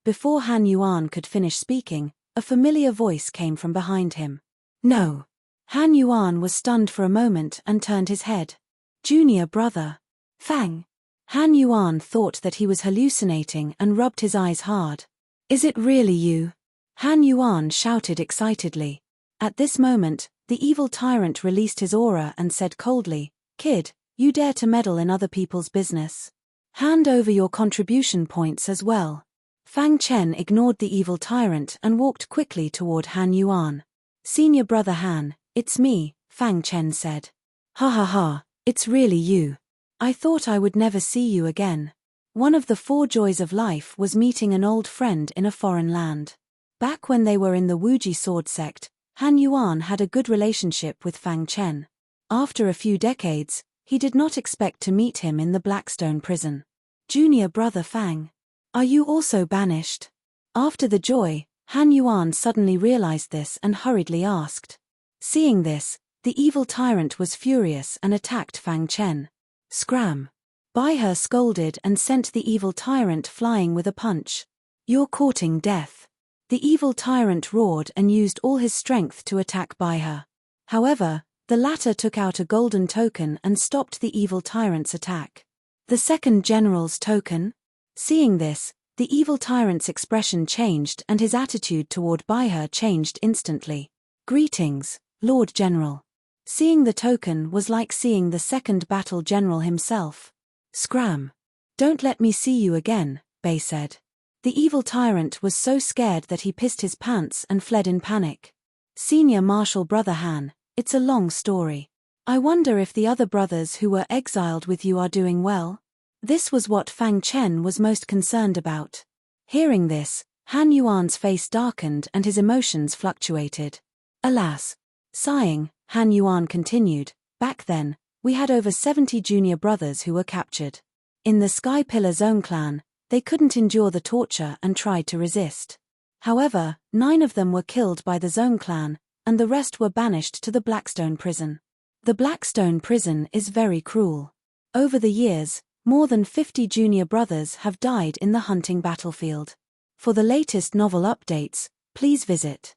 Before Han Yuan could finish speaking, a familiar voice came from behind him. No. Han Yuan was stunned for a moment and turned his head. Junior brother. Fang. Han Yuan thought that he was hallucinating and rubbed his eyes hard. Is it really you? Han Yuan shouted excitedly. At this moment, the evil tyrant released his aura and said coldly, Kid, you dare to meddle in other people's business. Hand over your contribution points as well. Fang Chen ignored the evil tyrant and walked quickly toward Han Yuan. Senior brother Han, it's me, Fang Chen said. Ha ha ha, it's really you. I thought I would never see you again. One of the 4 joys of life was meeting an old friend in a foreign land. Back when they were in the Wuji sword sect, Han Yuan had a good relationship with Fang Chen. After a few decades, he did not expect to meet him in the Blackstone prison. Junior brother Fang. Are you also banished? After the joy, Han Yuan suddenly realized this and hurriedly asked. Seeing this, the evil tyrant was furious and attacked Fang Chen. Scram! Baihe scolded and sent the evil tyrant flying with a punch. You're courting death. The evil tyrant roared and used all his strength to attack Baihe. However, the latter took out a golden token and stopped the evil tyrant's attack. The second general's token? Seeing this, The evil tyrant's expression changed and his attitude toward Baihe changed instantly. "Greetings, Lord General." Seeing the token was like seeing the second battle general himself. "Scram. Don't let me see you again," Bai said. The evil tyrant was so scared that he pissed his pants and fled in panic. "Senior Marshal Brother Han, it's a long story. I wonder if the other brothers who were exiled with you are doing well?" This was what Fang Chen was most concerned about. Hearing this, Han Yuan's face darkened and his emotions fluctuated. "Alas." Sighing, Han Yuan continued, "Back then, we had over 70 junior brothers who were captured. In the Sky Pillar Zone clan, they couldn't endure the torture and tried to resist. However, 9 of them were killed by the Zone clan, and the rest were banished to the Blackstone prison. The Blackstone prison is very cruel. Over the years, more than 50 junior brothers have died in the hunting battlefield. For the latest novel updates, please visit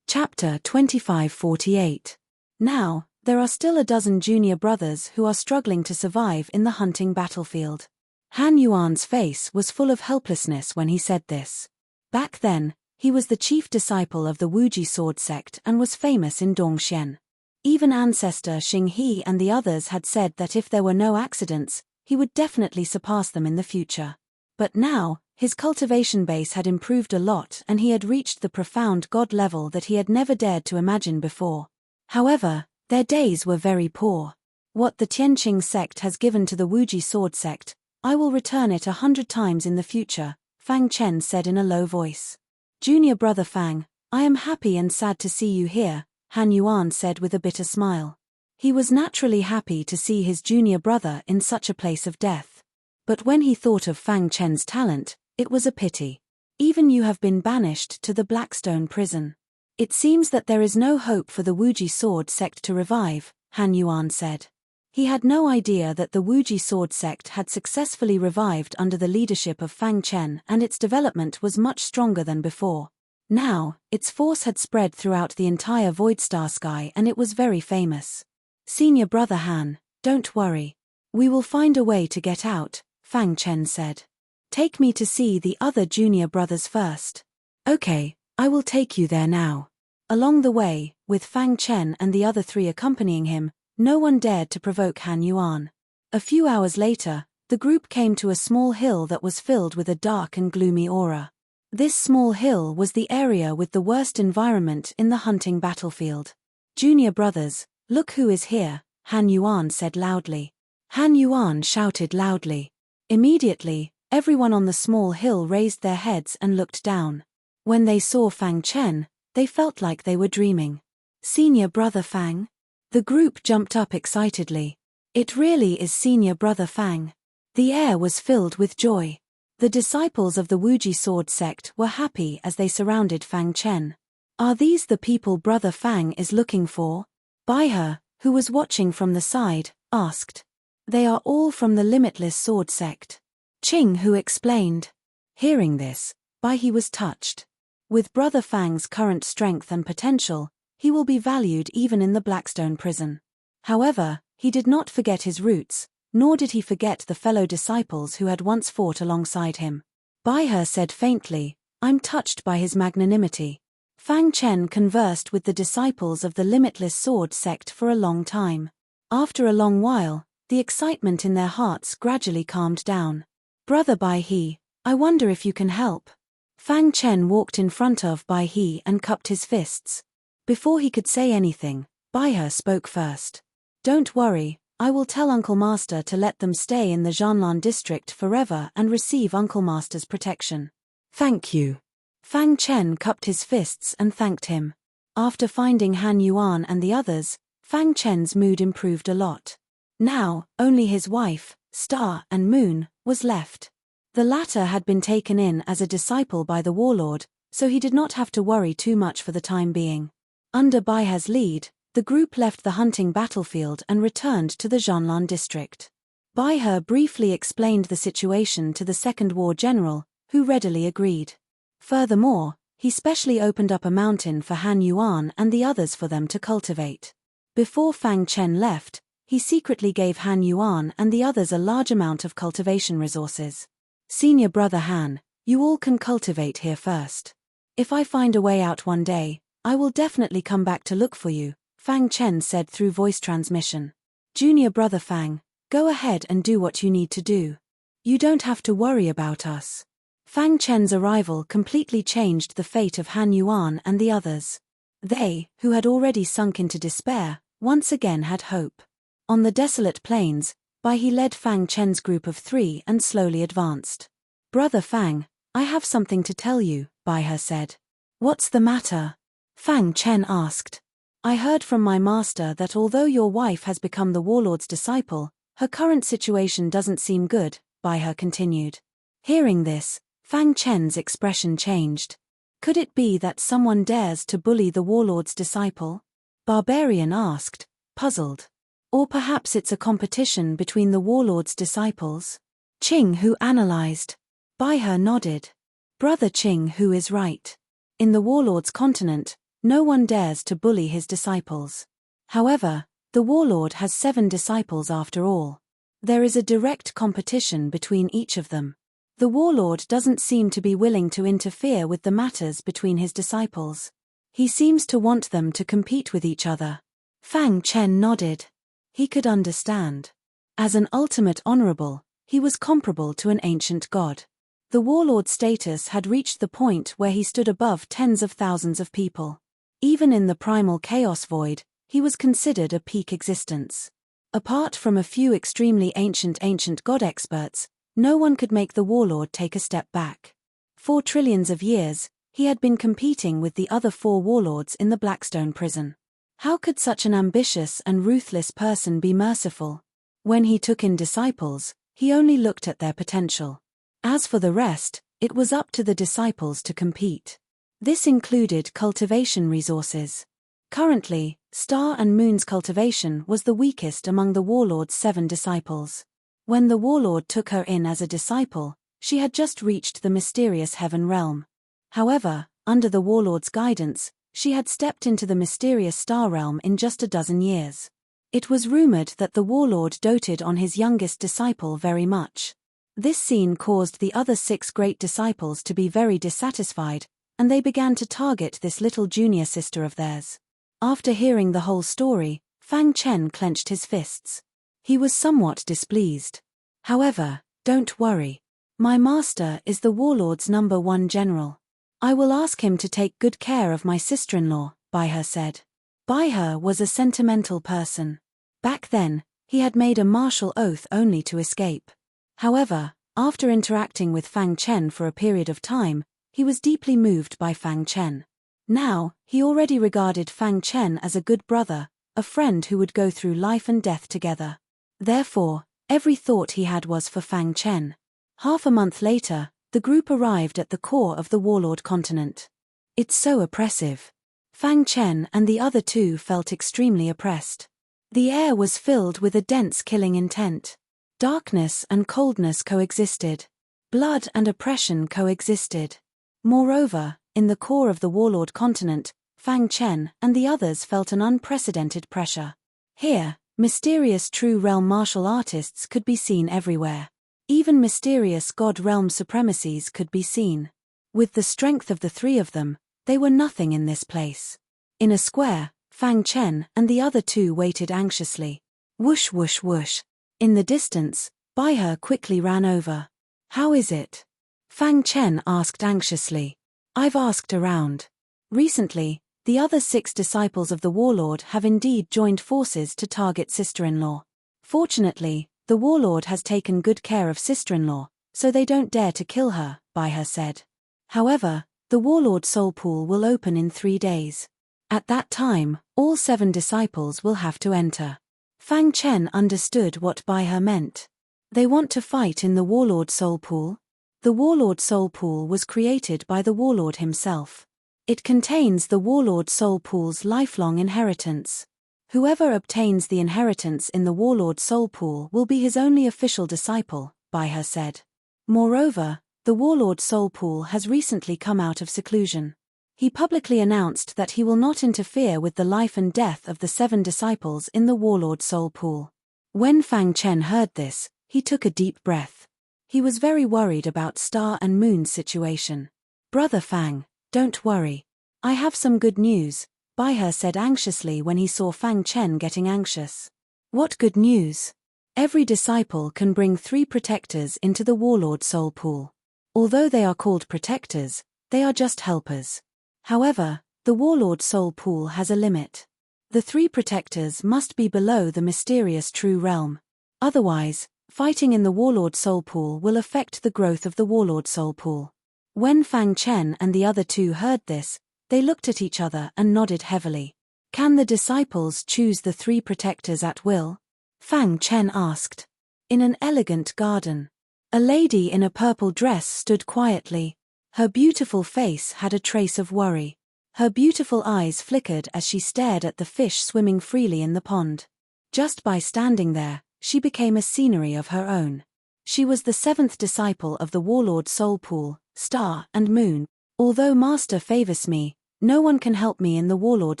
Chapter 2548. Now, there are still a dozen junior brothers who are struggling to survive in the hunting battlefield." Han Yuan's face was full of helplessness when he said this. Back then, he was the chief disciple of the Wuji sword sect and was famous in Dongxian. Even ancestor Xing He and the others had said that if there were no accidents, he would definitely surpass them in the future. But now, his cultivation base had improved a lot and he had reached the profound god level that he had never dared to imagine before. However, their days were very poor. "What the Tianqing sect has given to the Wuji sword sect, I will return it 100 times in the future," Fang Chen said in a low voice. "Junior brother Fang, I am happy and sad to see you here," Han Yuan said with a bitter smile. He was naturally happy to see his junior brother in such a place of death. But when he thought of Fang Chen's talent, it was a pity. "Even you have been banished to the Blackstone prison. It seems that there is no hope for the Wuji sword sect to revive," Han Yuan said. He had no idea that the Wuji sword sect had successfully revived under the leadership of Fang Chen and its development was much stronger than before. Now, its force had spread throughout the entire Void Star sky and it was very famous. "Senior brother Han, don't worry. We will find a way to get out," Fang Chen said. "Take me to see the other junior brothers first." "Okay, I will take you there now." Along the way, with Fang Chen and the other 3 accompanying him, no one dared to provoke Han Yuan. A few hours later, the group came to a small hill that was filled with a dark and gloomy aura. This small hill was the area with the worst environment in the hunting battlefield. "Junior brothers, look who is here," Han Yuan said loudly. Han Yuan shouted loudly. Immediately, everyone on the small hill raised their heads and looked down. When they saw Fang Chen, they felt like they were dreaming. "Senior brother Fang?" The group jumped up excitedly. "It really is Senior brother Fang." The air was filled with joy. The disciples of the Wuji sword sect were happy as they surrounded Fang Chen. "Are these the people brother Fang is looking for?" Baihe, who was watching from the side, asked. "They are all from the Limitless sword sect," Qing Hu explained. Hearing this, Baihe was touched. With brother Fang's current strength and potential, he will be valued even in the Blackstone prison. However, he did not forget his roots, nor did he forget the fellow disciples who had once fought alongside him. Baihe said faintly, "I'm touched by his magnanimity." Fang Chen conversed with the disciples of the Limitless sword sect for a long time. After a long while, the excitement in their hearts gradually calmed down. "Brother Baihe, I wonder if you can help." Fang Chen walked in front of Baihe and cupped his fists. Before he could say anything, Baihe spoke first. "Don't worry, I will tell Uncle Master to let them stay in the Zhanlan district forever and receive Uncle Master's protection." "Thank you." Fang Chen cupped his fists and thanked him. After finding Han Yuan and the others, Fang Chen's mood improved a lot. Now, only his wife, Star and Moon, was left. The latter had been taken in as a disciple by the warlord, so he did not have to worry too much for the time being. Under Baihe's lead, the group left the hunting battlefield and returned to the Zhanlan district. Baihe briefly explained the situation to the second war general, who readily agreed. Furthermore, he specially opened up a mountain for Han Yuan and the others for them to cultivate. Before Fang Chen left, he secretly gave Han Yuan and the others a large amount of cultivation resources. "Senior brother Han, You all can cultivate here first. If I find a way out one day, I will definitely come back to look for you, Fang Chen said through voice transmission. Junior brother Fang, go ahead and do what you need to do. You don't have to worry about us. Fang Chen's arrival completely changed the fate of Han Yuan and the others. They, who had already sunk into despair, once again had hope. On the desolate plains, Bai He led Fang Chen's group of 3 and slowly advanced. Brother Fang, I have something to tell you, Bai He said. What's the matter? Fang Chen asked. I heard from my master that although your wife has become the warlord's disciple, her current situation doesn't seem good, Bai He continued. Hearing this, Fang Chen's expression changed. Could it be that someone dares to bully the warlord's disciple? Barbarian asked, puzzled. Or perhaps it's a competition between the warlord's disciples? Qing Hu analyzed. Bai He nodded. Brother Qing Hu is right. In the warlord's continent, no one dares to bully his disciples. However, the warlord has 7 disciples after all. There is a direct competition between each of them. The warlord doesn't seem to be willing to interfere with the matters between his disciples. He seems to want them to compete with each other. Fang Chen nodded. He could understand. As an ultimate honorable, he was comparable to an ancient god. The warlord's status had reached the point where he stood above tens of thousands of people. Even in the primal chaos void, he was considered a peak existence. Apart from a few extremely ancient god experts, no one could make the warlord take a step back. For trillions of years, he had been competing with the other 4 warlords in the Blackstone prison. How could such an ambitious and ruthless person be merciful? When he took in disciples, he only looked at their potential. As for the rest, it was up to the disciples to compete. This included cultivation resources. Currently, Star and Moon's cultivation was the weakest among the warlord's 7 disciples. When the warlord took her in as a disciple, she had just reached the mysterious heaven realm. However, under the warlord's guidance, she had stepped into the mysterious star realm in just a dozen years. It was rumored that the warlord doted on his youngest disciple very much. This scene caused the other 6 great disciples to be very dissatisfied, and they began to target this little junior sister of theirs. After hearing the whole story, Fang Chen clenched his fists. He was somewhat displeased. However, don't worry. My master is the warlord's #1 general. I will ask him to take good care of my sister-in-law, Bai He said. Bai He was a sentimental person. Back then, he had made a martial oath only to escape. However, after interacting with Fang Chen for a period of time, he was deeply moved by Fang Chen. Now, he already regarded Fang Chen as a good brother, a friend who would go through life and death together. Therefore, every thought he had was for Fang Chen. Half a month later, the group arrived at the core of the warlord continent. It's so oppressive. Fang Chen and the other 2 felt extremely oppressed. The air was filled with a dense killing intent. Darkness and coldness coexisted. Blood and oppression coexisted. Moreover, in the core of the warlord continent, Fang Chen and the others felt an unprecedented pressure. Here, mysterious true realm martial artists could be seen everywhere. Even mysterious god realm supremacies could be seen. With the strength of the 3 of them, they were nothing in this place. In a square, Fang Chen and the other 2 waited anxiously. Whoosh whoosh whoosh. In the distance, Bai He quickly ran over. How is it? Fang Chen asked anxiously. I've asked around. Recently, the other 6 disciples of the warlord have indeed joined forces to target sister-in-law. Fortunately, the warlord has taken good care of sister-in-law, so they don't dare to kill her, Bai He said. However, the warlord soul pool will open in 3 days. At that time, all 7 disciples will have to enter. Fang Chen understood what Bai He meant. They want to fight in the warlord soul pool? The warlord soul pool was created by the warlord himself. It contains the warlord soul pool's lifelong inheritance. Whoever obtains the inheritance in the warlord soul pool will be his only official disciple, Bai He said. Moreover, the warlord soul pool has recently come out of seclusion. He publicly announced that he will not interfere with the life and death of the 7 disciples in the warlord soul pool. When Fang Chen heard this, he took a deep breath. He was very worried about Star and Moon's situation. "Brother Fang, don't worry. I have some good news," Bai He said anxiously when he saw Fang Chen getting anxious. "What good news?" "Every disciple can bring 3 protectors into the Warlord Soul Pool. Although they are called protectors, they are just helpers. However, the Warlord Soul Pool has a limit. The 3 protectors must be below the mysterious True Realm. Otherwise, fighting in the Warlord Soul Pool will affect the growth of the Warlord Soul Pool." When Fang Chen and the other 2 heard this, they looked at each other and nodded heavily. "Can the disciples choose the 3 protectors at will?" Fang Chen asked. In an elegant garden, a lady in a purple dress stood quietly. Her beautiful face had a trace of worry. Her beautiful eyes flickered as she stared at the fish swimming freely in the pond. Just by standing there, she became a scenery of her own. She was the 7th disciple of the Warlord Soul Pool, Star and Moon. "Although Master favors me, no one can help me in the Warlord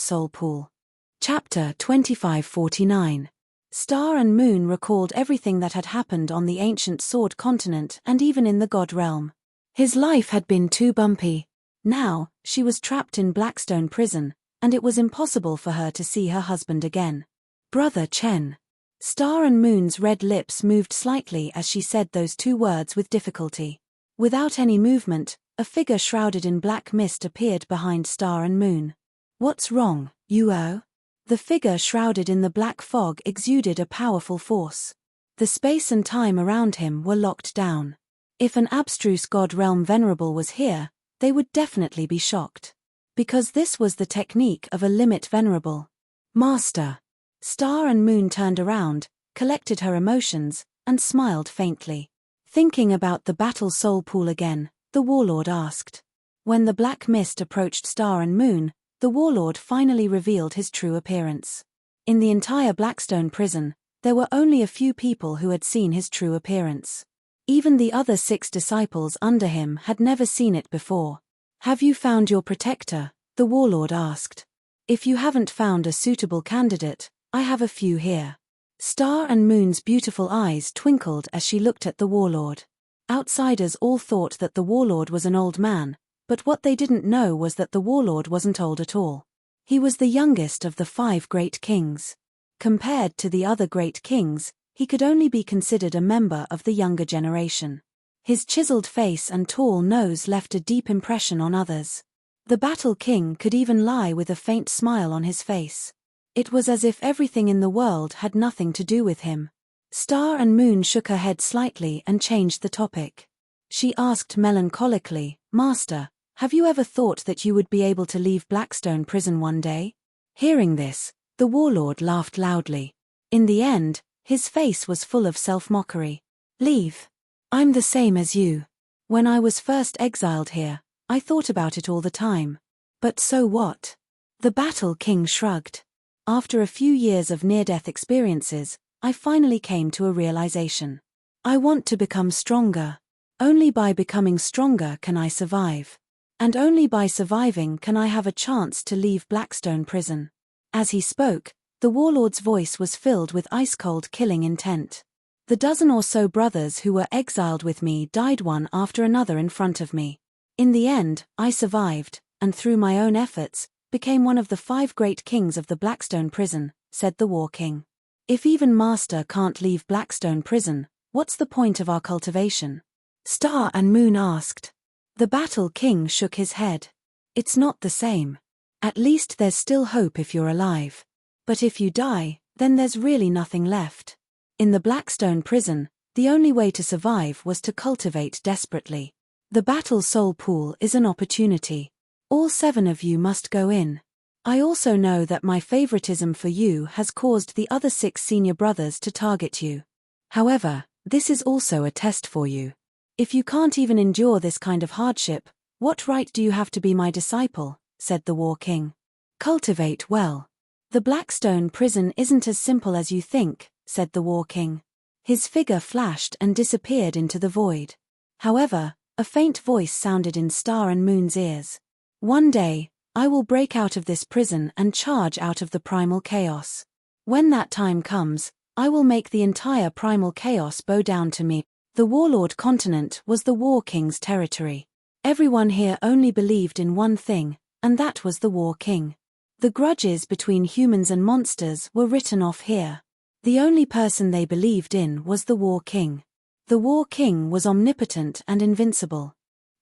Soul Pool." Chapter 2549. Star and Moon recalled everything that had happened on the ancient Sword Continent and even in the God Realm. His life had been too bumpy. Now, she was trapped in Blackstone Prison, and it was impossible for her to see her husband again. "Brother Chen." Star and Moon's red lips moved slightly as she said those 2 words with difficulty. Without any movement, a figure shrouded in black mist appeared behind Star and Moon. "What's wrong, Yuo?" The figure shrouded in the black fog exuded a powerful force. The space and time around him were locked down. If an abstruse God Realm Venerable was here, they would definitely be shocked. Because this was the technique of a limit Venerable. "Master." Star and Moon turned around, collected her emotions, and smiled faintly. Thinking about the Battle Soul Pool again, the Warlord asked. When the black mist approached Star and Moon, the Warlord finally revealed his true appearance. In the entire Blackstone Prison, there were only a few people who had seen his true appearance. Even the other 6 disciples under him had never seen it before. "Have you found your protector?" the Warlord asked. "If you haven't found a suitable candidate, I have a few here." Star and Moon's beautiful eyes twinkled as she looked at the Warlord. Outsiders all thought that the Warlord was an old man, but what they didn't know was that the Warlord wasn't old at all. He was the youngest of the 5 great kings. Compared to the other great kings, he could only be considered a member of the younger generation. His chiseled face and tall nose left a deep impression on others. The Battle King could even lie with a faint smile on his face. It was as if everything in the world had nothing to do with him. Star and Moon shook her head slightly and changed the topic. She asked melancholically, "Master, have you ever thought that you would be able to leave Blackstone Prison one day?" Hearing this, the Warlord laughed loudly. In the end, his face was full of self-mockery. "Leave? I'm the same as you. When I was first exiled here, I thought about it all the time. But so what?" The Battle King shrugged. "After a few years of near-death experiences, I finally came to a realization. I want to become stronger. Only by becoming stronger can I survive. And only by surviving can I have a chance to leave Blackstone Prison." As he spoke, the Warlord's voice was filled with ice-cold killing intent. "The dozen or so brothers who were exiled with me died one after another in front of me. In the end, I survived, and through my own efforts, became one of the 5 great kings of the Blackstone Prison," said the War King. "If even Master can't leave Blackstone Prison, what's the point of our cultivation?" Star and Moon asked. The Battle King shook his head. "It's not the same. At least there's still hope if you're alive. But if you die, then there's really nothing left. In the Blackstone Prison, the only way to survive was to cultivate desperately. The Battle Soul Pool is an opportunity. All 7 of you must go in. I also know that my favoritism for you has caused the other 6 senior brothers to target you. However, this is also a test for you. If you can't even endure this kind of hardship, what right do you have to be my disciple?" said the War King. "Cultivate well. The Blackstone Prison isn't as simple as you think," said the War King. His figure flashed and disappeared into the void. However, a faint voice sounded in Star and Moon's ears. "One day, I will break out of this prison and charge out of the primal chaos. When that time comes, I will make the entire primal chaos bow down to me." The warlord continent was the war king's territory. Everyone here only believed in one thing, and that was the war king. The grudges between humans and monsters were written off here. The only person they believed in was the war king. The war king was omnipotent and invincible.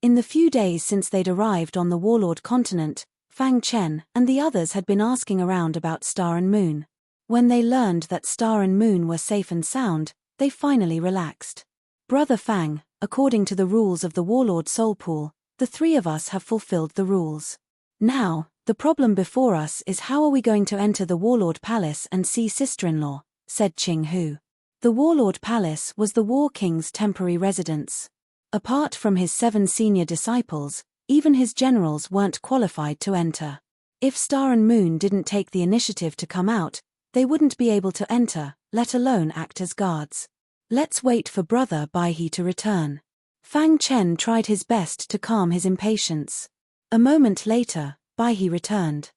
In the few days since they'd arrived on the warlord continent, Fang Chen and the others had been asking around about Star and Moon. When they learned that Star and Moon were safe and sound, they finally relaxed. Brother Fang, according to the rules of the warlord soul pool, the three of us have fulfilled the rules. Now, the problem before us is how are we going to enter the warlord palace and see sister-in-law, said Qing Hu. The warlord palace was the war king's temporary residence. Apart from his 7 senior disciples, even his generals weren't qualified to enter. If Star and Moon didn't take the initiative to come out, they wouldn't be able to enter, let alone act as guards. Let's wait for Brother Baihe to return. Fang Chen tried his best to calm his impatience. A moment later, Baihe returned.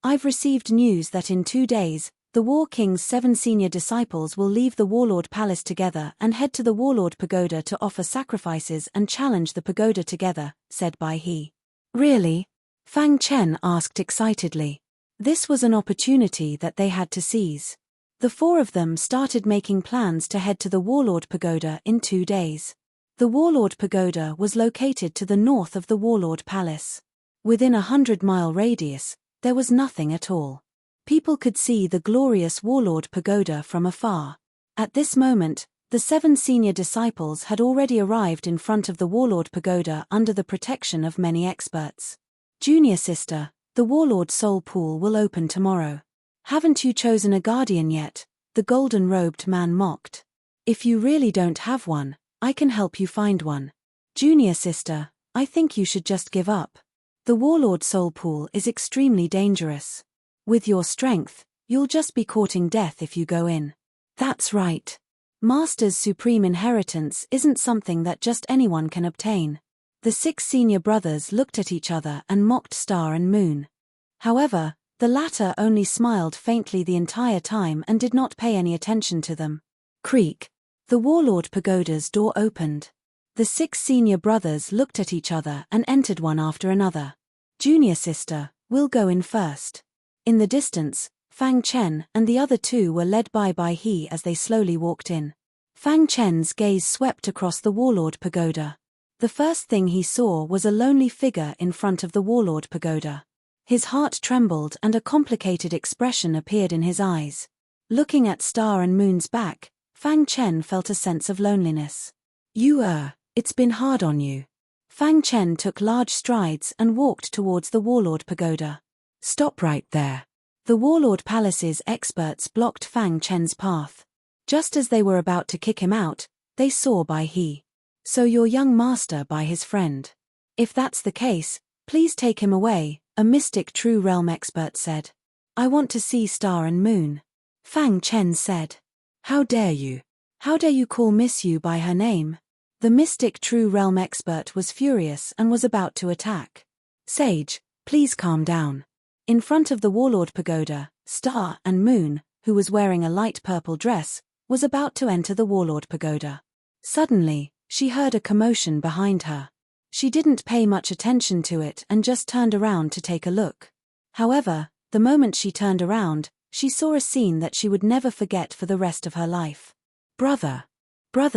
I've received news that in 2 days, the War King's 7 senior disciples will leave the Warlord Palace together and head to the Warlord Pagoda to offer sacrifices and challenge the pagoda together, said Baihe. Really? Fang Chen asked excitedly. This was an opportunity that they had to seize. The 4 of them started making plans to head to the Warlord Pagoda in 2 days. The Warlord Pagoda was located to the north of the Warlord Palace. Within a 100-mile radius, there was nothing at all. People could see the glorious Warlord Pagoda from afar. At this moment, the 7 senior disciples had already arrived in front of the Warlord Pagoda under the protection of many experts. Junior sister, the Warlord Soul Pool will open tomorrow. Haven't you chosen a guardian yet? The golden-robed man mocked. If you really don't have one, I can help you find one. Junior sister, I think you should just give up. The Warlord Soul Pool is extremely dangerous. With your strength, you'll just be courting death if you go in. That's right. Master's supreme inheritance isn't something that just anyone can obtain. The 6 senior brothers looked at each other and mocked Star and Moon. However, the latter only smiled faintly the entire time and did not pay any attention to them. Creak. The Warlord Pagoda's door opened. The 6 senior brothers looked at each other and entered one after another. Junior sister, we'll go in first. In the distance, Fang Chen and the other 2 were led by Baihe as they slowly walked in. Fang Chen's gaze swept across the Warlord Pagoda. The first thing he saw was a lonely figure in front of the Warlord Pagoda. His heart trembled and a complicated expression appeared in his eyes. Looking at Star and Moon's back, Fang Chen felt a sense of loneliness. It's been hard on you. Fang Chen took large strides and walked towards the Warlord Pagoda. Stop right there. The Warlord Palace's experts blocked Fang Chen's path. Just as they were about to kick him out, they saw Baihe. So your young master by his friend. If that's the case, please take him away, a mystic true realm expert said. I want to see Star and Moon. Fang Chen said. How dare you? How dare you call Miss Yu by her name? The mystic true realm expert was furious and was about to attack. Sage, please calm down. In front of the Warlord Pagoda, Star and Moon, who was wearing a light purple dress, was about to enter the Warlord Pagoda. Suddenly, she heard a commotion behind her. She didn't pay much attention to it and just turned around to take a look. However, the moment she turned around, she saw a scene that she would never forget for the rest of her life. Brother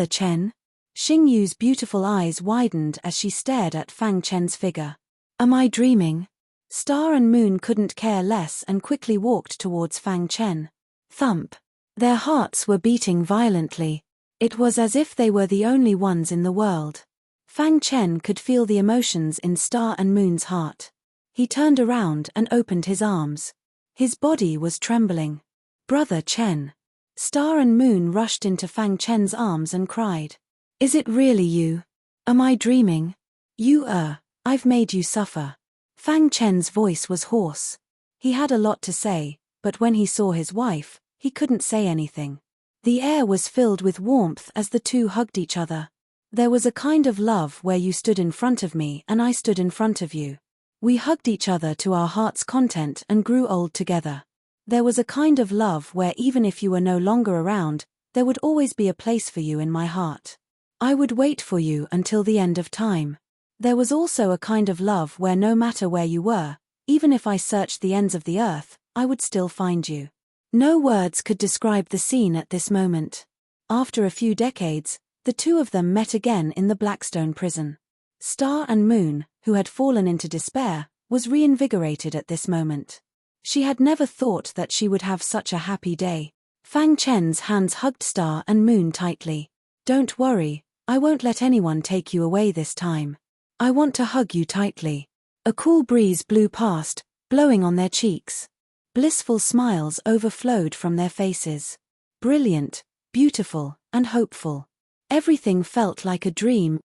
Chen? Xing Yu's beautiful eyes widened as she stared at Fang Chen's figure. Am I dreaming? Star and Moon couldn't care less and quickly walked towards Fang Chen. Thump. Their hearts were beating violently. It was as if they were the only ones in the world. Fang Chen could feel the emotions in Star and Moon's heart. He turned around and opened his arms. His body was trembling. Brother Chen. Star and Moon rushed into Fang Chen's arms and cried. Is it really you? Am I dreaming? I've made you suffer. Fang Chen's voice was hoarse. He had a lot to say, but when he saw his wife, he couldn't say anything. The air was filled with warmth as the 2 hugged each other. There was a kind of love where you stood in front of me and I stood in front of you. We hugged each other to our heart's content and grew old together. There was a kind of love where even if you were no longer around, there would always be a place for you in my heart. I would wait for you until the end of time. There was also a kind of love where no matter where you were, even if I searched the ends of the earth, I would still find you. No words could describe the scene at this moment. After a few decades, the two of them met again in the Blackstone prison. Star and Moon, who had fallen into despair, was reinvigorated at this moment. She had never thought that she would have such a happy day. Fang Chen's hands hugged Star and Moon tightly. Don't worry, I won't let anyone take you away this time. I want to hug you tightly. A cool breeze blew past, blowing on their cheeks. Blissful smiles overflowed from their faces. Brilliant, beautiful, and hopeful. Everything felt like a dream.